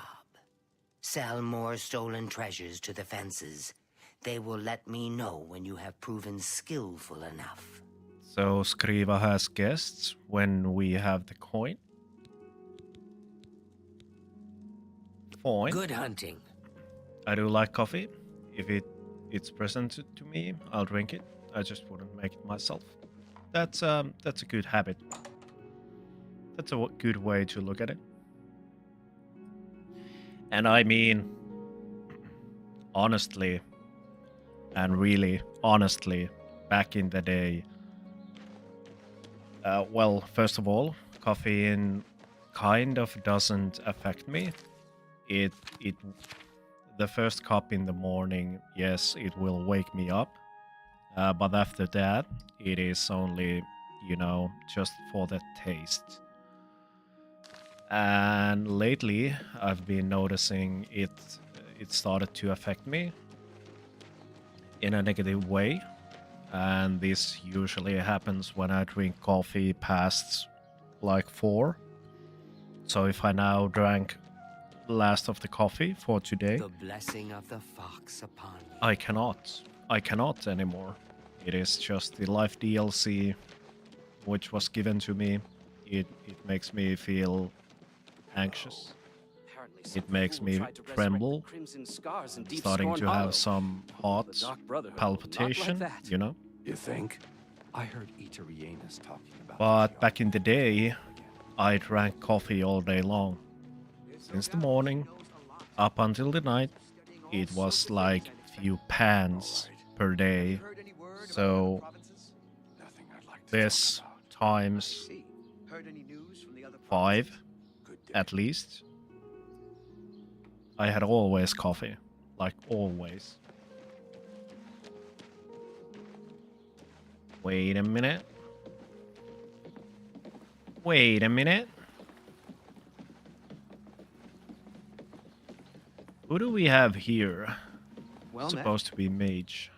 Sell more stolen treasures to the fences. They will let me know when you have proven skillful enough. So Skriva has guests when we have the coin. Fine. Good hunting. I do like coffee. If it's presented to me, I'll drink it. I just wouldn't make it myself. that's a good habit. That's a good way to look at it. And I mean, honestly, and really honestly, back in the day, well, first of all, caffeine kind of doesn't affect me. It the first cup in the morning, yes, it will wake me up. But after that, it is only, you know, just for the taste. And lately, I've been noticing it started to affect me in a negative way. And this usually happens when I drink coffee past like 4. So if I now drank last of the coffee for today, The blessing of the fox upon you. I cannot anymore. It is just the life DLC which was given to me. It makes me feel anxious. It makes me tremble. I'm starting to have some heart palpitation, you know? You think? I heard Eterianus talking about But back in the day, I drank coffee all day long. Since the morning up until the night, it was like few pans per day. So this times 5 at least. I had always coffee, like always. Wait a minute. Wait a minute. Who do we have here? Well, Supposed to be mage.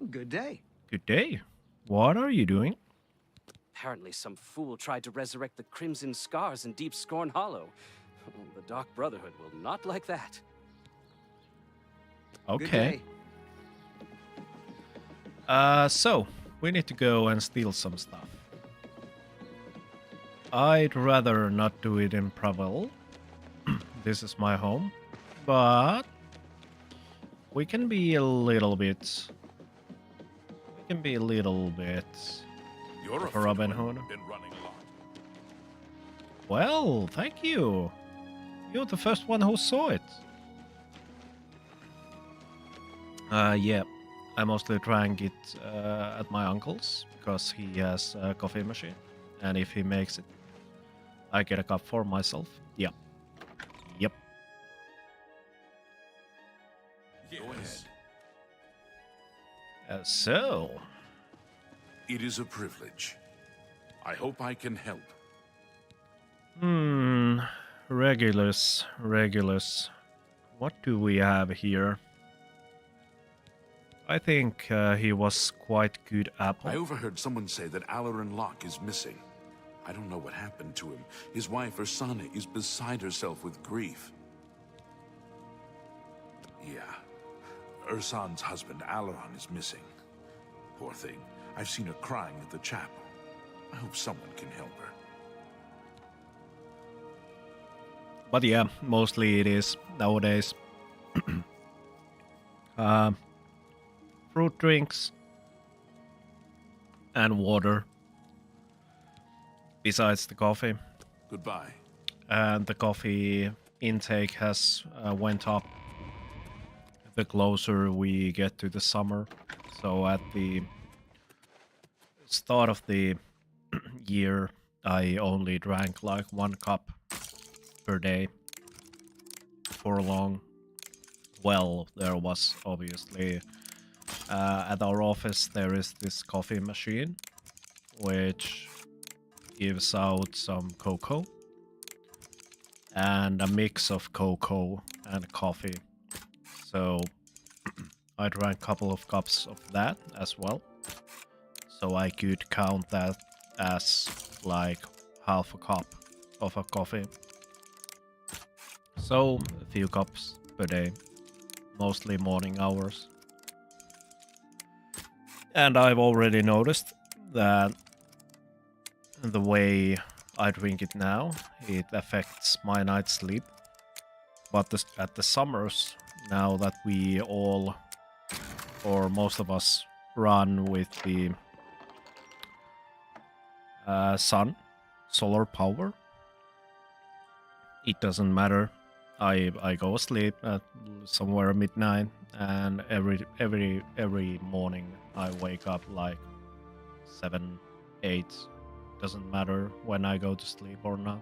Good day. Good day. What are you doing? Apparently some fool tried to resurrect the Crimson Scars in Deep Scorn Hollow. The Dark Brotherhood will not like that. Okay. So, we need to go and steal some stuff. I'd rather not do it in Pravel. This is my home. But we can be a little bit... You're of a Robin Hood. been running a lot. Well, thank you. You're the first one who saw it. Yeah. I mostly drank it at my uncle's because he has a coffee machine. And if he makes it, I get a cup for myself. Yep. Yep. Go ahead. So... It is a privilege. I hope I can help. Regulus. What do we have here? I think he was quite good apple. I overheard someone say that Alarin Locke is missing. I don't know what happened to him. His wife, Ursana, is beside herself with grief. Yeah. Ursan's husband, Alaron, is missing. Poor thing. I've seen her crying at the chapel. I hope someone can help her. But yeah, mostly it is nowadays. Fruit drinks and water. Besides the coffee. Goodbye. And the coffee intake has went up the closer we get to the summer. So at the start of the year, I only drank like 1 cup per day for long. Well, there was obviously at our office there is this coffee machine which gives out some cocoa and a mix of cocoa and coffee. So I drank a couple of cups of that as well. So I could count that as like half a cup of a coffee. So a few cups per day, mostly morning hours. And I've already noticed that the way I drink it now, it affects my night's sleep. But at the summers, now that we all, or most of us, run with the sun, solar power. It doesn't matter. I go asleep at somewhere midnight, and every morning I wake up like 7, 8. Doesn't matter when I go to sleep or not.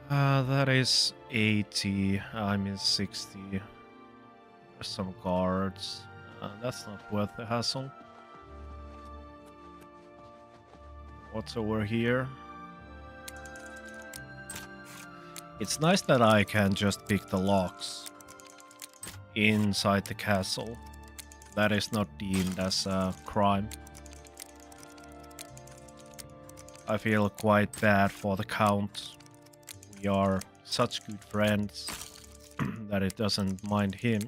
That is 80. I'm in 60. There's some cards. That's not worth the hassle. What's over here? It's nice that I can just pick the locks inside the castle. That is not deemed as a crime. I feel quite bad for the Count. We are such good friends that it doesn't mind him.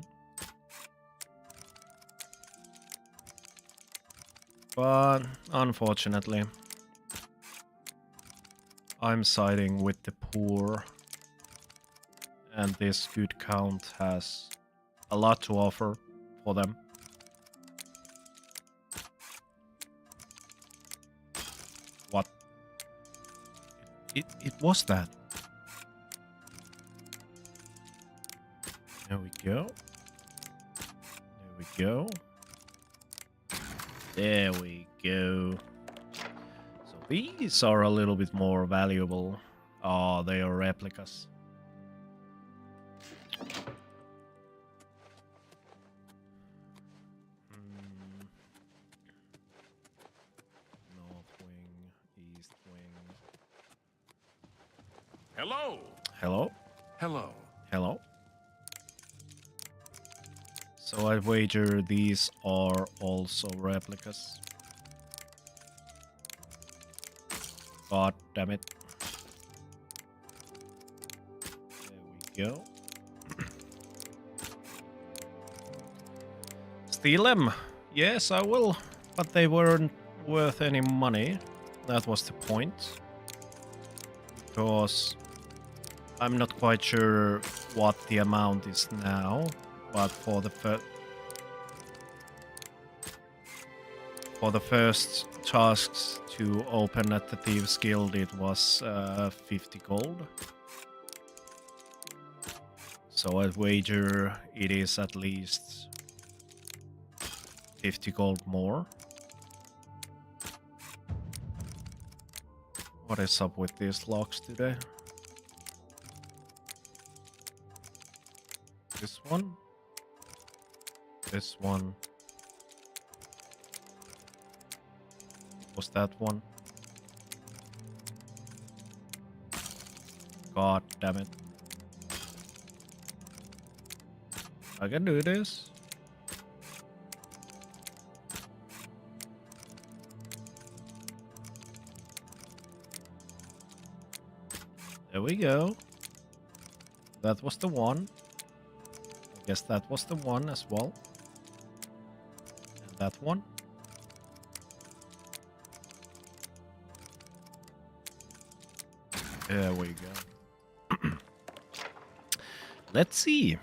But unfortunately, I'm siding with the poor. And this good Count has a lot to offer for them. What? It was that. There we go. There we go. There we go. So these are a little bit more valuable. Oh, they are replicas. North wing, east wing. Hello. Hello? Hello. Hello? So I wager these are also replicas. God damn it. There we go. Steal them. Yes, I will. But they weren't worth any money. That was the point. Because I'm not quite sure what the amount is now. But for the first tasks to open at the Thieves Guild, it was 50 gold. So I wager it is at least 50 gold more. What is up with these locks today? This one? This one. Was that one? God damn it. I can do this. There we go. That was the one. I guess that was the one as well. And that one. There we go. Let's see.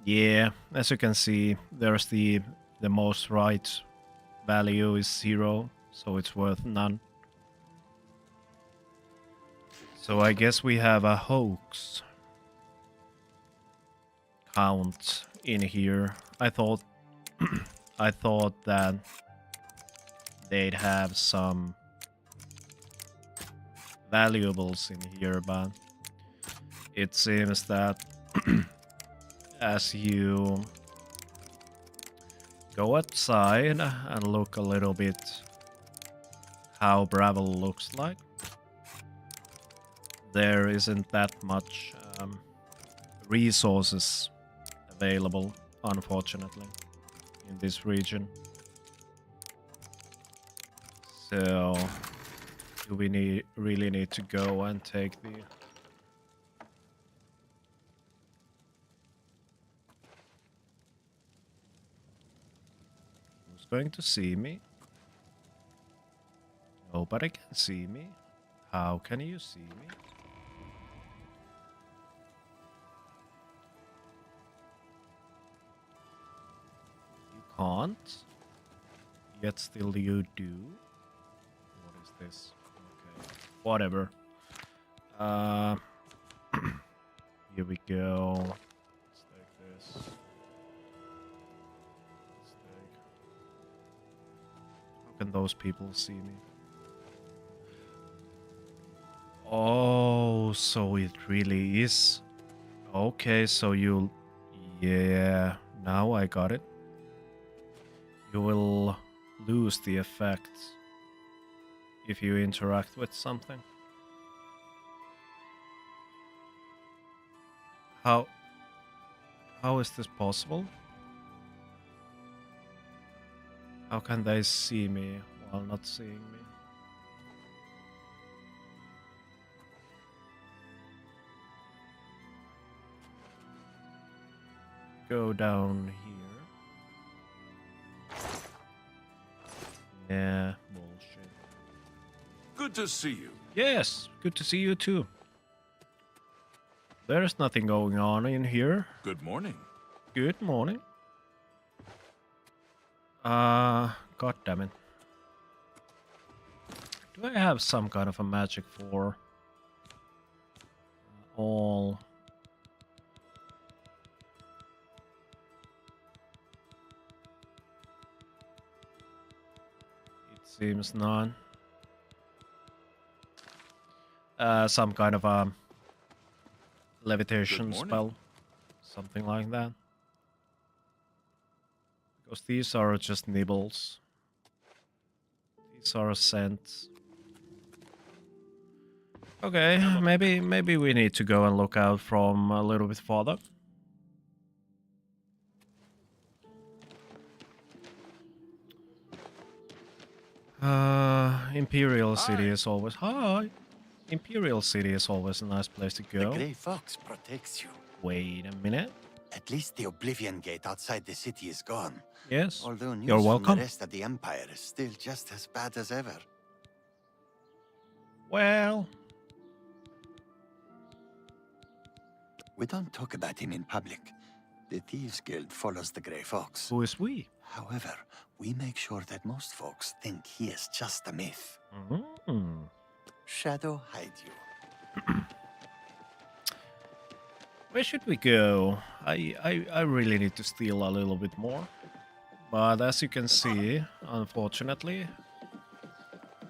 Yeah, as you can see, there's the most right value is 0, so it's worth none. So I guess we have a hoax count in here. I thought I thought that they'd have some valuables in here, but it seems that as you go outside and look a little bit how Bravel looks like, there isn't that much resources available, unfortunately, in this region. So do we really need to go and take the... Who's going to see me? Nobody can see me. How can you see me? You can't. Yet still you do. this? Okay. Whatever. Here we go. Let's take this. Let's take. How can those people see me? Oh, so it really is. Okay, so you. Yeah, now I got it. You will lose the effects if you interact with something. How is this possible? How can they see me while not seeing me? Go down here. Yeah, bullshit. Good to see you. Yes, good to see you too. There's nothing going on in here. Good morning. Good morning. God damn it. Do I have some kind of a magic for all? It seems none. Some kind of a levitation spell. Something like that. Because these are just nibbles. These are scents. Okay, maybe we need to go and look out from a little bit farther. Imperial City is always Imperial City is always a nice place to go. The Grey Fox protects you. Wait a minute. At least the Oblivion gate outside the city is gone. Yes. Although news You're welcome. from the rest of the Empire is still just as bad as ever. Well, we don't talk about him in public. The Thieves Guild follows the Grey Fox. Who is we? However, we make sure that most folks think he is just a myth. Mm-hmm. Shadow hide you. Where should we go? I really need to steal a little bit more. But as you can see, unfortunately,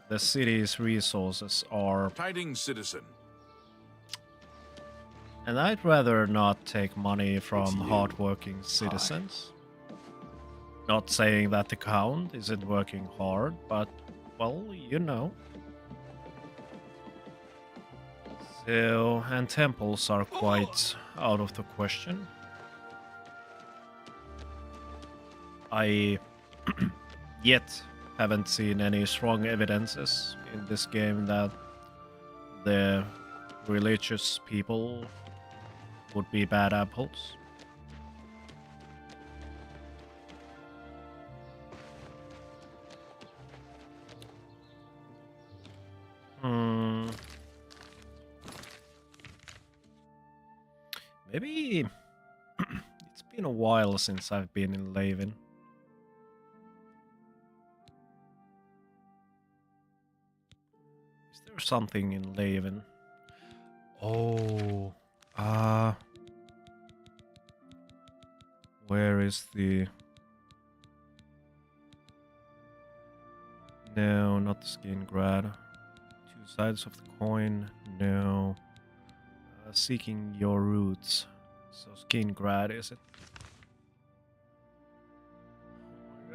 the city's resources are... Tidings, citizen. And I'd rather not take money from hardworking citizens. Not saying that the Count isn't working hard, but, well, you know. So, and temples are quite out of the question. I yet haven't seen any strong evidences in this game that the religious people would be bad apples. Maybe it's been a while since I've been in Levin. Is there something in Levin? Oh, where is the... No, not the skin grad. Two sides of the coin, no. Seeking your roots. So skin grad, is it?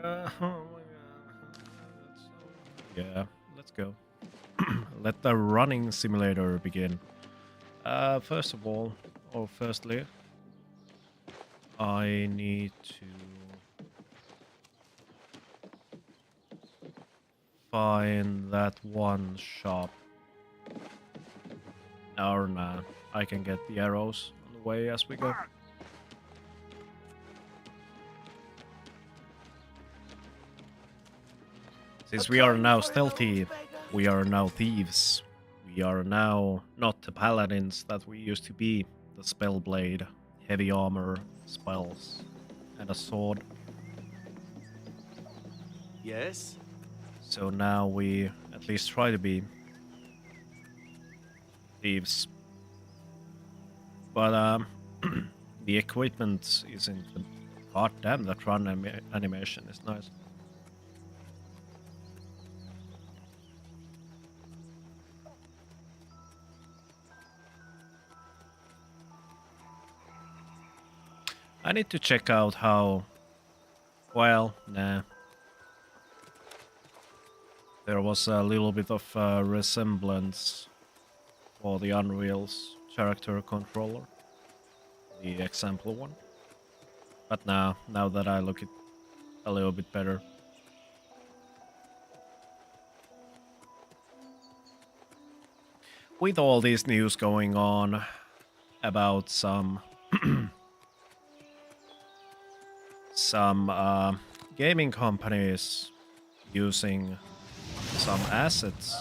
Oh my god. Yeah, let's go. Let the running simulator begin. First of all, or firstly, I need to find that one shop. Or nah, I can get the arrows on the way as we go. Since we are now stealthy, we are now thieves. We are now not the paladins that we used to be. The spellblade, heavy armor, spells, and a sword. Yes? So now we at least try to be thieves. But the equipment isn't. God damn, that run animation is nice. I need to check out how. Well, nah. There was a little bit of resemblance for the Unreal's character controller, the example one. But now that I look at a little bit better. With all this news going on about some gaming companies using some assets.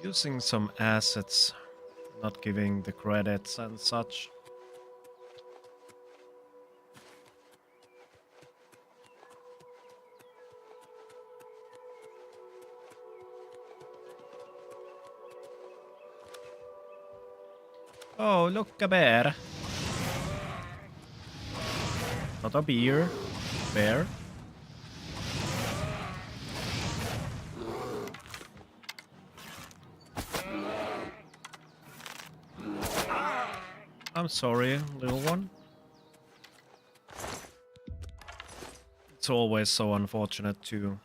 Using some assets, not giving the credits and such. Oh, look, a bear. Not a beer. Bear. I'm sorry, little one. It's always so unfortunate to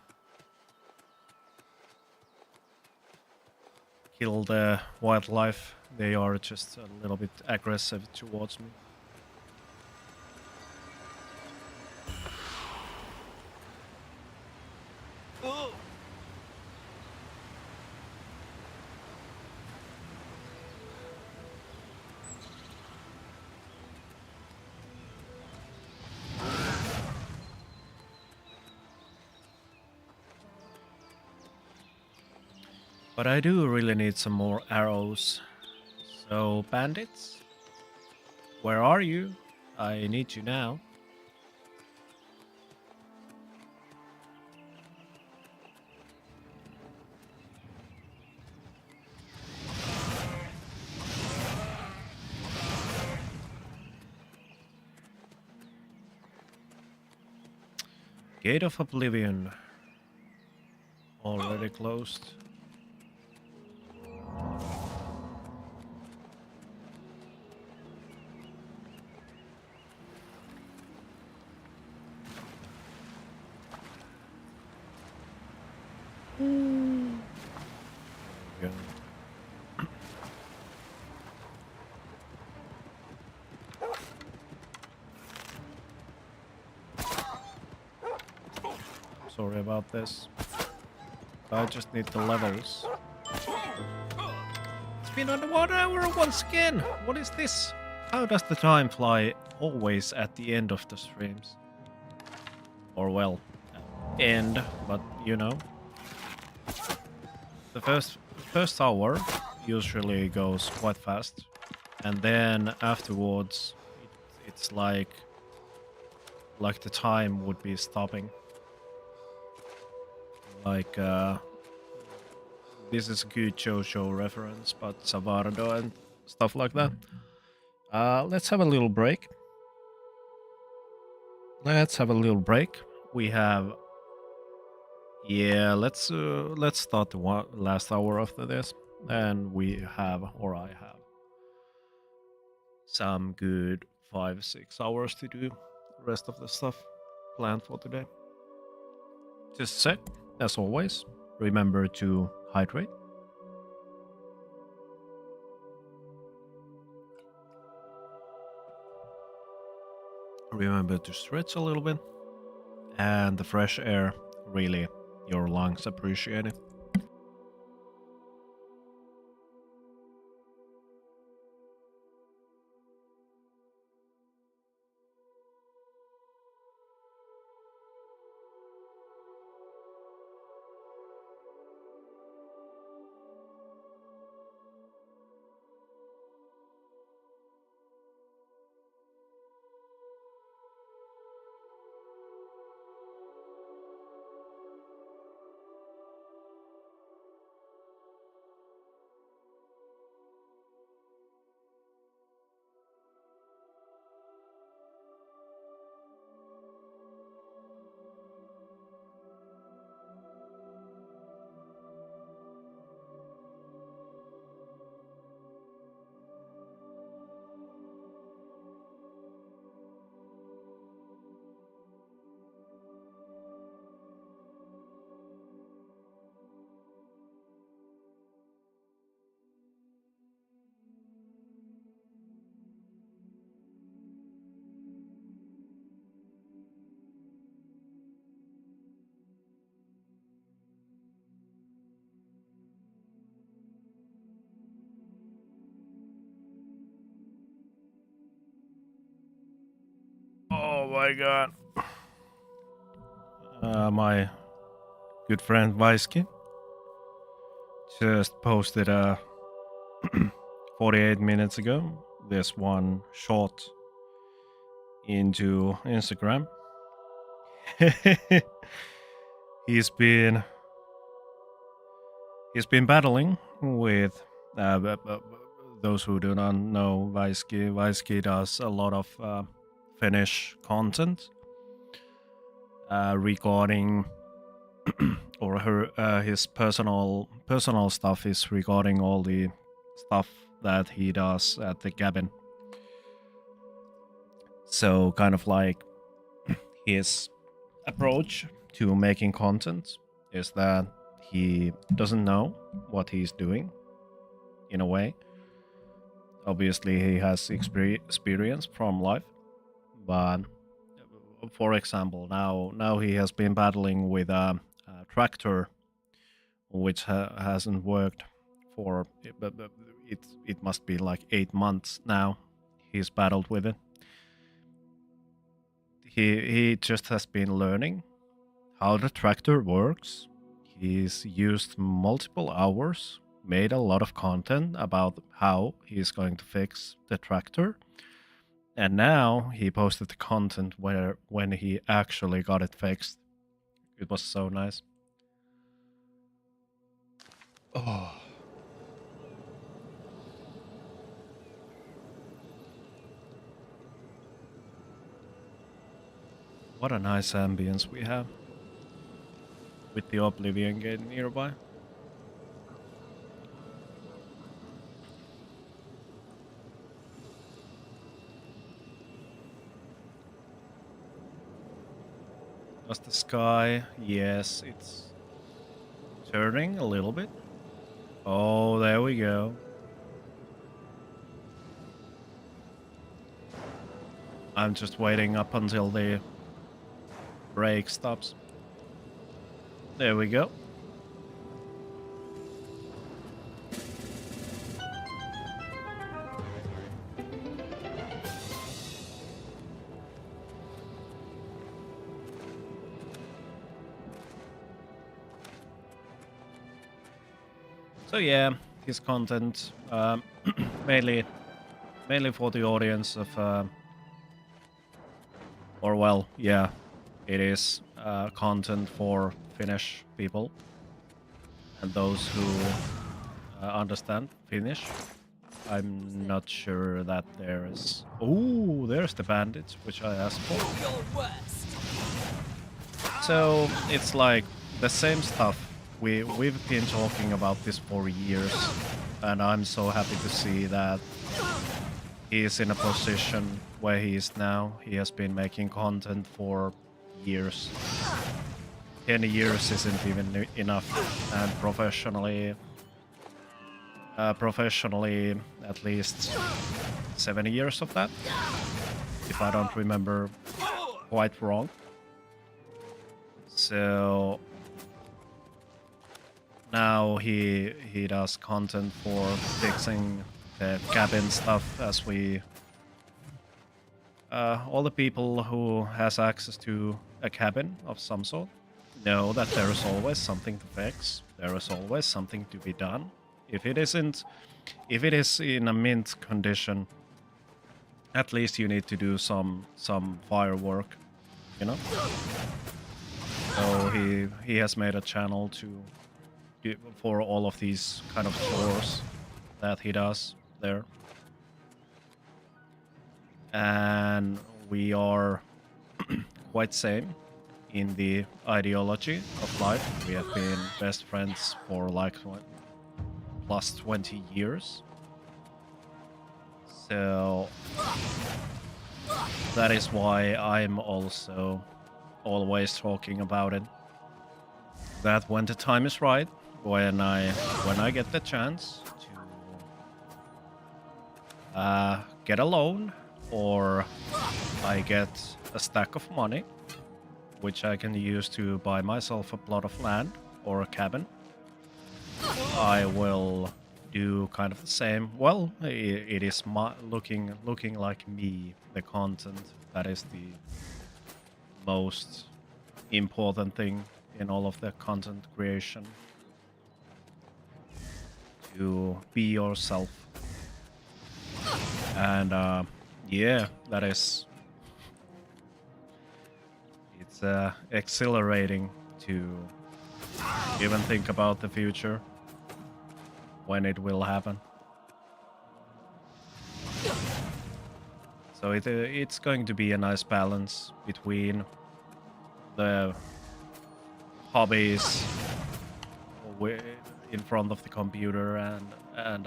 kill the wildlife. They are just a little bit aggressive towards me. But I do really need some more arrows. So, bandits? Where are you? I need you now. Gate of Oblivion. Already closed. Sorry about this. I just need the levels. It's been under 1 hour once again! What is this? How does the time fly always at the end of the streams? Or well, end, but you know. The first hour usually goes quite fast. And then afterwards it's like the time would be stopping. Like, this is a good JoJo reference, but Savardo and stuff like that. Let's have a little break. We have, yeah, let's start the last hour after this, and I have some good 5-6 hours to do the rest of the stuff planned for today. Just say, as always, remember to hydrate. Remember to stretch a little bit. And the fresh air, really, your lungs appreciate it. my god. My good friend Vaisky just posted 48 minutes ago this one short into Instagram. He's been battling with those who do not know Vaisky. Vaisky does a lot of Finnish content regarding or his personal stuff is regarding all the stuff that he does at the cabin. So kind of like his approach to making content is that he doesn't know what he's doing in a way. Obviously he has experience from life, but for example, now he has been battling with a tractor which hasn't worked for it must be like 8 months now. He's battled with it. He just has been learning how the tractor works. He's used multiple hours, made a lot of content about how he's going to fix the tractor. And now he posted the content when he actually got it fixed. It was so nice. Oh. What a nice ambience we have with the Oblivion gate nearby. Does the sky? Yes, it's turning a little bit. Oh, there we go. I'm just waiting up until the brake stops. There we go. So yeah, his content mainly for the audience of or well, yeah, it is content for Finnish people and those who understand Finnish. I'm not sure that there's... Oh, there's the bandits, which I asked for. So it's like the same stuff. We've been talking about this for years, and I'm so happy to see that he is in a position where he is now. He has been making content for years. 10 years isn't even enough, and professionally at least 7 years of that, if I don't remember quite wrong. So now he does content for fixing the cabin stuff, as we all the people who has access to a cabin of some sort know that there is always something to fix. There is always something to be done. If it is in a mint condition, at least you need to do some firework, you know. So he has made a channel for all of these kind of chores that he does there. And we are quite same in the ideology of life. We have been best friends for like plus 20 years. So that is why I'm also always talking about it. That when the time is right, when I get the chance to get a loan, or I get a stack of money, which I can use to buy myself a plot of land or a cabin, I will do kind of the same. Well, it is looking like me, the content that is most important thing in all of the content creation. To be yourself. And yeah, that is... It's exhilarating to even think about the future. When it will happen. So it's going to be a nice balance between the hobbies in front of the computer and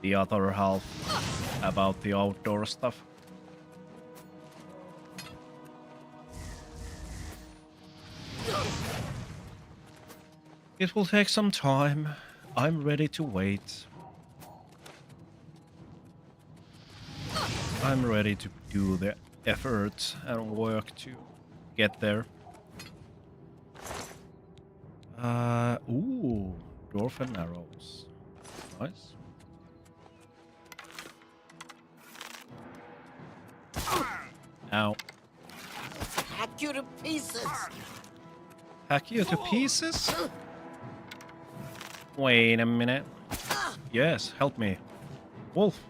the other half about the outdoor stuff. It will take some time. I'm ready to wait. I'm ready to do the effort and work to get there. Ooh, dwarf and arrows. Nice. Ow. Hack you to pieces. Hack you to pieces? Wait a minute. Yes, help me. Wolf.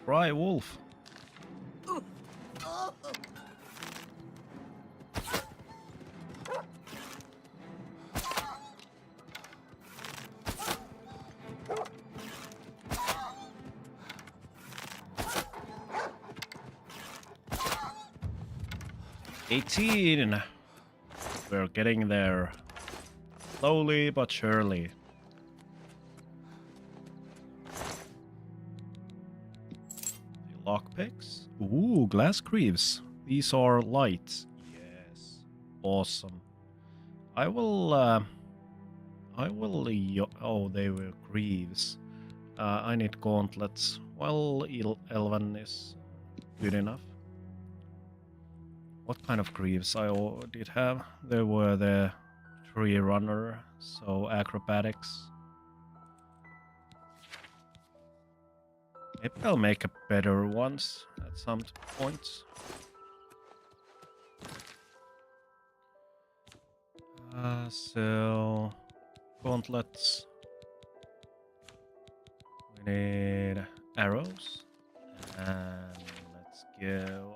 Cry wolf. $18. We're getting there. Slowly but surely. Lockpicks? Ooh, glass greaves. These are light. Yes. Awesome. I will, oh, they were greaves. I need gauntlets. Well, Elven is good enough. What kind of greaves I did have? There were the tree runner, so acrobatics. Maybe I'll make a better ones at some point. So gauntlets. We need arrows, and let's go.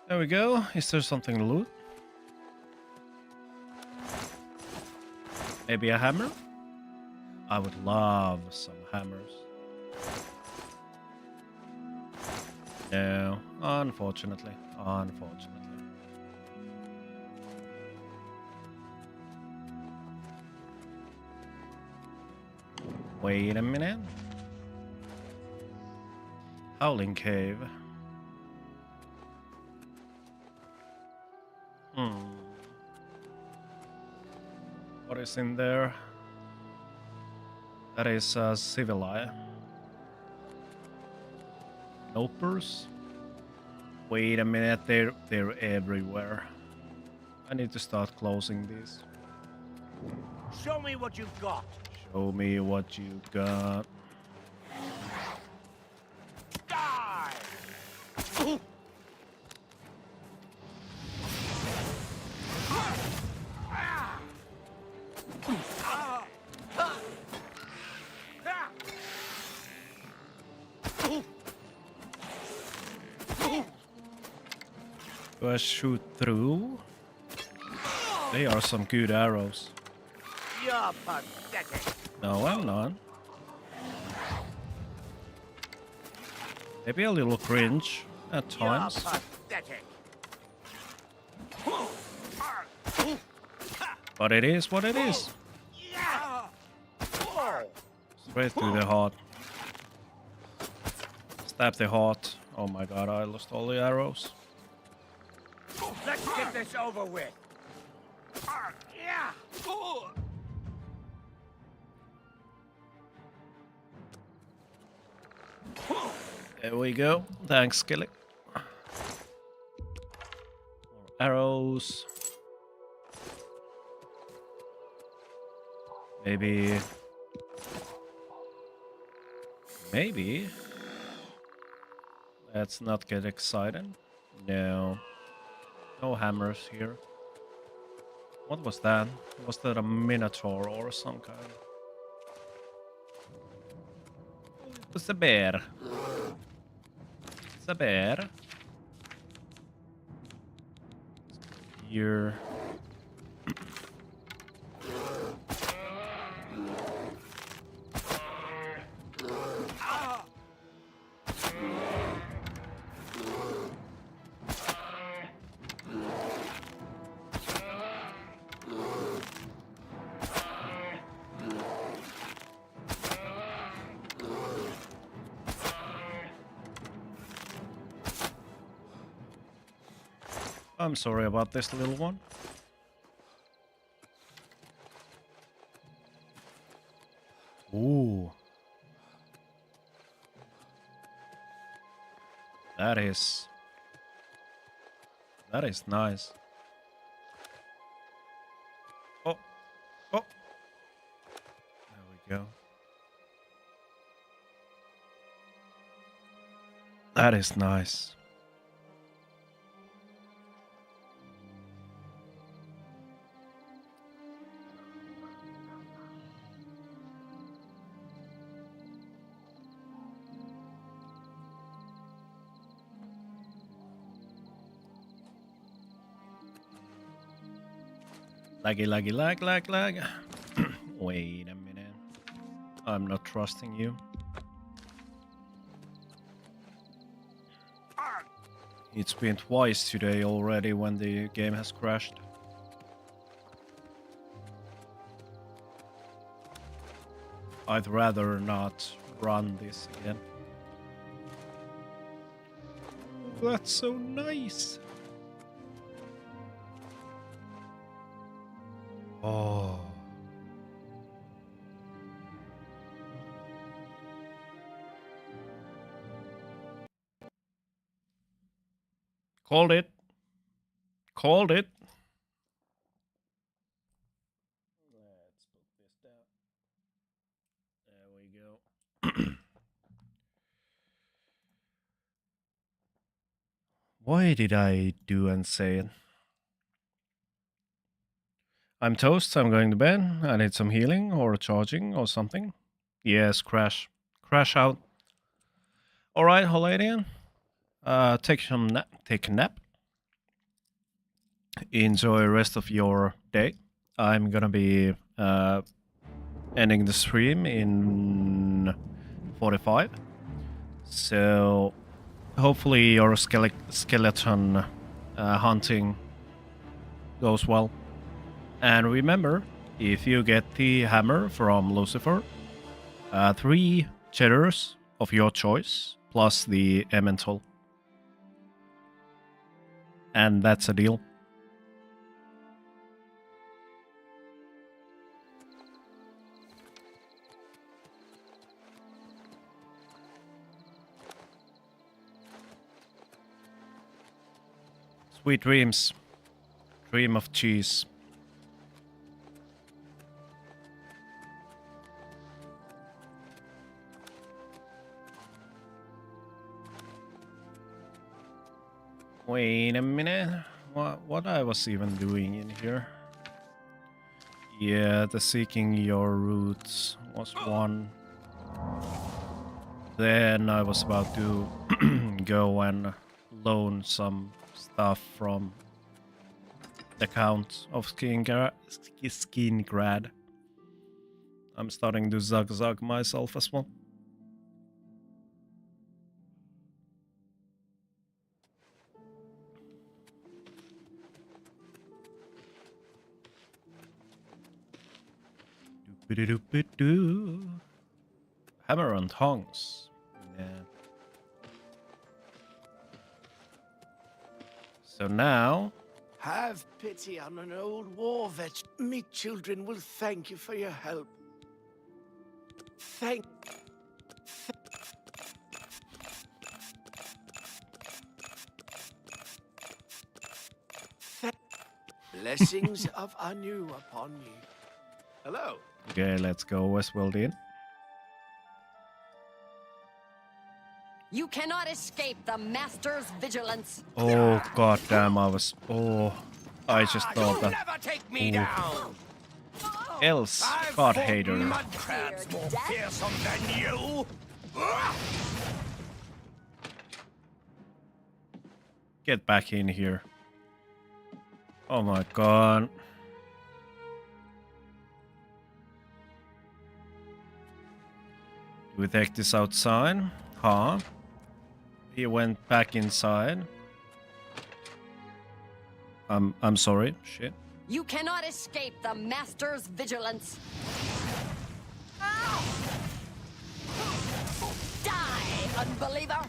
There we go. Is there something to loot? Maybe a hammer? I would love some hammers. No, unfortunately. Unfortunately. Wait a minute. Howling Cave. What is in there? That is Civili. Nopers? Wait a minute, they're everywhere. I need to start closing these. Show me what you've got. Show me what you got. Die! Do I shoot through? They are some good arrows. You're pathetic. No, I'm not. Maybe a little cringe at times. You're pathetic. But it is what it is. Straight through the heart. Stab the heart. Oh my god, I lost all the arrows. Let's get this over with. There we go. Thanks, Skelly. More arrows. Maybe. Let's not get excited. No. No hammers here. What was that? Was that a minotaur or some kind? It was a bear. It's a bear. Here. I'm sorry about this little one. Ooh. That is nice. Oh. Oh. There we go. That is nice. Laggy, lag. Wait a minute. I'm not trusting you. It's been twice today already when the game has crashed. I'd rather not run this again. Oh, that's so nice. Oh. Called it. Called it. Let's put this down. There we go. Why did I do and say it? I'm toast, I'm going to bed. I need some healing or charging or something. Yes, crash. Crash out. Alright, Holadian. Take a nap. Enjoy the rest of your day. I'm gonna be ending the stream in 45. So hopefully your skeleton hunting goes well. And remember, if you get the hammer from Lucifer, 3 cheddars of your choice, plus the elemental. And that's a deal. Sweet dreams. Dream of cheese. Wait a minute. What I was even doing in here? Yeah, the seeking your roots was one. Then I was about to go and loan some stuff from the Count of Skingrad. I'm starting to zug myself as well. Hammer and tongs. Yeah. So now... Have pity on an old war vet. Me children will thank you for your help. Blessings of Anu upon you. Hello. Okay, let's go, Westworldian. You cannot escape the Master's vigilance. Oh, goddamn, I just thought that. Never take me down. Else, God hater. Mud crabs more fearsome than you. Get back in here. Oh my god. Do we take this outside? Huh? He went back inside. I'm sorry. Shit. You cannot escape the Master's vigilance. Die, unbeliever!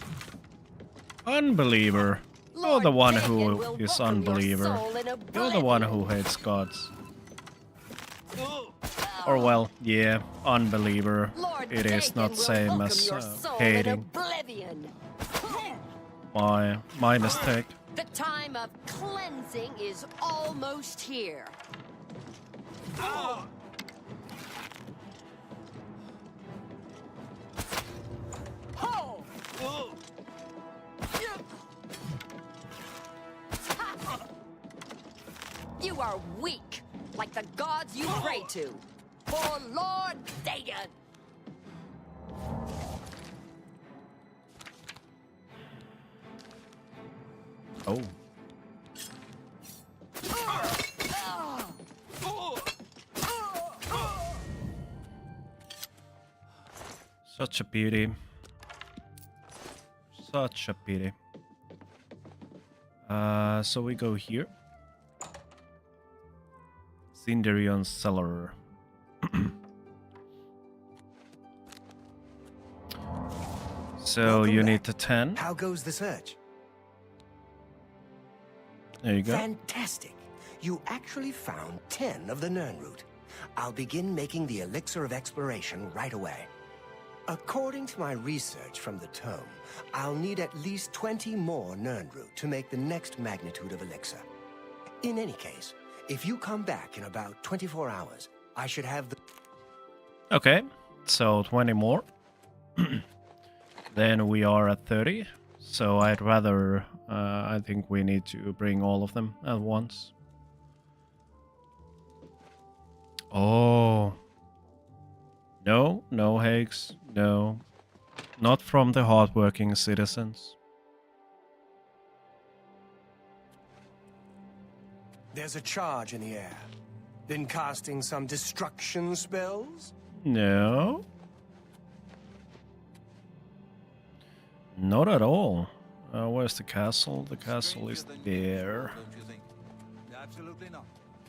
Unbeliever. You're the one who is unbeliever. You're the one who hates gods. Or well, yeah, unbeliever. It is not same as hating. My mistake. The time of cleansing is almost here. You are weak, like the gods you pray to. For Lord Dagon. Oh. Such a beauty. Such a pity. So we go here. Cinderion Cellar. So you need the 10. How goes the search? There you go. Fantastic. You actually found 10 of the Nirnroot. I'll begin making the Elixir of Exploration right away. According to my research from the tome, I'll need at least 20 more Nirnroot to make the next magnitude of Elixir. In any case, if you come back in about 24 hours, I should have the... Okay, so 20 more. Then we are at 30. So I'd rather... I think we need to bring all of them at once. Oh. No, no Hakes, no. Not from the hardworking citizens. There's a charge in the air. Been casting some destruction spells? No. Not at all. Where's the castle? The castle is there. Absolutely not.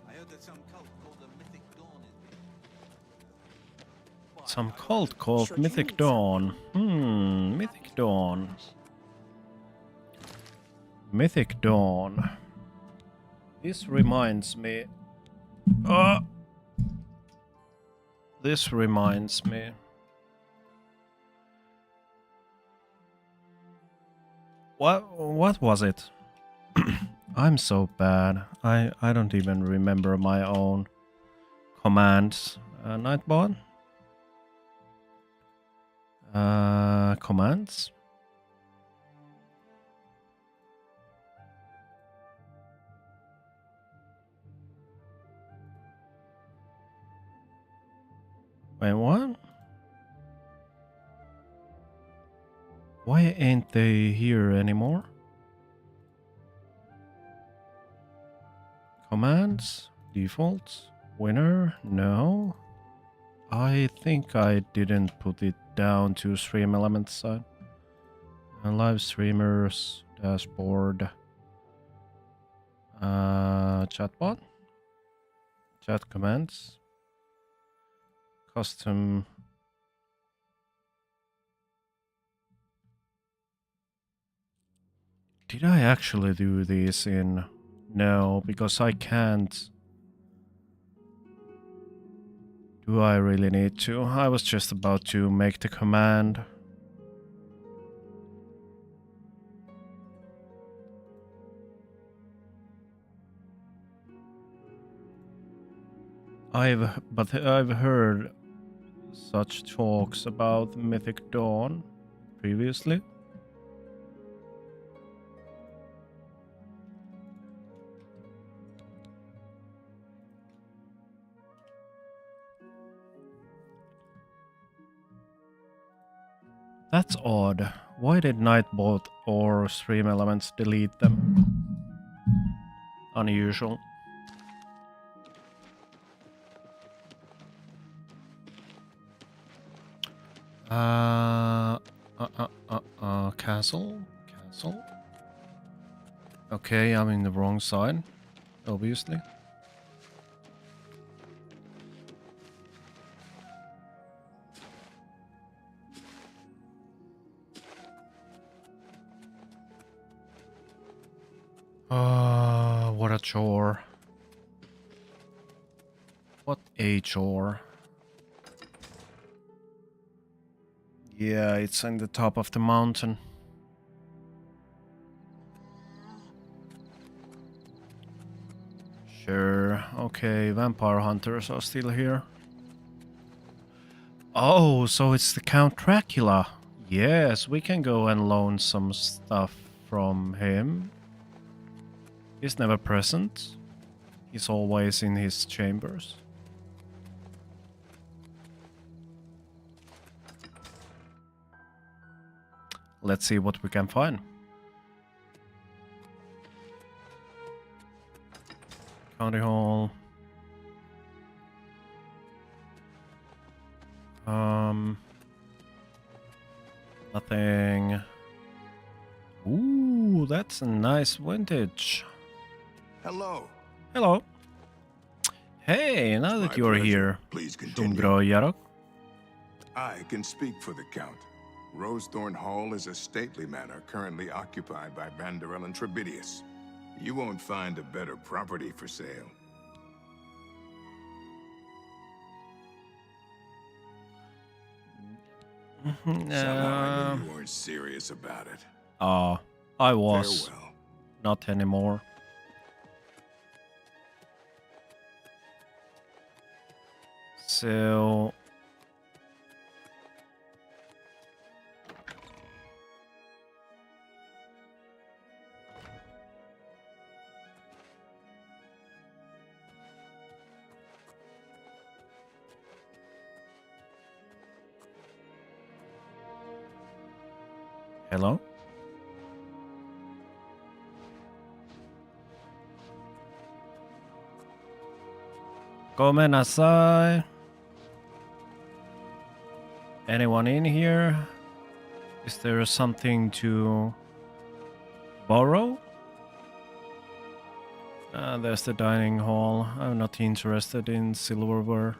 I heard that some cult called the Mythic Dawn is... Some cult called Mythic Dawn. Mythic Dawn. Mythic Dawn. This reminds me... This reminds me... What was it? I'm so bad. I don't even remember my own commands. Nightbot? Commands? Wait, what? Why ain't they here anymore? Commands? Defaults? Winner? No. I think I didn't put it down to stream elements side. Live streamers, dashboard. Chatbot? Chat commands. Custom. Did I actually do this in... No, because I can't. Do I really need to? I was just about to make the command. I've heard such talks about Mythic Dawn previously. That's odd. Why did Nightbot or Stream Elements delete them? Unusual. Castle? Castle? Okay, I'm in the wrong side, obviously. What a chore. What a chore. Yeah, it's in the top of the mountain. Sure. Okay, vampire hunters are still here. Oh, so it's the Count Dracula. Yes, we can go and loan some stuff from him. He's never present. He's always in his chambers. Let's see what we can find. County Hall. Nothing. Ooh, that's a nice vintage. Hello. Hello. Hey, now that you're here, Please continue. Bro Yarok. I can speak for the Count. Rosethorn Hall is a stately manor currently occupied by Banderel and Trebidius. You won't find a better property for sale. Somehow I knew you weren't serious about it. I was. Farewell. Not anymore. So... Hello? Gomenasai. Anyone in here? Is there something to borrow? There's the dining hall. I'm not interested in silverware.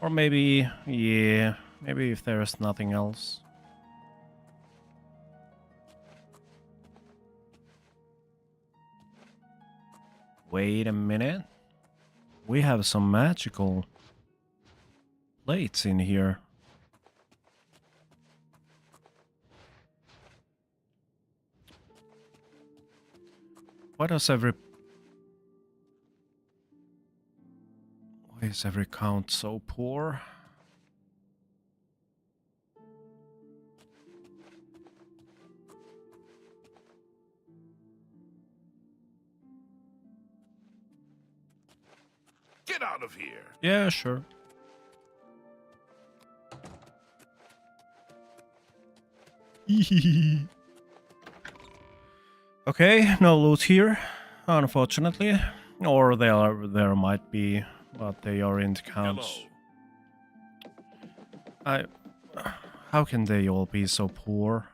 Or maybe, yeah, maybe if there's nothing else. Wait a minute. We have some magical plates in here. Why is every count so poor? Get out of here! Yeah, sure. Okay, no loot here, unfortunately. Or there might be, but they are in the counts. How can they all be so poor?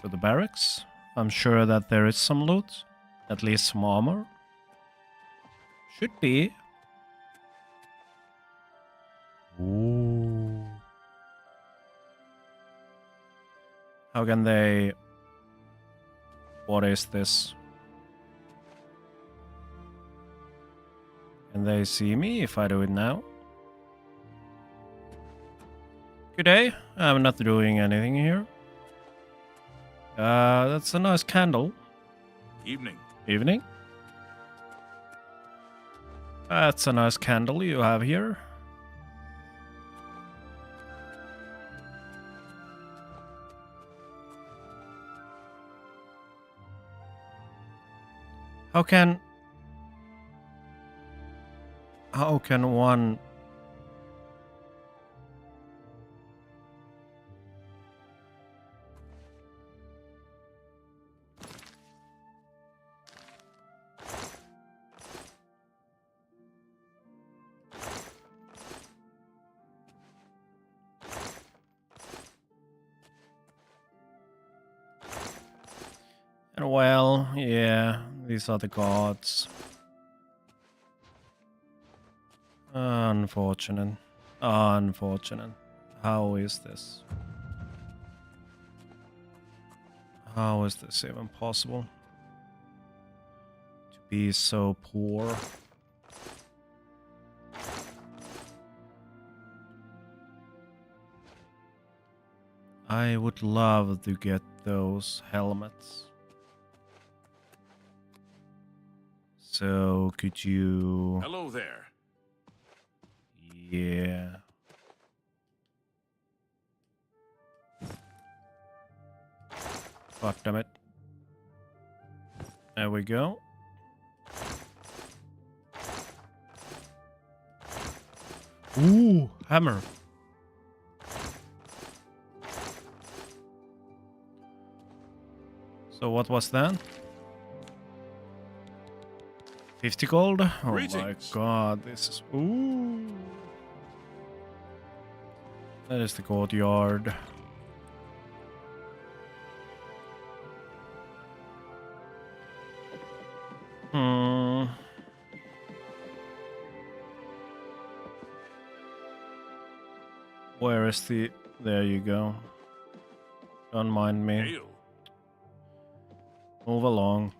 To the barracks. I'm sure that there is some loot. At least some armor. Should be. Ooh. How can they... What is this? Can they see me if I do it now? Good day. I'm not doing anything here. That's a nice candle. Evening. Evening. That's a nice candle you have here. How can one and well, yeah, these are the gods. Unfortunate. Unfortunate. How is this? How is this even possible? To be so poor. I would love to get those helmets. So could you... Hello there. Yeah. Fuck damn it. There we go. Ooh, hammer. So what was that? 50 gold? Oh Greetings. my god, this is... Ooh. That is the courtyard. Where is the... There you go. Don't mind me. Hail. Move along.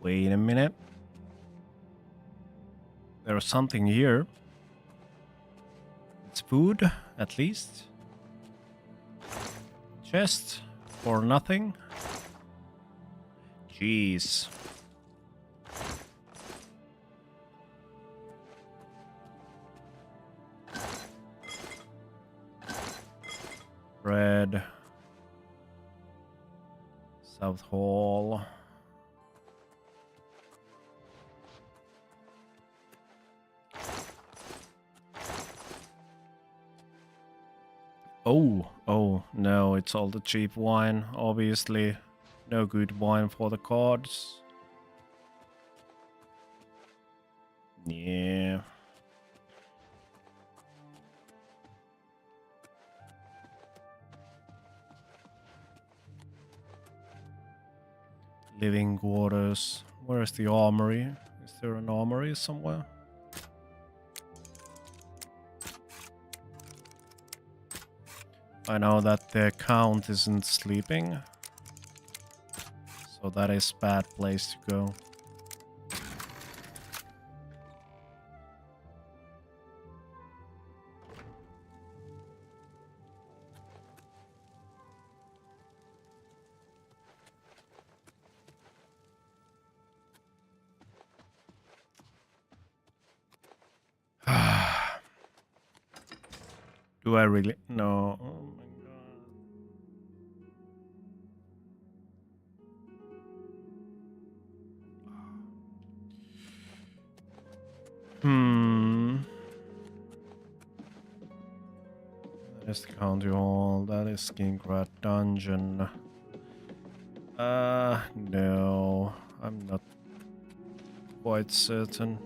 Wait a minute. There's something here. It's food, at least. Chest for nothing. Jeez. Bread. South Hall. Oh, no, it's all the cheap wine, obviously. No good wine for the cards. Yeah. Living quarters. Where is the armory? Is there an armory somewhere? I know that the Count isn't sleeping, so that is a bad place to go. Do I really? No. Oh my god. That is the County Hall. That is Skingrad Dungeon. No. I'm not quite certain.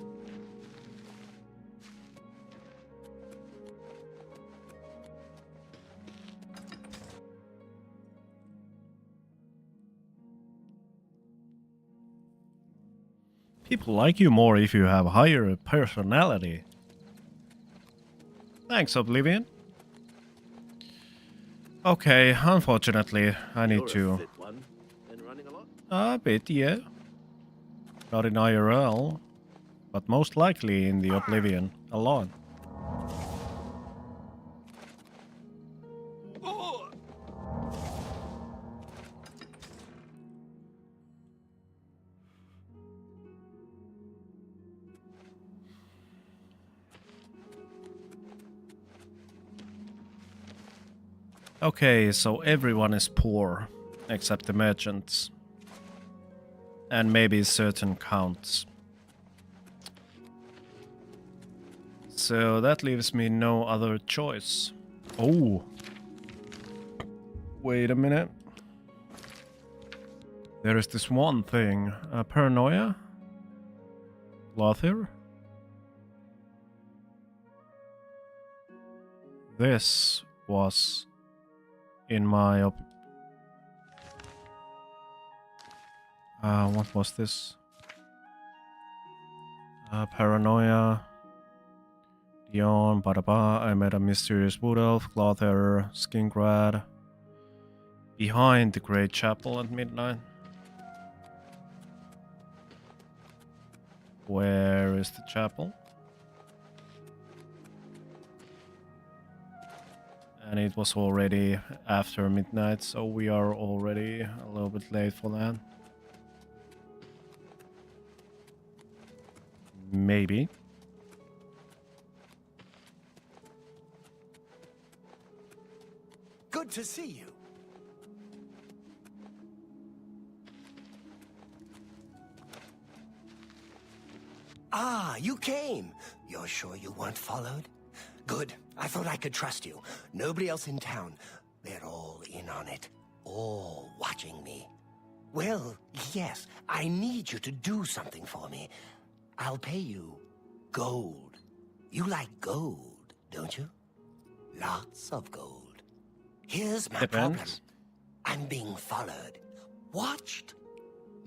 People like you more if you have higher personality. Thanks, Oblivion. Okay, unfortunately, I need to... A bit, yeah. Not in IRL, but most likely in the Oblivion alone. Okay, so everyone is poor, except the merchants. And maybe certain counts. So that leaves me no other choice. Oh. Wait a minute. There is this one thing. Paranoia? Lothir? This was in my what was this? Paranoia. Dion, Badaba, I met a mysterious wood elf, Clother, Skingrad. Behind the Great Chapel at midnight. Where is the chapel? And it was already after midnight, so we are already a little bit late for that. Maybe. Good to see you. Ah, you came. You're sure you weren't followed? Good. I thought I could trust you. Nobody else in town. They're all in on it. All watching me. Well, yes, I need you to do something for me. I'll pay you gold. You like gold, don't you? Lots of gold. Here's my problem. I'm being followed. Watched.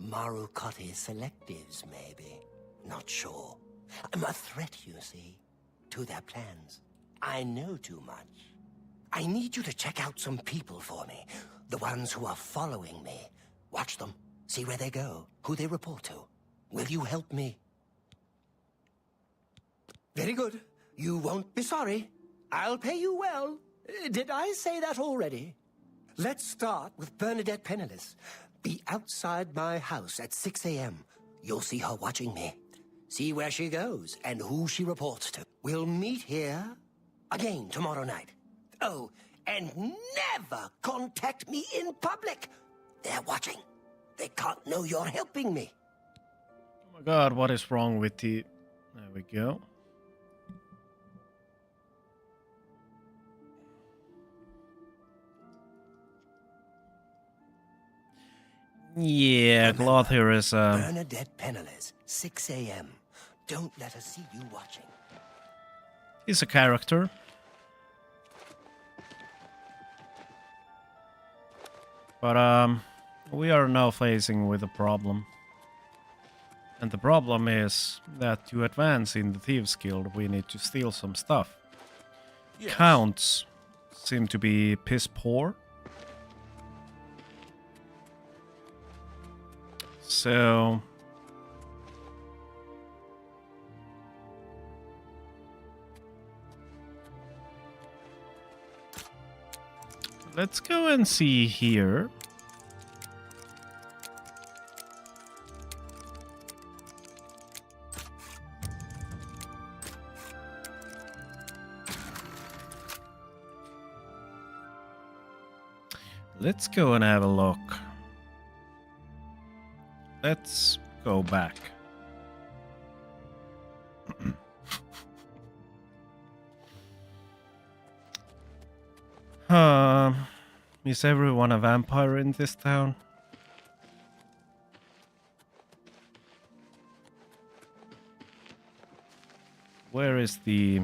Marukotti selectives, maybe. Not sure. I'm a threat, you see, to their plans. I know too much. I need you to check out some people for me. The ones who are following me. Watch them. See where they go. Who they report to. Will you help me? Very good. You won't be sorry. I'll pay you well. Did I say that already? Let's start with Bernadette Penniless. Be outside my house at 6 a.m. You'll see her watching me. See where she goes and who she reports to. We'll meet here again tomorrow night. Oh, and never contact me in public. They're watching. They can't know you're helping me. Oh my god, what is wrong with the... There we go. Yeah, Gloth here is... Bernadette Penniless, 6 a.m. Don't let her see you watching. He's a character. But, we are now facing with a problem. And the problem is that to advance in the Thieves Guild, we need to steal some stuff. Yes. Counts seem to be piss poor. So... let's go and see here. Let's go and have a look. Let's go back. Is everyone a vampire in this town? Where is the...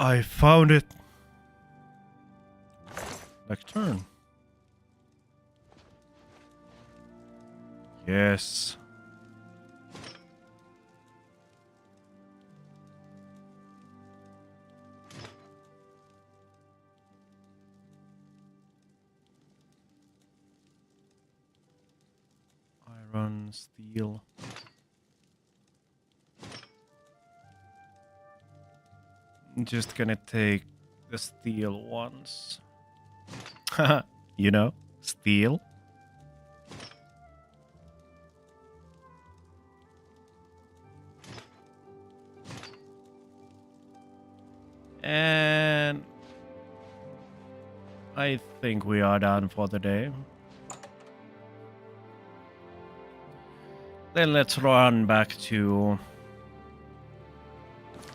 I found it. Next turn. Yes. Iron, steel. I'm just gonna take the steel ones. You know, steel. And I think we are done for the day. Then let's run back to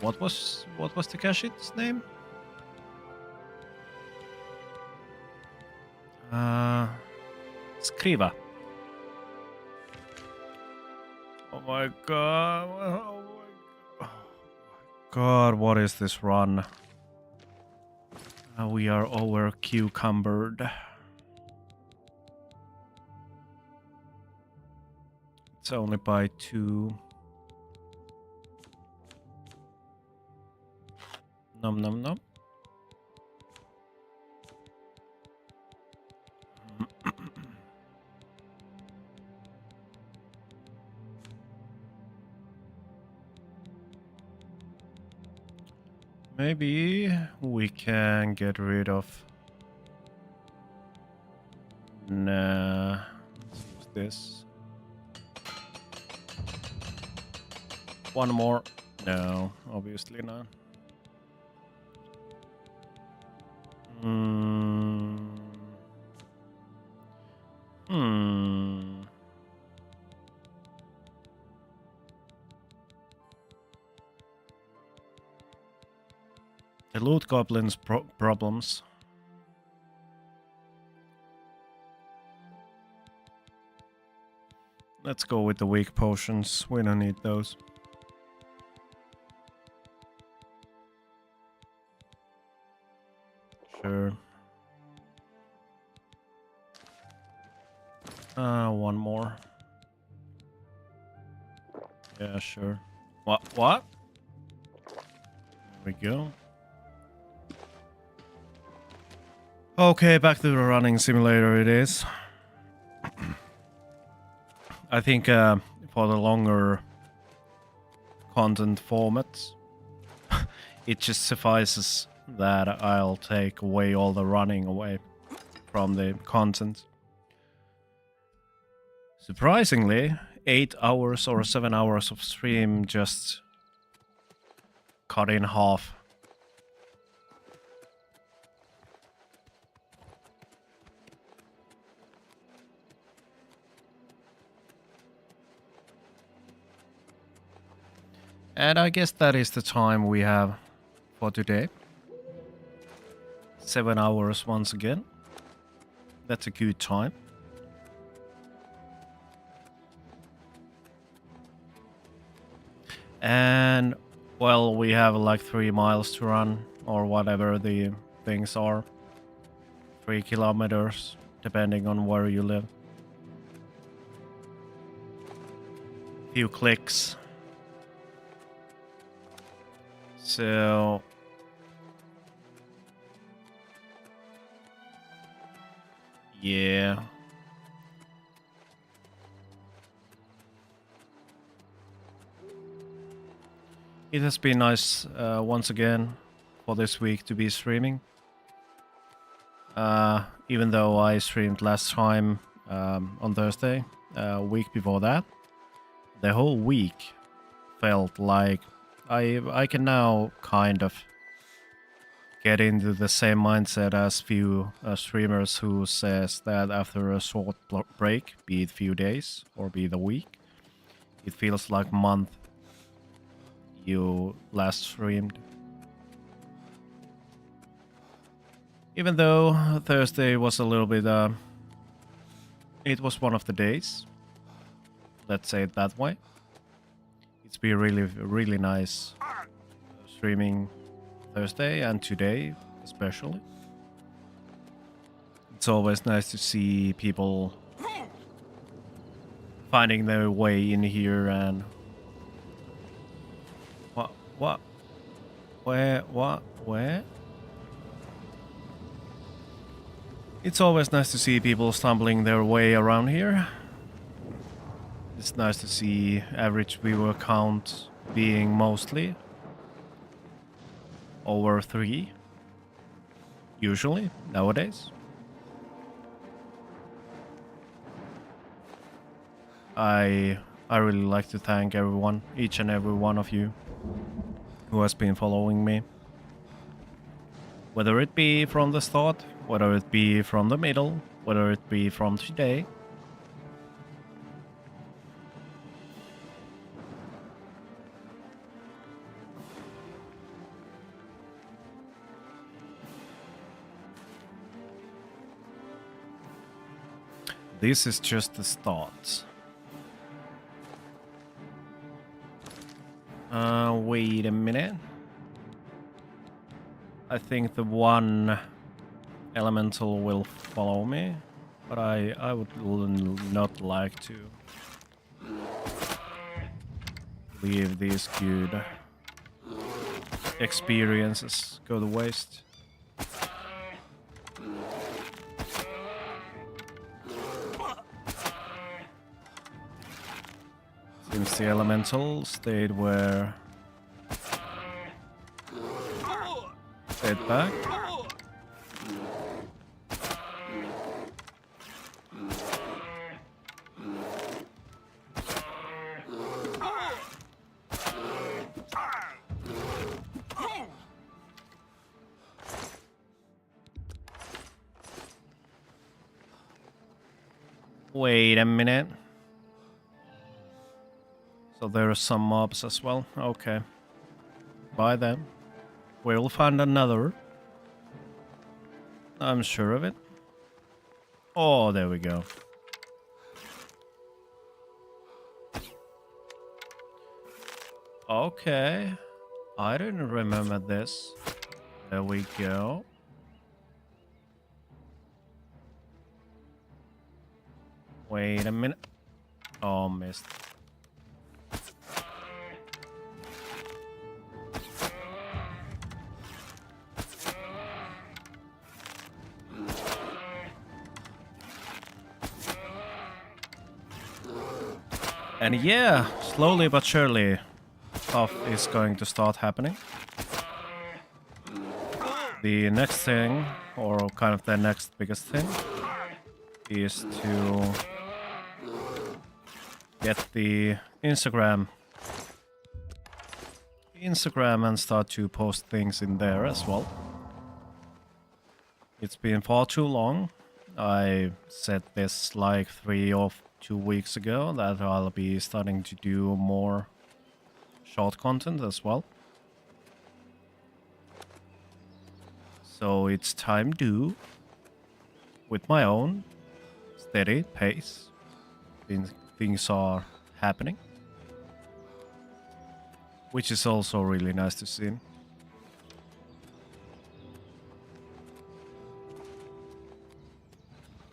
what was the Kashit's name? Skriva. Oh my god. Oh my god, what is this run? We are over cucumbered. It's only by 2. Nom nom nom. Maybe we can get rid of... Nah. Let's use this. One more. No, obviously not. The loot goblins problems. Let's go with the weak potions. We don't need those. Sure. One more. Yeah, sure. What? There we go. Okay, back to the running simulator it is. I think for the longer content formats, it just suffices that I'll take away all the running away from the content. Surprisingly, 8 hours or 7 hours of stream just cut in half. And I guess that is the time we have for today. 7 hours once again. That's a good time. And, well, we have like 3 miles to run, or whatever the things are. 3 kilometers, depending on where you live. Few clicks. So... yeah. It has been nice once again for this week to be streaming. Even though I streamed last time on Thursday, week before that, the whole week felt like I can now kind of get into the same mindset as few streamers who says that after a short break, be it few days or be it a week, it feels like month you last streamed. Even though Thursday was a little bit, it was one of the days. Let's say it that way. It's been really, really nice streaming Thursday and today especially. It's always nice to see people finding their way in here and what where it's always nice to see people stumbling their way around here. It's nice to see average viewer count being mostly over 3 usually nowadays. I really like to thank everyone, each and every one of you who has been following me. Whether it be from the start, whether it be from the middle, whether it be from today. This is just the start. Wait a minute. I think the one elemental will follow me, but I would not like to leave these good experiences go to waste. Since the elemental stayed where stayed back. Wait a minute. So there are some mobs as well. Okay. By them. We'll find another. I'm sure of it. Oh, there we go. Okay. I didn't remember this. There we go. Wait a minute. Oh, missed. And yeah, slowly but surely, stuff is going to start happening. The next thing, or kind of the next biggest thing, is to get the Instagram and start to post things in there as well. It's been far too long. I said this like 3 or 2 weeks ago that I'll be starting to do more short content as well. So it's time to, with my own steady pace, things are happening. Which is also really nice to see.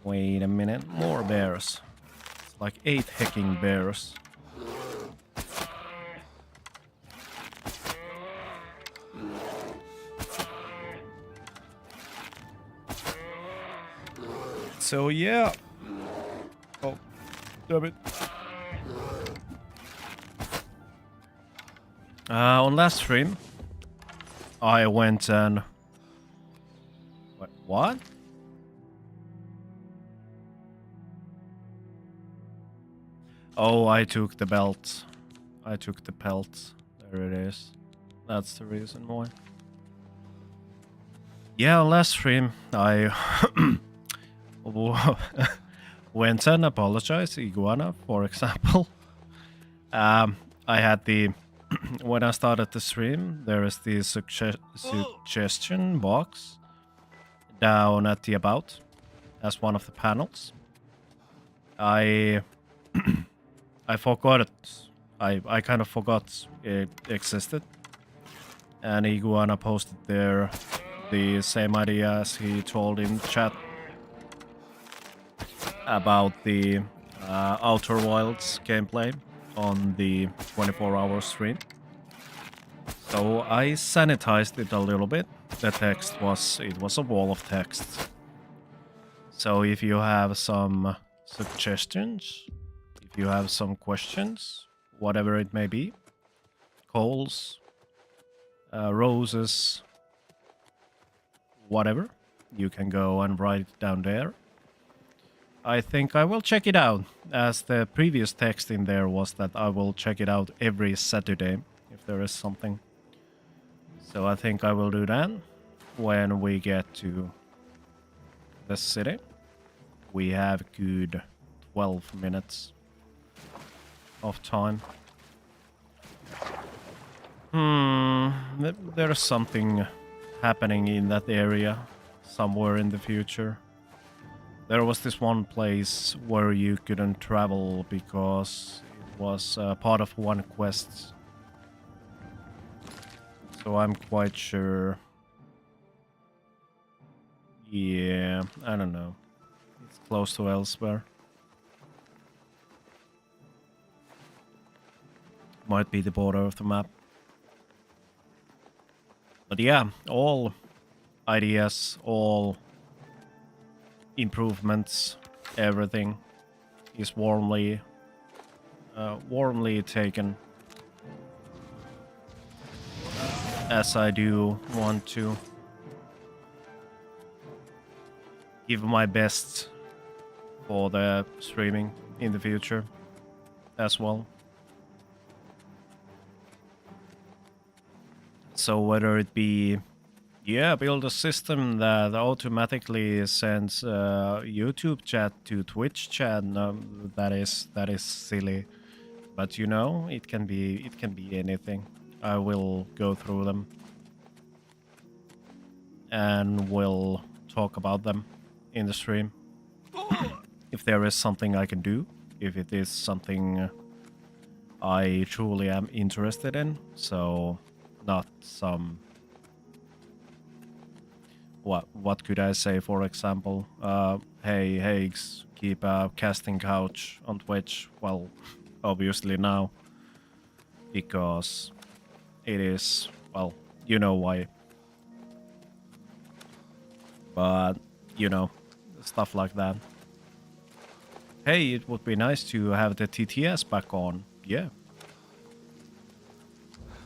Wait a minute, more bears. It's like 8 hecking bears. So yeah. Oh, damn it. On last stream, I went and... What? Oh, I took the belt. I took the pelt. There it is. That's the reason why. Yeah, on last stream, I went and apologized, Iguana, for example. I had the... when I started the stream, there is the suggestion box down at the About as one of the panels. I forgot it. I kind of forgot it existed. And Iguana posted there the same idea as he told in chat about the Outer Wilds gameplay on the 24-hour stream. So I sanitized it a little bit. The text was a wall of text. So if you have some suggestions, if you have some questions, whatever it may be, coals, roses, whatever, you can go and write it down there. I think I will check it out, as the previous text in there was that I will check it out every Saturday if there is something. So I think I will do that when we get to the city. We have good 12 minutes of time. There's something happening in that area somewhere in the future. There was this one place where you couldn't travel because it was part of one quest. So I'm quite sure. Yeah, I don't know. It's close to elsewhere. Might be the border of the map. But yeah, all ideas, all improvements, everything is warmly taken, as I do want to give my best for the streaming in the future as well. So whether it be, build a system that automatically sends YouTube chat to Twitch chat, that is silly. But you know, it can be anything. I will go through them and we'll talk about them in the stream. If there is something I can do, if it is something I truly am interested in, so not some, what could I say, for example, hey Hags, keep a casting couch on Twitch. Well, obviously now, because it is, well, you know why. But, you know, stuff like that. Hey, it would be nice to have the TTS back on. Yeah.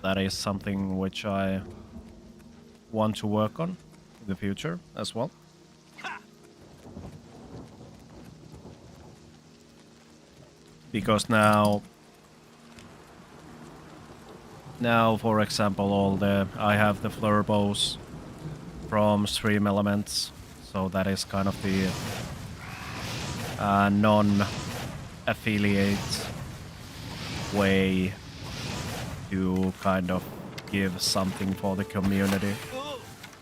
That is something which I want to work on in the future as well. Because now, for example, I have the flurbos from Stream Elements, so that is kind of the non-affiliate way to kind of give something for the community.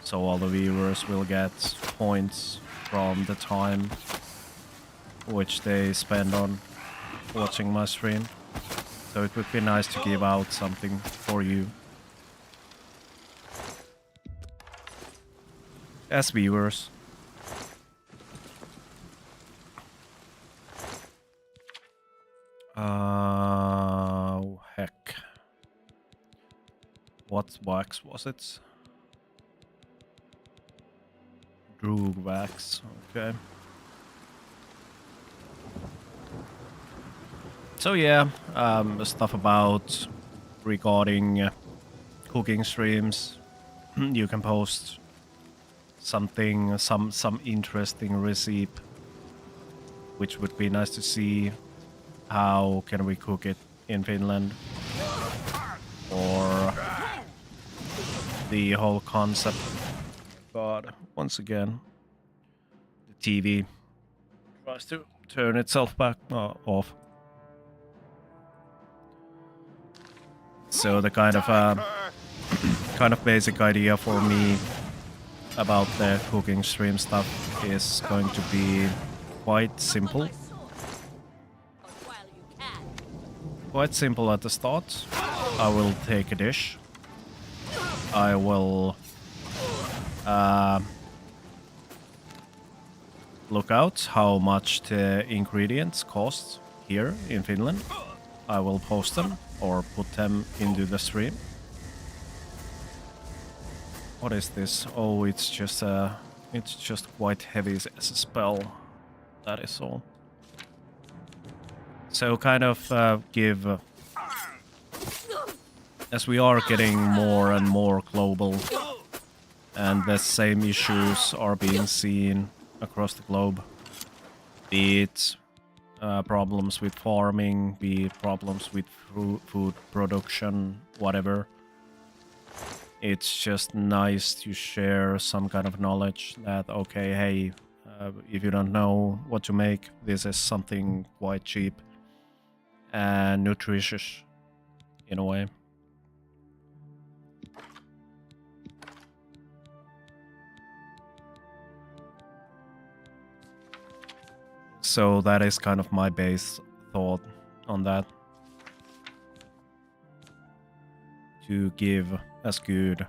So all the viewers will get points from the time which they spend on watching my stream. So it would be nice to give out something for you as viewers. Oh, heck. What wax was it? Droog wax, okay. So yeah, stuff about regarding cooking streams. You can post something, some interesting recipe, which would be nice to see. How can we cook it in Finland? Or the whole concept. God, once again, the TV tries to turn itself back off. So the kind of basic idea for me about the cooking stream stuff is going to be quite simple. Quite simple at the start. I will take a dish, I will look out how much the ingredients cost here in Finland. I will post them or put them into the stream. What is this? Oh, it's just quite heavy as a spell. That is all. So kind of give, as we are getting more and more global, and the same issues are being seen across the globe. Be it problems with farming, be it problems with food production, whatever. It's just nice to share some kind of knowledge that, okay, hey, if you don't know what to make, this is something quite cheap and nutritious in a way. So that is kind of my base thought on that. To give as good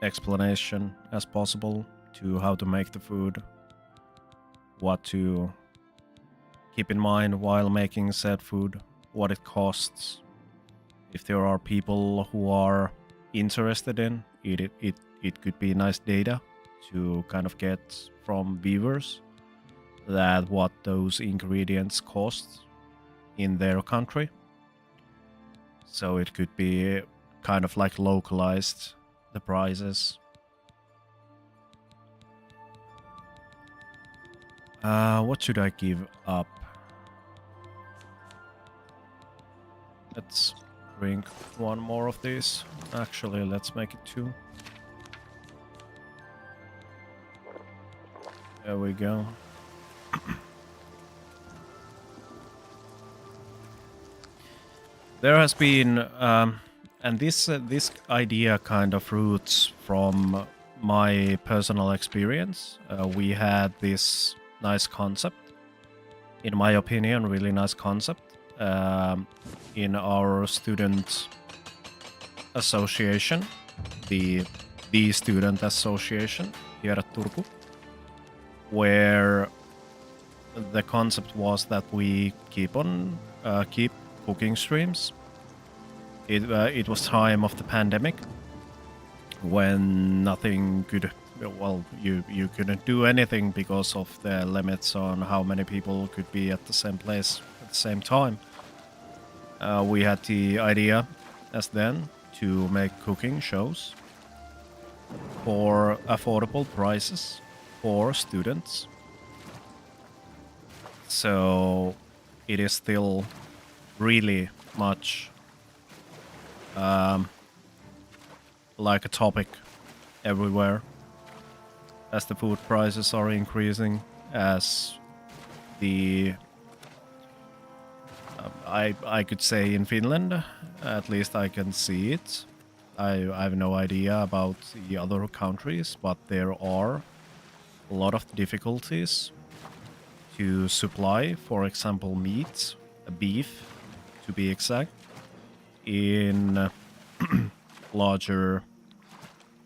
explanation as possible to how to make the food, what to keep in mind while making said food, what it costs. If there are people who are interested in it, it could be nice data to kind of get from viewers that what those ingredients cost in their country. So it could be kind of like localized the prices. What should I give up? Let's drink one more of these. Actually, let's make it 2. There we go. There has been, and this idea kind of roots from my personal experience. We had this nice concept, in my opinion, really nice concept, in our student association, the student association here at Turku, where the concept was that we keep cooking streams. It was time of the pandemic when nothing could, well, you couldn't do anything because of the limits on how many people could be at the same place at the same time. We had the idea as then to make cooking shows for affordable prices for students. So it is still really much like a topic everywhere as the food prices are increasing, as the I could say in Finland, at least I can see it. I have no idea about the other countries, but there are a lot of difficulties to supply, for example, meat, beef, to be exact, in larger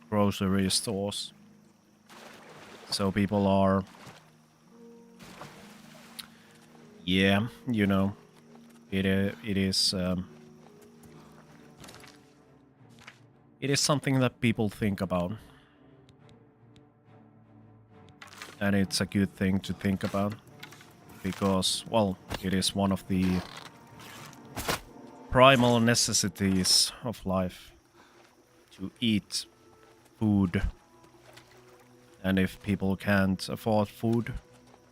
grocery stores. So people are, yeah, you know, it is something that people think about, and it's a good thing to think about, because, well, it is one of the primal necessities of life, to eat food. And if people can't afford food,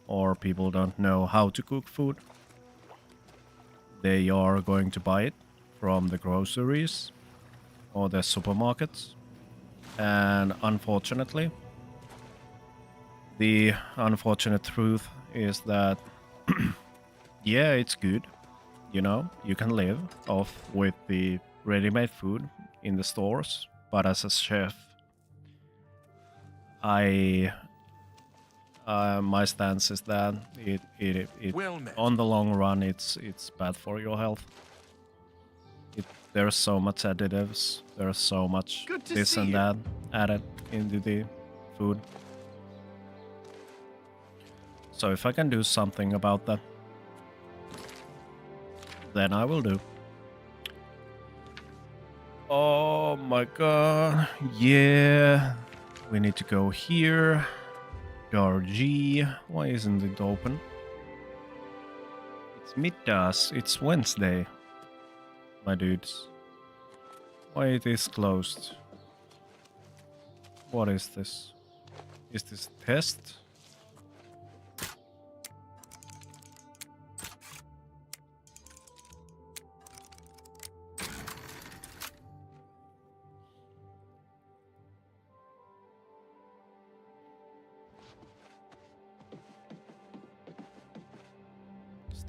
or people don't know how to cook food, they are going to buy it from the groceries or the supermarkets. And unfortunately, the unfortunate truth is that yeah, it's good, you know, you can live off with the ready-made food in the stores, but as a chef, my stance is that it Well met. on the long run it's bad for your health. There's so much additives. There's so much Good to this see and you. that added into the food. So if I can do something about that, then I will do. Oh my god. Yeah. We need to go here. Door G. Why isn't it open? It's middas. It's Wednesday. My dudes. Why it is closed? What is this? Is this a test?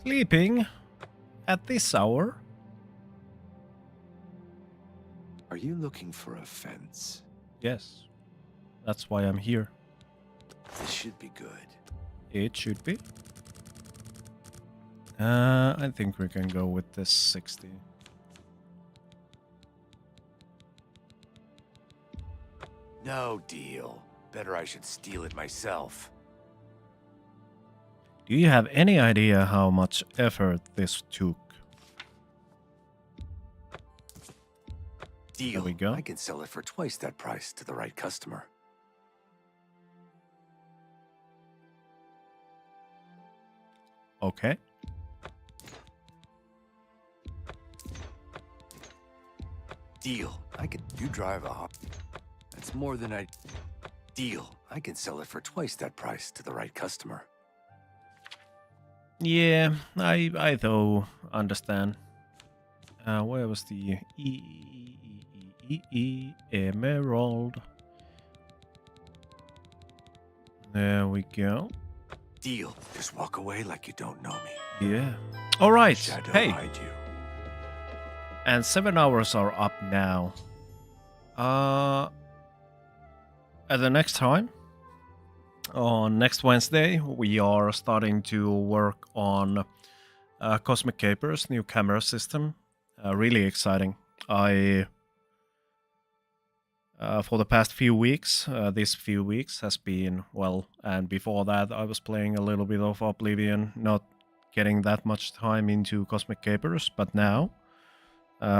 Sleeping at this hour? Are you looking for a fence? Yes. That's why I'm here. This should be good. It should be. I think we can go with this 60. No deal. Better I should steal it myself. Do you have any idea how much effort this took? Deal. There we go. I can sell it for twice that price to the right customer. Okay. Deal. You drive a hop. That's more than I... Deal. I can sell it for twice that price to the right customer. Yeah, I though understand. Where was the emerald? There we go. Deal. Just walk away like you don't know me. Yeah. All right. Shadow Hey. hide you. And 7 hours are up now. At the next time, on next Wednesday, we are starting to work on Cosmic Caper's new camera system. Really exciting. I for the past few weeks, these few weeks has been, well, and before that I was playing a little bit of Oblivion, not getting that much time into Cosmic Capers, but now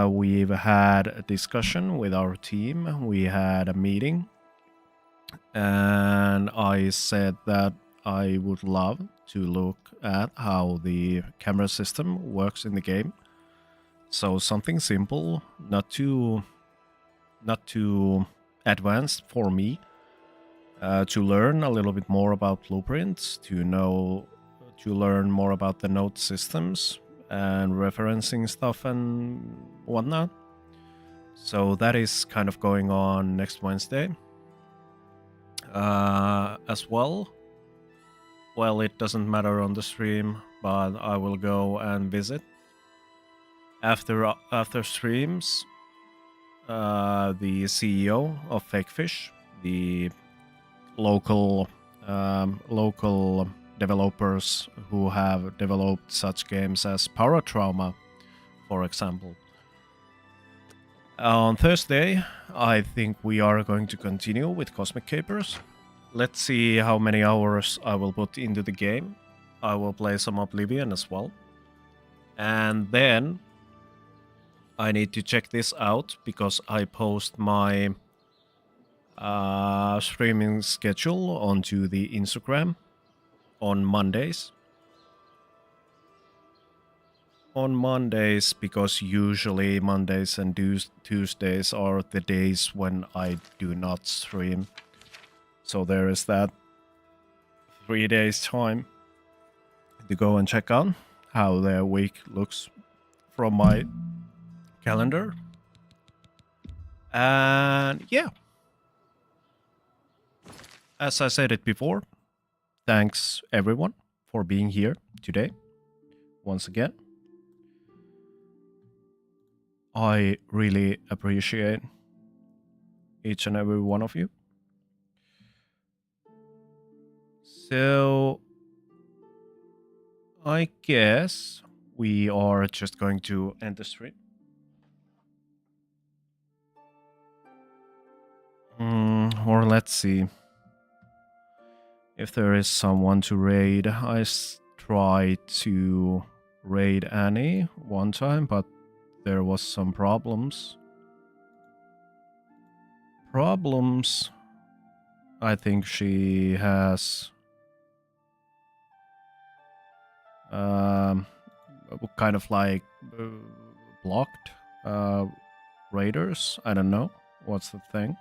we've had a discussion with our team, we had a meeting, and I said that I would love to look at how the camera system works in the game. So something simple, not too advanced for me, to learn a little bit more about blueprints, to learn more about the node systems and referencing stuff and whatnot. So that is kind of going on next Wednesday. As well. Well, it doesn't matter on the stream, but I will go and visit. After streams, the CEO of Fake Fish, the local developers who have developed such games as Paratrauma, for example. On Thursday, I think we are going to continue with Cosmic Capers. Let's see how many hours I will put into the game. I will play some Oblivion as well. And then I need to check this out because I post my streaming schedule onto the Instagram on Mondays. On Mondays, because usually Mondays and Tuesdays are the days when I do not stream. So there is that 3 days time to go and check out how their week looks from my calendar. And yeah, as I said it before, thanks everyone for being here today once again. I really appreciate each and every one of you. So I guess we are just going to end the stream. Or let's see. If there is someone to raid, I tried to raid Annie one time, but there was some problems. I think she has kind of like blocked raiders. I don't know what's the thing.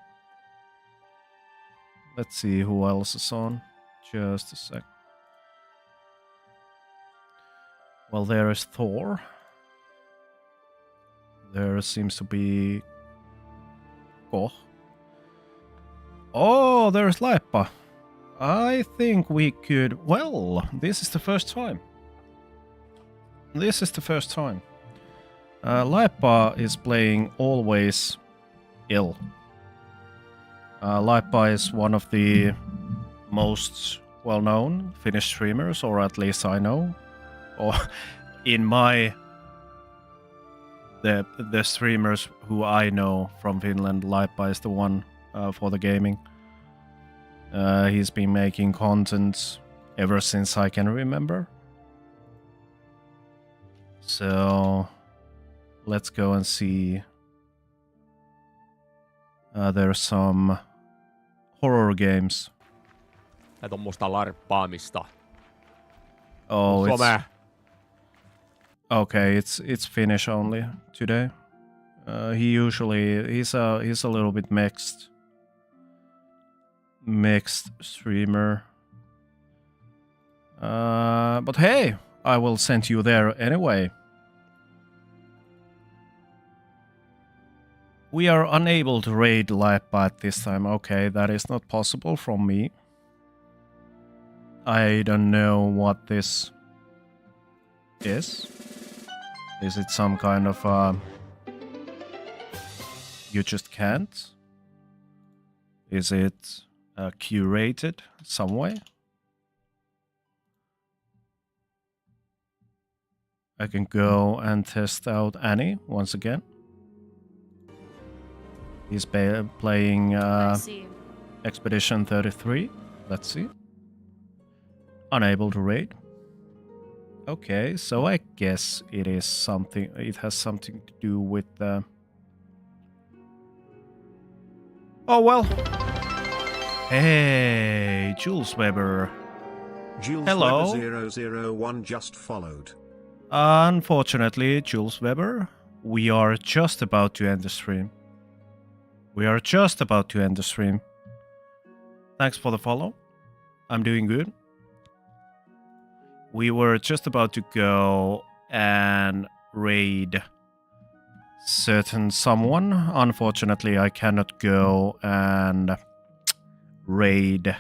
Let's see who else is on. Just a sec. Well, there is Thor. There seems to be Koch. Oh, there's Leipa. I think we could... Well, this is the first time. This is the first time. Leipa is playing always ill. Leipa is one of the most well-known Finnish streamers, or at least I know. Or in my... The streamers who I know from Finland, Leipa is the one for the gaming. He's been making content ever since I can remember. So let's go and see. There's some horror games. Tai tommoista larppaamista. Oh, Some. Okay, it's Finnish only today. He's a little bit mixed streamer. But hey, I will send you there anyway. We are unable to raid Leipa at this time. Okay, that is not possible from me. I don't know what this is. Is it some kind of you just can't? Is it curated some way? I can go and test out Annie once again. He's playing Expedition 33. Let's see. Unable to raid. Okay, so I guess it is something. It has something to do with the. Oh well. Hey, Jules Weber. Jules Hello. Weber 001 just followed. Unfortunately, Jules Weber, we are just about to end the stream. Thanks for the follow. I'm doing good. We were just about to go and raid certain someone. Unfortunately, I cannot go and raid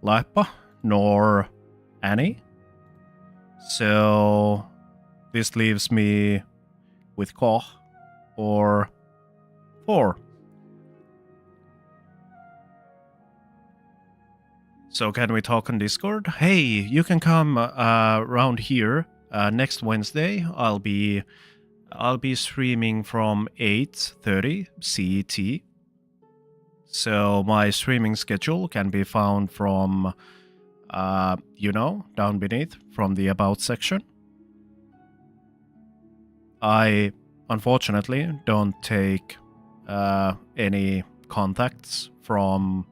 Leipa nor Annie. So this leaves me with Koch or Thor. So can we talk on Discord? Hey, you can come around here next Wednesday. I'll be streaming from 8:30 CET. So my streaming schedule can be found from down beneath from the About section. I unfortunately don't take any contacts from...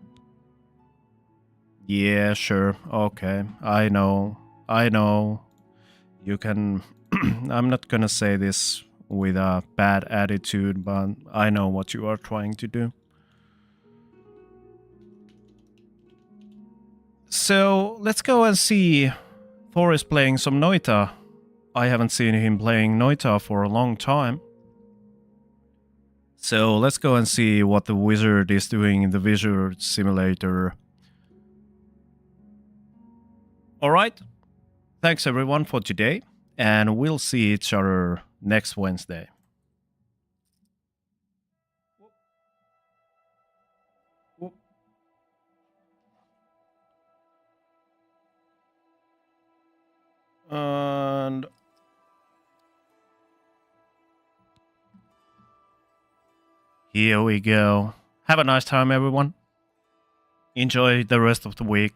Yeah, sure, okay, I know. You can... I'm not gonna say this with a bad attitude, but I know what you are trying to do. So, let's go and see. Thor is playing some Noita. I haven't seen him playing Noita for a long time. So, let's go and see what the wizard is doing in the Wizard Simulator. Alright. Thanks everyone for today. And we'll see each other next Wednesday. And Here we go. Have a nice time, everyone. Enjoy the rest of the week.